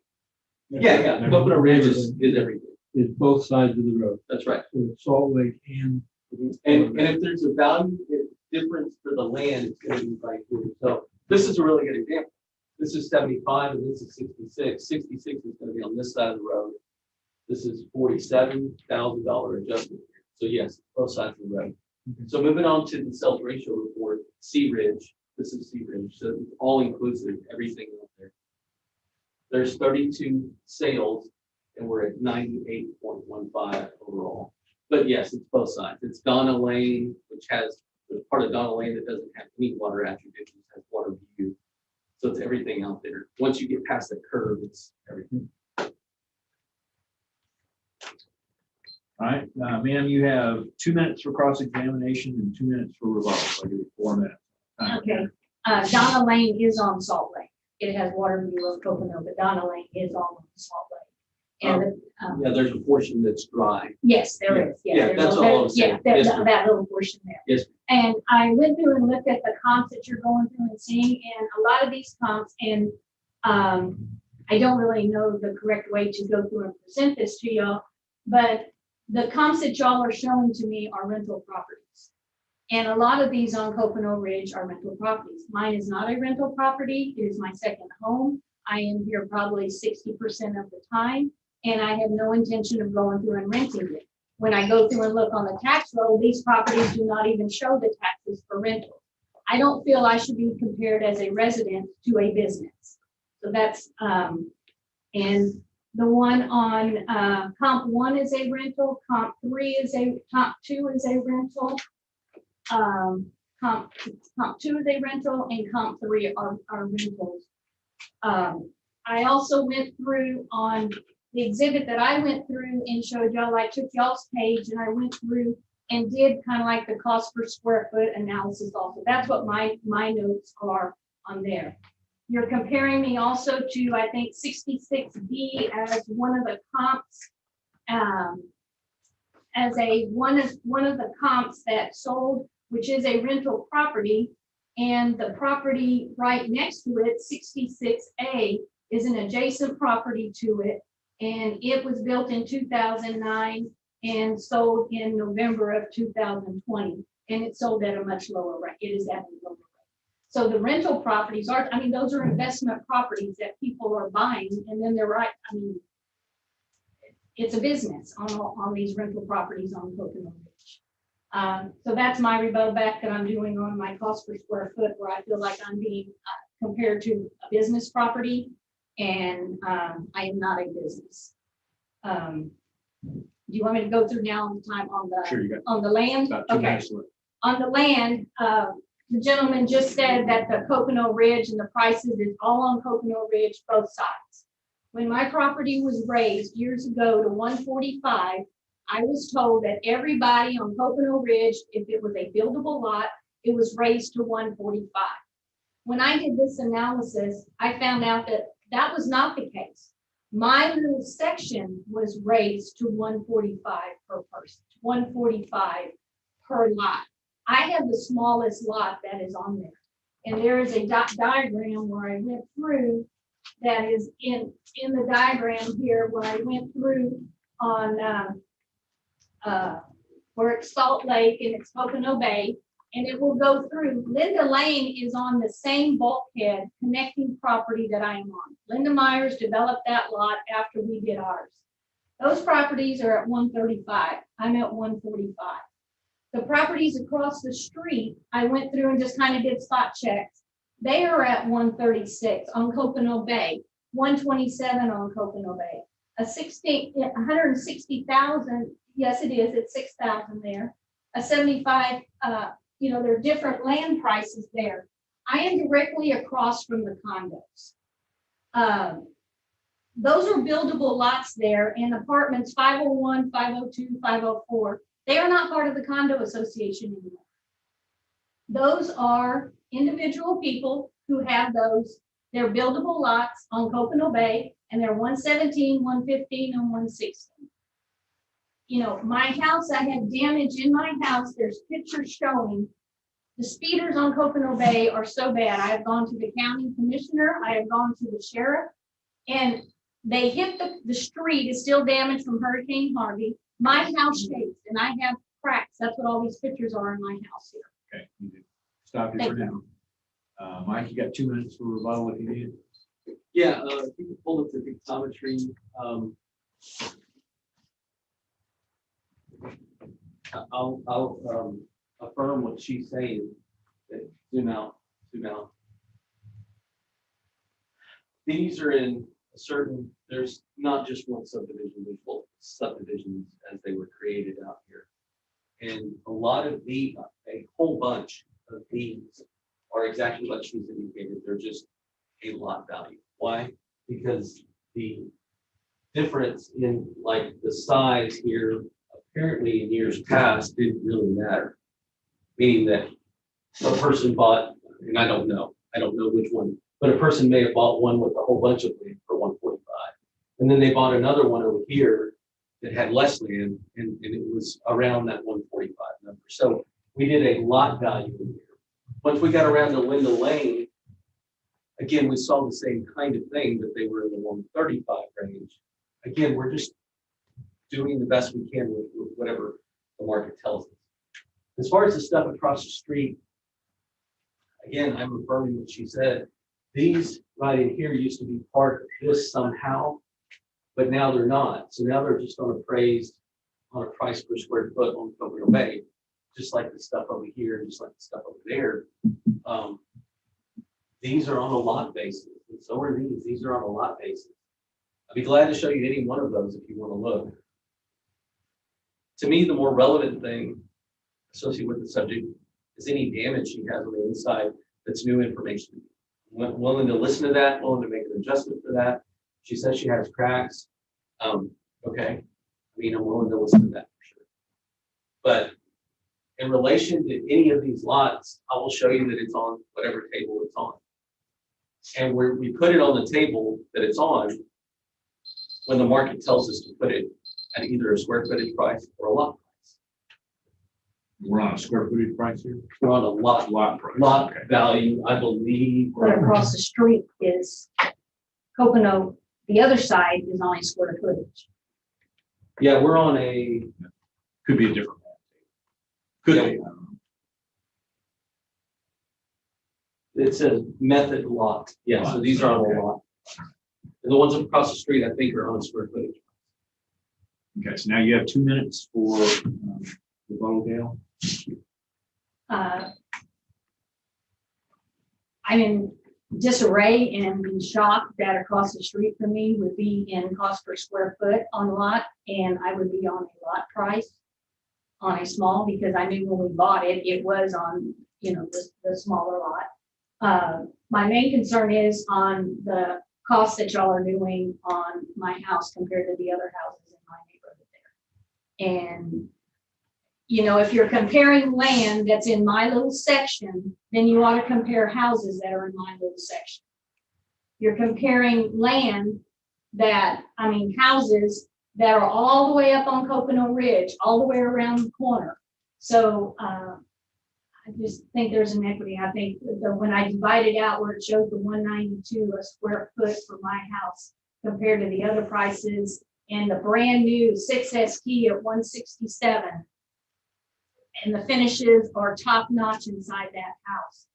Yeah. Coconut Ridge is everything. It's both sides of the road. That's right. So it's Salt Lake and. And if there's a value difference for the land, it's going to be right here. So this is a really good example. This is 75 and this is 66. 66 is going to be on this side of the road. This is $47,000 adjustment here. So yes, both sides of the road. So moving on to the sales ratio report, Sea Ridge. This is Sea Ridge. So it's all inclusive, everything out there. There's 32 sales and we're at 98.15 overall. But yes, it's both sides. It's Donna Lane, which has part of Donna Lane that doesn't have any water attributes, it has water view. So it's everything out there. Once you get past the curve, it's everything. All right, ma'am, you have 2 minutes for cross-examination and 2 minutes for rebuttal. So I'll give you 4 minutes. Okay, Donna Lane is on Salt Lake. It has water view of Pocono, but Donna Lane is on Salt Lake. And yeah, there's a portion that's dry. yes, there is. Yeah, that's all I'm saying. Yes, that little portion there. Yes. And I went through and looked at the comps that you're going through and seeing, and a lot of these comps, and I don't really know the correct way to go through and present this to y'all, but the comps that y'all are showing to me are rental properties. And a lot of these on Coconut Ridge are rental properties. Mine is not a rental property. It is my second home. I am here probably 60% of the time, and I have no intention of going through and renting it. When I go through and look on the tax roll, these properties do not even show the taxes for rental. I don't feel I should be compared as a resident to a business. So that's, and the one on comp 1 is a rental, comp 3 is comp 2 is a rental, comp 2 is a rental, and comp 3 are rentals. I also went through on the exhibit that I went through and showed y'all. I took y'all's page and I went through and did kind of like the cost per square foot analysis also. That's what my notes are on there. You're comparing me also to, I think, 66B as one of the comps, as one of the comps that sold, which is a rental property, and the property right next to it, 66A, is an adjacent property to it, and it was built in 2009 and sold in November of 2020, and it sold at a much lower rate. It is at a lower rate. So the rental properties are, I mean, those are investment properties that people are buying, and then they're right. I mean, it's a business on these rental properties on Coconut Ridge. So that's my rebuttal back that I'm doing on my cost per square foot, where I feel like I'm being compared to a business property, and I am not a business. Do you want me to go through now on time on the Sure, you got on the land? about 2 Okay. minutes left. On the land, the gentleman just said that the Coconut Ridge and the prices is all on Coconut Ridge, both sides. When my property was raised years ago to 145, I was told that everybody on Coconut Ridge, if it was a buildable lot, it was raised to 145. When I did this analysis, I found out that that was not the case. My little section was raised to 145 per person, 145 per lot. I have the smallest lot that is on there. And there is a diagram where I went through that is in the diagram here where I went through on where it's Salt Lake and it's Pocono Bay, and it will go through. Linda Lane is on the same bulkhead connecting property that I am on. Linda Myers developed that lot after we did ours. Those properties are at 135. I'm at 145. The properties across the street, I went through and just kind of did spot checks. They are at 136 on Coconut Bay, 127 on Coconut Bay. 160,000, yes it is, it's 6,000 there. A 75, there are different land prices there. I am directly across from the condos. Those are buildable lots there, and apartments 501, 502, 504. They are not part of the condo association anymore. Those are individual people who have those. They're buildable lots on Coconut Bay, and they're 117, 115, and 116. My house, I had damage in my house. There's pictures showing the speeders on Coconut Bay are so bad. I have gone to the county commissioner. I have gone to the sheriff, and they hit the street is still damaged from Hurricane Harvey. My house shakes and I have cracks. That's what all these pictures are in my house here. Okay, you can stop here for now. Mike, you got 2 minutes for rebuttal if you need it. Yeah, if you can pull up the pictometry. I'll affirm what she's saying. Zoom out. These are in a certain, there's not just one subdivision, there's multiple subdivisions as they were created out here. And a whole bunch of these are exactly what she's indicated. They're just a lot value. Why? Because the difference in like the size here, apparently in years past, didn't really matter. Meaning that a person bought, and I don't know which one, but a person may have bought one with a whole bunch of land for 145. And then they bought another one over here that had less land, and it was around that 145 number. So we did a lot value in here. Once we got around to Linda Lane, again, we saw the same kind of thing, that they were in the 135 range. Again, we're just doing the best we can with whatever the market tells us. As far as the stuff across the street, again, I'm affirming what she said. These right in here used to be part of this somehow, but now they're not. So now they're just on a price per square foot on Coconut Bay, just like the stuff over here, just like the stuff over there. These are on a lot basis, and so are these. These are on a lot basis. I'd be glad to show you any one of those if you want to look. To me, the more relevant thing associated with the subject is any damage she has on the inside that's new information. I'm willing to listen to that, willing to make an adjustment for that. She says she has cracks. Okay. I'm willing to listen to that for sure. But in relation to any of these lots, I will show you that it's on whatever table it's on. And we put it on the table that it's on when the market tells us to put it at either a square footage price or a lot price. We're on a square footage price here? We're on a lot price. Lot value, I believe. But across the street is Coconut. The other side is only square footage. Yeah, we're on a. Could be a different. Could be. It says method lot. Yeah, so these are on a lot. And the ones across the street, I think, are on square footage. Okay, so now you have 2 minutes for rebuttal, Dale. I'm in disarray and in shock that across the street from me would be in cost per square foot on a lot, and I would be on a lot price on a small, because I knew when we bought it, it was on, the smaller lot. My main concern is on the cost that y'all are doing on my house compared to the other houses in my neighborhood there. And if you're comparing land that's in my little section, then you ought to compare houses that are in my little section. You're comparing houses that are all the way up on Coconut Ridge, all the way around the corner. So I just think there's an equity. I think that when I divide it out where it shows the 192 a square foot for my house compared to the other prices, and the brand new 6ST at 167, and the finishes are top notch inside that house.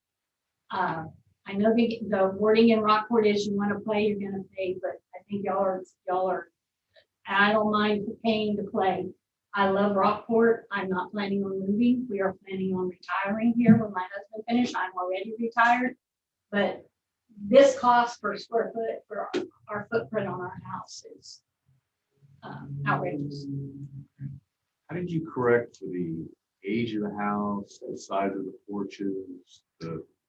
I know the wording in Rockport is you want to play, you're going to pay, but I think y'all are. I don't mind paying to play. I love Rockport. I'm not planning on moving. We are planning on retiring here when my husband finishes. I'm already retired, but this cost per square foot for our footprint on our house is outrageous. How did you correct for the age of the house, the size of the porches,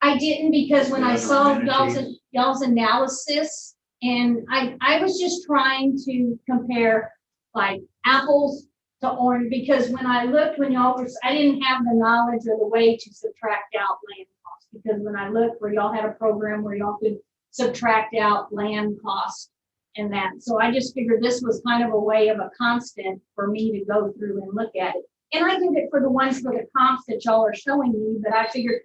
I didn't, because when I saw amenities? y'all's analysis, and I was just trying to compare like apples to orange, because when I looked, I didn't have the knowledge or the way to subtract out land costs, because when I looked where y'all had a program where y'all could subtract out land costs and that. So I just figured this was kind of a way of a constant for me to go through and look at it. And I did it for the ones for the comps that y'all are showing me, but I figured,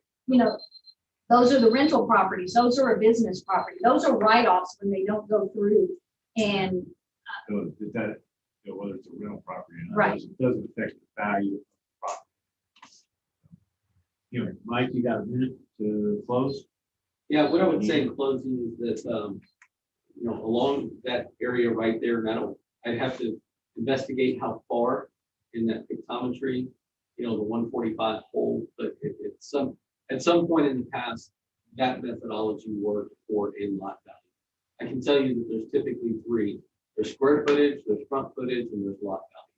those are the rental properties. Those are a business property. Those are write-offs when they don't go through. And so that, whether it's a rental property or not, Right. it doesn't affect the value of the property. Mike, you got a minute to close? Yeah, what I would say in closing is that, along that area right there, now I'd have to investigate how far in that pictometry, the 145 hole, but at some point in the past, that methodology worked for a lot value. I can tell you that there's typically three. There's square footage, there's front footage, and there's lot value.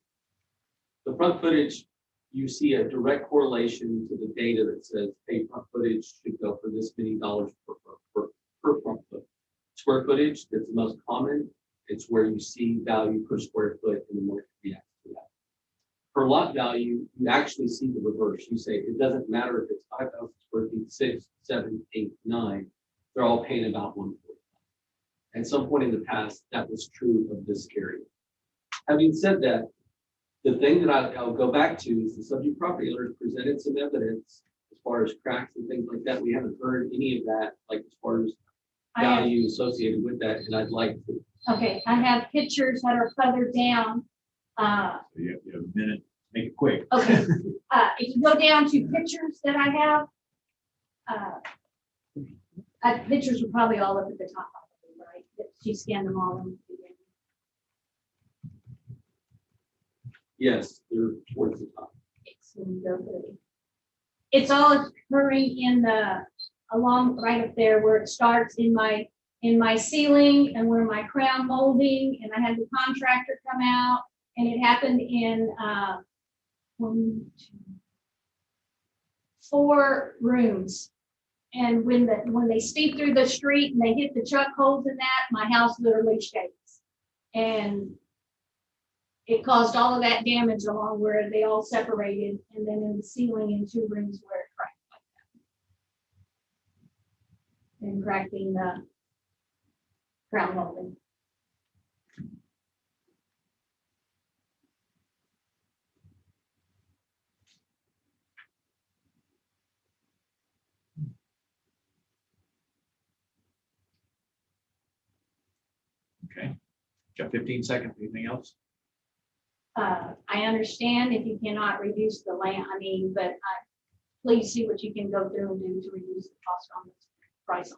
The front footage, you see a direct correlation to the data that says, hey, front footage should go for this many dollars per front foot. Square footage, that's the most common. It's where you see value per square foot in the market reacts to that. For lot value, you actually see the reverse. You say it doesn't matter if it's 5,000 square feet, 6, 7, 8, 9, they're all paying about 145. At some point in the past, that was true of this area. Having said that, the thing that I'll go back to is the subject property owners presented some evidence as far as cracks and things like that. We haven't heard any of that, like as far as value associated with that, and I'd like to. Okay, I have pictures that are further down. You have a minute. Make it quick. Okay. If you go down to pictures that I have, pictures are probably all up at the top, right? She scanned them all in. Yes, they're towards the top. It's all occurring along right up there where it starts in my ceiling and where my crown molding, and I had the contractor come out, and it happened in 4 rooms. And when they speed through the street and they hit the chuck holes in that, my house literally shakes. And it caused all of that damage along where they all separated, and then in the ceiling in 2 rooms where it cracked like that. And cracking the crown molding. Okay. Got 15 seconds. Anything else? I understand if you cannot reduce the land, but please see what you can go through and do to reduce the cost on this price.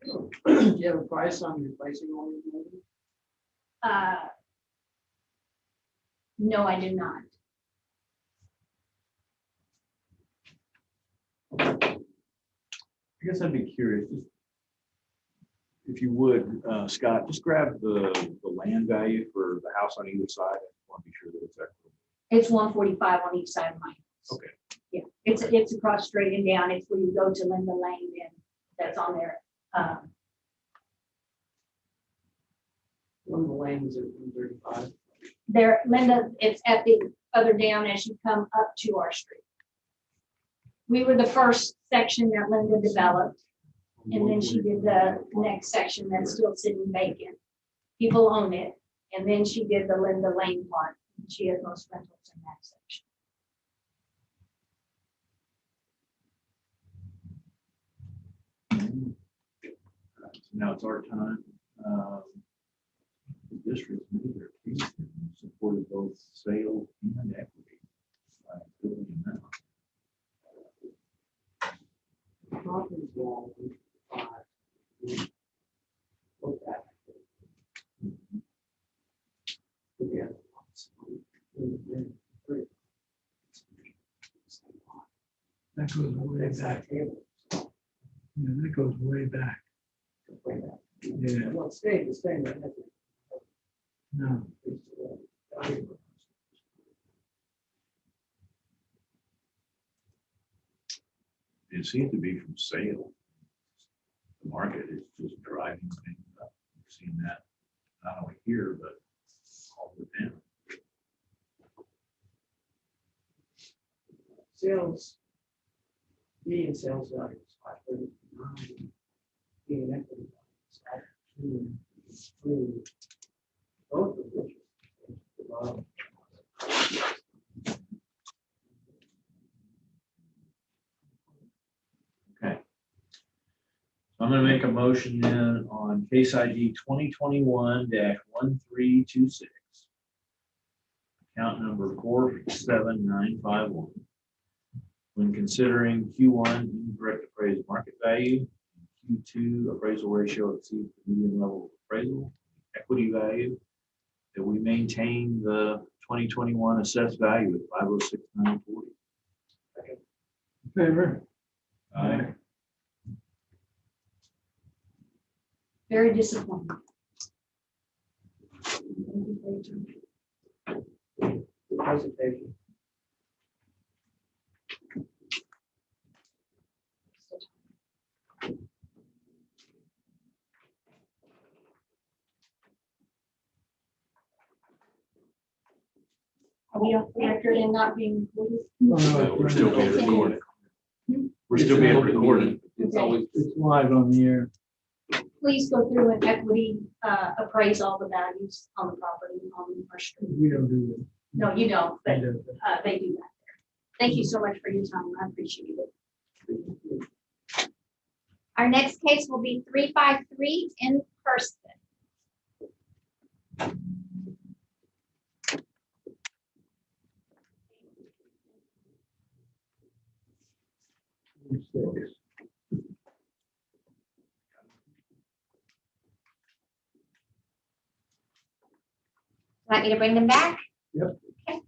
Do you have a price on replacing all your buildings? No, I do not. I guess I'd be curious, just if you would, Scott, just grab the land value for the house on either side. I want to be sure that it's equitable. It's 145 on each side of my house. Okay. Yeah, it's across straight and down. It's where you go to Linda Lane and that's on there. One of the lanes at 135. There, Linda, it's at the other down as you come up to our street. We were the first section that Linda developed, and then she did the next section that's still sitting vacant. People own it, and then she did the Linda Lane part. She has most rentals in that section. Now it's our time. The district's made their case and supported both sale and equity. Filling them out. Property wall, 5. Look at it. Look at it. That goes way back. Yeah, that goes way back. Yeah. Well, it's staying the same. No. It seems to be from sale. The market is just driving things up. We've seen that not only here, but all over town. Sales, median sales value is 539. Median equity value is 523. Both of which is above. Okay. So I'm going to make a motion then on case ID 2021-1326. Account number 47951. When considering Q1 incorrect appraised market value, Q2 appraisal ratio exceeds the median level of appraisal, equity value, that we maintain the 2021 assessed value at 506,940. Favor? Aye. Very disappointing. Presentation. Are we off the record and not being recorded? No, we're still being recorded. We're still being recorded. It's always. It's live on the air. Please go through and equity appraise all the values on the property on our street. We don't do that. No, you don't, but They do. they do that there. Thank you so much for your time. I appreciate it. Our next case will be 353 in person. Want me to bring them back? Yep. Okay.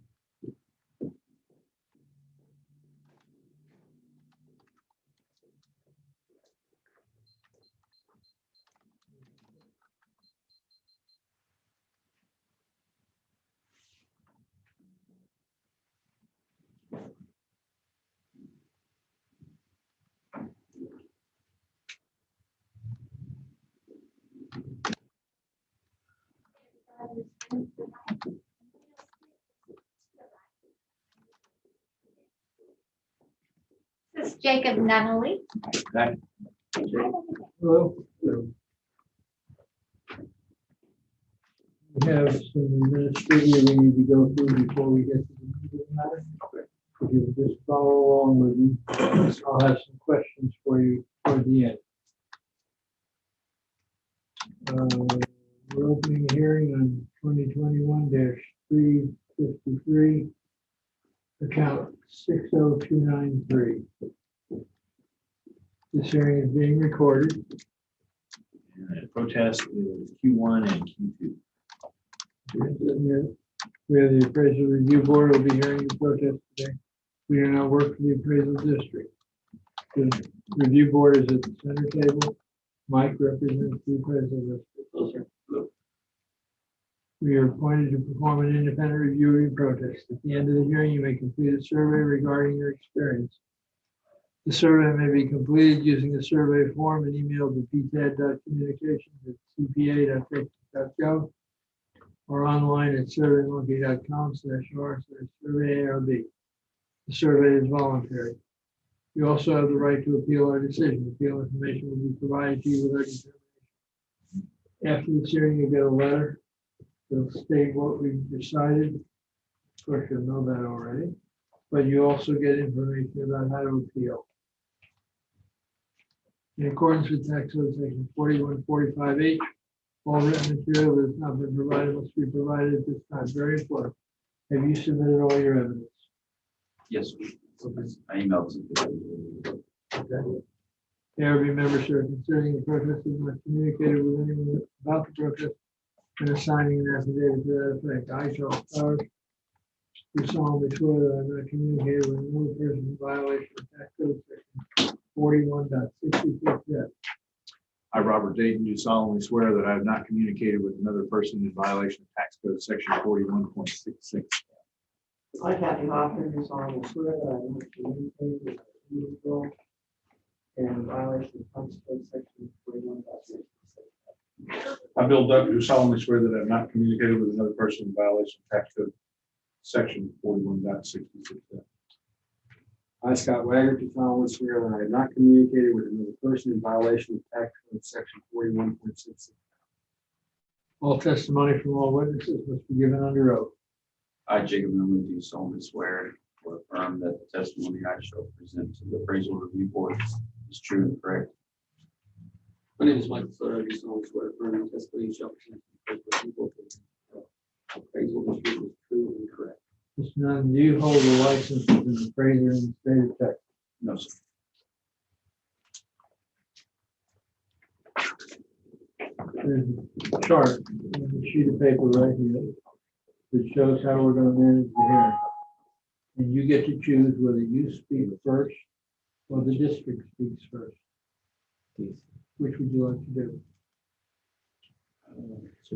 This is Jacob Nunnally. Back. Hello. We have some administrative we need to go through before we get to the meeting matter. If you would just follow along with me, I'll have some questions for you toward the end. We're opening a hearing on 2021-353, account 60293. This hearing is being recorded. And the protest is Q1 and Q2. We have the appraisal review board will be hearing the protest today. We do not work for the appraisal district. The review board is at the center table. Mike represents the appraisal district. We are appointed to perform an independent review of your protest. At the end of the hearing, you may complete a survey regarding your experience. The survey may be completed using the survey form and emailed to ptad.communications@cpa.texas.gov or online at surveymonkey.com/r/surveyarb. The survey is voluntary. You also have the right to appeal our decision. Appeal information will be provided to you with our determination. After this hearing, you get a letter. It'll state what we've decided. Of course, you'll know that already, but you also get information about how to appeal. In accordance with tax code section 4145H, all written material that has not been provided must be provided at this time. Very important. Have you submitted all your evidence? Yes, I emailed it. Okay. ARB members who are considering the protest have not communicated with anyone about the protest and are signing an affidavit to that effect. I, Charles Powers, do solemnly swear that I have not communicated with another person in violation of tax code section 41.66F. I, Robert Dayton, do solemnly swear that I have not communicated with another person in violation of tax code section 41.66. I, Kathy Hoffman, do solemnly swear that I will not communicate with an individual in violation of tax code section 41.66. I, Bill Duck, do solemnly swear that I have not communicated with another person in violation of tax code section 41.66. I, Scott Wagner, do solemnly swear that I have not communicated with another person in violation of tax code section 41.66. All testimony from all witnesses must be given under oath. I, Jacob Newman, do solemnly swear or affirm that the testimony I shall present to the appraisal review board is true and correct. My name is Michael Soto. I do solemnly swear to affirm the testimony you shall present to the appraisal district is true and correct. Mr. Nunn, do you hold a license as an appraiser in the state of Texas? No, sir. There's a chart on the sheet of paper right here that shows how we're going to manage the hearing. And you get to choose whether you speak first or the district speaks first. Which would you like to do? So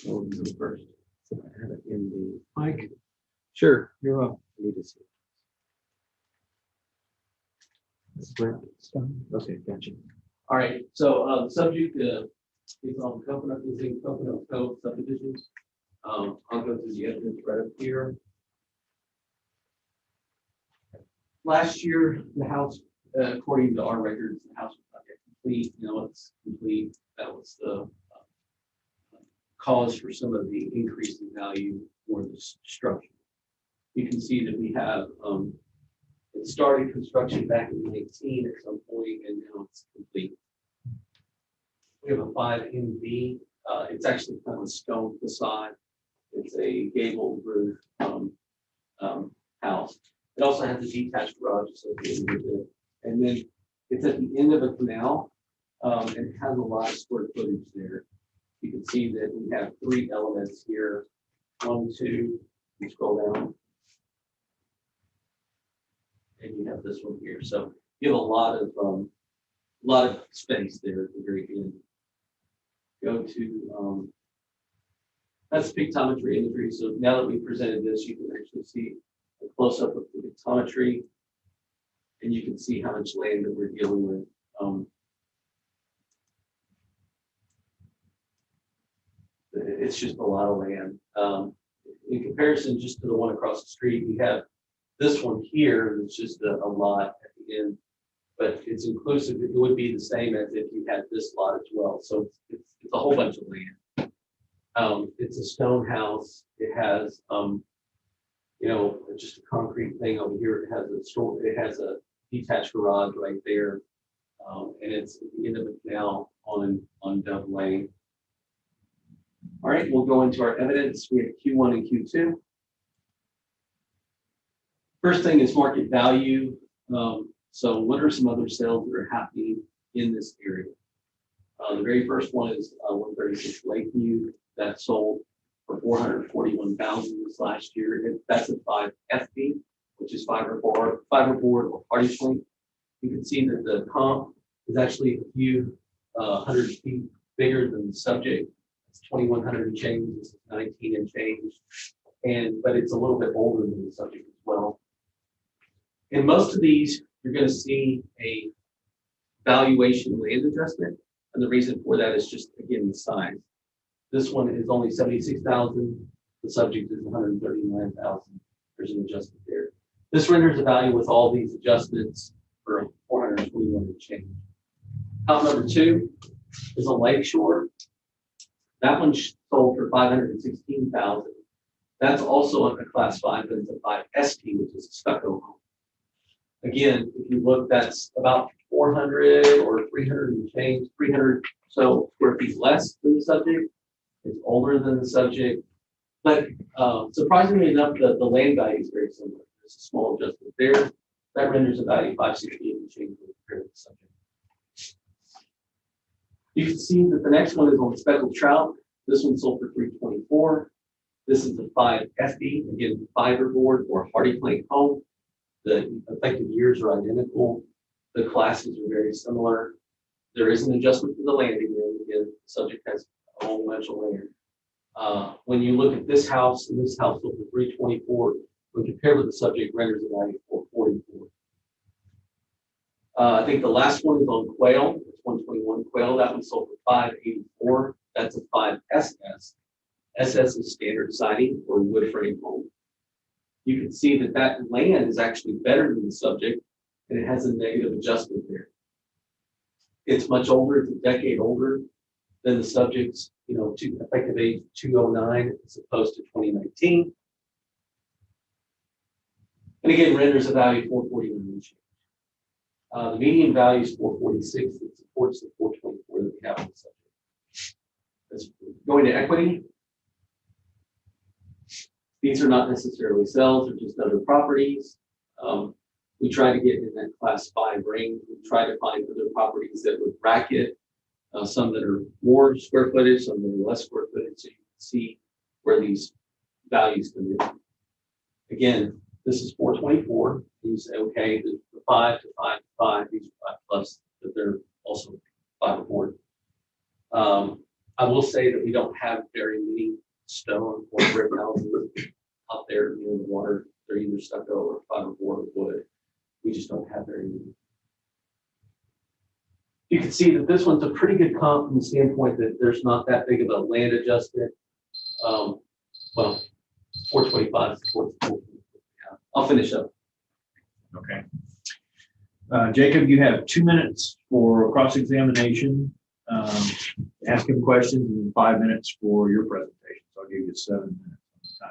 we'll do it first. I have it in the. Mike, Sure. you're up. I need to see. Okay, gotcha. All right, so the subject is on Coconut Cove subdivisions. I'll go through the evidence right up here. Last year, the house, according to our records, the house was not yet complete. You know, it's complete. That was the cause for some of the increase in value for the structure. You can see that we have it started construction back in 19 at some point, and now it's complete. We have a 5NB. It's actually kind of a stone facade. It's a gable roof house. It also has a detached garage associated with it. And then it's at the end of a canal, and it has a lot of square footage there. You can see that we have 3 elements here. 1, 2, you scroll down. And you have this one here. So you have a lot of space there at the very end. Go to, that's pictometry imagery. So now that we presented this, you can actually see a close-up of the pictometry, and you can see how much land that we're dealing with. It's just a lot of land. In comparison, just to the one across the street, we have this one here, it's just a lot at the end, but it's inclusive. It would be the same as if you had this lot as well. So it's a whole bunch of land. It's a stone house. It has, you know, just a concrete thing over here. It has a store. It has a detached garage right there, and it's at the end of the canal on Dove Lane. All right, we'll go into our evidence. We have Q1 and Q2. First thing is market value. So what are some other sales that are happening in this area? The very first one is 136 Lakeview that sold for 441,000 this last year. That's a 5 FB, which is fiberboard or hardy plank. You can see that the comp is actually a few 100 feet bigger than the subject. It's 2,100 and change. This is 19 and change, but it's a little bit older than the subject as well. In most of these, you're going to see a valuation land adjustment, and the reason for that is just, again, the size. This one is only 76,000. The subject is 139,000. There's an adjustment there. This renders a value with all these adjustments for 421 and change. House number 2 is a Lakeshore. That one sold for 516,000. That's also a class 5, but it's a 5 ST, which is a stucco home. Again, if you look, that's about 400 or 300 and change, 300 so square feet less than the subject. It's older than the subject, but surprisingly enough, the land value is very similar. There's a small adjustment there. That renders a value of 568 and change compared to the subject. You can see that the next one is on speckled trout. This one sold for 324. This is a 5 FB, again, fiberboard or hardy plank home. The effective years are identical. The classes are very similar. There is an adjustment to the landing area. Again, the subject has a whole bunch of land. When you look at this house, and this house sold for 324, when compared with the subject, renders a value of 444. I think the last one is on quail. It's 121 quail. That one sold for 584. That's a 5 SS. SS is standard siding or wood frame home. You can see that that land is actually better than the subject, and it has a negative adjustment there. It's much older. It's a decade older than the subject's, effective age 209 as opposed to 2019. And again, renders a value of 441 each. The median value is 446. It supports the 424 that we have on the subject. Let's going to equity. These are not necessarily sales, they're just other properties. We try to get in that class 5 range. We try to find other properties that would bracket, some that are more square footage, some that are less square footage, so you can see where these values come in. Again, this is 424. You say, okay, the 5 to 5 to 5, these are 5 plus, but they're also 5 or 4. I will say that we don't have very many stone or brick houses out there near the water. They're either stucco or 5 or 4 wood. We just don't have very many. You can see that this one's a pretty good comp from the standpoint that there's not that big of a land adjustment. Well, 425 supports 424. I'll finish up. Okay. Jacob, you have 2 minutes for cross-examination. Ask him questions, and then 5 minutes for your presentation. So I'll give you 7 minutes on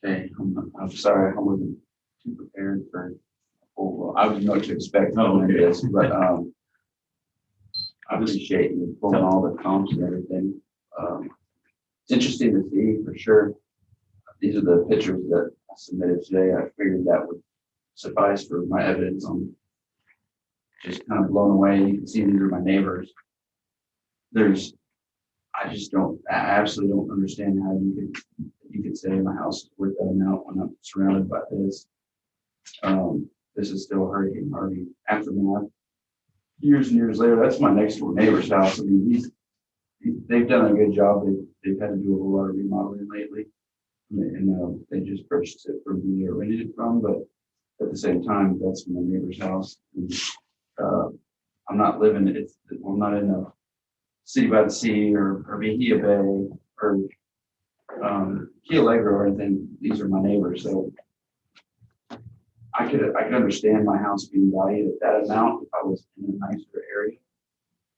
the timer. Okay, I'm sorry, I wasn't too prepared for. I didn't know what to expect from this, but I appreciate you pulling all the comps and everything. It's interesting to see for sure. These are the pictures that I submitted today. I figured that would suffice for my evidence. I'm just kind of blown away. You can see these are my neighbors. I absolutely don't understand how you could say my house is worth that amount when I'm surrounded by this. This is still Hurricane Harvey aftermath. Years and years later, that's my next door neighbor's house. I mean, they've done a good job. They've had to do a whole lot of remodeling lately, and they just purchased it from who they rented it from. But at the same time, that's my neighbor's house. And, I'm not living it. I'm not in a city by the sea or Bahia Bay or Key Alegre or anything. These are my neighbors, so I could understand my house being valued at that amount if I was in a nicer area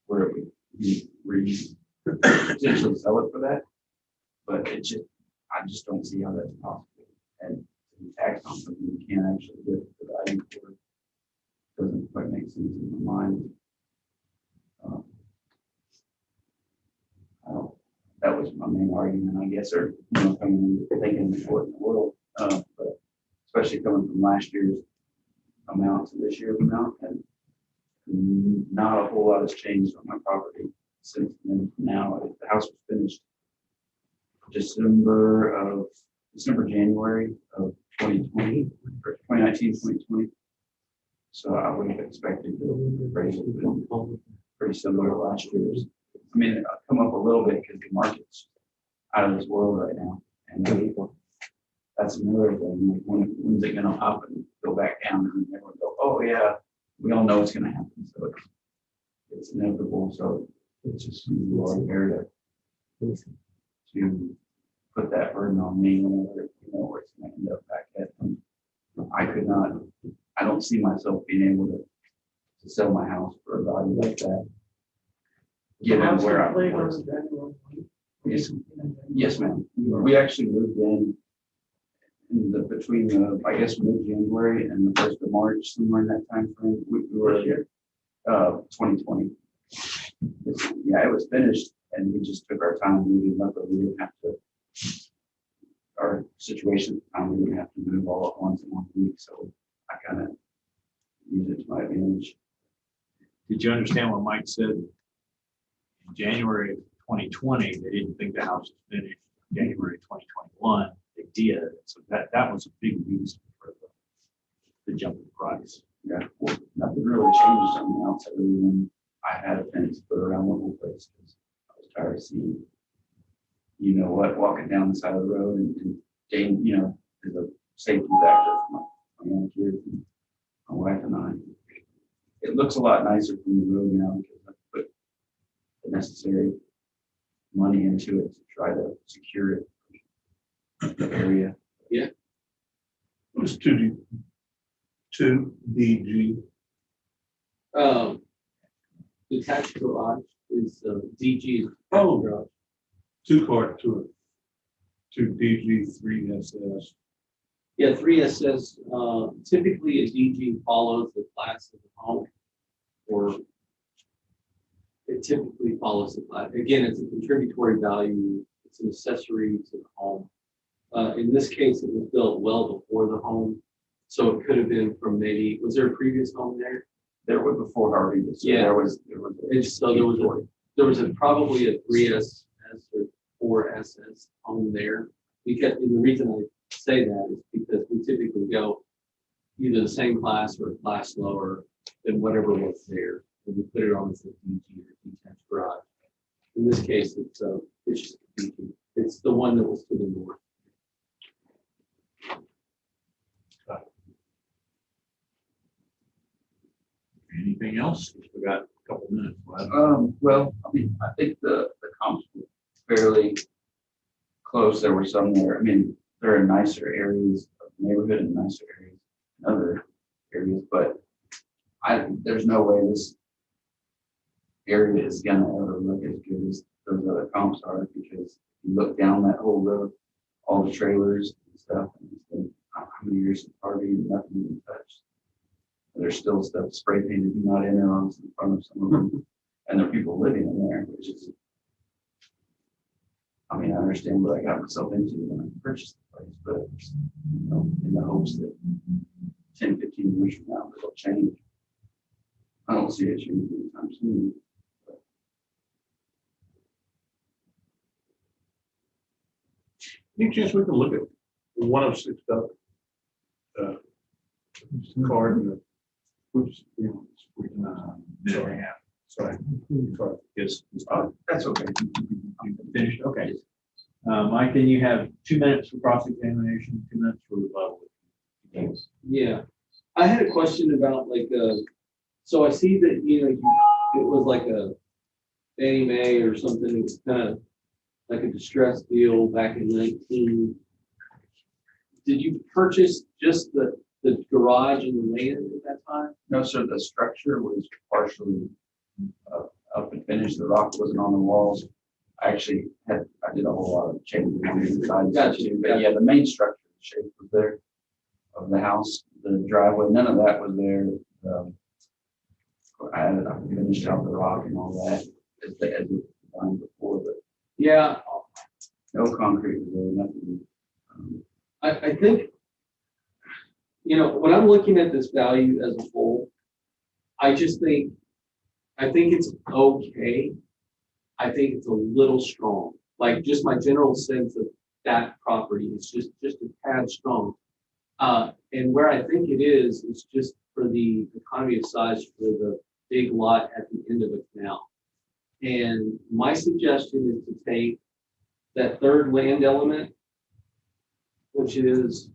where it would be where you could potentially sell it for that. But I just don't see how that's possible. And to be taxed on something you can't actually get the value for doesn't quite make sense in my mind. That was my main argument, I guess, or coming into thinking what in the world, but especially coming from last year's amount to this year's amount, and not a whole lot has changed on my property since then. Now, if the house was finished January of 2020, or 2019, 2020. So I would have expected the appraisal to be pretty similar to last year's. I mean, it'll come up a little bit because the market's out of this world right now. And that's another thing, like when's it gonna up and go back down and everyone go, oh yeah, we all know it's gonna happen. So it's inevitable. So it's just you are there to put that burden on me whenever you know where it's gonna end up back at them. I don't see myself being able to sell my house for a value like that. Given where I was. Yes, ma'am. We actually moved in between I guess mid-January and the 1st of March, somewhere in that time frame. We were here, 2020. It was finished and we just took our time moving up, but we didn't have to, our situation, we didn't have to move all at once in 1 week. So I kind of use it to my advantage. Did you understand what Mike said? In January of 2020, they didn't think the house was finished. January 2021, they did. So that was a big reason for the jump in price. Yeah, well, nothing really changed on the outside when I had a fence put around the whole place because I was tired of seeing, walking down the side of the road and there's a safety factor for my young kids and my wife and I. It looks a lot nicer from the road now because I put the necessary money into it to try to secure it, the area. Yeah. It was 2DG. Detached garage is DG. Oh, garage. 2-car to it. 2DG 3SS. Yeah, 3SS, typically a DG follows the class of the home, or it typically follows the class. Again, it's a contributory value. It's an accessory to the home. In this case, it was built well before the home. So it could have been from maybe, was there a previous home there? There was before Harvey. So yeah. There was Probably a 3SS or 4SS home there. Because and the reason I say that is because we typically go either the same class or a class lower than whatever was there. And we put it on as a DG or detached garage. In this case, it's just a DG. It's the one that was to the north. Anything else? We got a couple minutes left. Well, I mean, I think the comps were fairly close. There were some there. I mean, there are nicer areas of the neighborhood and nicer areas in other areas, but there's no way this area is gonna ever look as good as those other comps are, because you look down that whole road, all the trailers and stuff, and it's been how many years since Harvey, nothing been touched. There's still stuff spray painted, do not enter on in front of some of them, and there are people living in there, which is, I mean, I understand what I got myself into when I purchased the place, but in the hopes that 10, 15 years from now, it'll change. I don't see it changing anytime soon. Any chance we can look at 106 card? Oops, sorry. Yes. That's okay. Finished. Okay. Mike, then you have 2 minutes for cross-examination, 2 minutes for rebuttal. Yeah, I had a question about so I see that it was like a Fannie Mae or something. It's kind of like a distressed deal back in 19. Did you purchase just the garage and the land at that time? No, sir. The structure was partially up and finished. The rock wasn't on the walls. I actually I did a whole lot of changing on the inside. Gotcha. But yeah, the main structure, the shape was there of the house, the driveway, none of that was there. I finished out the rock and all that as we done before, but yeah, no concrete was there, nothing. I think, when I'm looking at this value as a whole, I think it's okay. I think it's a little strong. Like just my general sense of that property is just a tad strong. And where I think it is just for the economy of size for the big lot at the end of the canal. And my suggestion is to take that third land element, which is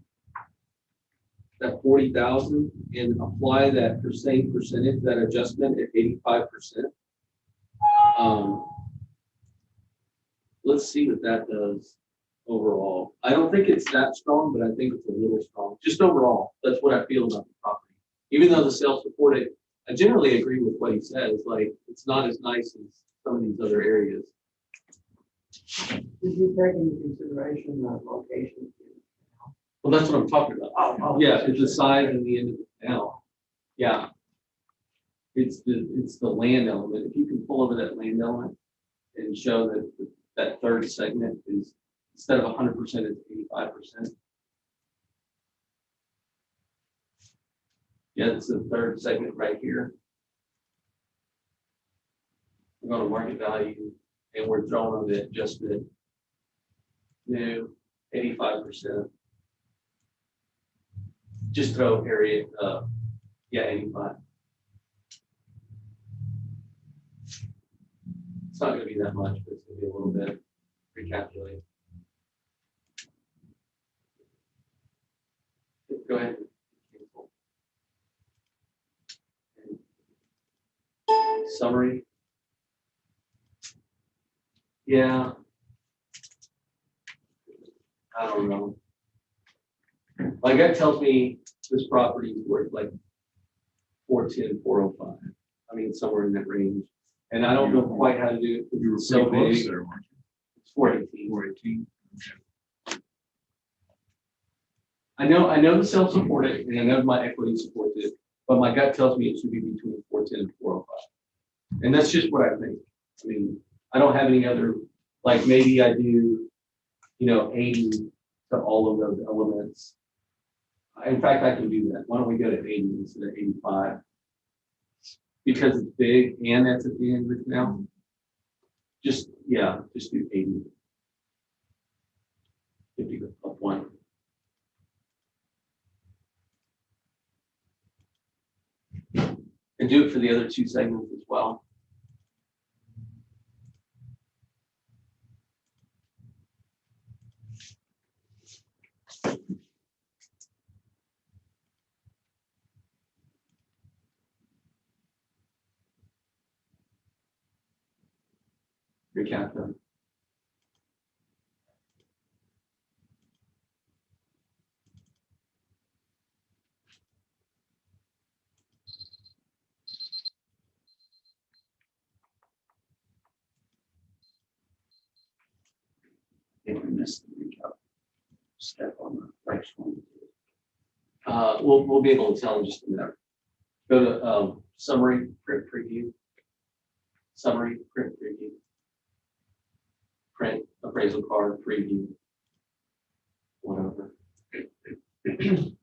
that 40,000, and apply that same percentage, that adjustment at 85%. Let's see what that does overall. I don't think it's that strong, but I think it's a little strong. Just overall, that's what I feel about the property. Even though the self-supported, I generally agree with what he says. Like, it's not as nice as some of these other areas. Did you take into consideration the location? Well, that's what I'm talking about. Oh, yeah, it's the size and the end of the canal. Yeah. It's the land element. If you can pull over that land element and show that that third segment is, instead of 100%, it's 85%. Yeah, it's the third segment right here. We're going to market value, and we're throwing on it just the new 85%. Just throw area, yeah, 85. It's not going to be that much, but it's going to be a little bit. Recalculate. Go ahead. Summary. Yeah. I don't know. My gut tells me this property is worth like 410, 405. I mean, somewhere in that range. And I don't know quite how to do it. You were so pretty close big. there, weren't you? It's 418. 418. I know the self-supported, and I know my equity supports it, but my gut tells me it should be between 410 and 405. And that's just what I think. I mean, I don't have any other, like maybe I do, 80 to all of those elements. In fact, I can do that. Why don't we go to 80 instead of 85? Because it's big and that's at the end of it now. Just do 80. 50 up one. And do it for the other two segments as well. Recap them. If we miss the recap step on the next one. We'll be able to tell in just a minute. Go to summary, print preview. Summary, print preview. Print appraisal card, preview. Whatever. Okay,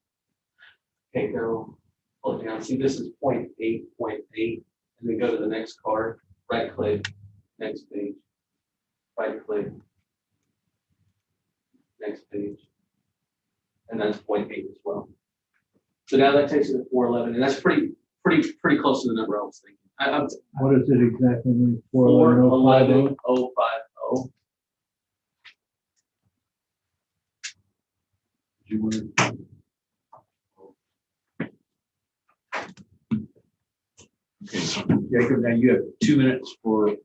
go pull it down. See, this is 0.8, 0.8, and then go to the next card, right click, next page, right click, next page, and that's 0.8 as well. So now that takes it to 411, and that's pretty close to the number I was thinking. What is it exactly? 411,050. Do you want to? Okay, so Jacob, now you have 2 minutes for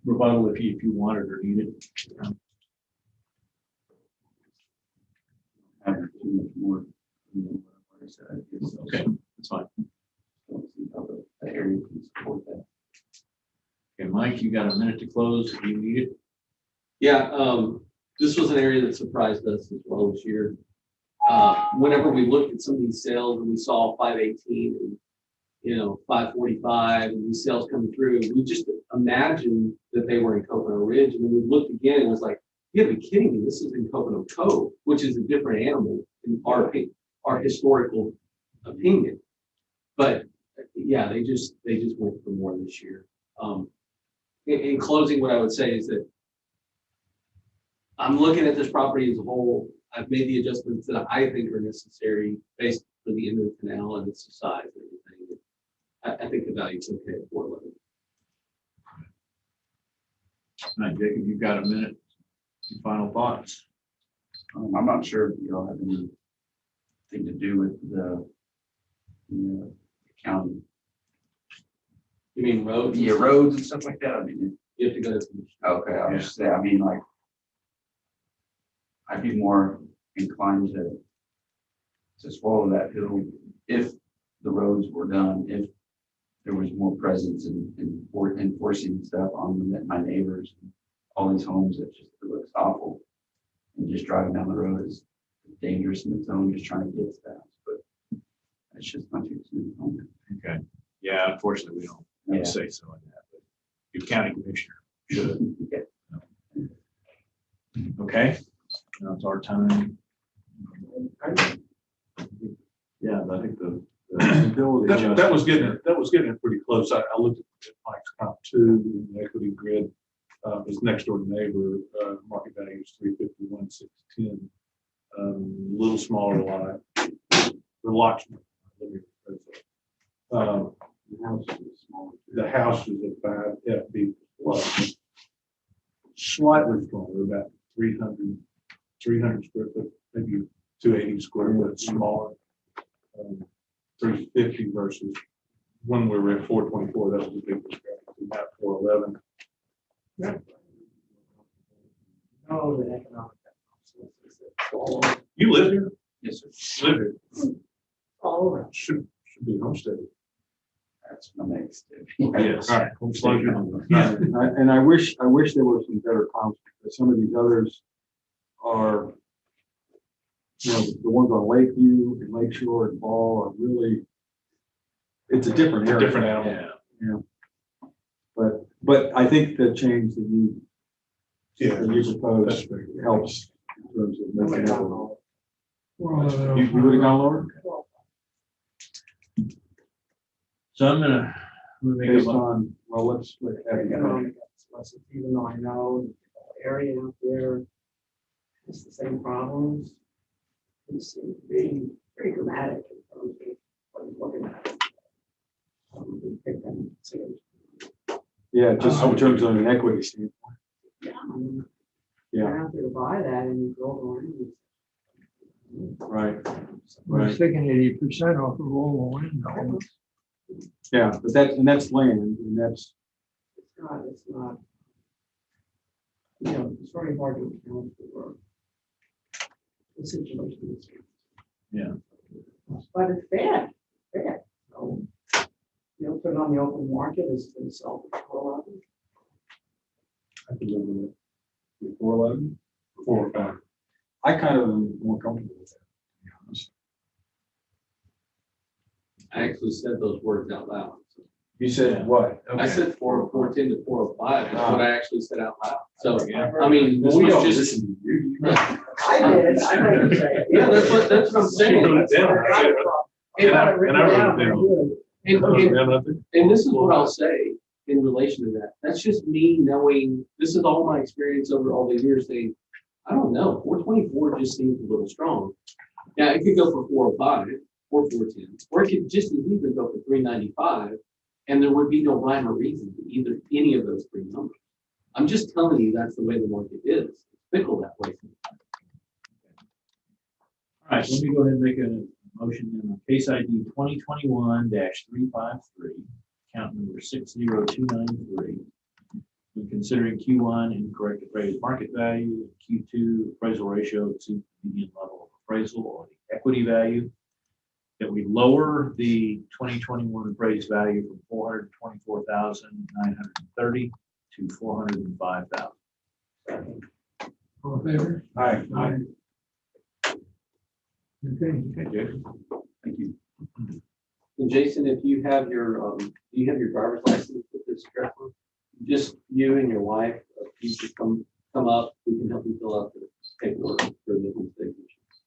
rebuttal if you want it or need it. I have too much more. What I said, I guess. Okay, that's fine. Don't see how the area can support that. Okay, Mike, you got a minute to close if you need it. Yeah, this was an area that surprised us as well this year. Whenever we looked at some of these sales and we saw 518 and 545 and these sales coming through, we just imagined that they were in Coconut Ridge, and then we looked again and it was like, you gotta be kidding me, this is in Coconut Cove, which is a different animal in our historical opinion. But yeah, they just went for more this year. in closing, what I would say is that I'm looking at this property as a whole. I've made the adjustments that I think are necessary based on the end of the canal and its size and everything. I think the value is okay at 411. All right, Jacob, you've got a minute. Some final thoughts. I'm not sure if you all have anything to do with the county. You mean roads? Yeah, roads and stuff like that. I mean, you have to go to. Okay, I was just saying, I mean, like, I'd be more inclined to swallow that pill if the roads were done, if there was more presence in enforcing stuff on my neighbors, all these homes that just, it looks awful. And just driving down the road is dangerous in its own, just trying to get stuff, but it's just not too soon. Okay. Yeah, unfortunately, we don't have a say so in that, but your county commissioner should. Okay, now it's our time. Yeah, I think the ability. That was getting it pretty close. I looked at Mike's comp two, the equity grid, his next door neighbor, market value is 351, 610. A little smaller lot. The lots. The house is a 5 FB plus. Slightly smaller, about 300 square foot, maybe 280 square foot smaller. 350 versus when we were at 424, that was a big discrepancy, not 411. Oh, the economic. You live here? Yes, sir. Live here. All over. Should be homestead. That's my next step. Yes. All right. And I wish there were some better comps, because some of these others are, the ones on Lakeview and Lakeshore and Ball are really, it's a different area. Different animal. Yeah. But I think the change that you propose helps in terms of making it. You would have gone lower? So I'm gonna make Based a on, well, let's look at it. Even though I know the area out there has the same problems, it seems to be pretty dramatic in terms of what I'm looking at. Yeah, just in terms of an equity standpoint. You're out there to buy that and you go on. Right. We're taking 80% off of all the windows. Yeah, but that's land, and that's. It's not, it's very hard to account for the situation. Yeah. But it's bad. So, put it on the open market is sell for 411. I could live with it. 411? 4 or 5. I kind of am more comfortable with that, to be honest. I actually said those words out loud. You said what? I said 410 to 405. That's what I actually said out loud. So, Yeah. I mean, Well, we don't just. listen to you. I did. I heard you say it. Yeah, that's what I'm saying. And I wrote it down. And this is what I'll say in relation to that. That's just me knowing, this is all my experience over all the years saying, I don't know, 424 just seems a little strong. Now, it could go for 405 or 410, or it could just as easily go for 395, and there would be no rhyme or reason to either any of those three numbers. I'm just telling you that's the way the market is. It's fickle that way. All right, let me go ahead and make a motion in case ID 2021-353, account number 60293. When considering Q1 incorrect appraised market value, Q2 appraisal ratio to median level of appraisal or the equity value, that we lower the 2021 appraised value from 424,930 to 405,000. All in favor? Aye. Aye. Okay. Jason. Thank you. And Jason, if you have your, driver's license with this address on? Just you and your wife, if you should come up, we can help you fill out the paperwork for the home state.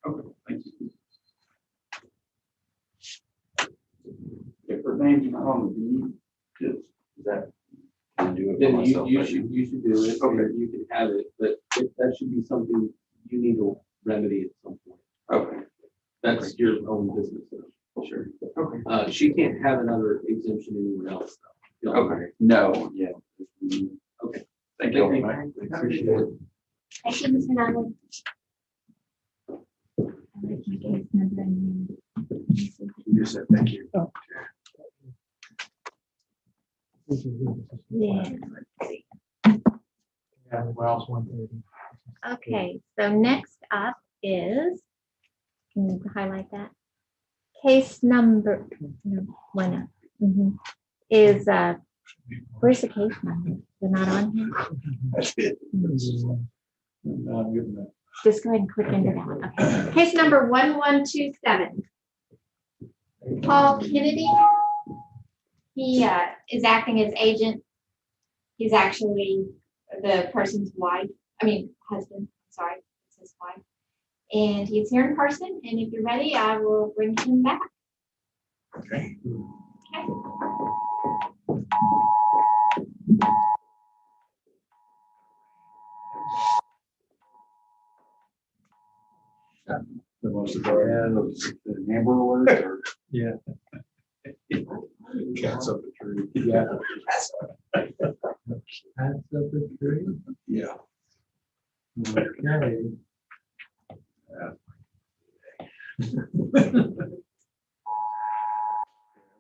Okay, thank you. If her name's not on the deed, is that, can you do Then you, myself. you right should, you should do it, or you can have it, but that should be something you need to remedy at some point. now. Okay. That's your own business. though. Sure. She can't have another exemption anywhere else though. Okay. No, yeah. Okay. Thank you. Appreciate it. Thank you, Mr. Nunley. I like my case number in here. You just said thank you. Yeah. Yeah, Wells 130. Okay, so next up is, can you highlight that? Case number, no, why not? Is, where's the case number? They're not on here? That's it. No, I'm good with that. Just go ahead and click into that. Okay. Case number 1127. Paul Kennedy. He is acting as agent. He's actually the person's wife. Husband. Sorry, it's his wife. And he's here in person. And if you're ready, I will bring him back. Okay. Okay. The most of the Amber Alert or? Yeah. Cats up a tree. Yeah. That's up a tree. Yeah. Okay.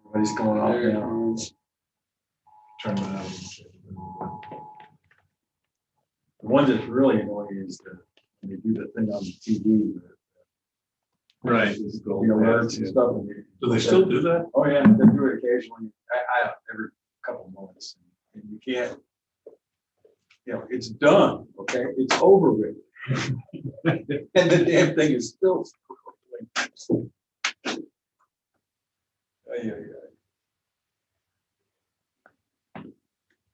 Everybody's going off now. Turn that on. The one that's really annoying is when they do the thing on the TV. Right. The alerts and stuff. Do they still do that? Oh, yeah, they do it occasionally. I every couple of months. And you can't, it's done, okay? It's over with. And the damn thing is still. Yeah.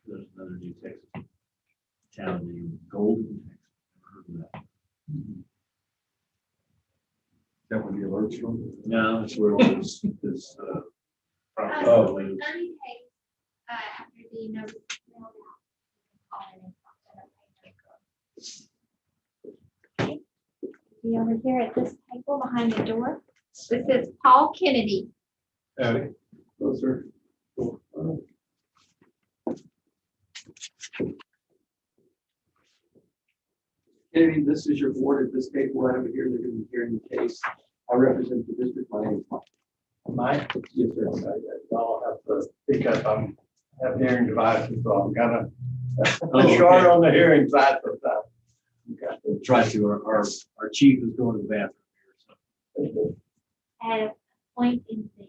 There's another new Texas town named Golden, Texas. Never heard of that. That would be alerts from? No, that's where this, property. Oh. 30 days after the notice is mailed out. Okay. Be over here at this table behind the door. This is Paul Kennedy. Howdy. Closer. Kennedy, this is your board at this table right over here. They're going to be hearing the case. I represent the district. My name is Mike. Mike? Yes, sir. I'll have to speak up. I have hearing devices, so I'm kind Oh, of short okay. on the hearing side sometimes. We'll try to, our chief is going to the bathroom here, so. At a point in the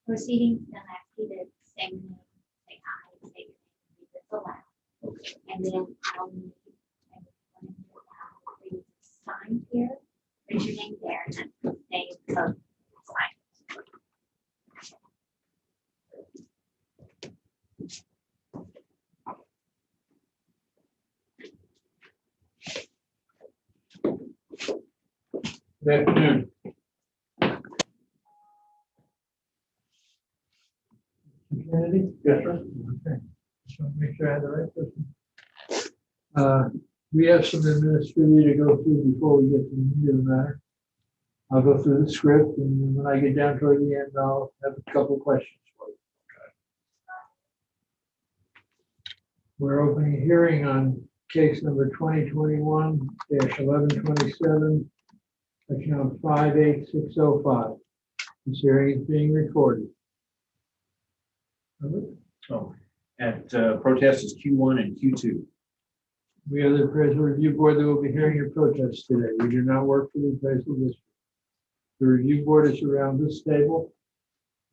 proceedings, they'll ask you to say your name, say hi, say your name, read this aloud. And then I'll need you to sign here, raise your name there, and then name of sign. Good afternoon. Kennedy? Yes, sir. Okay. Just want to make sure I have the right person. We have some administrative to go through before we get to the meat of the matter. I'll go through the script, and then when I get down toward the end, I'll have a couple of questions for you. We're opening a hearing on case number 2021-1127, account 58605. This hearing is being recorded. Oh, at protest is Q1 and Q2. We are the appraisal review board that will be hearing your protests today. We do not work for the appraisal district. The review board is around this table.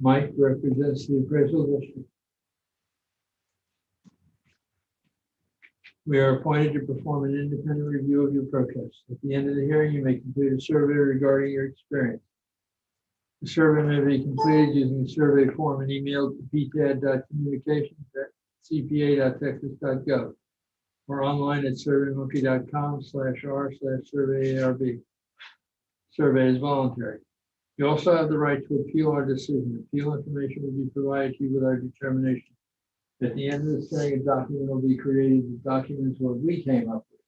Mike represents the appraisal district. We are appointed to perform an independent review of your protests. At the end of the hearing, you may complete a survey regarding your experience. The survey may be completed using the survey form and emailed to ptad.communications@cpa.texas.gov or online at surveymonkey.com/r/surveyarb. Survey is voluntary. You also have the right to appeal our decision. Appeal information will be provided to you with our determination. At the end of this thing, a document will be created. The document is what we came up with.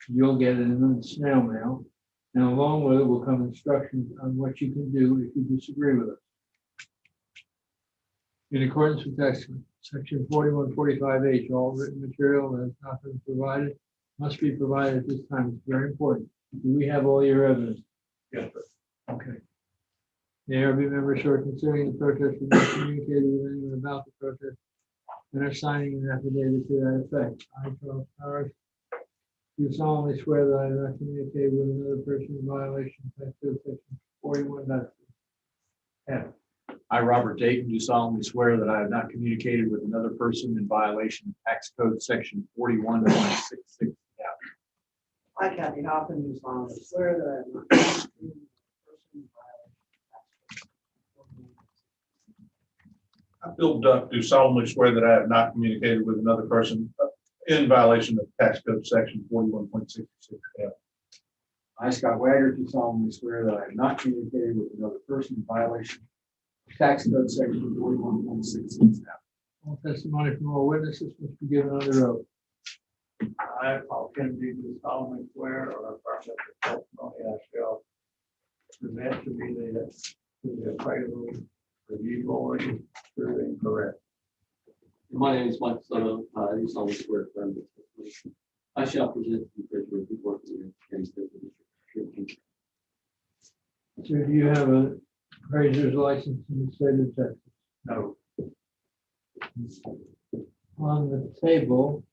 You'll get it in the snail mail, and along with it will come instructions on what you can do if you disagree with us. In accordance with section 4145H, all written material that has not been provided must be provided at this time. It's very important. Do we have all your evidence? Yes, sir. Okay. The ARB members who are considering the protest will not communicated with anyone about the protest and are signing an affidavit to that effect. I, Charles Powers, do solemnly swear that I have not communicated with another person in violation of section 41.F. I, Robert Dayton, do solemnly swear that I have not communicated with another person in violation of tax code section 41.66. I, Kathy Hoffman, do solemnly swear that I have not communicated with a person in violation of I, Bill Duck, do solemnly swear that I have not communicated with another person in violation of tax code section 41.66. I, Scott Wagner, do solemnly swear that I have not communicated with another person in violation of tax code section 41.66. All testimony from all witnesses must be given under oath. I, Paul Kennedy, do solemnly swear or affirm that the testimony I shall present to be the appraisal review board is true and correct. My name is Mike Soto. I do solemnly swear to affirm this testimony I shall present to the appraisal review board for the county state district. So do you have a appraiser's license in the state of Texas? No. On the table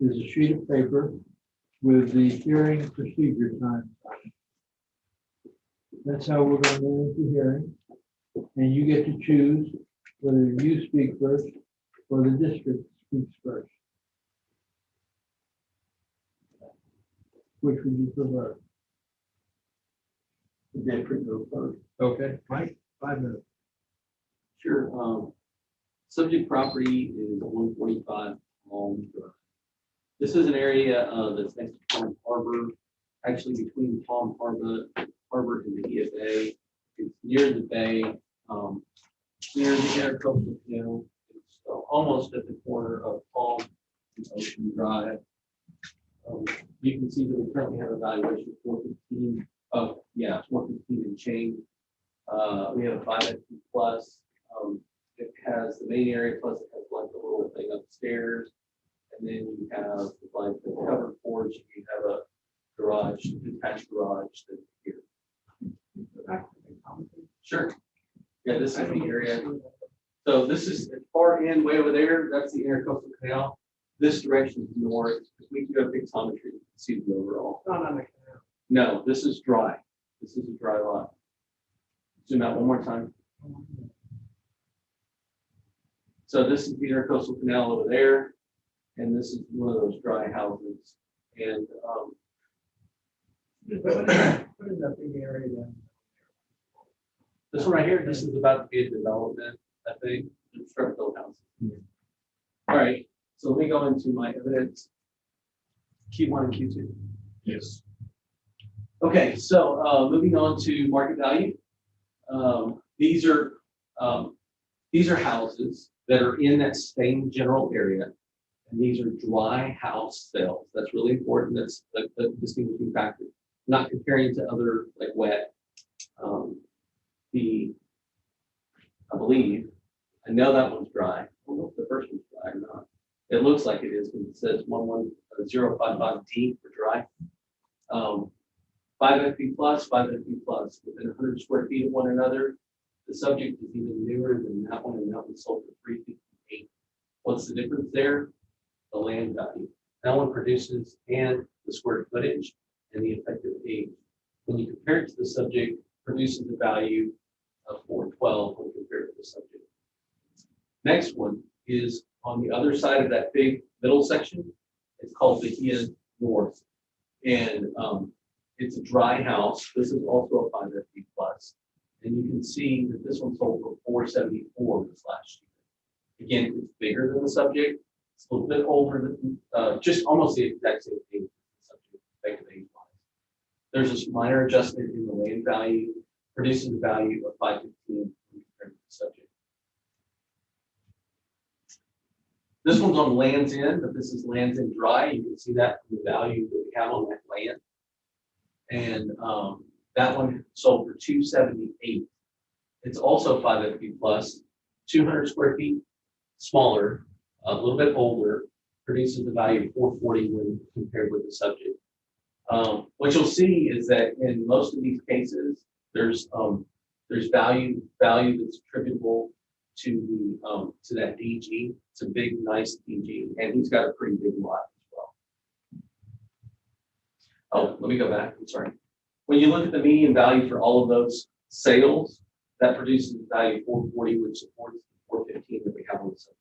is a sheet of paper with the hearing procedure time. That's how we're going to manage the hearing. And you get to choose whether you speak first or the district speaks first. Which would you prefer? The district go first. Okay, Mike, 5 minutes. Sure. Subject property is 145 Palm Drive. This is an area that's next to Palm Harbor, actually between Palm Harbor and the EFA. It's near the bay, near the Intercoastal Canal. It's almost at the corner of Palm and Ocean Drive. You can see that we currently have a valuation of 415. Oh, yeah, 415 and change. We have a 5FP plus. It has the main area plus it has like a little thing upstairs. And then you have like the covered porch, you have a garage, detached garage that's here. Sure. Yeah, this is the area. So this is as far in way over there, that's the Intercoastal Canal. This direction is north. We can go pixometry to see the overall. Not on the canal. No, this is dry. This is a dry lot. Zoom out one more time. So this is the Intercoastal Canal over there. And this is one of those dry houses. And What is that big area then? this one right here, this is about to be a development, I think, construct-built houses. All right, so let me go into my evidence. Q1 and Q2. Yes. Okay, so moving on to market value. These are houses that are in that same general area. And these are dry house sales. That's really important. That's the distinguishing factor. Not comparing to other like wet. I know that one's dry. I don't know if the first one's dry or not. It looks like it is because it says 11055D for dry. 5FP plus, 5FP plus, within 100 square feet of one another. The subject is even newer than that one, and that one sold for 358. What's the difference there? The land value. That one produces and the square footage and the effective age. When you compare it to the subject, produces a value of 412 when compared to the subject. Next one is on the other side of that big middle section. It's called Bahia North. And it's a dry house. This is also a 5FP plus. And you can see that this one sold for 474 this last year. Again, it's bigger than the subject. It's a little bit older than just almost the exact same age as the subject, effective age-wise. There's this minor adjustment in the land value, producing the value of 515 compared to the subject. This one's on Land's End, but this is Land's End Dry. You can see that from the value that we have on that land. And that one sold for $278. It's also 5FB plus, 200 square feet, smaller, a little bit older, produces a value of $440 when compared with the subject. What you'll see is that in most of these cases, there's value that's attributable to that DG. It's a big, nice DG, and he's got a pretty big lot as well. Oh, let me go back. I'm sorry. When you look at the median value for all of those sales, that produces a value of 440, which supports the 415 that we have on the subject.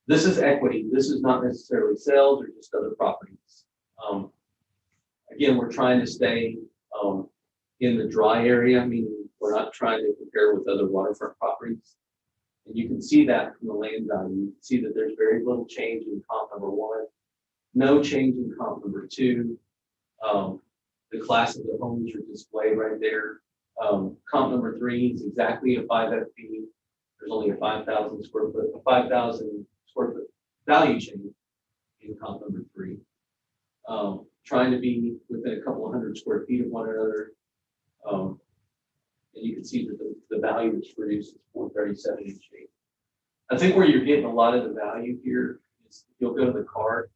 This is equity. This is not necessarily sales or just other properties. Again, we're trying to stay in the dry area, meaning we're not trying to compare with other waterfront properties. And you can see that from the land value. You can see that there's very little change in comp number 1, no change in comp number 2. The class of the homes are displayed right there. Comp number 3 is exactly a 5FB. There's only a 5,000 square foot value change in comp number 3. Trying to be within a couple of hundred square feet of one another. And you can see that the value that's produced is 437 each shade. I think where you're getting a lot of the value here is you'll go to the card.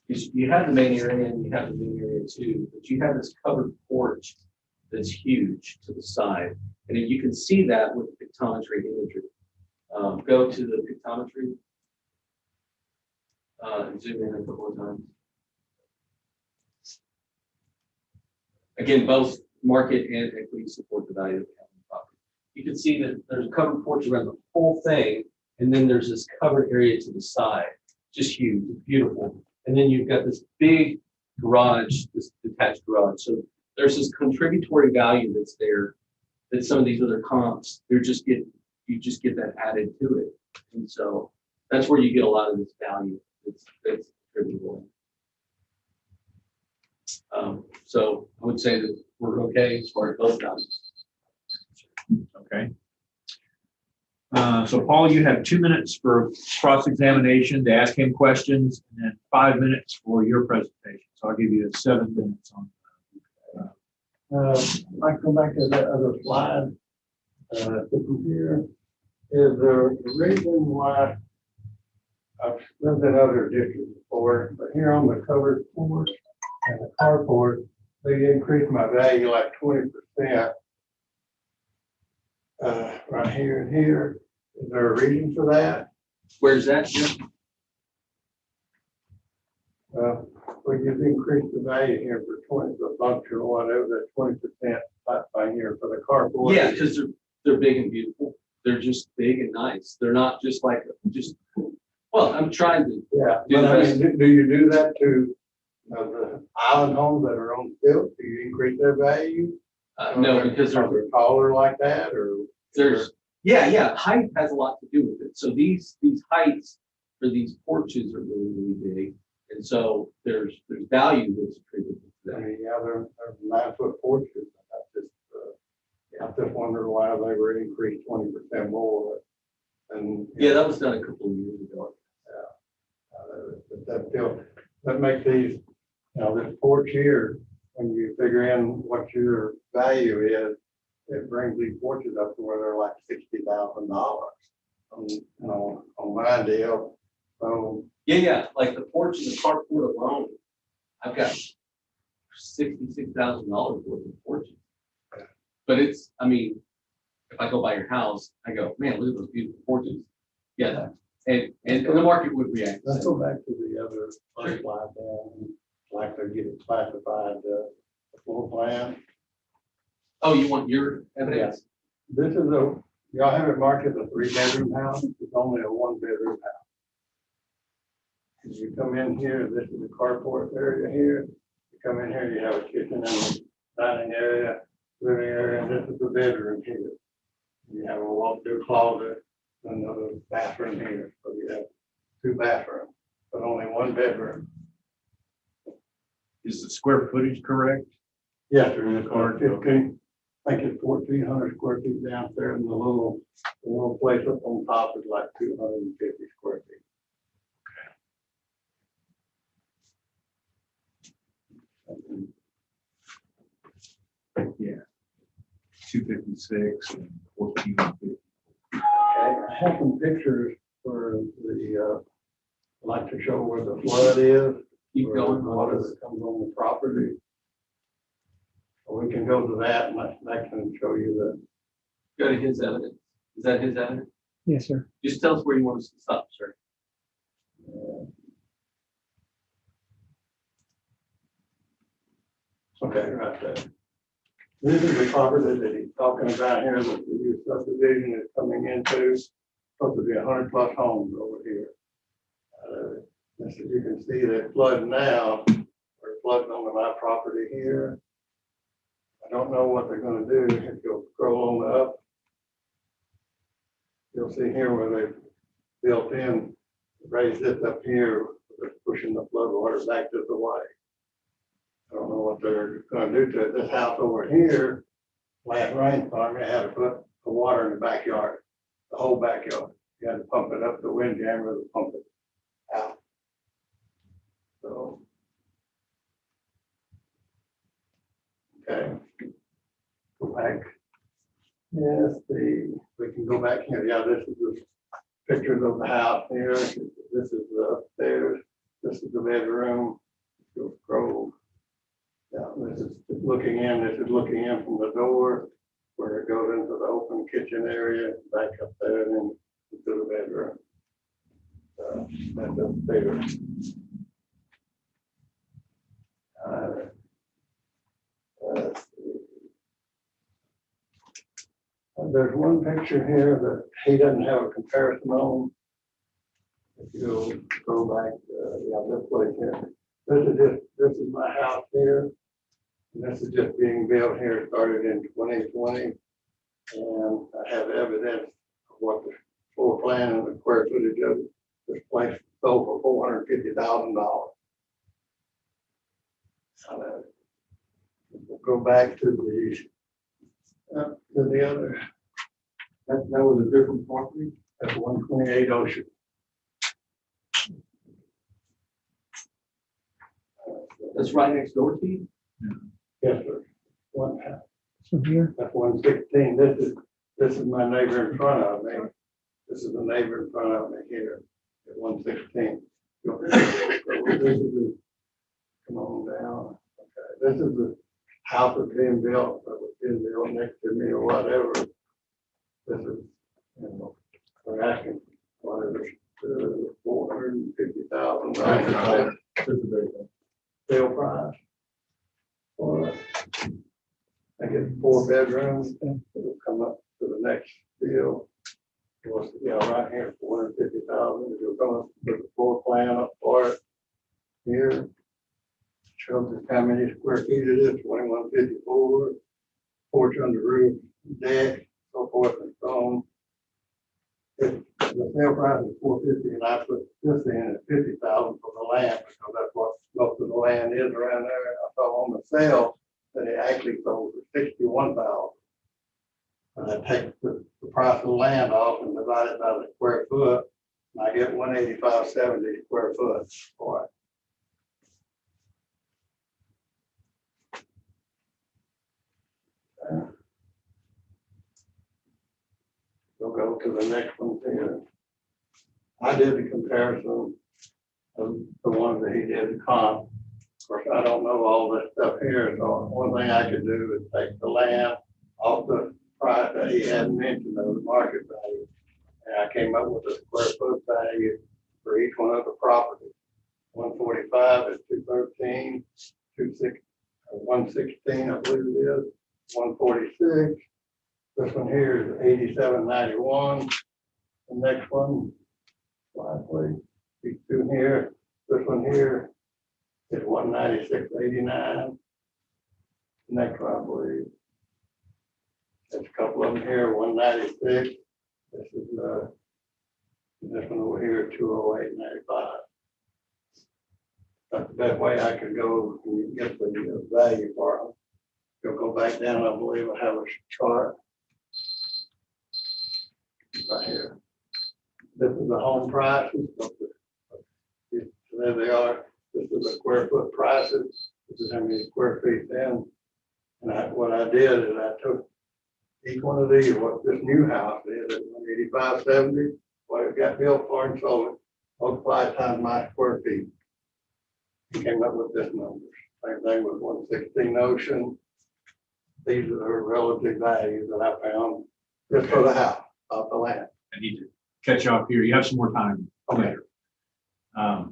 You have the main area and you have the main area too, but you have this covered porch that's huge to the side. And you can see that with the pictometry imagery. Go to the pictometry. And zoom in a couple of times. Again, both market and equity support the value of the property. You can see that there's a covered porch around the whole thing, and then there's this covered area to the side, just huge, beautiful. And then you've got this big garage, this detached garage. So there's this contributory value that's there that some of these other comps, you just get that added to it. And so that's where you get a lot of this value that's attributable. So I would say that we're okay as far as those values. Okay. So Paul, you have 2 minutes for cross-examination to ask him questions, and then 5 minutes for your presentation. So I'll give you 7 minutes on. I come back to that other slide. Here is the reason why I've lived in other districts before, but here on the covered porch and the carport, they increased my value like 20%. Right here and here. Is there a reason for that? Where's that, Jim? Well, you've increased the value here for 20, the bunch or whatever, that 20% by here for the carport. Yeah, because they're big and beautiful. They're just big and nice. They're not just like well, I'm trying to. Yeah, but I mean, do you do that to the island homes that are on tilt? Do you increase their value? No, because they're taller like that, or there's height has a lot to do with it. So these heights for these porches are really, really big, and so there's value that's attributed to that. I mean, yeah, they're 9-foot porches. I just wondered why they were increased 20% more. And yeah, that was done a couple of years ago. That makes these, this porch here, when you figure in what your value is, it brings these porches up to where they're like $60,000 on my deal. So yeah, like the porch and the carport alone, I've got $66,000 worth of porches. But it's, I mean, if I go by your house, I go, man, look at those beautiful porches. Yeah, and the market would react. Let's go back to the other slide there. Like they're getting classified the floor plan. Oh, you want your evidence? Yeah. This is y'all have it marked as a 3-bedroom house. It's only a 1-bedroom house. As you come in here, this is the carport area here. You come in here, you have a kitchen and a dining area, living area, and this is the bedroom here. You have a walk-through closet, another bathroom here. So you have 2 bathrooms, but only 1 bedroom. Is the square footage correct? Yes, sir. 15. I think it's 1,400 square feet downstairs, and the little place up on top is like 250 square feet. Yeah. 256 and 1450. Okay, I have some pictures for the, like to show where the flood is. Keep where going. the water that comes on the property. Or we can go to that and that can show you Go to his evidence. Is that his evidence? Yes, sir. Just tell us where you want us to stop, sir. Okay, right there. This is the property that he's talking about here, that the new subdivision is coming into. Supposed to be 100+ homes over here. As you can see, they're flooding now. They're flooding on my property here. I don't know what they're gonna do. If you'll scroll on up, you'll see here where they built in, raised this up here, they're pushing the flood water back this way. I don't know what they're gonna do to it. This house over here, last rainstorm, they had to put the water in the backyard, the whole backyard. You had to pump it up the windjammer to pump it out. So. Okay. Go back. Yes, we can go back here. Yeah, this is the pictures of the house here. This is the upstairs. This is the bedroom. Go scroll. Yeah, this is looking in. This is looking in from the door where it goes into the open kitchen area, back up there and then into the bedroom. That's upstairs. Let's see. There's one picture here that he doesn't have a comparison on. If you go back, yeah, this place here. This is my house here. And this is just being built here, started in 2020. And I have evidence of what the floor plan and the square footage of this place sold for $450,000. We'll go back to the other. That was a different property. That's 128 Ocean. That's right next door to you? Yes, sir. One house. So here? That's 116. This is my neighbor in front of me. This is the neighbor in front of me here at 116. Come on down. Okay. This is the house that's being built, that was being built next to me or whatever. This is, we're asking what is it, $450,000 sale price. For it. I get 4 bedrooms. It'll come up to the next deal. Yeah, right here, 450,000. It'll come up with the floor plan up for it here. Shows us how many square feet it is, 2154, porch on the roof, deck, so forth and so on. The sale price is 450, and I put this in at 50,000 for the land, because that's what most of the land is around there. I saw on the sale that it actually sold for 61,000. And I take the price of the land off and divide it by the square foot, and I get 185.70 square foot for it. We'll go to the next one here. I did the comparison of the one that he did the comp. Of course, I don't know all this stuff here, so one thing I could do is take the land off the price that he had mentioned of the market value. And I came up with a square foot value for each one of the properties. 145 is 213, 116, I believe it is, 146. This one here is 87.91. The next one, slide please. These two here. This one here is 196.89. Next one, I believe. There's a couple of them here, 196. This is this one over here, 208.95. That's the best way I could go and get the value for them. You'll go back down, I believe I have a chart. Right here. This is the home prices. There they are. This is the square foot prices. This is how many square feet in. And what I did is I took each one of these, what this new house is at 185.70, what it got built for and sold it, multiplied times my square feet. He came up with this number. Same thing with 116 Ocean. These are the relative values that I found just for the house, off the land. I need to catch up here. You have some more time Okay. later.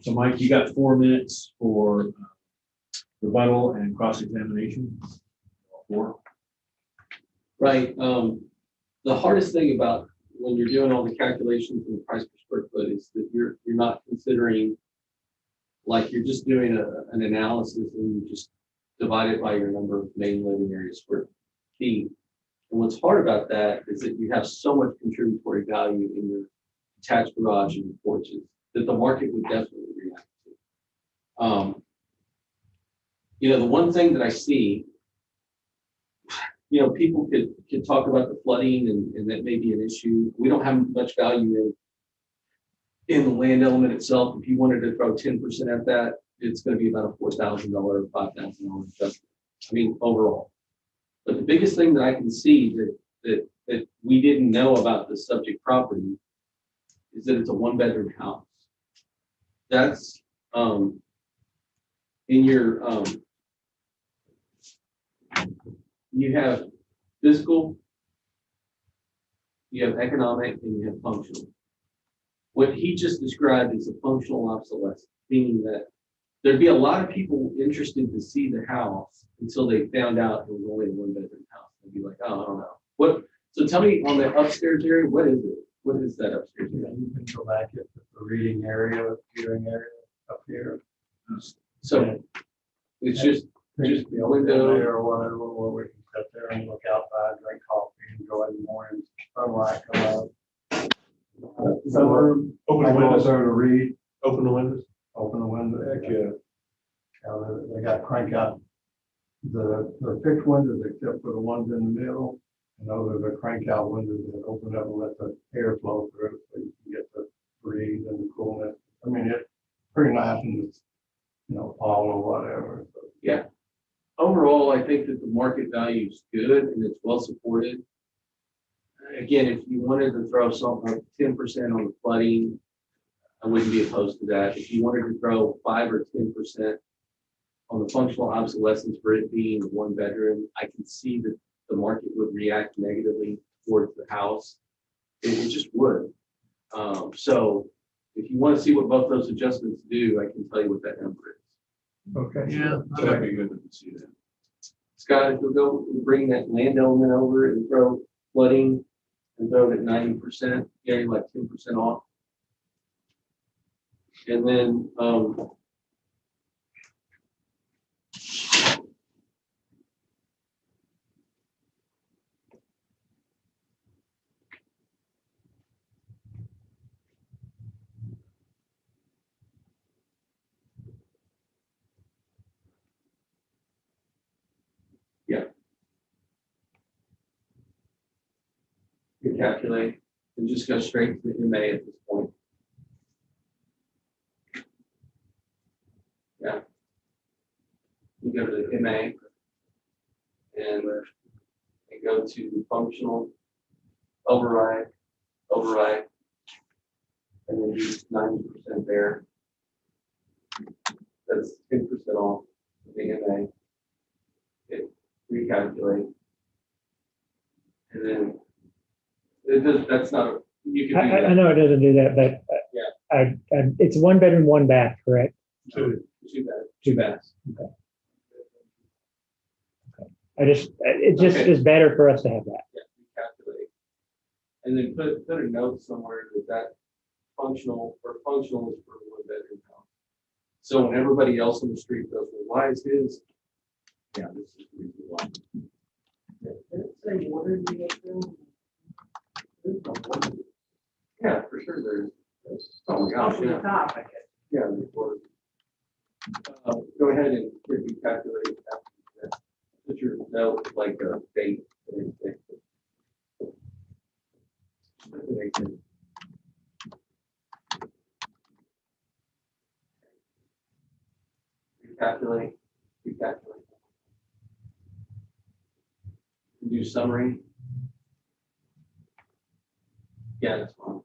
So Mike, you got 4 minutes for rebuttal and cross-examination. 4. Right, the hardest thing about when you're doing all the calculations and the price per square foot is that you're not considering, like, you're just doing an analysis and you just divide it by your number of main living area square feet. And what's hard about that is that you have so much contributory value in your attached garage and your porches that the market would definitely react to. You know, the one thing that I see, you know, people could talk about the flooding and that may be an issue. We don't have much value in the land element itself. If you wanted to throw 10% at that, it's going to be about a $4,000 or $5,000 investment. I mean, overall. But the biggest thing that I can see that we didn't know about the subject property is that it's a 1-bedroom house. That's in your you have physical, you have economic, and you have functional. What he just described is a functional obsolescence, meaning that there'd be a lot of people interested to see the house until they found out it was only a 1-bedroom house. They'd be like, oh, I don't know. What? So tell me on the upstairs area, what is it? What is that upstairs area? You can go back to the reading area, viewing area up here. So it's just the window or whatever, where we can sit there and look outside, drink coffee, enjoy the morning sunlight come out. Sunroom, open the windows. There to read. Open the windows. Open the window. Heck yeah. They got crank out the fixed windows except for the ones in the middle. And those are the crank out windows that open up and let the air flow through so you can get the breeze and the coolness. I mean, it's pretty nice in this, you know, fall or whatever. So. Yeah. Overall, I think that the market value is good and it's well supported. Again, if you wanted to throw something like 10% on the flooding, I wouldn't be opposed to that. If you wanted to throw 5 or 10% on the functional obsolescence for it being 1 bedroom, I can see that the market would react negatively towards the house. It just would. So if you want to see what both those adjustments do, I can tell you what that number is. Okay. Yeah, that'd be good to see that. Scott, if you'll go bring that land element over and throw flooding and throw it at 90%, yeah, you're like 10% off. And then yeah. You calculate and just go straight to the MA at this point. Yeah. You go to the MA and go to functional, override, and then use 90% there. That's 10% off the MA. It recalculate. And then it does, that's not, you can do that. I know it doesn't do that, but Yeah. it's 1 bedroom, 1 bath, correct? Two baths. Okay. It just is better for us to have that. Yeah, recalculate. And then put a note somewhere that functional is for a 1-bedroom house. So when everybody else on the street goes, well, why is his? Yeah, this is the reason why. Yeah, for sure there is. Oh my gosh, yeah. Top, I guess. Yeah, there's water. Go ahead and recalculate after that. picture, no, like a date. Recalculate, recalculate. Do summary. Yeah, that's fine.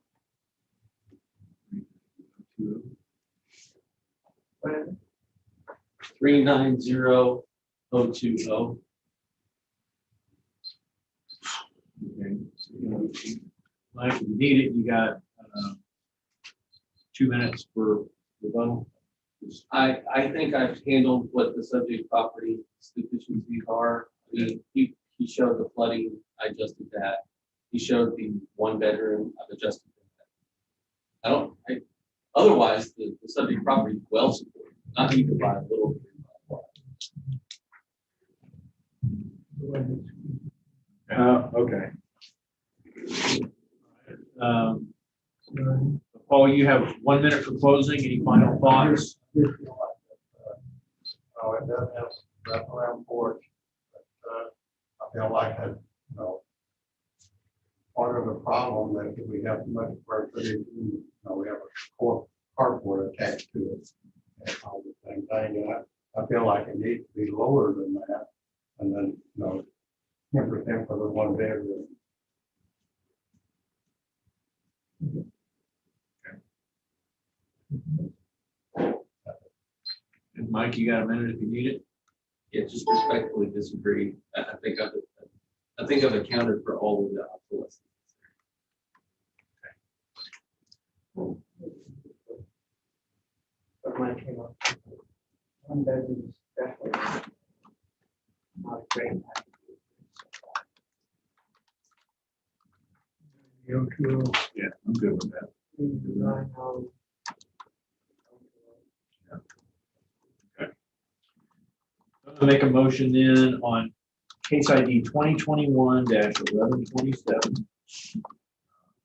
$390,020. Okay. Mike, if you need it, you got 2 minutes for rebuttal. I think I've handled what the subject property deficiencies are. I mean, he showed the flooding, I adjusted that. He showed the 1 bedroom, I've adjusted that. Otherwise, the subject property is well supported, not even by a little. Okay. Paul, you have 1 minute for closing. Any final thoughts? Oh, it does have wraparound porch, but I feel like that, part of the problem that if we have too much square footage, we have a carport attached to it. And all the same thing, and I feel like it needs to be lower than that, and then, 10% for the 1 bedroom. And Mike, you got a minute if you need it? Yeah, just respectfully disagree. I think I've accounted for all of the obsolescence. But when it came up, 1 bedroom is definitely not a great. Yeah, I'm good with that. I'm gonna make a motion then on case ID 2021-1127,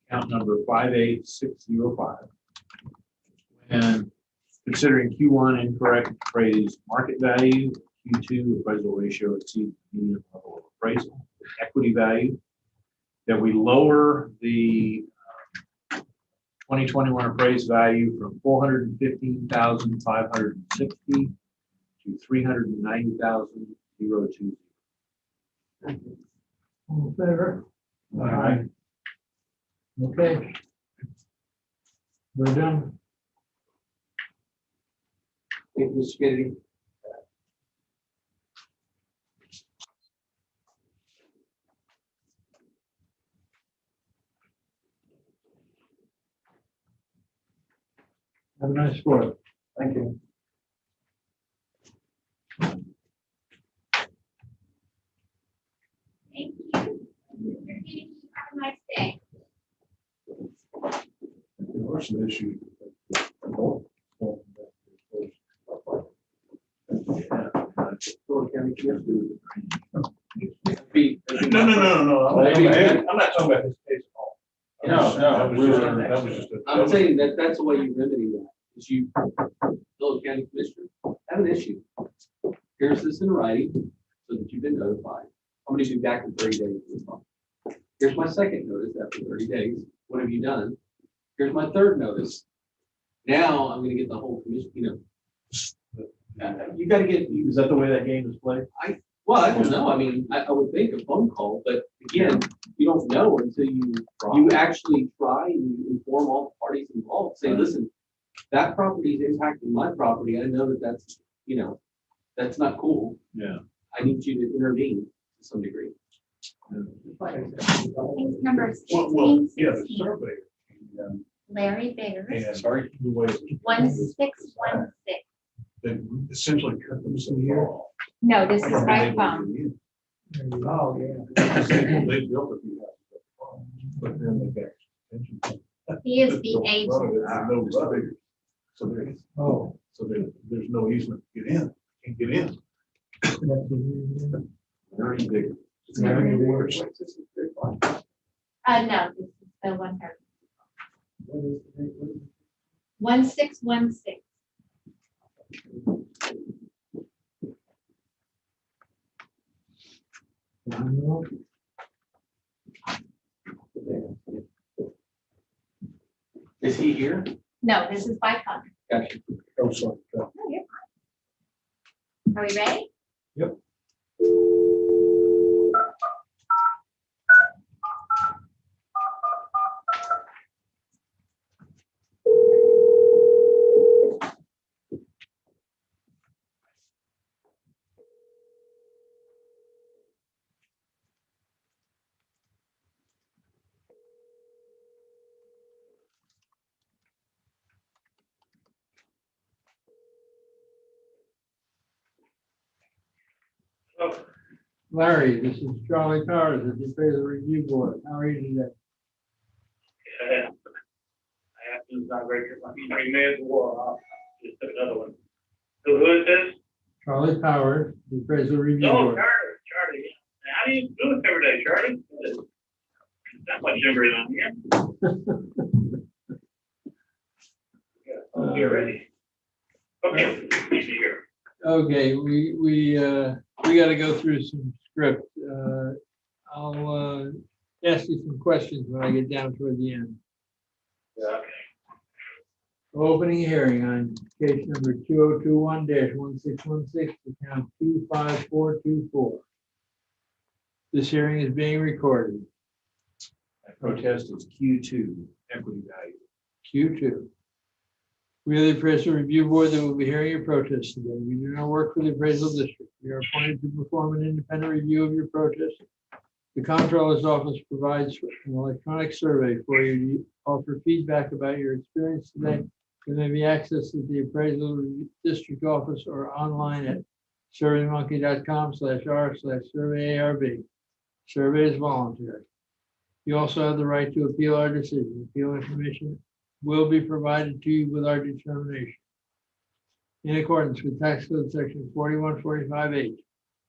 account number 58605. And considering Q1 incorrect appraised market value, Q2 appraisal ratio exceeds median level of appraisal, equity value, that we lower the 2021 appraised value from 415,560 to 390,020. All in favor? Aye. Okay. We're done. Thank you, Mr. Kennedy. Have a nice work. Thank you. Thank you. Have a nice day. There's an issue. No. I'm not talking about this case at all. That was just. I'm saying that's the way you remedy that, is you, Village County Commissioner, have an issue. Here's this in writing, so that you've been notified. I'm gonna be back in 30 days to respond. Here's my second notice after 30 days. What have you done? Here's my third notice. Now I'm gonna get the whole commission, you gotta get. Is that the way that game is played? Well, I don't know. I mean, I would think a phone call, but again, you don't know until you actually try and you inform all the parties involved. Say, listen, that property is impacting my property. I know that that's, that's not cool. Yeah. I need you to intervene to some degree. Case number Well, yeah, the 1616, survey. Larry Biggers, And sorry, the way. 1616. They essentially cut them some here. No, this is by phone. Oh, yeah. They built a few houses, but then they got extensions. He is the agent. So there's no easement to get in, can't get in. Very big. Very worse. No, this is the 1616. Is he here? No, this is by phone. Gotcha. Oh, sorry. No, you're fine. Are we ready? Yep. Larry, this is Charlie Powers at the Appraisal Review Board. How are you today? I have to not very good. I may as well, just put another one. So who is this? Charlie Powers, the Appraisal Review Oh, Board. Charlie. How do you do this every day, Charlie? That much younger than here. Oh, you're ready. Okay, easy here. Okay, we got to go through some script. I'll ask you some questions when I get down toward the end. Yeah, okay. Opening hearing on case number 2021-1616, account 25424. This hearing is being recorded. That protest is Q2, equity value. Q2. We are the Appraisal Review Board that will be hearing your protest today. We do not work for the appraisal district. We are appointed to perform an independent review of your protest. The Comptroller's Office provides an electronic survey for you to offer feedback about your experience today. It may be accessed at the Appraisal District Office or online at surveymonkey.com/r/surveyarb. Survey is voluntary. You also have the right to appeal our decision. Appeal information will be provided to you with our determination. In accordance with Tax Code Section 4145H,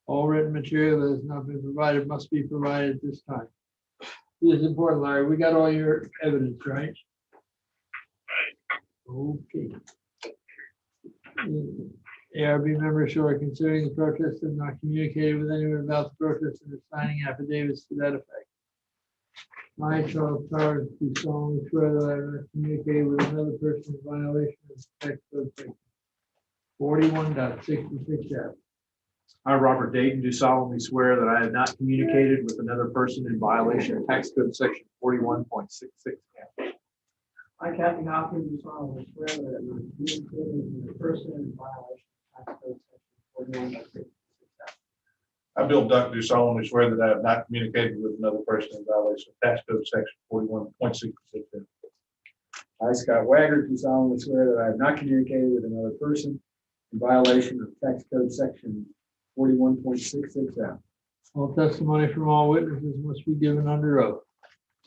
all written material that has not been provided must be provided at this time. This is important, Larry. We got all your evidence, right? Okay. ARB members who are considering the protest have not communicated with anyone about the protest and are signing affidavits to that effect. I, Charles Powers, do solemnly swear that I have not communicated with another person in violation of Tax Code Section 41.66F. I, Robert Dayton, do solemnly swear that I have not communicated with another person in violation of Tax Code Section 41.66. I, Kathy Hopkins, do solemnly swear that I have not communicated with a person in violation of Tax Code Section 41.66. I, Bill Duck, do solemnly swear that I have not communicated with another person in violation of Tax Code Section 41.66. I, Scott Wagner, do solemnly swear that I have not communicated with another person in violation of Tax Code Section 41.66F. All testimony from all witnesses must be given under oath.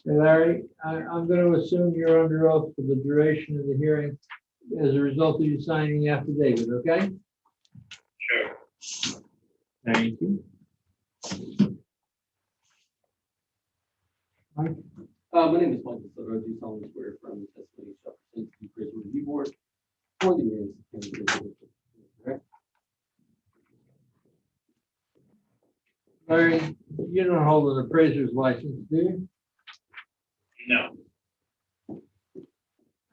Hey, Larry, I'm going to assume you're under oath for the duration of the hearing as a result of you signing the affidavit, okay? Sure. Thank you. Mike? My name is Michael Soto. I do solemnly swear from the testimony shall present to the Appraisal Review Board for the Aransas County. Correct? Larry, you don't hold an appraiser's license, do you? No.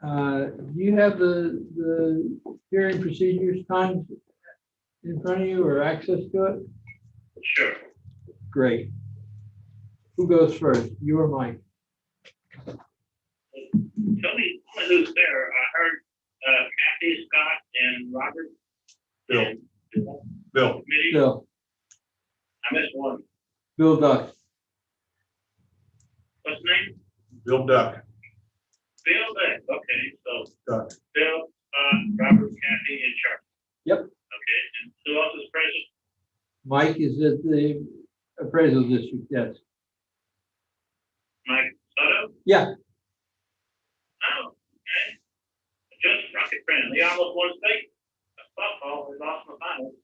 Do you have the hearing procedures times in front of you or access to it? Sure. Great. Who goes first, you or Mike? Tell me who's there. I heard Kathy, Scott, and Robert. Bill. Bill. Committee. Bill. I missed one. Bill Duck. What's the name? Bill Duck. Bill Beck. Okay, so Duck. Bill, Robert, Kathy, and Charlie. Yep. Okay, and who else is present? Mike is at the appraisal district, yes. Mike Soto? Yeah. Oh, okay. Just rocket friend. He almost won state. Softball, we lost in the finals.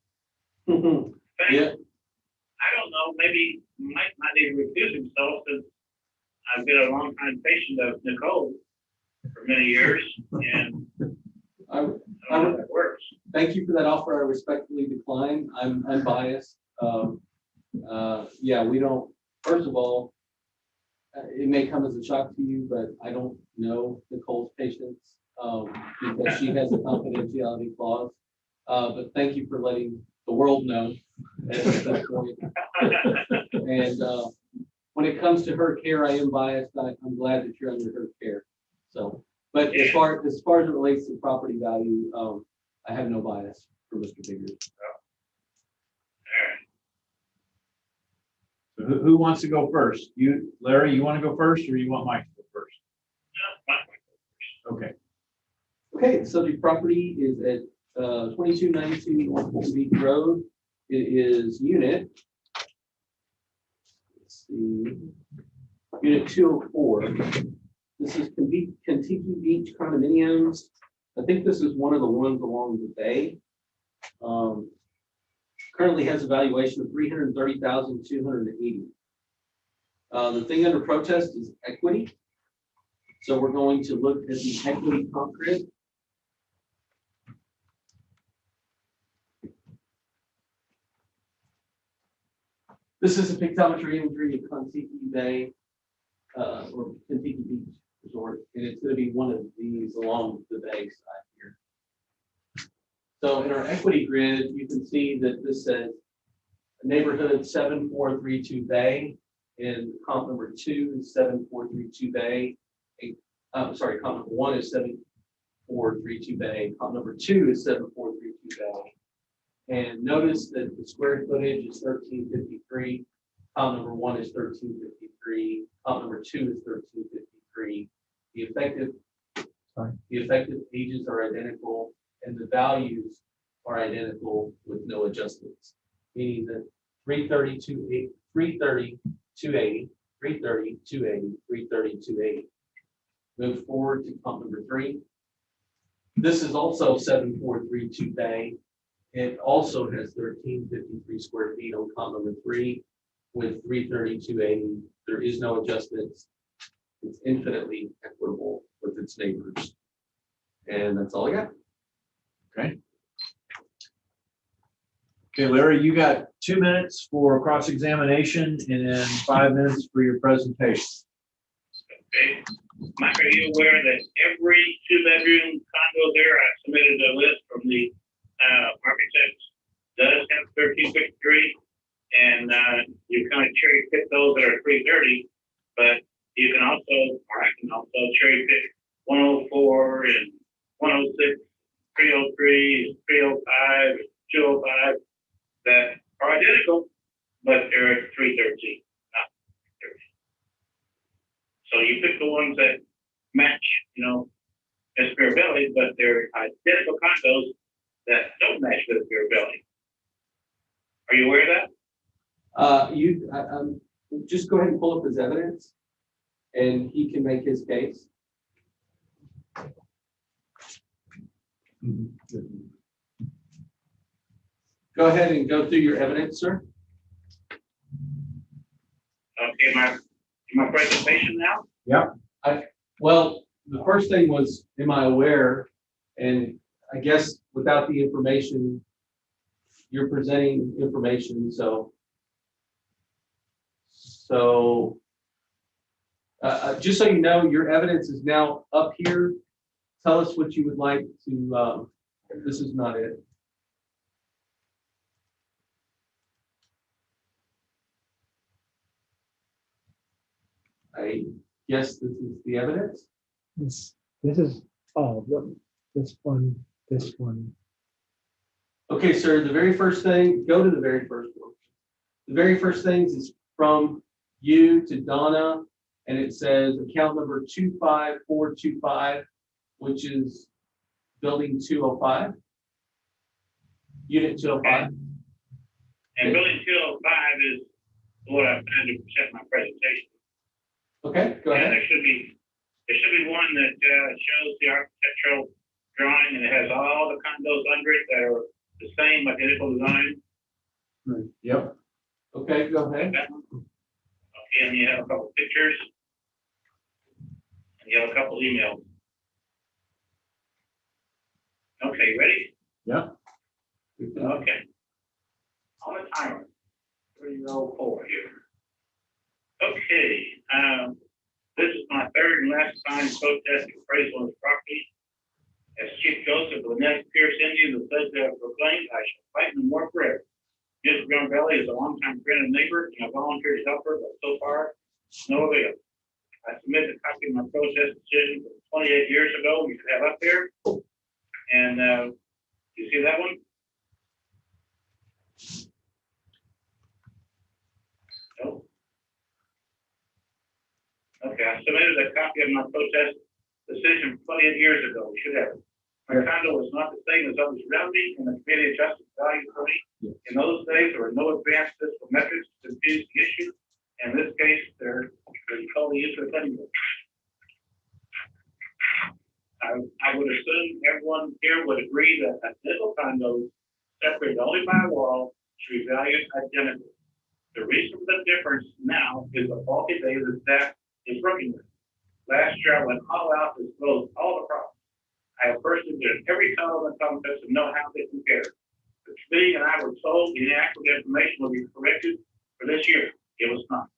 Yeah. I don't know, maybe Mike might need to recuse himself since I've been a long time patient of Nicole for many years, and I don't know how that works. Thank you for that offer. I respectfully decline. I'm unbiased. Yeah, we don't, first of all, it may come as a shock to you, but I don't know Nicole's patience, because she has a confidentiality clause. But thank you for letting the world know at this point. And, when it comes to her care, I am biased. I'm glad that you're under her care. So, but as far as it relates to property value, I have no bias for Mr. Biggers. So who wants to go first? You, Larry, you want to go first, or you want Mike to go first? Okay. Okay, the subject property is at 2292 North Fulton Beach Road. It is unit, let's see, unit 204. This is Kentucky Beach condominiums. I think this is one of the ones along the bay. Currently has a valuation of $330,280. The thing under protest is equity. So we're going to look at the equity comp grid. This is a pictometry imagery of Kentucky Bay or Kentucky Beach Resort, and it's going to be one of these along the bay side here. So in our equity grid, you can see that this says neighborhood 7432 Bay, and comp number 2 is 7432 Bay. Sorry, comp number 1 is 7432 Bay. Comp number 2 is 7432 Bay. And notice that the square footage is 1353. Comp number 1 is 1353. Comp number 2 is 1353. The effective ages are identical, and the values are identical with no adjustments, meaning that 330, 280, 330, 280, 330, 280, 330, 280. Move forward to comp number 3. This is also 7432 Bay. It also has 1353 square feet on comp number 3 with 330, 280. There is no adjustments. It's infinitely equitable with its neighbors. And that's all I got. Okay. Okay, Larry, you got 2 minutes for cross-examination and then 5 minutes for your presentation. Okay. Mike, are you aware that every 2-bedroom condo there, I submitted a list from the architects, does have 1353, and you kind of cherry pick those that are 330, but you can also, or I can also cherry pick 104 and 106, 303, 305, 205 that are identical, but they're 313, not 330. So you pick the ones that match, as variability, but they're identical condos that don't match with variability. Are you aware of that? Just go ahead and pull up his evidence, and he can make his case. Go ahead and go through your evidence, sir. Okay, my presentation now? Yeah. Well, the first thing was, am I aware? And I guess without the information, you're presenting information, so just so you know, your evidence is now up here. Tell us what you would like to, this is not it. I guess this is the evidence. This is all of them. This one. Okay, sir, the very first thing, go to the very first one. The very first things is from you to Donna, and it says account number 25425, which is building 205, unit 205. And building 205 is what I plan to present my presentation. Okay, go ahead. There should be one that shows the architectural drawing, and it has all the condos under it that are the same identical design. Yep. Okay, go ahead. Okay, and you have a couple pictures, and you have a couple emails. Okay, ready? Yeah. Okay. On the timer. 304 here. Okay, this is my third and last time protest appraisal of property. As Chief Joseph of the next Pierce Indian, the pledge have proclaimed, I shall fight no more forever. Ms. Brown Valley is a longtime friend and neighbor, and a volunteer to help her, but so far, no avail. I submitted a copy of my protest decision from 28 years ago. You should have up there. And you see that one? No. Okay, I submitted a copy of my protest decision 28 years ago. You should have it. My condo was not the same as others around me, and the committee adjusted value for me. In those days, there were no advanced fiscal metrics to confuse the issue. In this case, they're totally useless anyway. I would assume everyone here would agree that identical condos separated only by a wall should be valued identically. The reason for the difference now is the faulty data the staff is working with. Last year, I went all out to disclose all the problems. I have personally did every condo in the complex to know how they compare. The committee and I were told the inaccurate information will be corrected for this year. It was not.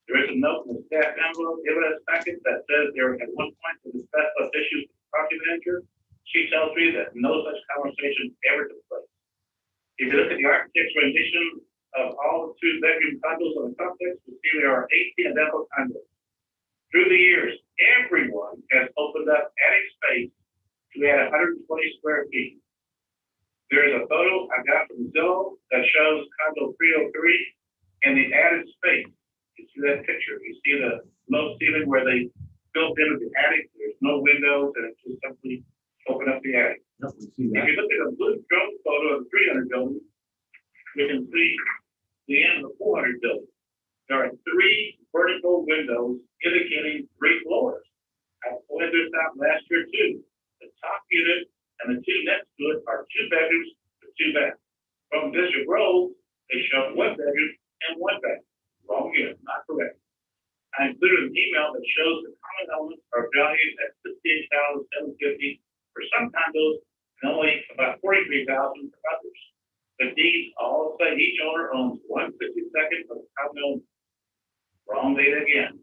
There is a note in the staff envelope evidence packet that says there at one point to discuss those issues with the property manager. She tells me that no such conversation ever took place. If you look at the architect's rendition of all the 2-bedroom condos on the complex, you see there are 18 identical condos. Through the years, everyone has opened up attic space to add 120 square feet. There is a photo I got from Zillow that shows condo 303 and the added space. You see that picture? You see the low ceiling where they built into the attic. There's no windows, and it's just simply open up the attic. Yep, we see If that. you look at a blue drone photo of the 300 building, you can see the end of the 400 building. There are 3 vertical windows indicating 3 floors. I pointed this out last year too. The top unit and the 2 next to it are 2 bedrooms with 2 baths. From District Road, they show 1 bedroom and 1 bath. Wrong unit, not correct. I included an email that shows the common elements are valued at $58,750 for some condos and only about $43,000 for others. The deeds all say each owner owns 1/52 of the common element. Wrong data again.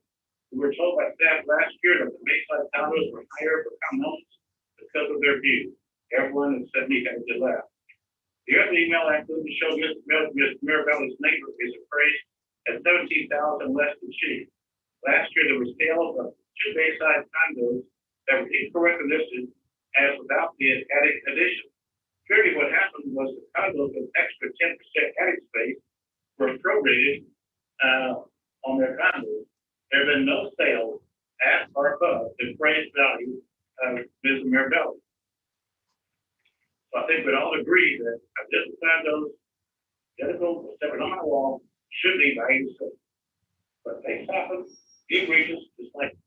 We were told by staff last year that the Bayside condos were higher for common elements because of their view. Everyone except me had to laugh. The other email I included showed Ms. Mirabelli's neighbor is appraised at $17,000 less than she. Last year, there were sales of 2 Bayside condos that were incorrectly listed as without the attic addition. Clearly, what happened was the condos with extra 10% attic space were prorated on their condos. There have been no sales at or above the appraised value of Ms. Mirabelli. So I think we'd all agree that identical condos, identical separate on my wall, should be valued the same. But they happen, the egregious, just like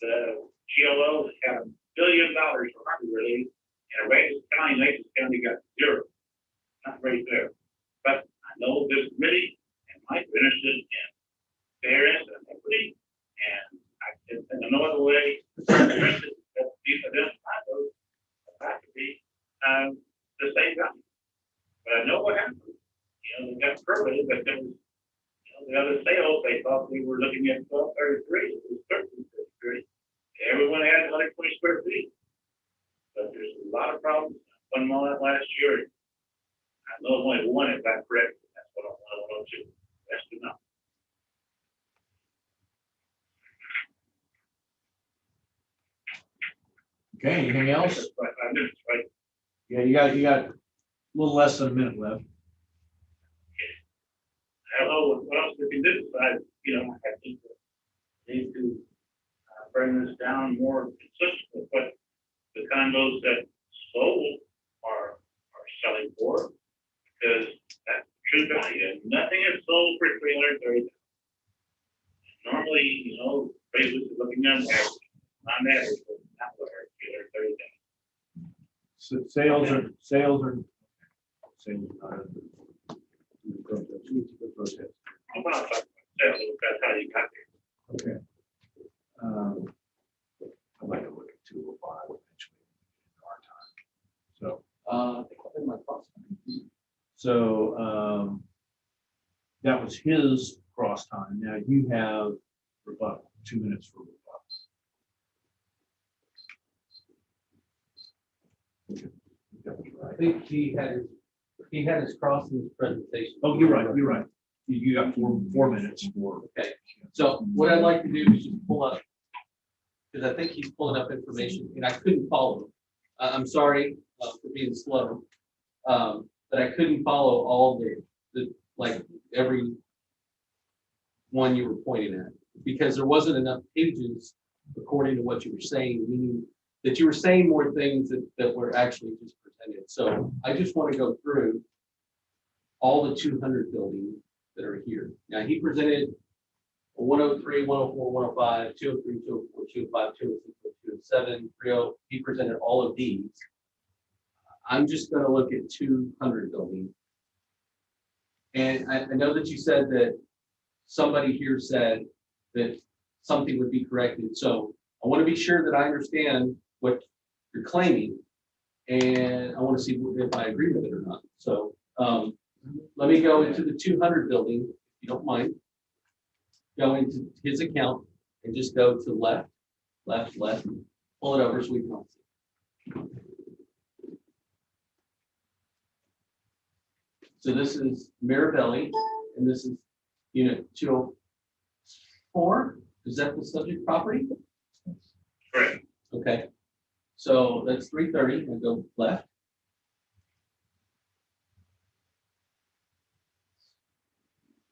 the GLO that had $1 billion for harbor relief, and Aransas County got 0. Not right there. But I know this committee and Mike are interested in fairness and equity, and I can think of no other way that these identical condos have to be the same value. But I know what happened. They got permitted, but there was the other sales, they thought we were looking at 1233, it was 1333. Everyone had 120 square feet. But there's a lot of problems. One more last year. I know only one is not correct. That's what I want to. That's enough. Okay, anything else? 5 minutes, right? Yeah, you got a little less than a minute left. Hello, what else we can do? I think we need to bring this down more consistent with what the condos that sold are selling for, because that's true value. Nothing is sold for $330,000. Normally, appraisals are looking at average, not average, but not average, $330,000. So sales are. I'm not talking about sales, that's how you got there. Okay. I'd like to look at 205 eventually in our time. So, That was his cross time. Now you have rebuttal, 2 minutes for rebuttal. I think he had his cross in his presentation. Oh, you're right, you're right. You got 4 minutes for. Okay, so what I'd like to do is just pull up, because I think he's pulling up information and I couldn't follow him. I'm sorry for being slow, but I couldn't follow all the like every one you were pointing at, because there wasn't enough pages according to what you were saying, meaning that you were saying more things that were actually just presented. So I just want to go through all the 200 buildings that are here. Now, he presented 103, 104, 105, 203, 204, 205, 206, 207, 30. He presented all of these. I'm just going to look at 200 buildings. And I know that you said that somebody here said that something would be corrected. So I want to be sure that I understand what you're claiming. And I want to see if I agree with it or not. So let me go into the 200 building, if you don't mind. Go into his account and just go to left, left, left. Pull it over so we can all see. So this is Mirabelli, and this is unit 204. Is that the subject property? Correct. Okay. So that's 330. I'll go left.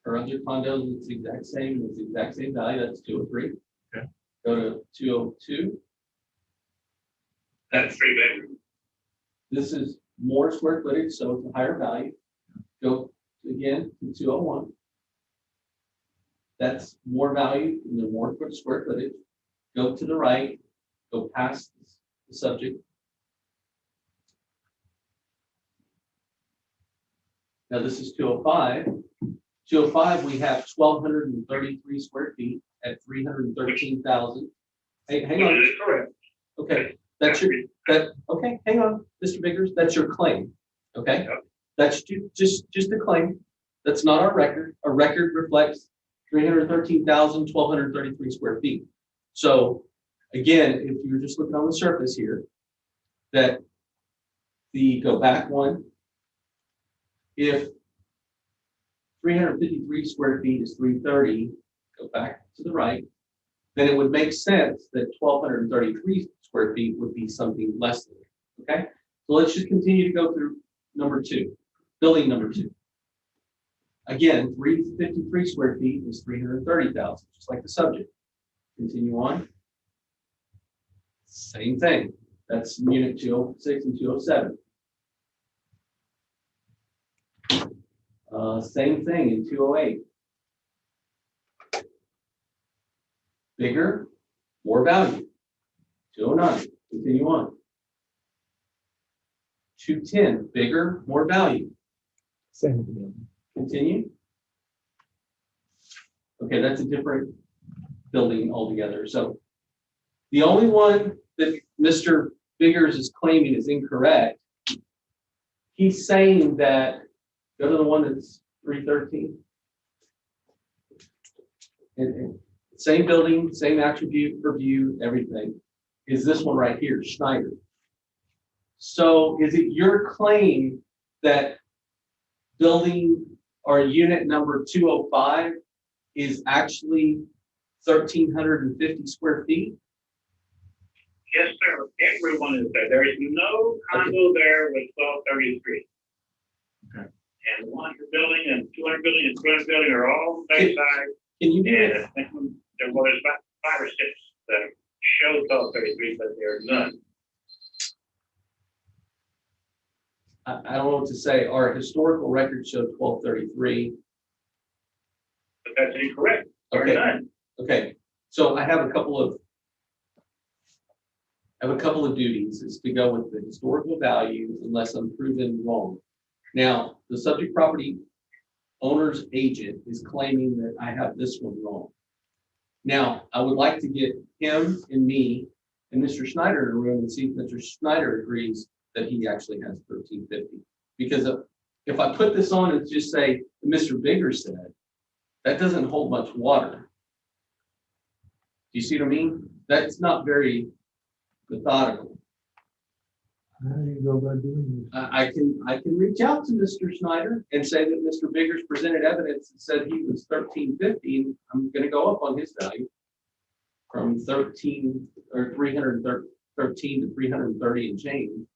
Our other condos, it's the exact same. It's the exact same value. That's 203. Okay. Go to 202. That's 3 bedroom. This is more square footage, so it's a higher value. Go again to 201. That's more value in the more square footage. Go to the right, go past the subject. Now this is 205. 205, we have 1,233 square feet at 313,000. Hey, hang on. That is correct. Okay, that's your, okay, hang on, Mr. Biggers, that's your claim, okay? Yep. That's just a claim. That's not our record. Our record reflects 313,000, 1,233 square feet. So again, if you're just looking on the surface here, that the go back one, if 353 square feet is 330, go back to the right, then it would make sense that 1,233 square feet would be something less than it, okay? So let's just continue to go through number 2, building number 2. Again, 353 square feet is 330,000, just like the subject. Continue on. Same thing. That's unit 206 and 207. Same thing in 208. Bigger, more value. 209. Continue on. 210. Bigger, more value. Same building. Continue. Okay, that's a different building altogether. So the only one that Mr. Biggers is claiming is incorrect, he's saying that, go to the one that's 313. And same building, same attribute, review, everything, is this one right here, Schneider. So is it your claim that building or unit number 205 is actually 1,350 square feet? Yes, sir. Everyone is there. There is no condo there with 1233. Okay. And 100 building and 200 building and 200 building are all bayside. Can you do And it? I think there was about 5 or 6 that show 1233, but there are none. I don't know what to say. Our historical record showed 1233. But that's incorrect. There Okay. are none. Okay. So I have a couple of duties, is to go with the historical value unless I'm proven wrong. Now, the subject property owner's agent is claiming that I have this one wrong. Now, I would like to get him and me and Mr. Schneider in a room and see if Mr. Schneider agrees that he actually has 1,350. Because if I put this on and just say, Mr. Bigger said, that doesn't hold much water. Do you see what I mean? That's not very methodical. How do you go about doing this? I can reach out to Mr. Snyder and say that Mr. Biggers presented evidence and said he was 1350. I'm gonna go up on his value from 13 or 313 to 330 and change,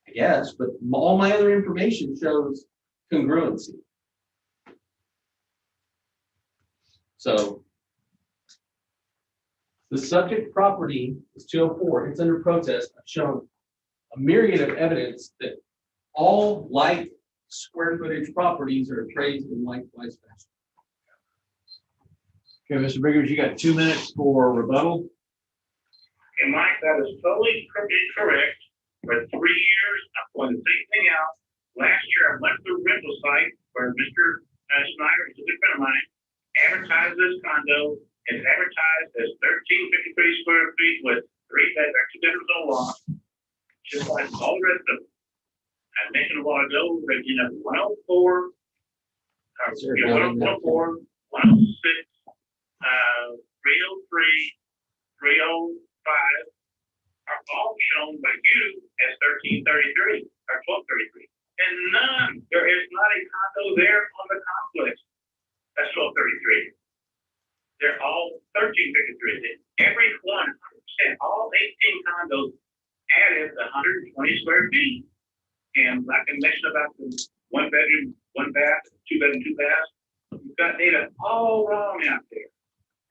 I guess, but all my other information shows congruency. So the subject property is 204. It's under protest. I've shown a myriad of evidence that all like square footage properties are appraised in likewise fashion. Okay, Mr. Biggers, you got 2 minutes for rebuttal. And Mike, that is totally incorrect. For 3 years, I've pointed the same thing out. Last year, I went to the rental site where Mr. Snyder, who's a good friend of mine, advertised this condo. It's advertised as 1353 square feet with 2 bedrooms on a lot, just like all the rest of them. I mentioned a while ago that, 104, 104, 106, 303, 305 are all shown by you as 1333 or 1233. And none, there is not a condo there on the complex. That's 1233. They're all 1353. Every one, 100%, all 18 condos added 120 square feet. And like I mentioned about the 1 bedroom, 1 bath, 2 bedroom, 2 baths, you've got data all wrong out there.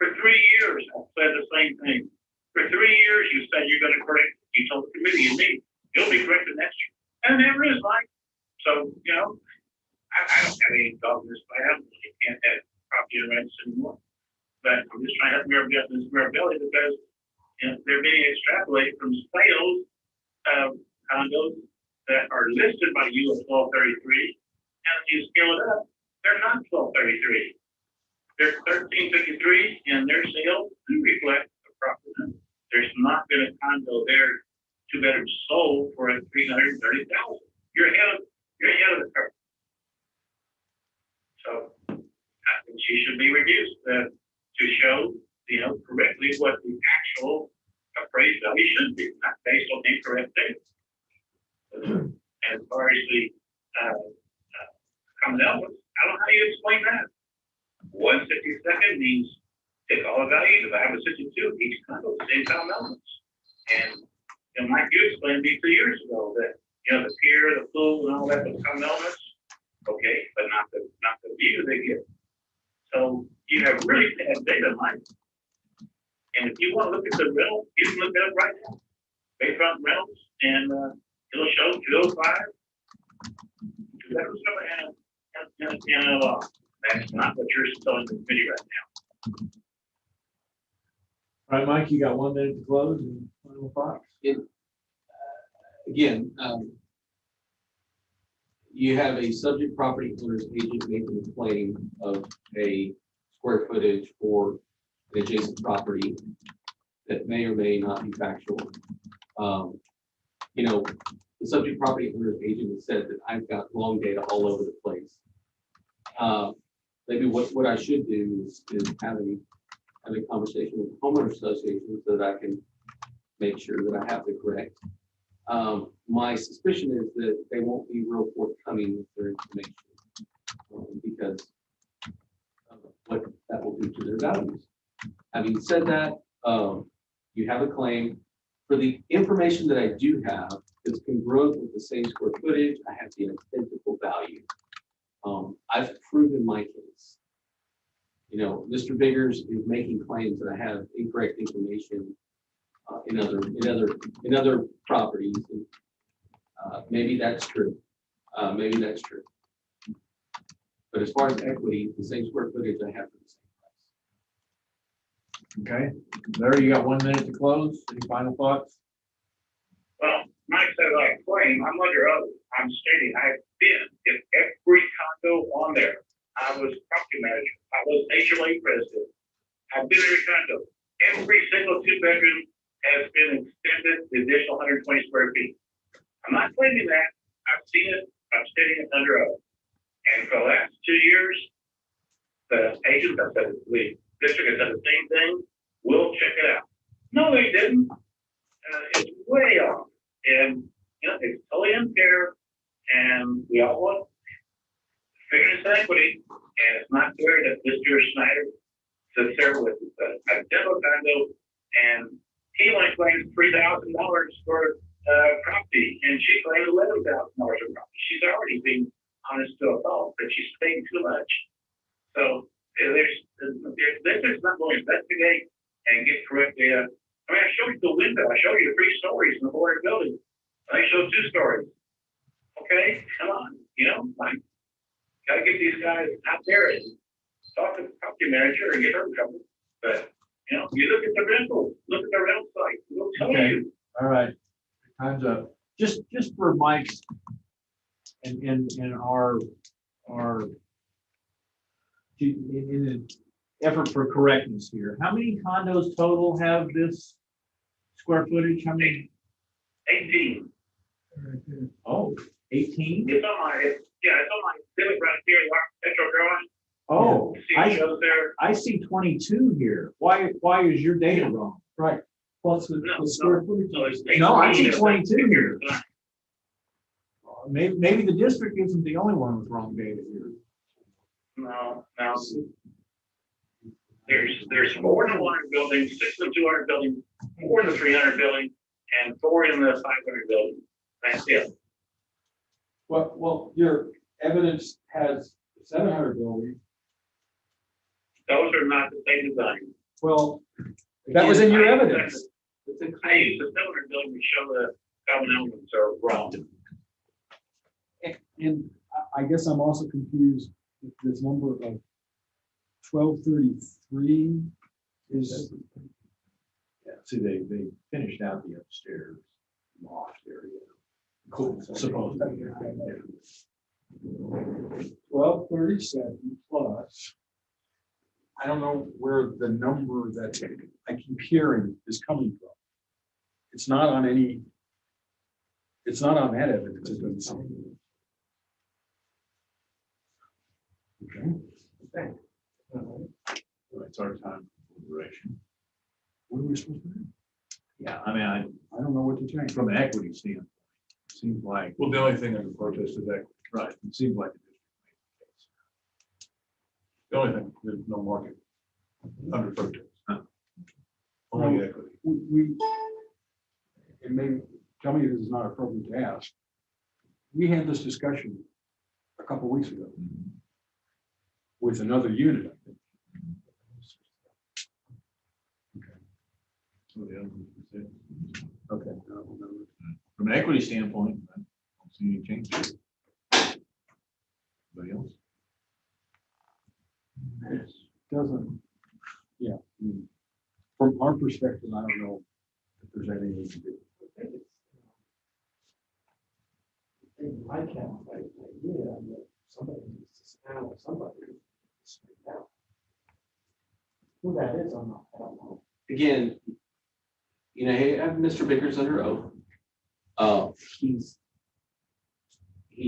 For 3 years, I've said the same thing. For 3 years, you said you're going to correct. You told the committee and me, you'll be corrected next year. And it never is, Mike. So, I don't have any dog in this fight. You can't have property rights anymore. But I'm just trying to help Mirabelli because they're being extrapolated from sales of condos that are listed by you at 1233. And if you scale it up, they're not 1233. They're 1353, and their sales do reflect the profit. There's not been a condo there, 2 bedrooms sold for $330,000. You're ahead of the curve. So I think she should be reduced to show, correctly what the actual appraised value should be, not based on incorrect data. As far as the common elements, I don't know how you explain that. 1/62 means take all the value, divide by 62, each condo, same common elements. And Mike, you explained to me 2 years ago that, the pier, the pool, and all that, the common elements, okay, but not the view they get. So you have really bad data, Mike. And if you want to look at the rental, you can look at it right now. Bayfront rentals, and it'll show 205, 2 bedrooms, and a lot. That's not what you're telling the committee right now. All right, Mike, you got 1 minute to close and final thoughts. Again, you have a subject property owner's agent making a claim of a square footage for an adjacent property that may or may not be factual. The subject property owner's agent has said that I've got wrong data all over the place. Maybe what I should do is have a conversation with the homeowner association so that I can make sure that I have the correct. My suspicion is that they won't be real forthcoming with their information because of what that will do to their values. Having said that, you have a claim. For the information that I do have, it's congruent with the same square footage. I have the identical value. I've proven my case. Mr. Biggers is making claims that I have incorrect information in other properties. Maybe that's true. Maybe that's true. But as far as equity, the same square footage I have for the same price. Okay, Larry, you got 1 minute to close. Any final thoughts? Well, Mike said I claim, I'm under oath. I'm stating I've been in every condo on there. I was property manager. I was HOA president. I've been in every condo. Every single 2 bedroom has been extended the additional 120 square feet. I'm not claiming that. I've seen it. I'm stating it under oath. And for the last 2 years, the agent that said, the district has said the same thing, we'll check it out. No, they didn't. It's way off. And, you know, it's totally unfair. And we all want fairness and equity. And it's not fair that Mr. Snyder sits there with a demo condo and he only claims $3,000 for property and she claims $11,000 for property. She's already being honest to a fault, but she's paying too much. So if this is not going to investigate and get correct data, I mean, I showed you the window. I showed you 3 stories in the border building. I showed 2 stories. Okay, come on. You know, like, gotta get these guys out there and talk to the property manager and get her in trouble. But, you know, you look at the rental site. We'll tell Okay. you. All right, time's up. Just for Mike's and our in an effort for correctness here, how many condos total have this square footage? How many? 18. Oh, 18? It's on my, it's on my exhibit right here, the architectural drawing. Oh, See, it shows there. I see 22 here. Why is your data wrong? Right. Plus the square footage. No, I see 22 here. Maybe the district isn't the only one with wrong data here. No. There's 4 in the 100 building, 6 in the 200 building, 4 in the 300 building, and 4 in the 500 building. That's it. Well, your evidence has 700 building. Those are not the same design. Well, that was in your evidence. I used the 700 building to show the common elements are wrong. And I guess I'm also confused with this number of 1233 is. Yeah, see, they finished out the upstairs loft area. Cool. Supposedly. 1237 plus. I don't know where the number that I keep hearing is coming from. It's not on any. It's not on that evidence. It doesn't say. Okay. It's our time for deliberation. What are we supposed to do? Yeah, I mean, I don't know what to change. From an equity standpoint, it seems like. Well, the only thing under protest is equity. Right, it seems like. The only thing, there's no market under protest. Only equity. It may, tell me this is not appropriate to ask. We had this discussion a couple weeks ago with another unit, I think. Okay. From an equity standpoint, I don't see any changes. Anybody else? It doesn't, yeah. I mean, from our perspective, I don't know if there's anything we can do. I can't, that somebody needs to stand with somebody. Who that is, I don't know. Again, you know, I have Mr. Vickers under oath. He's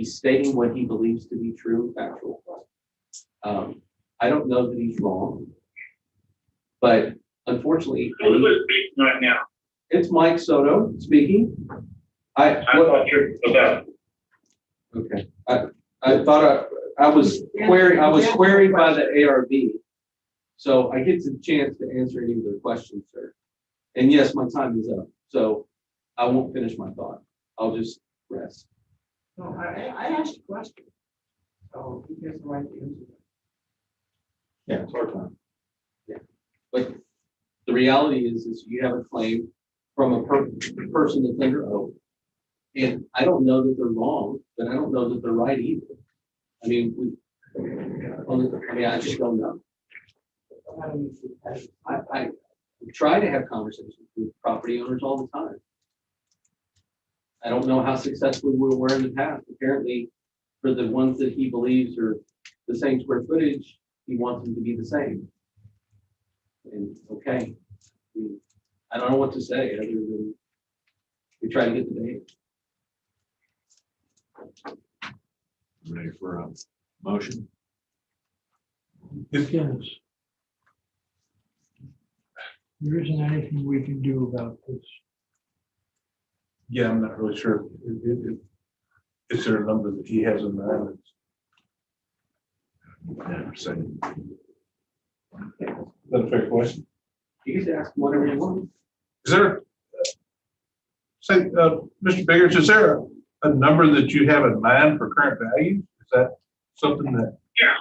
stating what he believes to be true and factual. I don't know that he's wrong, but unfortunately, Who's speaking right now? it's Mike Soto speaking. I'm not sure about. Okay, I thought I was queried by the ARB, so I get the chance to answer any of their questions, sir. And yes, my time is up, so I won't finish my thought. I'll just rest. No, I asked a question. So he gets the right to answer. Yeah, it's our time. Yeah, but the reality is you have a claim from a person that's under oath. And I don't know that they're wrong, but I don't know that they're right either. I mean, I just don't know. I try to have conversations with property owners all the time. I don't know how successful we were in the past. Apparently, for the ones that he believes are the same square footage, he wants them to be the same. And okay, I don't know what to say other than we try to get the data. Ready for a motion? Yes. There isn't anything we can do about this. Yeah, I'm not really sure. Is there a number that he has in mind? That's a fair question. You can ask whatever you want. Is there, Mr. Biggers, is there a number that you have in mind for current value? Is that something that? Yeah,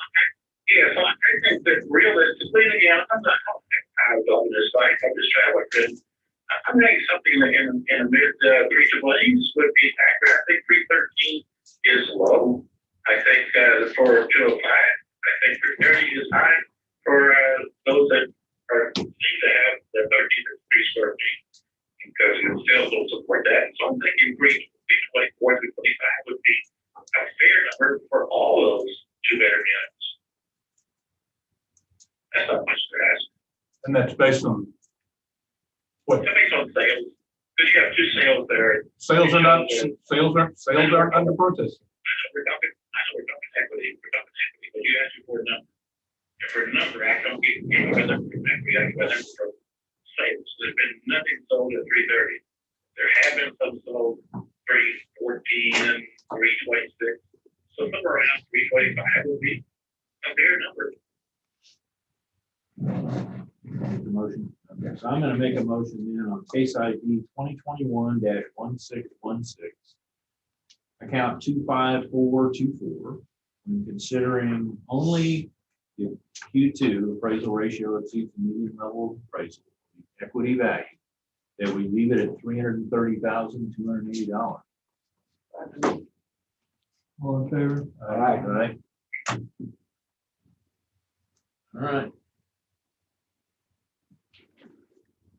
so I think that realistically, and again, I'm not on this site, I'm just traveling. I'm thinking something in the mid three triple-A's would be accurate. I think 313 is low. I think for 205, I think 330 is high for those that seem to have the 13 square feet, because sales will support that. So I'm thinking 324, 325 would be a fair number for all those two-bedroom units. That's not much to ask. And that's based on what? That based on sales, because you have two sales there. Sales are not, sales aren't under protest. I know we're talking equity, but you asked me for a number. And for a number, I don't get whether from equity, I get whether from sales. There's been nothing sold at 330. There have been some sold 314 and 326. So somewhere around 325 would be a fair number. The motion. Okay, so I'm gonna make a motion then on case ID 2021-1616. Account 25424, when considering only the Q2 appraisal ratio exceeds the median level of appraisal, the equity value, that we leave it at $330,280. All in favor? All right. All right. All right.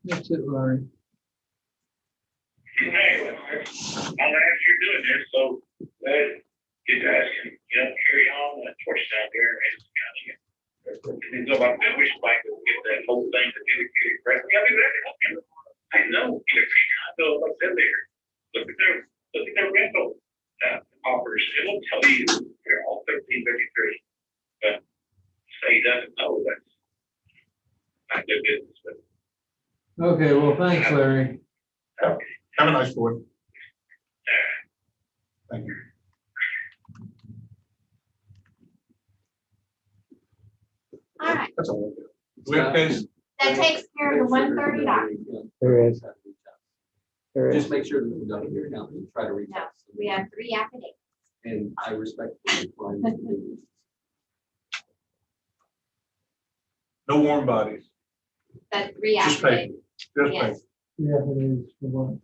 That's it, Larry. Hey, I'm glad you're doing this, so you guys can, carry on that torch down there in Aransas County. And so I wish Mike would get that whole thing to get it correctly. I'll be glad to help you. I know, if you condo, like I said there, look at their rental offers. It will tell you they're all 1333. But say he doesn't know, that's not good business. But Okay, well, thanks, Larry. Have a nice board. Thank you. All right, That's all. Do we have a case? that takes care of the 130 dollars. There is. There is. Just make sure that we don't hear now and try to reach No, out. we have 3 affidavits. And I respect. No warm bodies. That's 3 Just affidavits. paper. Just Yes. paper. Yeah, it is for what?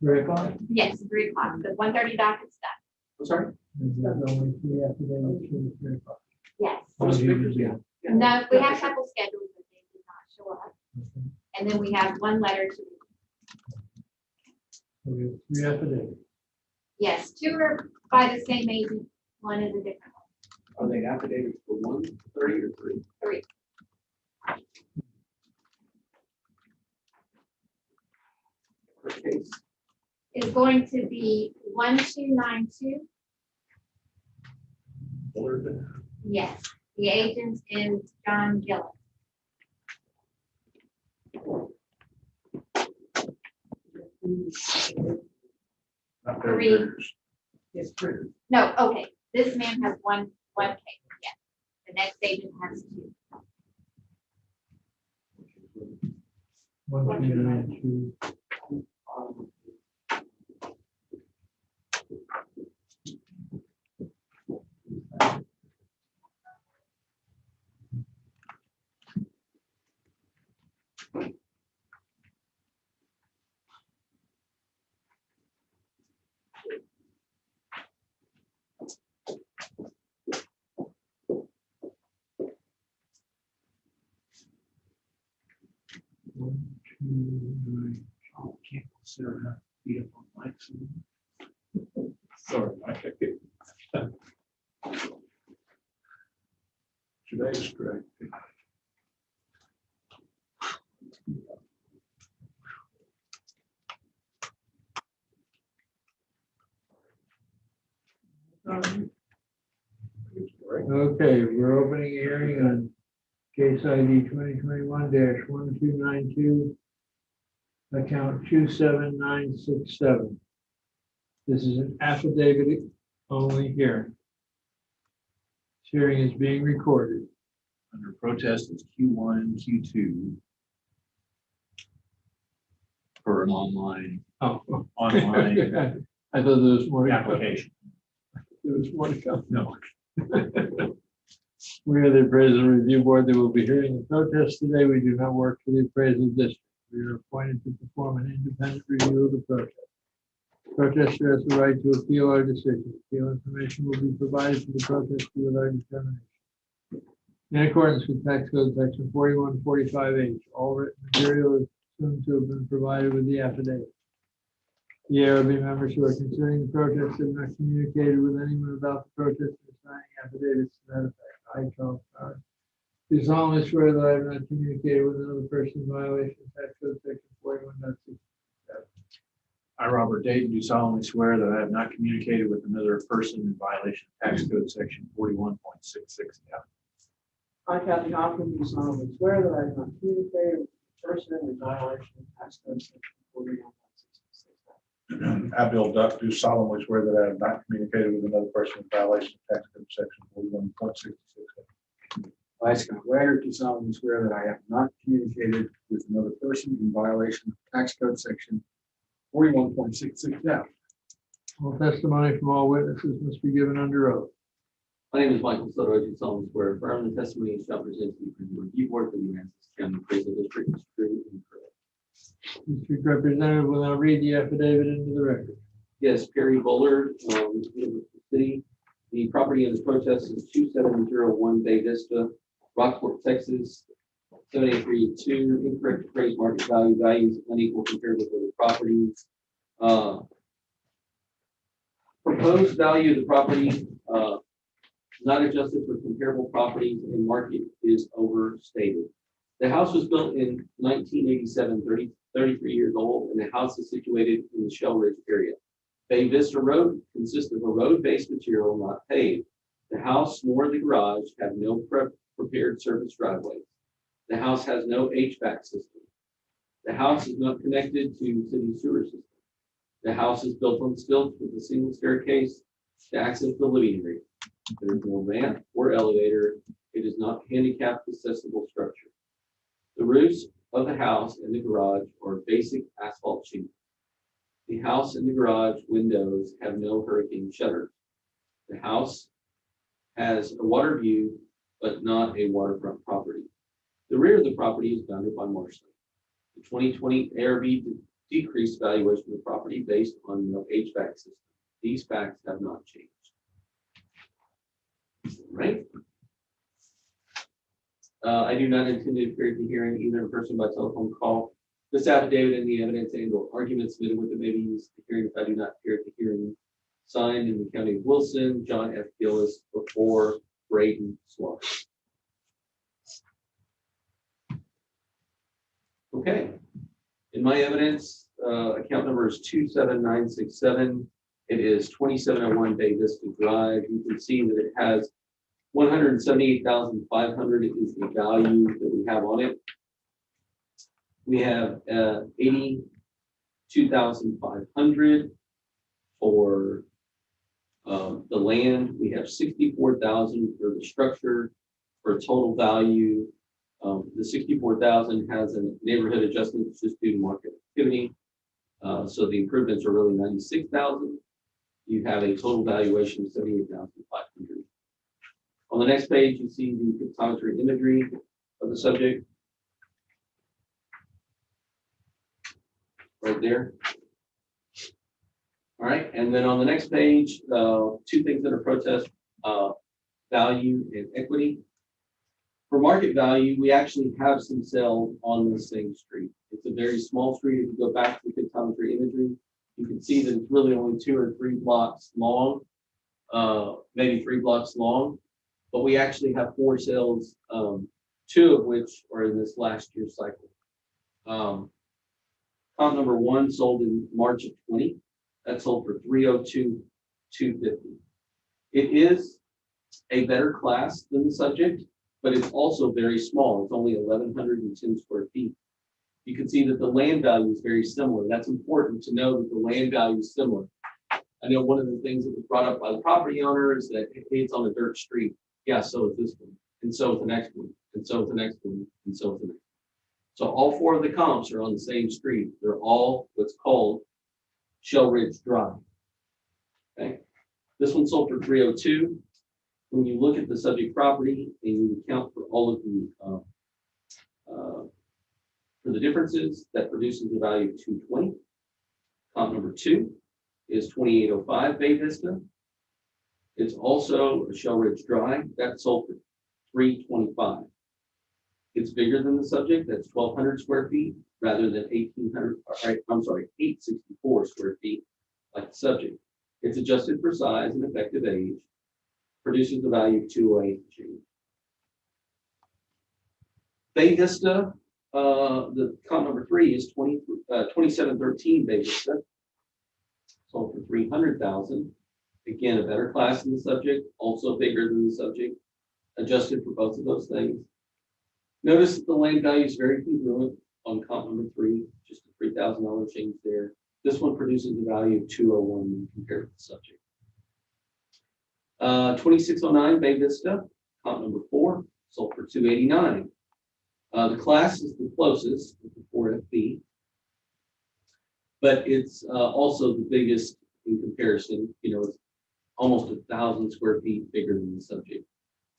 3 o'clock? Yes, 3 o'clock, the 130 docket's done. I'm sorry? There's only 3 affidavits for the 3 o'clock. Yes. Oh, Yeah. No, we have a couple schedules, but they did not show up. And then we have 1 letter to, So we have 3 affidavits. yes, 2 are by the same agent, 1 is a different one. Are they affidavits for 130 or 3? 3. Case. Is going to be 1292. Yes, the agent is John Gillis. Not very 3. good. Yes, 3. No, okay, this man has one case, yes. The next agent has 2. 1, 2, 9, 2. Can't consider how to beat up on Mike's. Sorry, Mike. Today's great. It's great. Okay, we're opening a hearing on case ID 2021-1292, account 27967. This is an affidavit only hearing. This hearing is being recorded. Under protest, it's Q1 and Q2 for an online Oh, online I thought there was more. application. There was more to come. No. We are the appraisal review board that will be hearing the protest today. We do not work for the appraisal district. We are appointed to perform an independent review of the protest. Protester has the right to appeal our decision. Appeal information will be provided to the protester with our determination. In accordance with tax code section 4145H, all written material is assumed to have been provided with the affidavit. The ARB members who are considering the protest have not communicated with anyone about the protest or signing affidavits to that effect. I, Charles Howard, do solemnly swear that I have not communicated with another person in violation of tax code section 41.67. I, Robert Dayton, do solemnly swear that I have not communicated with another person in violation of tax code section 41.66. I, Kathy Hopkins, do solemnly swear that I have not communicated with a person in violation of tax code section 41.66. I, Bill Duck, do solemnly swear that I have not communicated with another person in violation of tax code section 41.66. I, Scott Wagner, do solemnly swear that I have not communicated with another person in violation of tax code section 41.66F. All testimony from all witnesses must be given under oath. My name is Michael Soto. I do solemnly swear affirm the testimony you shall present to the review board for the Aransas County Appraisal District is true and correct. District representative will now read the affidavit into the record. Yes, Perry Bullard, City. The property under protest is 2701 Bay Vista, Rockport, Texas, 7832. Incorrect appraised market value, values unequal compared with other properties. Proposed value of the property not adjusted for comparable properties and market is overstated. The house was built in 1987, 33 years old, and the house is situated in the Shell Ridge area. Bay Vista Road consists of a road-based material not paved. The house nor the garage have no prepared surface driveways. The house has no HVAC system. The house is not connected to city sewer system. The house is built on stilts with a single staircase to access the living area. There is no ramp or elevator. It is not handicapped accessible structure. The roofs of the house and the garage are basic asphalt shingles. The house and the garage windows have no hurricane shutters. The house has a water view, but not a waterfront property. The rear of the property is bounded by marshland. The 2020 ARB decreased valuation of the property based on no HVAC system. These facts have not changed. Right? I do not intend to appear at the hearing either in person by telephone call. This affidavit and the evidence and or arguments submitted with it may be used at the hearing if I do not appear at the hearing. Signed in the County of Wilson, John F. Gillis before Braden Slaughter. Okay. In my evidence, account number is 27967. It is 2701 Bay Vista Drive. You can see that it has 178,500 is the value that we have on it. We have 82,500 for the land. We have 64,000 for the structure for a total value. The 64,000 has a neighborhood adjustment just due to market activity. So the improvements are really 96,000. You have a total valuation of 78,500. On the next page, you see the pictometry imagery of the subject. Right there. All right, and then on the next page, two things that are protest, value and equity. For market value, we actually have some sales on the same street. It's a very small street. If you go back to the pictometry imagery, you can see that it's really only 2 or 3 blocks long, maybe 3 blocks long. But we actually have 4 sales, 2 of which are in this last year's cycle. Comp number 1 sold in March of 20. That sold for $302,250. It is a better class than the subject, but it's also very small. It's only 1,110 square feet. You can see that the land value is very similar. That's important to know that the land value is similar. I know one of the things that was brought up by the property owner is that, hey, it's on a dirt street. Yeah, so is this one, and so is the next one, and so is the next one, and so is the next one. So all four of the comps are on the same street. They're all what's called Shell Ridge Drive. Okay, this one sold for 302. When you look at the subject property and you account for all of the for the differences, that produces a value of 220. Comp number 2 is 2805 Bay Vista. It's also a Shell Ridge Drive that sold for 325. It's bigger than the subject. That's 1,200 square feet rather than 1,800. I'm sorry, 864 square feet like the subject. It's adjusted for size and effective age. Produces a value of 208 change. Bay Vista, the comp number 3 is 2713 Bay Vista. Sold for 300,000. Again, a better class than the subject, also bigger than the subject, adjusted for both of those things. Notice that the land value is very congruent on comp number 3, just a $3,000 change there. This one produces a value of 201 when compared to the subject. 2609 Bay Vista, comp number 4, sold for 289. The class is the closest with the 4FB, but it's also the biggest in comparison. You know, it's almost 1,000 square feet bigger than the subject.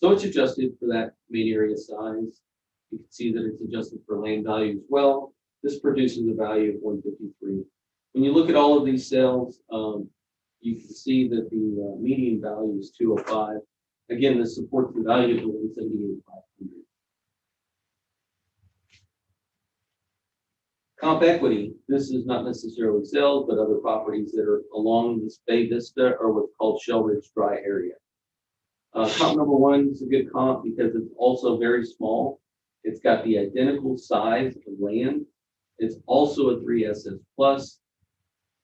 So it's adjusted for that main area size. You can see that it's adjusted for land value as well. This produces a value of 153. When you look at all of these sales, you can see that the median value is 205. Again, this supports the value of the 178,500. Comp equity, this is not necessarily sales, but other properties that are along this Bay Vista or what's called Shell Ridge Dry area. Comp number 1 is a good comp because it's also very small. It's got the identical size of land. It's also a 3SS plus.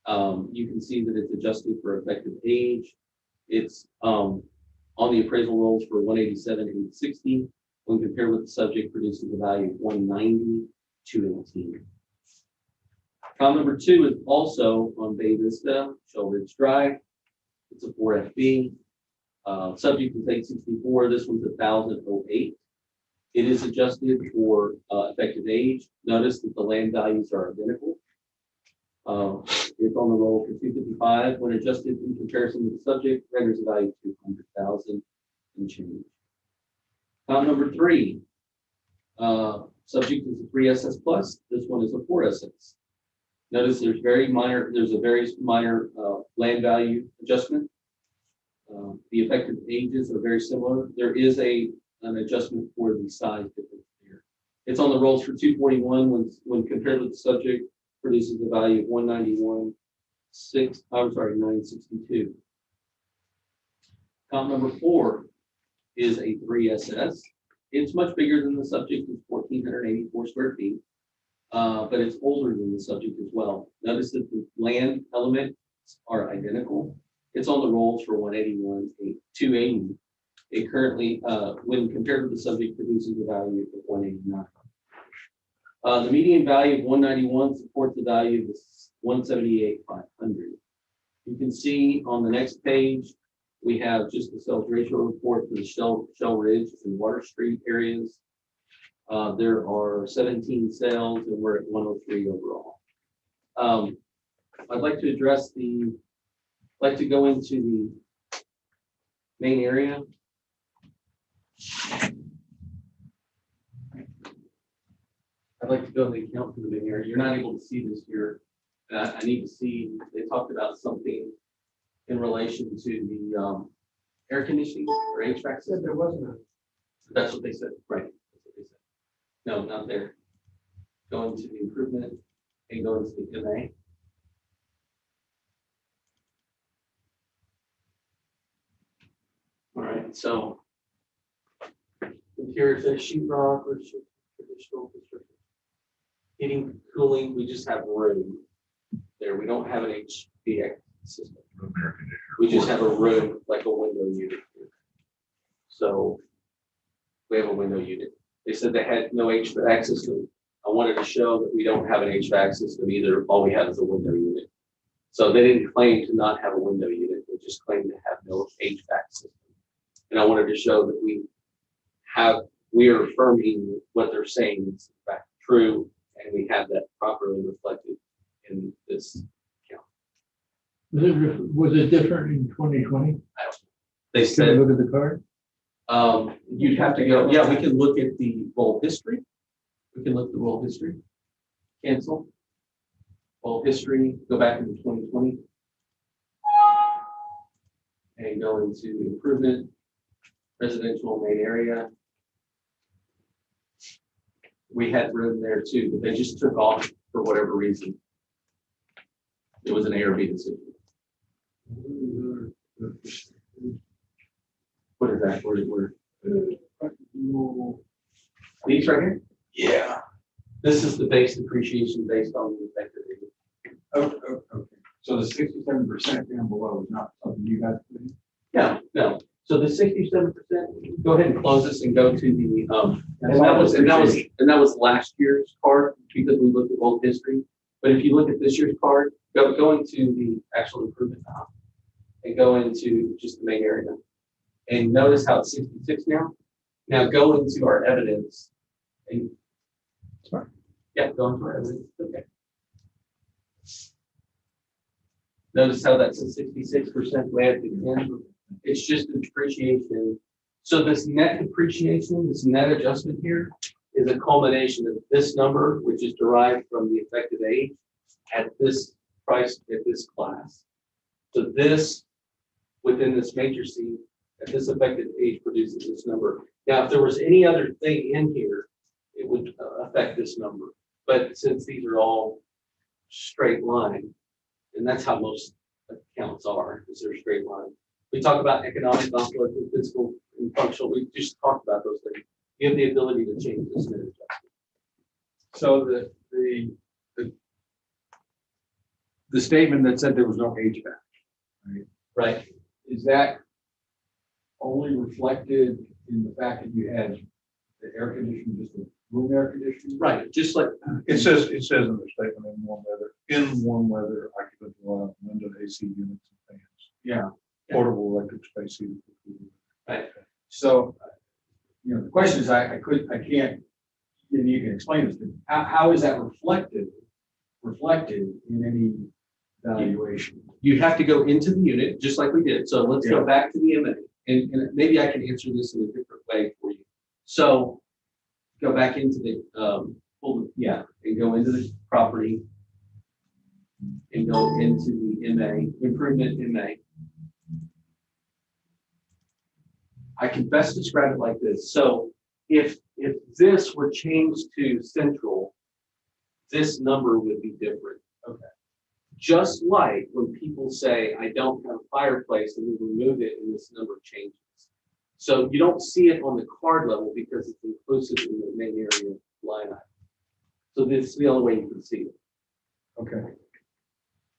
You can see that it's adjusted for effective age. It's on the appraisal rolls for 187,860. When compared with the subject, produces a value of 190,218. Comp number 2 is also on Bay Vista, Shell Ridge Drive. It's a 4FB. Subject is 864. This one's 1,008. It is adjusted for effective age. Notice that the land values are identical. It's on the roll for 255. When adjusted in comparison to the subject, renders a value of 200,000 and change. Comp number 3. Subject is a 3SS plus. This one is a 4SS. Notice there's a very minor land value adjustment. The effective ages are very similar. There is an adjustment for the size difference here. It's on the rolls for 241 when compared with the subject, produces a value of 962. Comp number 4 is a 3SS. It's much bigger than the subject. It's 1,484 square feet, but it's older than the subject as well. Notice that the land elements are identical. It's on the rolls for 280. It currently, when compared with the subject, produces a value of 189. The median value of 191 supports the value of 178,500. You can see on the next page, we have just the sales ratio report for the Shell Ridge and Water Street areas. There are 17 sales and we're at 103 overall. I'd like to go into the main area. I'd like to go to the account for the main area. You're not able to see this here. I need to see, they talked about something in relation to the air conditioning or HVAC system. There wasn't a. That's what they said, right? That's what they said. No, not there. Go into the improvement and go into the MA. All right, so here it says sheetrock or traditional construction. Heating, cooling, we just have room there. We don't have an HVAC system. We just have a room like a window unit. So we have a window unit. They said they had no HVAC system. I wanted to show that we don't have an HVAC system either. All we have is a window unit. So they didn't claim to not have a window unit. They just claimed to have no HVAC system. And I wanted to show that we are affirming what they're saying is in fact true, and we have that properly reflected in this account. Was it different in 2020? They Can I said, look at the card? you'd have to go, yeah, we can look at the roll history. We can look at the roll history. Cancel. Roll history, go back into 2020. And go into improvement, residential main area. We had room there too, but they just took off for whatever reason. It was an A or B decision. What is that? These right here? Yeah. This is the base depreciation based on the effective date. Okay. So the 67% down below is not something you guys put in? No. So the 67%, go ahead and close this and go to the, and that was last year's card because we looked at old history. But if you look at this year's card, go into the actual improvement now and go into just the main area. And notice how it's 66 now. Now go into our evidence and go into our evidence. Okay. Notice how that's a 66% way at the end. It's just the depreciation. So this net depreciation, this net adjustment here is a culmination of this number, which is derived from the effective age at this price, at this class. So this, within this matrix, at this effective age produces this number. Now, if there was any other thing in here, it would affect this number. But since these are all straight line, and that's how most accounts are, is they're straight line. We talk about economic conflict and fiscal and functional. We just talked about those things. You have the ability to change this net adjustment. So the statement that said there was no HVAC, right? Right. Is that only reflected in the fact that you had the air conditioning, just the room air conditioning? Right. Just like it says in the statement, in warm weather, occupants will have window AC units and fans. Yeah. Portable electric space heating. Right. So, the question is, I can't, and you can explain this to me. How is that reflected in any valuation? You have to go into the unit, just like we did. So let's go back to the MA, and maybe I can answer this in a different way for you. So go back into the, and go into the property, and go into the MA, improvement MA. I can best describe it like this. So if this were changed to central, this number would be different. Okay. Just like when people say, I don't have a fireplace, and we remove it and this number changes. So you don't see it on the card level because it's inclusive in the main area line item. So this is the only way you can see it. Okay.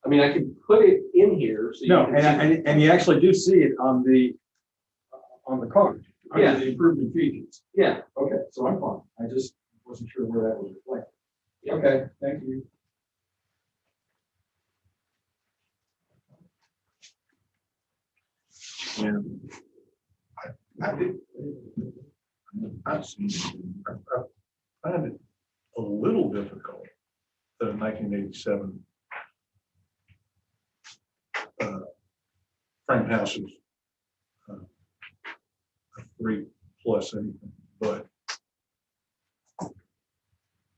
I mean, I can put it in here. So No, you can and you actually do see it on the card. Yeah. Under the improvement features. Yeah. Okay, so I'm fine. I just wasn't sure where that was reflected. Okay, thank you. Yeah. I did. I find it a little difficult that in 1987 frame houses, 3 plus anything, but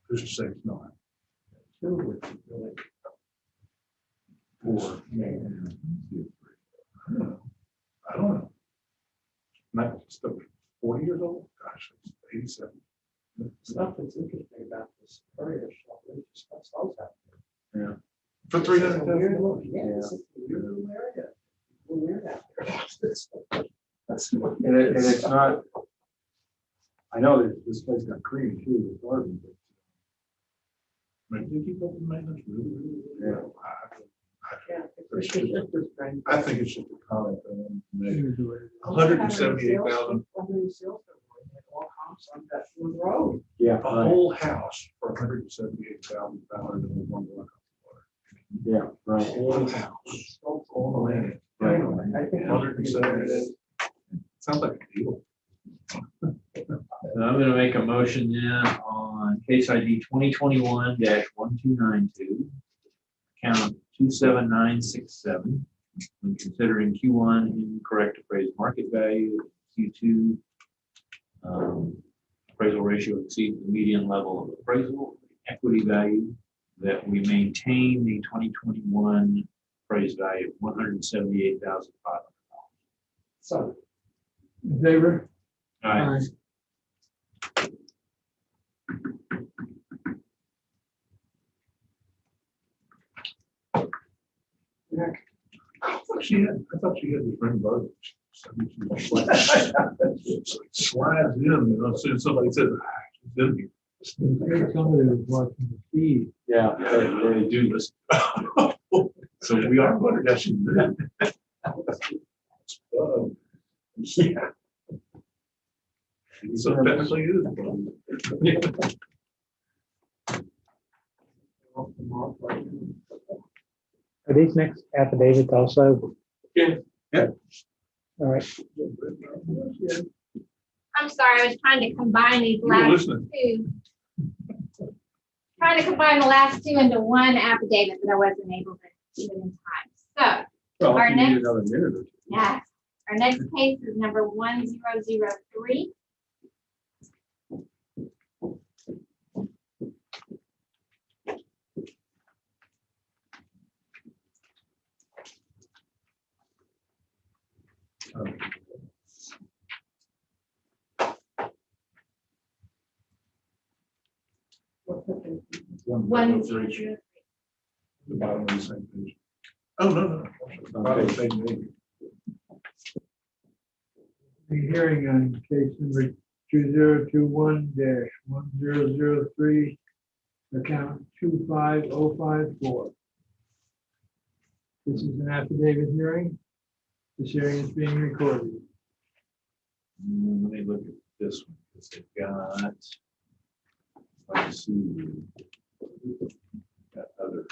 who's to say it's not? Or, I don't know. Not still 40 years old? Gosh, it's 87. Stuff that's interesting about this area, that's also out there. Yeah. For 300,000? Yeah, this is a weird little area. Weird out there. And it's not, I know that this place got creamed too with garden, but. Maybe they keep up with maintenance really, really well. Yeah. I think it's just a comment. 178,000 many sales there were, and they all comps on that one road. Yeah. A whole house for $178,000 in one block. Yeah, right. Whole house. All the land. Right. Anyway, I think. 178. Sounds like a deal. And I'm gonna make a motion now on case ID 2021-1292, account 27967. When considering Q1 incorrect appraised market value, Q2 appraisal ratio exceeds the median level of appraisal, equity value, that we maintain the 2021 appraised value of $178,500. So, In favor? Aye. I thought she had this ring bug. Slides in, you know, as soon as somebody says, it's in here. I think somebody was watching the feed. Yeah. They do this. So we are wondering that she did. Yeah. So technically it is. Are these next affidavits also? Yeah. Yeah. All right. I'm sorry, I was trying to combine these You were last listening. two. Trying to combine the last two into one affidavit, but I wasn't able to keep it in time. So, Well, Our if you need next- another minute or two. yes, our next case is number 1003. One zero zero. The bottom of the same page. Oh, no. The bottom of the same page. The hearing on case number 2021-1003, account 25054. This is an affidavit hearing. This hearing is being recorded. Let me look at this one, because they've got, let's see. Got other.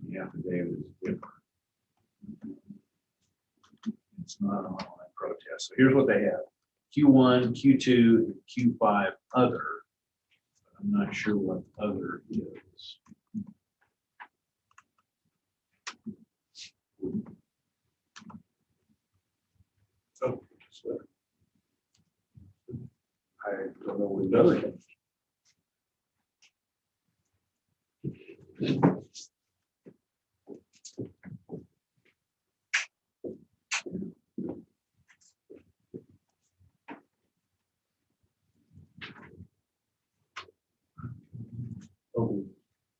The affidavit is different. It's not an online protest. So here's what they have. Q1, Q2, and Q5 other. I'm not sure what other is. Oh, so I don't know what the other is. Oh,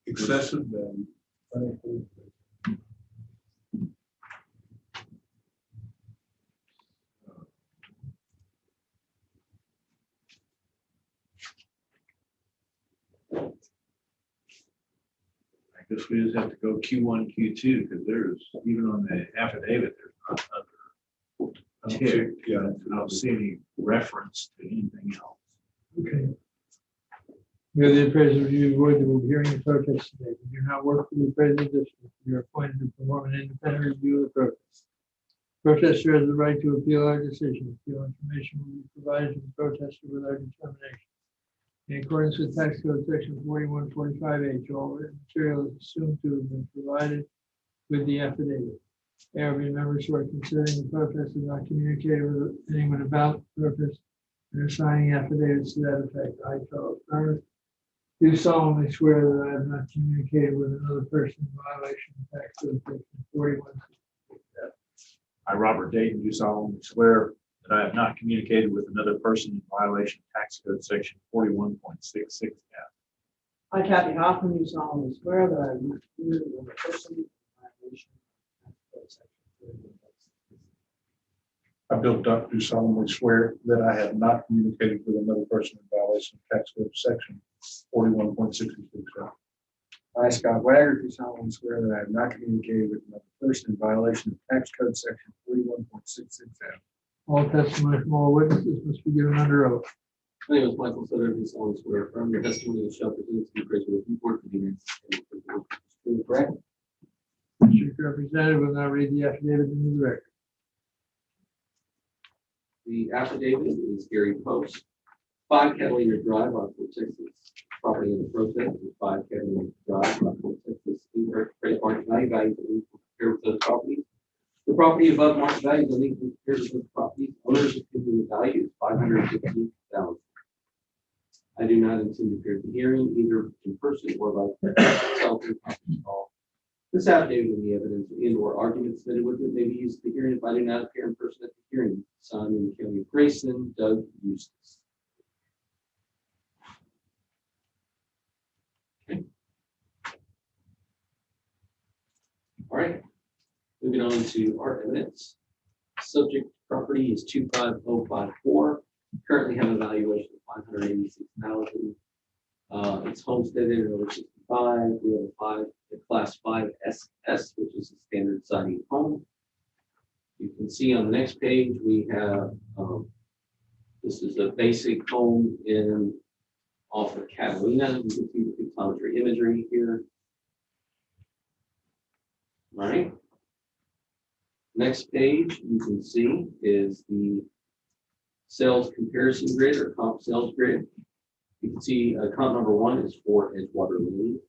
excessive value. I guess we just have to go Q1, Q2, because there's, even on the affidavit, there's not other. I don't see- Yeah. I don't see any reference to anything else. Okay. We have the appraisal review board that will be hearing the protest today. We do not work for the appraisal district. We are appointed to perform an independent review of the protest. Protester has the right to appeal our decision. Appeal information will be provided to the protester with our determination. In accordance with tax code section 4145H, all written material is assumed to have been provided with the affidavit. ARB members who are considering the protest have not communicated with anyone about the protest and are signing affidavits to that effect. I, Charles Burns, do solemnly swear that I have not communicated with another person in violation of tax code section 41. I, Robert Dayton, do solemnly swear that I have not communicated with another person in violation of tax code section 41.66F. I, Kathy Hoffman, do solemnly swear that I will communicate with a person in violation of Section 41. I, Bill Duck, do solemnly swear that I have not communicated with another person in violation of tax code section 41.66. I, Scott Wagner, do solemnly swear that I have not communicated with another person in violation of tax code section 41.66F. All testimony from all witnesses must be given under oath. My name is Michael Sutter, do solemnly swear affirm the testimony that shall present to the appraisal review board for the Aransas. Correct? District Representative will now read the affidavit into the record. The affidavit is Gary Post, 5 Catalina Drive, Rockport, Texas. Property in the process is 5 Catalina Drive, Rockport, Texas. Incorrect appraised market value values are equal compared with those properties. The property above market value is unequal compared with those properties. Owner's opinion of value is $515,000. I do not intend to appear at the hearing either in person or by telephone conference call. This affidavit and the evidence and/or arguments submitted with it may be used at the hearing if I do not appear in person at the hearing. Signed in the County of Grayson, Doug Eustace. Okay. All right. Moving on to our evidence. Subject property is 25054. Currently have a valuation of $586,000. It's homesteaded at over 65. We have a class 5 SS, which is a standard siding home. You can see on the next page, we have, this is a basic home off of Catalina. You can see the pictometry imagery here. All right. Next page you can see is the sales comparison grid or comp sales grid. You can see comp number 1 is 4 Edgewater Lane.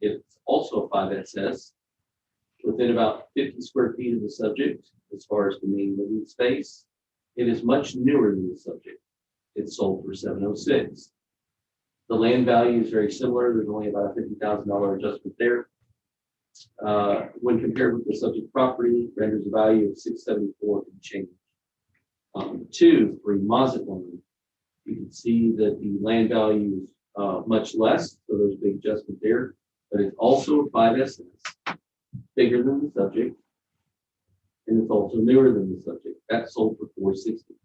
It's also 5SS within about 50 square feet of the subject as far as the main living space. It is much newer than the subject. It's sold for $706,000. The land value is very similar. There's only about a $50,000 adjustment there. When compared with the subject property, renders a value of $674 and change. 2, 3 Mazet Lane. You can see that the land value is much less, so there's a big adjustment there, but it's also a 5SS, bigger than the subject, and it's also newer than the subject. That sold for $460.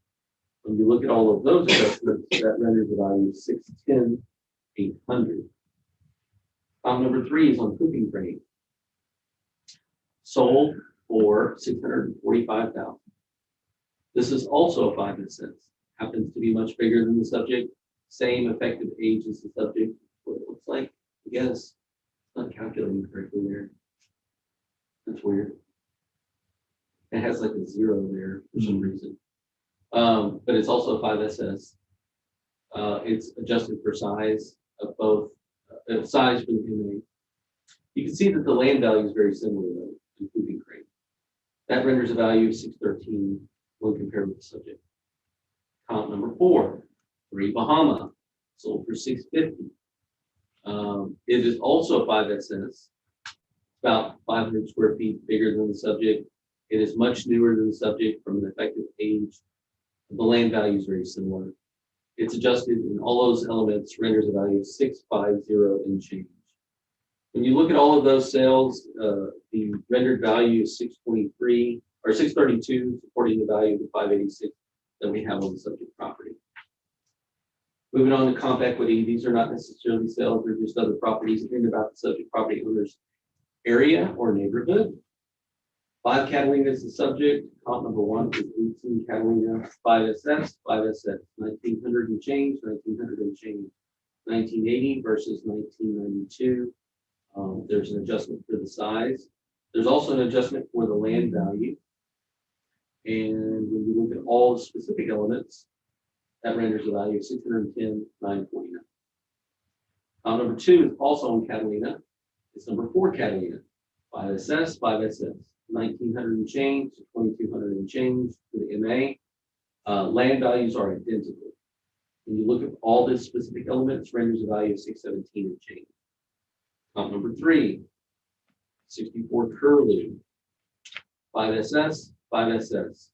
When you look at all of those adjustments, that renders a value of $610,800. Number 3 is on cooking crane. Sold for $645,000. This is also a 5SS. Happens to be much bigger than the subject. Same effective age as the subject. What it looks like, I guess. It's not calculating correctly there. That's weird. It has like a 0 there for some reason. But it's also a 5SS. It's adjusted for size of both size for the MA. You can see that the land value is very similar though to cooking crane. That renders a value of $613 when compared with the subject. Comp number 4, 3 Bahama, sold for $650. It is also a 5SS, about 500 square feet bigger than the subject. It is much newer than the subject from an effective age. The land value is very similar. It's adjusted in all those elements, renders a value of $650 and change. When you look at all of those sales, the rendered value is $623 or $632, supporting the value of the $586 that we have on the subject property. Moving on to comp equity, these are not necessarily sales, they're just other properties in about the subject property owner's area or neighborhood. 5 Catalina is the subject. Comp number 1 is 18 Catalina 5SS, 1900 and change, 1900 and change. 1980 versus 1992. There's an adjustment for the size. There's also an adjustment for the land value. And when you look at all the specific elements, that renders a value of $610,949. Number 2 is also on Catalina. It's number 4 Catalina, 5SS, 5SS, 1900 and change to 2200 and change to the MA. Land values are identical. When you look at all the specific elements, renders a value of $617 and change. Number 3, 64 Curlew, 5SS, 5SS.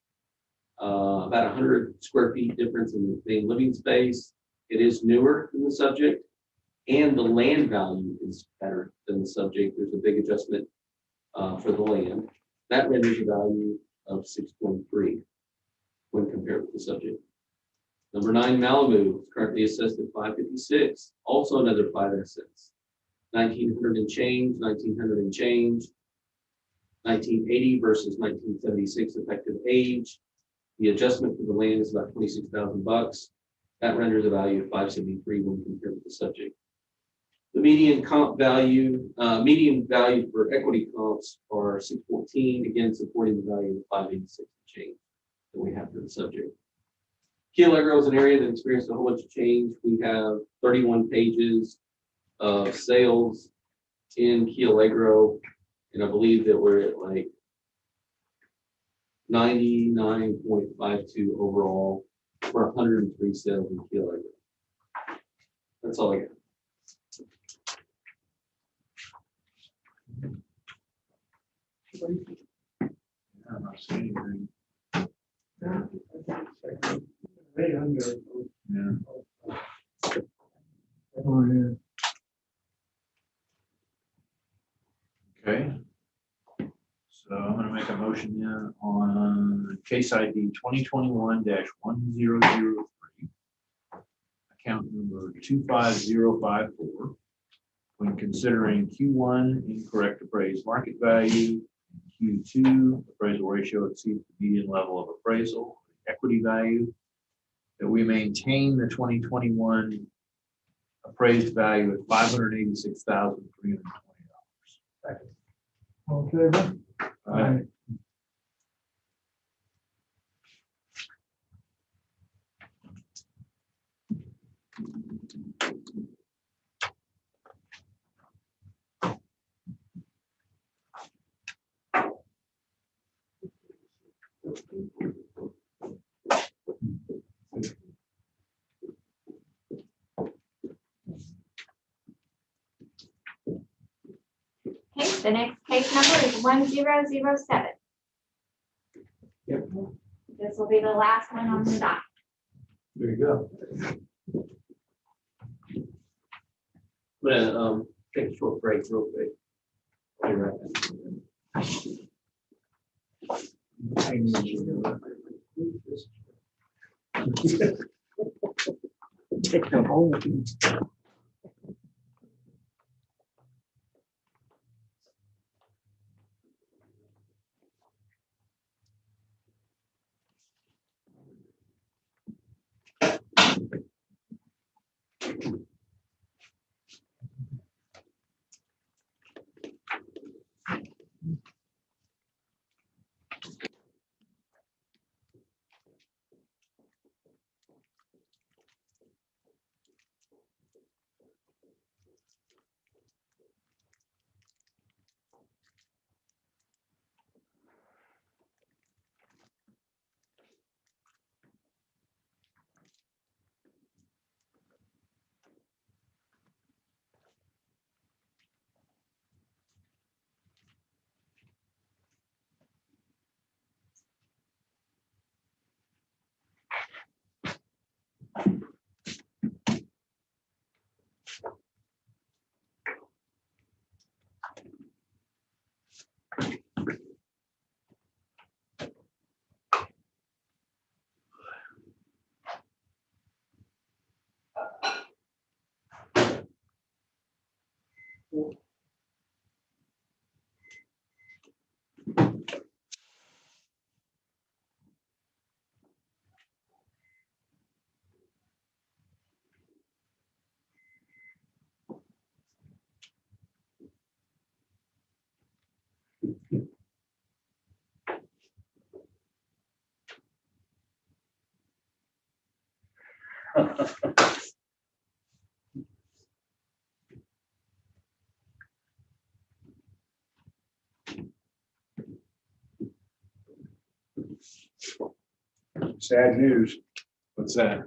About 100 square feet difference in the main living space. It is newer than the subject, and the land value is better than the subject. There's a big adjustment for the land. That renders a value of $623 when compared with the subject. Number 9 Malibu, currently assessed at $556, also another 5SS. 1900 and change, 1900 and change, 1980 versus 1976 effective age. The adjustment for the land is about $26,000. That renders a value of 573 when compared with the subject. The median comp value, median value for equity comps are 614, again supporting the value of 586 change that we have for the subject. Key Allegro is an area that experienced a whole bunch of change. We have 31 pages of sales in Key Allegro, and I believe that we're at like 99.52 overall for 103 sales in Key Allegro. That's all I got. I'm not seeing anything. Yeah. Oh, yeah. Okay. So I'm gonna make a motion then on case ID 2021-1003. Account number 25054. When considering Q1 incorrect appraised market value, Q2 appraisal ratio exceeds the median level of appraisal, equity value, that we maintain the 2021 appraised value at $586,320. All in favor? Aye. Okay, the next case number is 1007. Yep. This will be the last one on the dock. There you go. I'm gonna take a short break real quick. Be right back. Take them home. Sad news. What's that?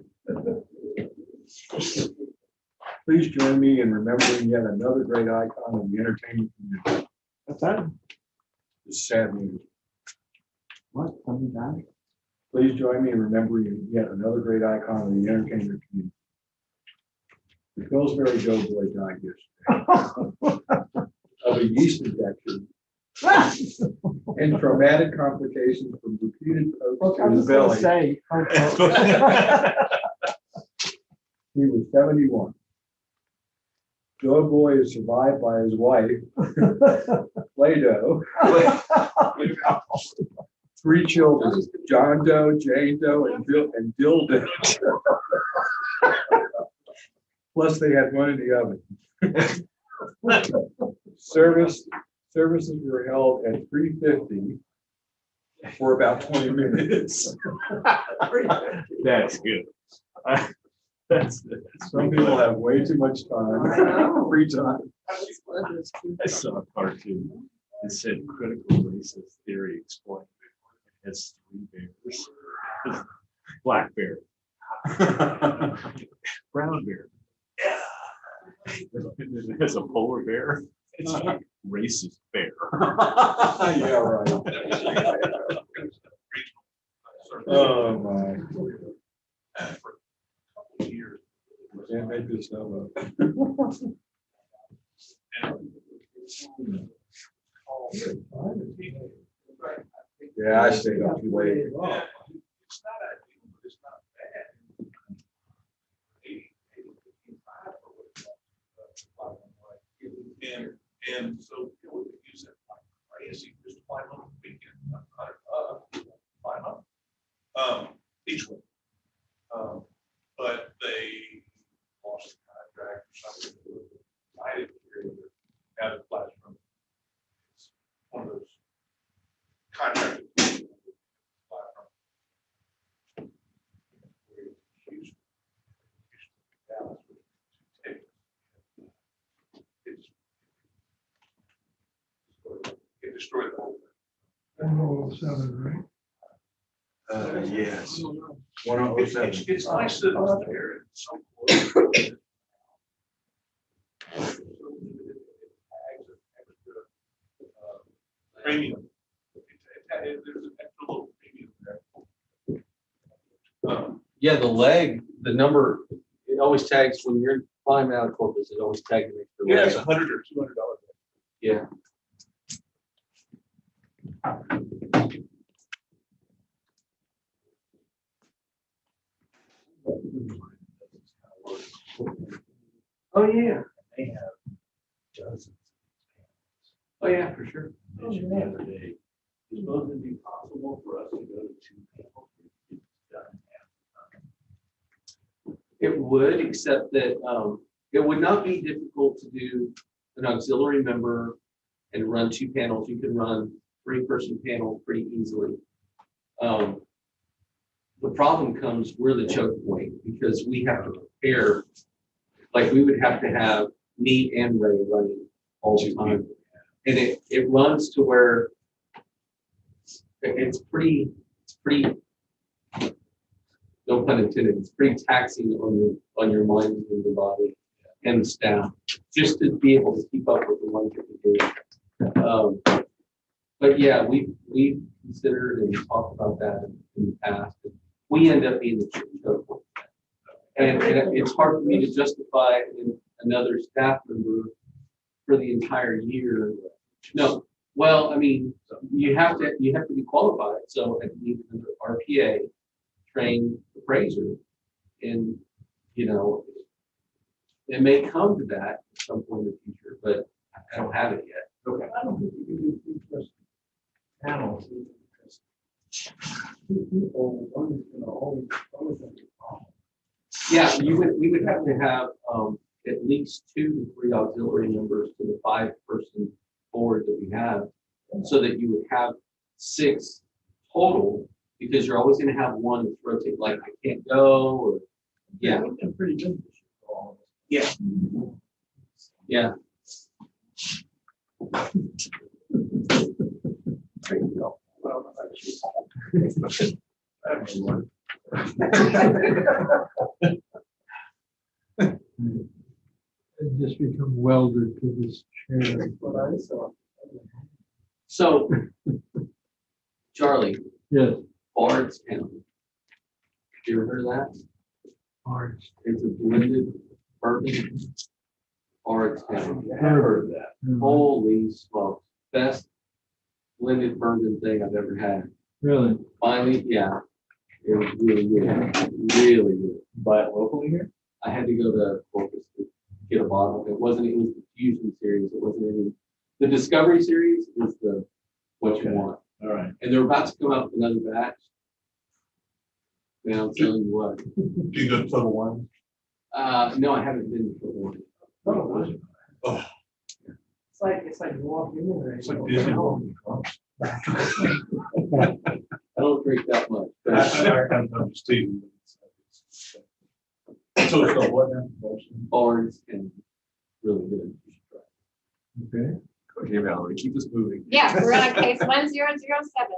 Please join me in remembering yet another great icon of the entertainment community. What's that? It's sad news. What? Something bad? Please join me in remembering yet another great icon of the entertainment community. The Pillsbury Doughboy died yesterday of a yeast infection and traumatic complications from repeated pokes to his belly. He was 71. Doughboy is survived by his wife, Play-Doh. 3 children, John Doe, Jane Doe, and Dill Doe. Plus they had one in the oven. Services were held at 3:50 for about 20 minutes. That's good. Some people have way too much time, free time. I saw a cartoon that said critical racist theory explained. It has 3 bears. Black bear. Brown bear. It has a polar bear. It's a racist bear. Yeah, right. Oh, my. Can't make this stuff up. Yeah, I stayed up too late. And so we could use it like crazy, just fly on the weekend, fly on, each one. But they lost the contract or something. I didn't hear it. Out of classroom. It's one of those contracts. It destroyed the whole thing. 107, right? Yes. It's nice that it's there. It's so close. Premium. There's an extra little premium there. Yeah, the leg, the number, it always tags when you're climbing out of Corpus, it always tags an extra Yeah, leg. it's $100 or $200. Yeah. Oh, yeah. They have dozens. Oh, yeah, for sure. Mentioned the other day, it's supposed to be possible for us to go to 2 panels. It's done in half the time. It would, except that it would not be difficult to do an auxiliary member and run 2 panels. You can run 3-person panel pretty easily. The problem comes, we're the choke point because we have to prepare. Like we would have to have me and Ray running all the time. And it runs to where it's pretty, no pun intended, it's pretty taxing on your mind and your body and the staff, just to be able to keep up with the ones that we do. But yeah, we considered and talked about that in the past. We end up being the choke point. And it's hard for me to justify another staff member for the entire year. No, well, I mean, you have to be qualified. So I need an RPA trained appraiser, and you know, it may come to that at some point in the future, but I don't have it yet. Okay. I don't think you can do 3-person panels. Yeah, we would have to have at least 2 to 3 auxiliary members to the 5-person board that we have, so that you would have 6 total, because you're always going to have one that's rotate, like I can't go, or yeah. Pretty good. Yeah. Yeah. There you go. Well, it just become welded to this chair. What I saw. So, Charlie. Yes. Bard's County. You ever heard of that? Bard's. It's a blended bourbon. Bard's County. I have heard of that. Holy smokes. Best blended bourbon thing I've ever had. Really? Finally, yeah. It was really good. Really good. Buy it locally here? I had to go to Corpus get a bottle. It was the Fusion series. It wasn't any, the Discovery series is what you want. All right. And they're about to come out with another batch. Now I'm telling you what. Do you go to Total Wine? No, I haven't been to one. Oh, It's like walking in there. it's like Disney World. I don't drink that much. I'm just teasing. So it's got what now? Orange and really good. You should try. Okay. Okay, Valerie, keep this moving. Yeah, we're on case 1007.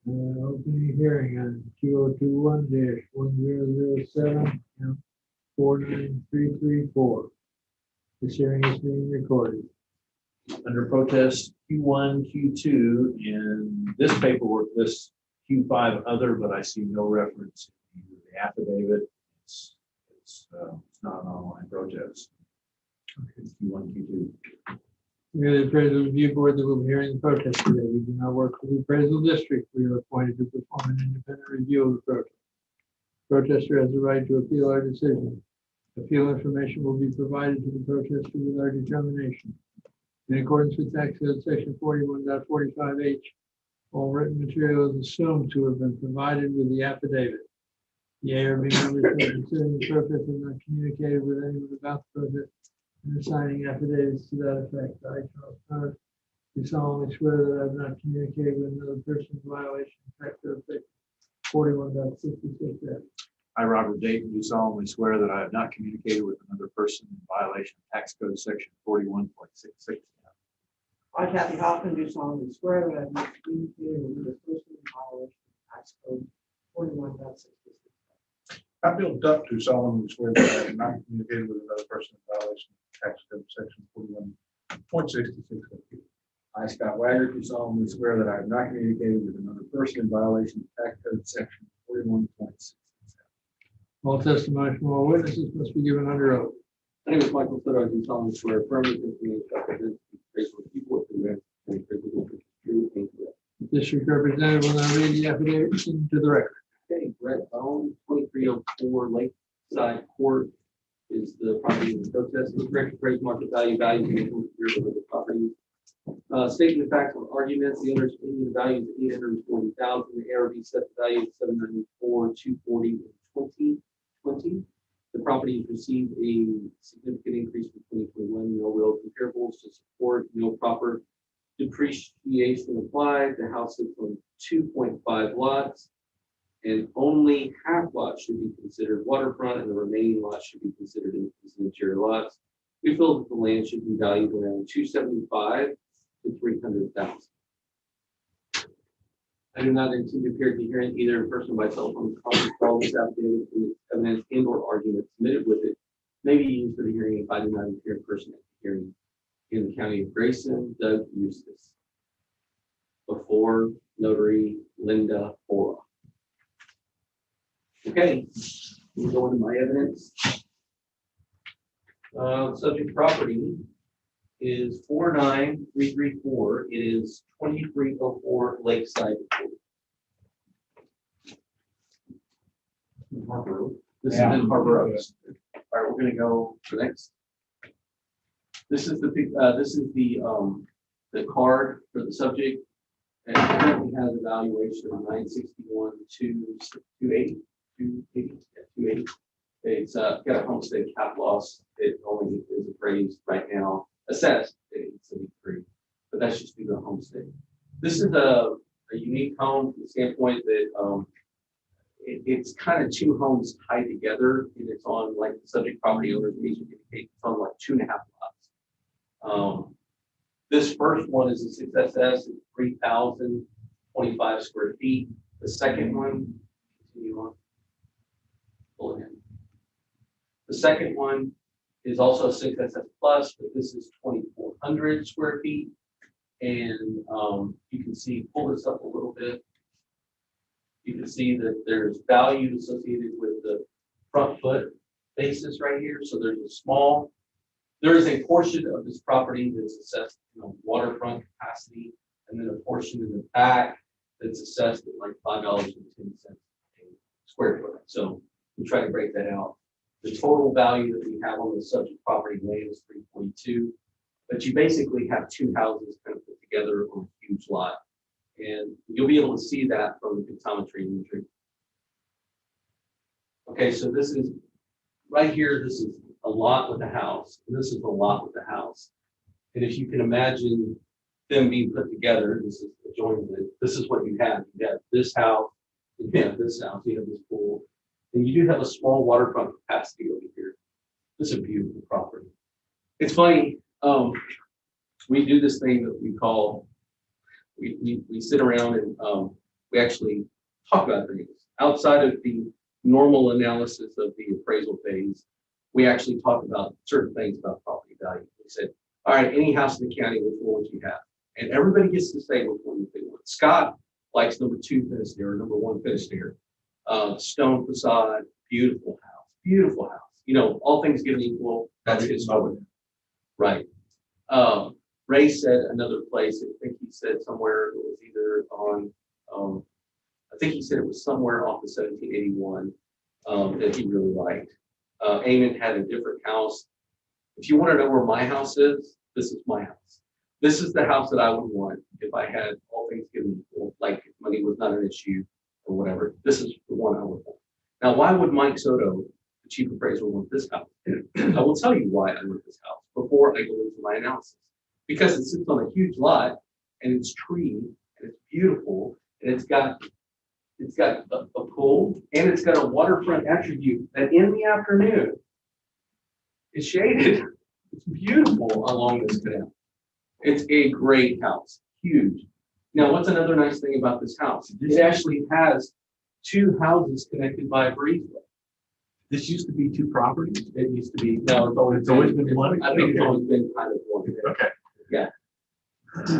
Opening hearing on 2021-1007, count 49334. This hearing is being recorded. Under protest Q1, Q2, and this paperwork lists Q5 other, but I see no reference in the affidavit. It's not an online protest. It's Q1, Q2. We are the appraisal review board that will be hearing the protest today. We do not work for the appraisal district. We are appointed to perform an independent review of the protest. Protester has the right to appeal our decision. Appeal information will be provided to the protester with our determination. In accordance with tax code section 41.45H, all written material is assumed to have been provided with the affidavit. The ARB members considering the protest have not communicated with anyone about the protest and are signing affidavits to that effect. I, Charles Connor, do solemnly swear that I have not communicated with another person in violation of tax code section 41.66F. I, Robert Dayton, do solemnly swear that I have not communicated with another person in violation of tax code section 41.66. I, Kathy Hoffman, do solemnly swear that I have not communicated with the person in violation of tax code 41.66. I, Bill Duck, do solemnly swear that I have not communicated with another person in violation of tax code section 41.66. I, Scott Wagner, do solemnly swear that I have not communicated with another person in violation of tax code section 41.66. All testimony from all witnesses must be given under oath. My name is Michael Foote. I do solemnly swear affirmative information represents the appraisal people of the American appraisal district is true and correct. District representative will now read the affidavit into the record. Okay, Brett Bone, 2304 Lakeside Court is the property in the protest. The correct appraised market value of the property. Statement of facts and arguments. The owner's opinion the value is 840,000. The ARB set the value at 794,240 in 2020. The property has received a significant increase from 2021. No real comparables to support. No proper depreciation applied. The house sits on 2.5 lots. And only half lots should be considered waterfront, and the remaining lots should be considered interior lots. We feel that the land should be valued around 275 to 300,000. I do not intend to appear at the hearing either in person or by telephone. Conference call this affidavit and evidence and/or argument submitted with it may be used for the hearing if I do not appear in person at the hearing in the county of Grayson. Doug Eustace. Before notary Linda Ora. Okay, we'll go into my evidence. Subject property is 49334. It is 2304 Lakeside. Harbor Road. This is in Harbor Oaks. All right, we're going to go to next. This is the card for the subject, and it currently has a valuation of 961 to 280. 280. It's got a homestead cap loss. It only is appraised right now, assessed at 873, but that's just due to the homestead. This is a unique home from the standpoint that it's kind of two homes tied together, and it's on, like the subject property owner's agent indicates, it's on like 2.5 lots. This first one is a 6SS, 3,025 square feet. The second one, continue on. Pull it in. The second one is also 6SS plus, but this is 2,400 square feet. And you can see, pull this up a little bit. You can see that there's value associated with the front foot basis right here. So there is a portion of this property that's assessed, waterfront capacity, and then a portion in the back that's assessed at like $5.10 a square foot. So we try to break that out. The total value that we have on the subject property land is 342, but you basically have two houses kind of put together on a huge lot. And you'll be able to see that from the pictometry imagery. Okay, so this is right here, this is a lot with a house, and this is a lot with a house. And if you can imagine them being put together, this is adjoining, this is what you have. You have this house, you have this house, you have this pool, and you do have a small waterfront capacity over here. This is a beautiful property. It's funny, we do this thing that we call, we sit around and we actually talk about things outside of the normal analysis of the appraisal phase. We actually talk about certain things about property value. We said, all right, any house in the county, which one would you have? And everybody gets to say which one they want. Scott likes number 2 finished there, number 1 finished there. Stone facade, beautiful house, beautiful house. You know, all things given equal, that's his story. Right. Ray said another place, I think he said somewhere it was either on, I think he said it was somewhere off of 1781 that he really liked. Eamon had a different house. If you want to know where my house is, this is my house. This is the house that I would want if I had all things given equal, like if money was not an issue or whatever. This is the one I would want. Now, why would Mike Soto, the chief appraiser, want this house? I will tell you why I want this house before I go into my analysis. Because it sits on a huge lot and it's treed and it's beautiful and it's got a pool and it's got a waterfront attribute that in the afternoon is shaded. It's beautiful along this canal. It's a great house, huge. Now, what's another nice thing about this house? It actually has 2 houses connected by a breezeway. This used to be 2 properties. It used to be, no, it's always been one. I think it's always been kind of one. Okay. Yeah.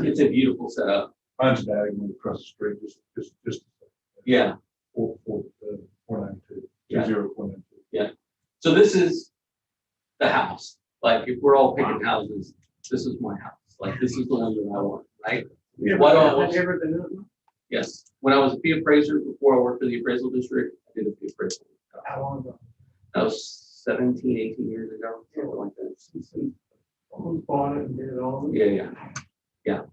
It's a beautiful setup. Mine's diagonal across the street, just. Yeah. 492. Yeah. 2042. Yeah. So this is the house. Like if we're all picking houses, this is my house. Like this is the one that I want, right? What do I want? Yes. When I was a fee appraiser, before I worked for the appraisal district, I did a fee appraisal. How long ago? That was 17, 18 years ago, something like that. Almost bought it and did it all. Yeah.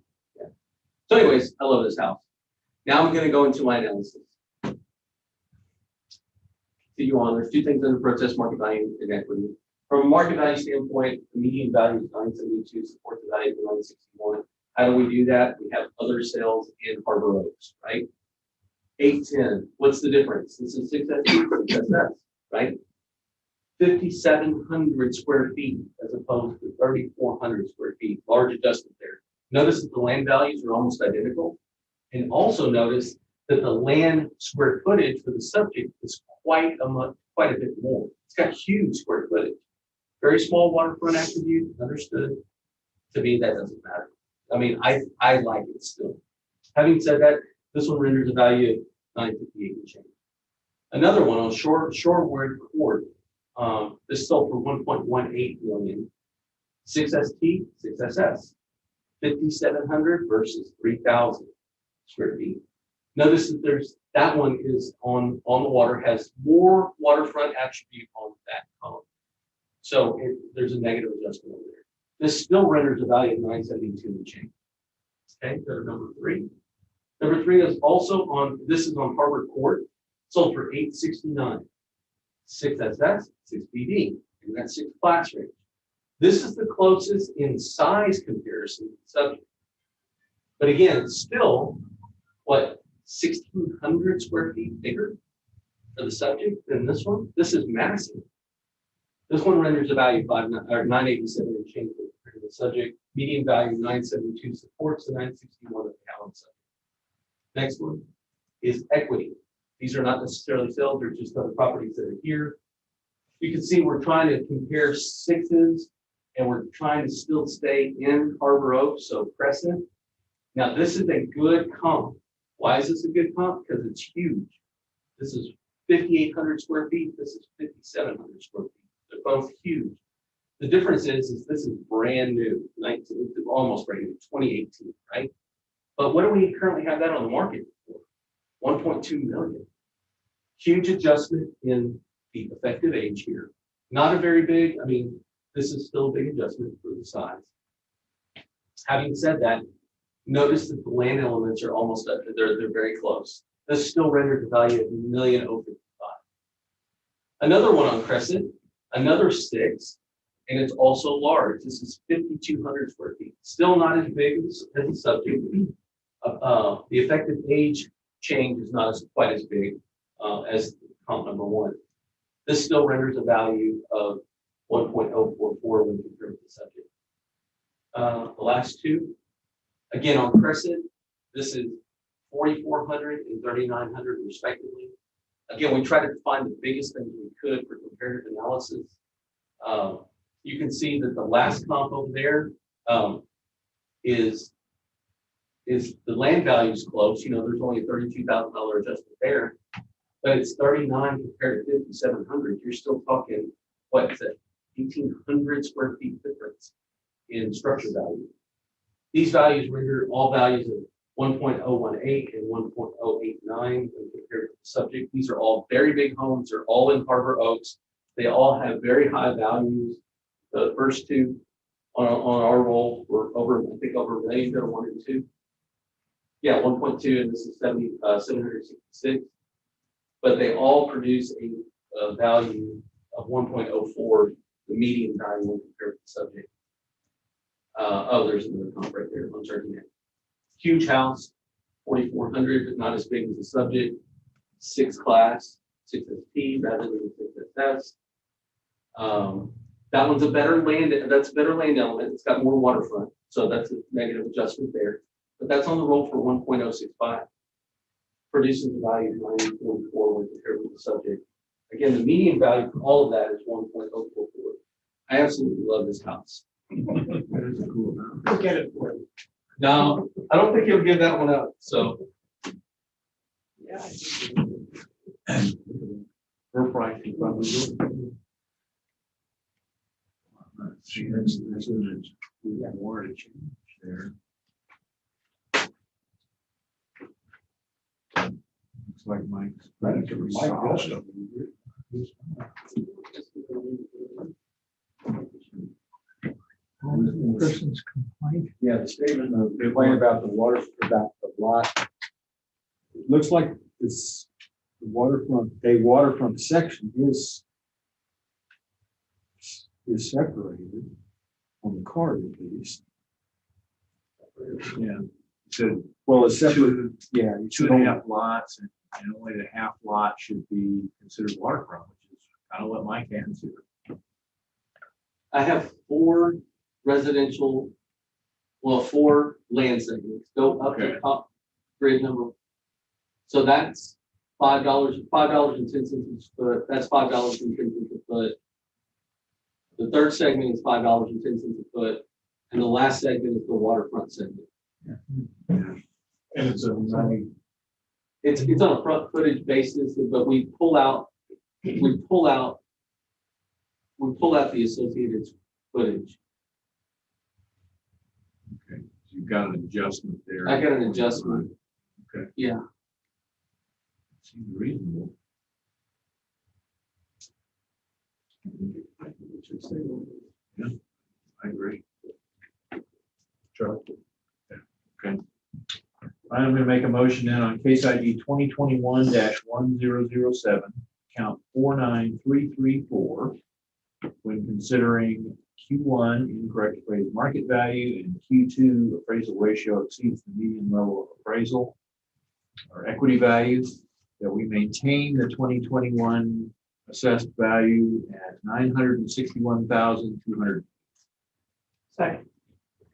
So anyways, I love this house. Now I'm going to go into my analysis. Continue on. There's 2 things under protest: market value and equity. From a market value standpoint, the median value is 972, support the value of 961. How do we do that? We have other sales in Harbor Oaks, right? 810. What's the difference? This is 6SS, right? 5,700 square feet as opposed to 3,400 square feet. Large adjustment there. Notice that the land values are almost identical. And also notice that the land square footage for the subject is quite a bit more. It's got huge square footage. Very small waterfront attribute, understood. To me, that doesn't matter. I mean, I like it still. Having said that, this one renders a value of 958 and change. Another one on Shorewood Court, this sold for 1.18 million. 6ST, 6SS, 5,700 versus 3,000 square feet. Notice that that one is on the water, has more waterfront attribute on that column. So there's a negative adjustment over there. This still renders a value of 972 and change. Okay, go to number 3. Number 3 is also this is on Harbor Court, sold for 869. 6SS, 6BD, and that's 6 class range. This is the closest in size comparison to the subject. But again, it's still, 1,600 square feet bigger for the subject than this one? This is massive. This one renders a value of 987 and change compared to the subject. Median value 972 supports the 961 of the Allen subject. Next one is equity. These are not necessarily sales, they're just other properties that are here. You can see we're trying to compare 6s and we're trying to still stay in Harbor Oaks, so Crescent. Now this is a good comp. Why is this a good comp? Because it's huge. This is 5,800 square feet. This is 5,700 square feet. They're both huge. The difference is this is brand new, almost brand new, 2018, right? But what do we currently have that on the market for? 1.2 million. Huge adjustment in the effective age here. Not a very big, I mean, this is still a big adjustment for the size. Having said that, notice that the land elements are almost, they're very close. This still rendered the value of $1,055,000. Another one on Crescent, another 6, and it's also large. This is 5,200 square feet. Still not as big as the subject. The effective age change is not quite as big as comp number 1. This still renders a value of 1.044 when compared to the subject. The last 2, again on Crescent, this is 4,400 and 3,900 respectively. Again, we try to find the biggest things we could for comparative analysis. You can see that the last comp over there is the land value is close. You know, there's only a $32,000 adjustment there, but it's 39 compared to 5,700. You're still talking, what is it, 1,800 square feet difference in structure value. These values render all values of 1.018 and 1.089 when compared to the subject. These are all very big homes. They're all in Harbor Oaks. They all have very high values. The first 2 on our roll were over, I think over $1 million, or 1 and 2. Yeah, 1.2, and this is 766. But they all produce a value of 1.04, the median value when compared to the subject. Oh, there's another comp right there on Turkey Neck. Huge house, 4,400, but not as big as the subject. 6 class, 6SP rather than 6SS. That one's a better land. That's a better land element. It's got more waterfront, so that's a negative adjustment there. But that's on the roll for 1.065, produces a value of 944 when compared with the subject. Again, the median value for all of that is 1.044. I absolutely love this house. That is a cool amount. Look at it for you. No, I don't think he'll give that one up. So Yeah. Her pricing probably good. See, that's we got more to change there. Looks like Mike's. Person's complaint. Yeah, the statement of complaint about the water, about the lot. It looks like it's the waterfront, a waterfront section is separated on the card at least. Yeah. So, well, it's separate. Yeah. 2.5 lots, and only the half lot should be considered waterfront, which is kind of what Mike answered. I have 4 residential, well, 4 land segments. Go up to top grid number. So that's $5.10 a foot. That's $5.10 a foot. The third segment is $5.10 a foot, and the last segment is the waterfront segment. Yeah. And it's it's on a front footage basis, but we pull out the associated footage. Okay, so you've got an adjustment there. I got an adjustment. Okay. Yeah. Seems reasonable. Yeah, I agree. Charlie? Yeah, okay. I'm gonna make a motion then on case ID 2021-1007, count 49334, when considering Q1 incorrect appraised market value and Q2 appraisal ratio exceeds the median level of appraisal or equity values, that we maintain the 2021 assessed value at $961,200. Second.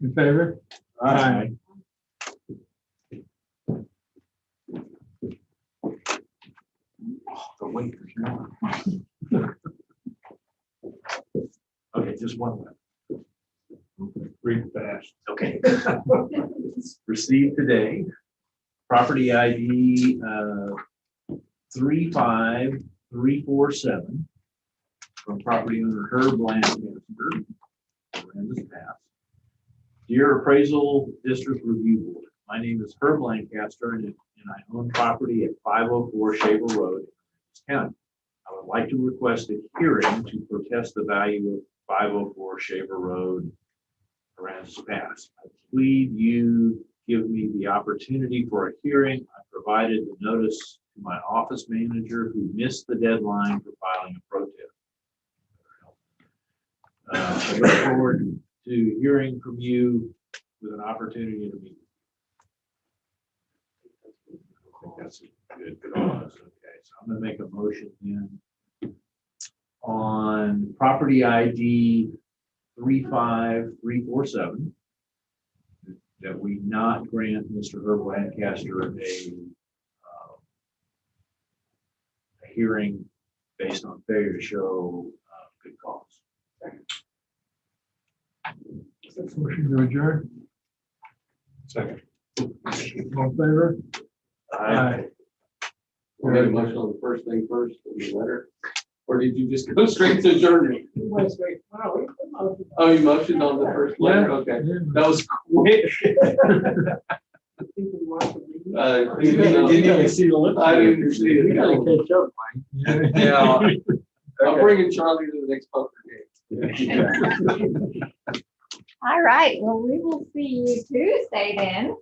In favor? Aye. Oh, wait, there's more. Okay, just one left. Read fast. Okay. Received today, property ID 35347 from property owner Herb Lancaster. Aransas Pass. Dear Appraisal District Review Board, my name is Herb Lancaster, and I own property at 504 Shaver Road, in Aransas County. I I would like to request a hearing to protest the value of 504 Shaver Road, Aransas Pass. I plead you give me the opportunity for a hearing. I provided the notice to my office manager who missed the deadline for filing a protest. I look forward to hearing from you with an opportunity to meet. I think that's a good cause. Okay, so I'm gonna make a motion then on property ID 35347 that we not grant Mr. Herb Lancaster a hearing based on failure to show good cause. Motion to adjourn. Second. All in favor? Aye. We had a motion on the first thing first, in the letter, or did you just go straight to adjournment? Oh, you motioned on the first letter, okay, that was quick. You didn't even see the lip. I didn't see it. You gotta catch up, Mike. Yeah, I'm bringing Charlie to the next poker game. All right, well, we will see you Tuesday then.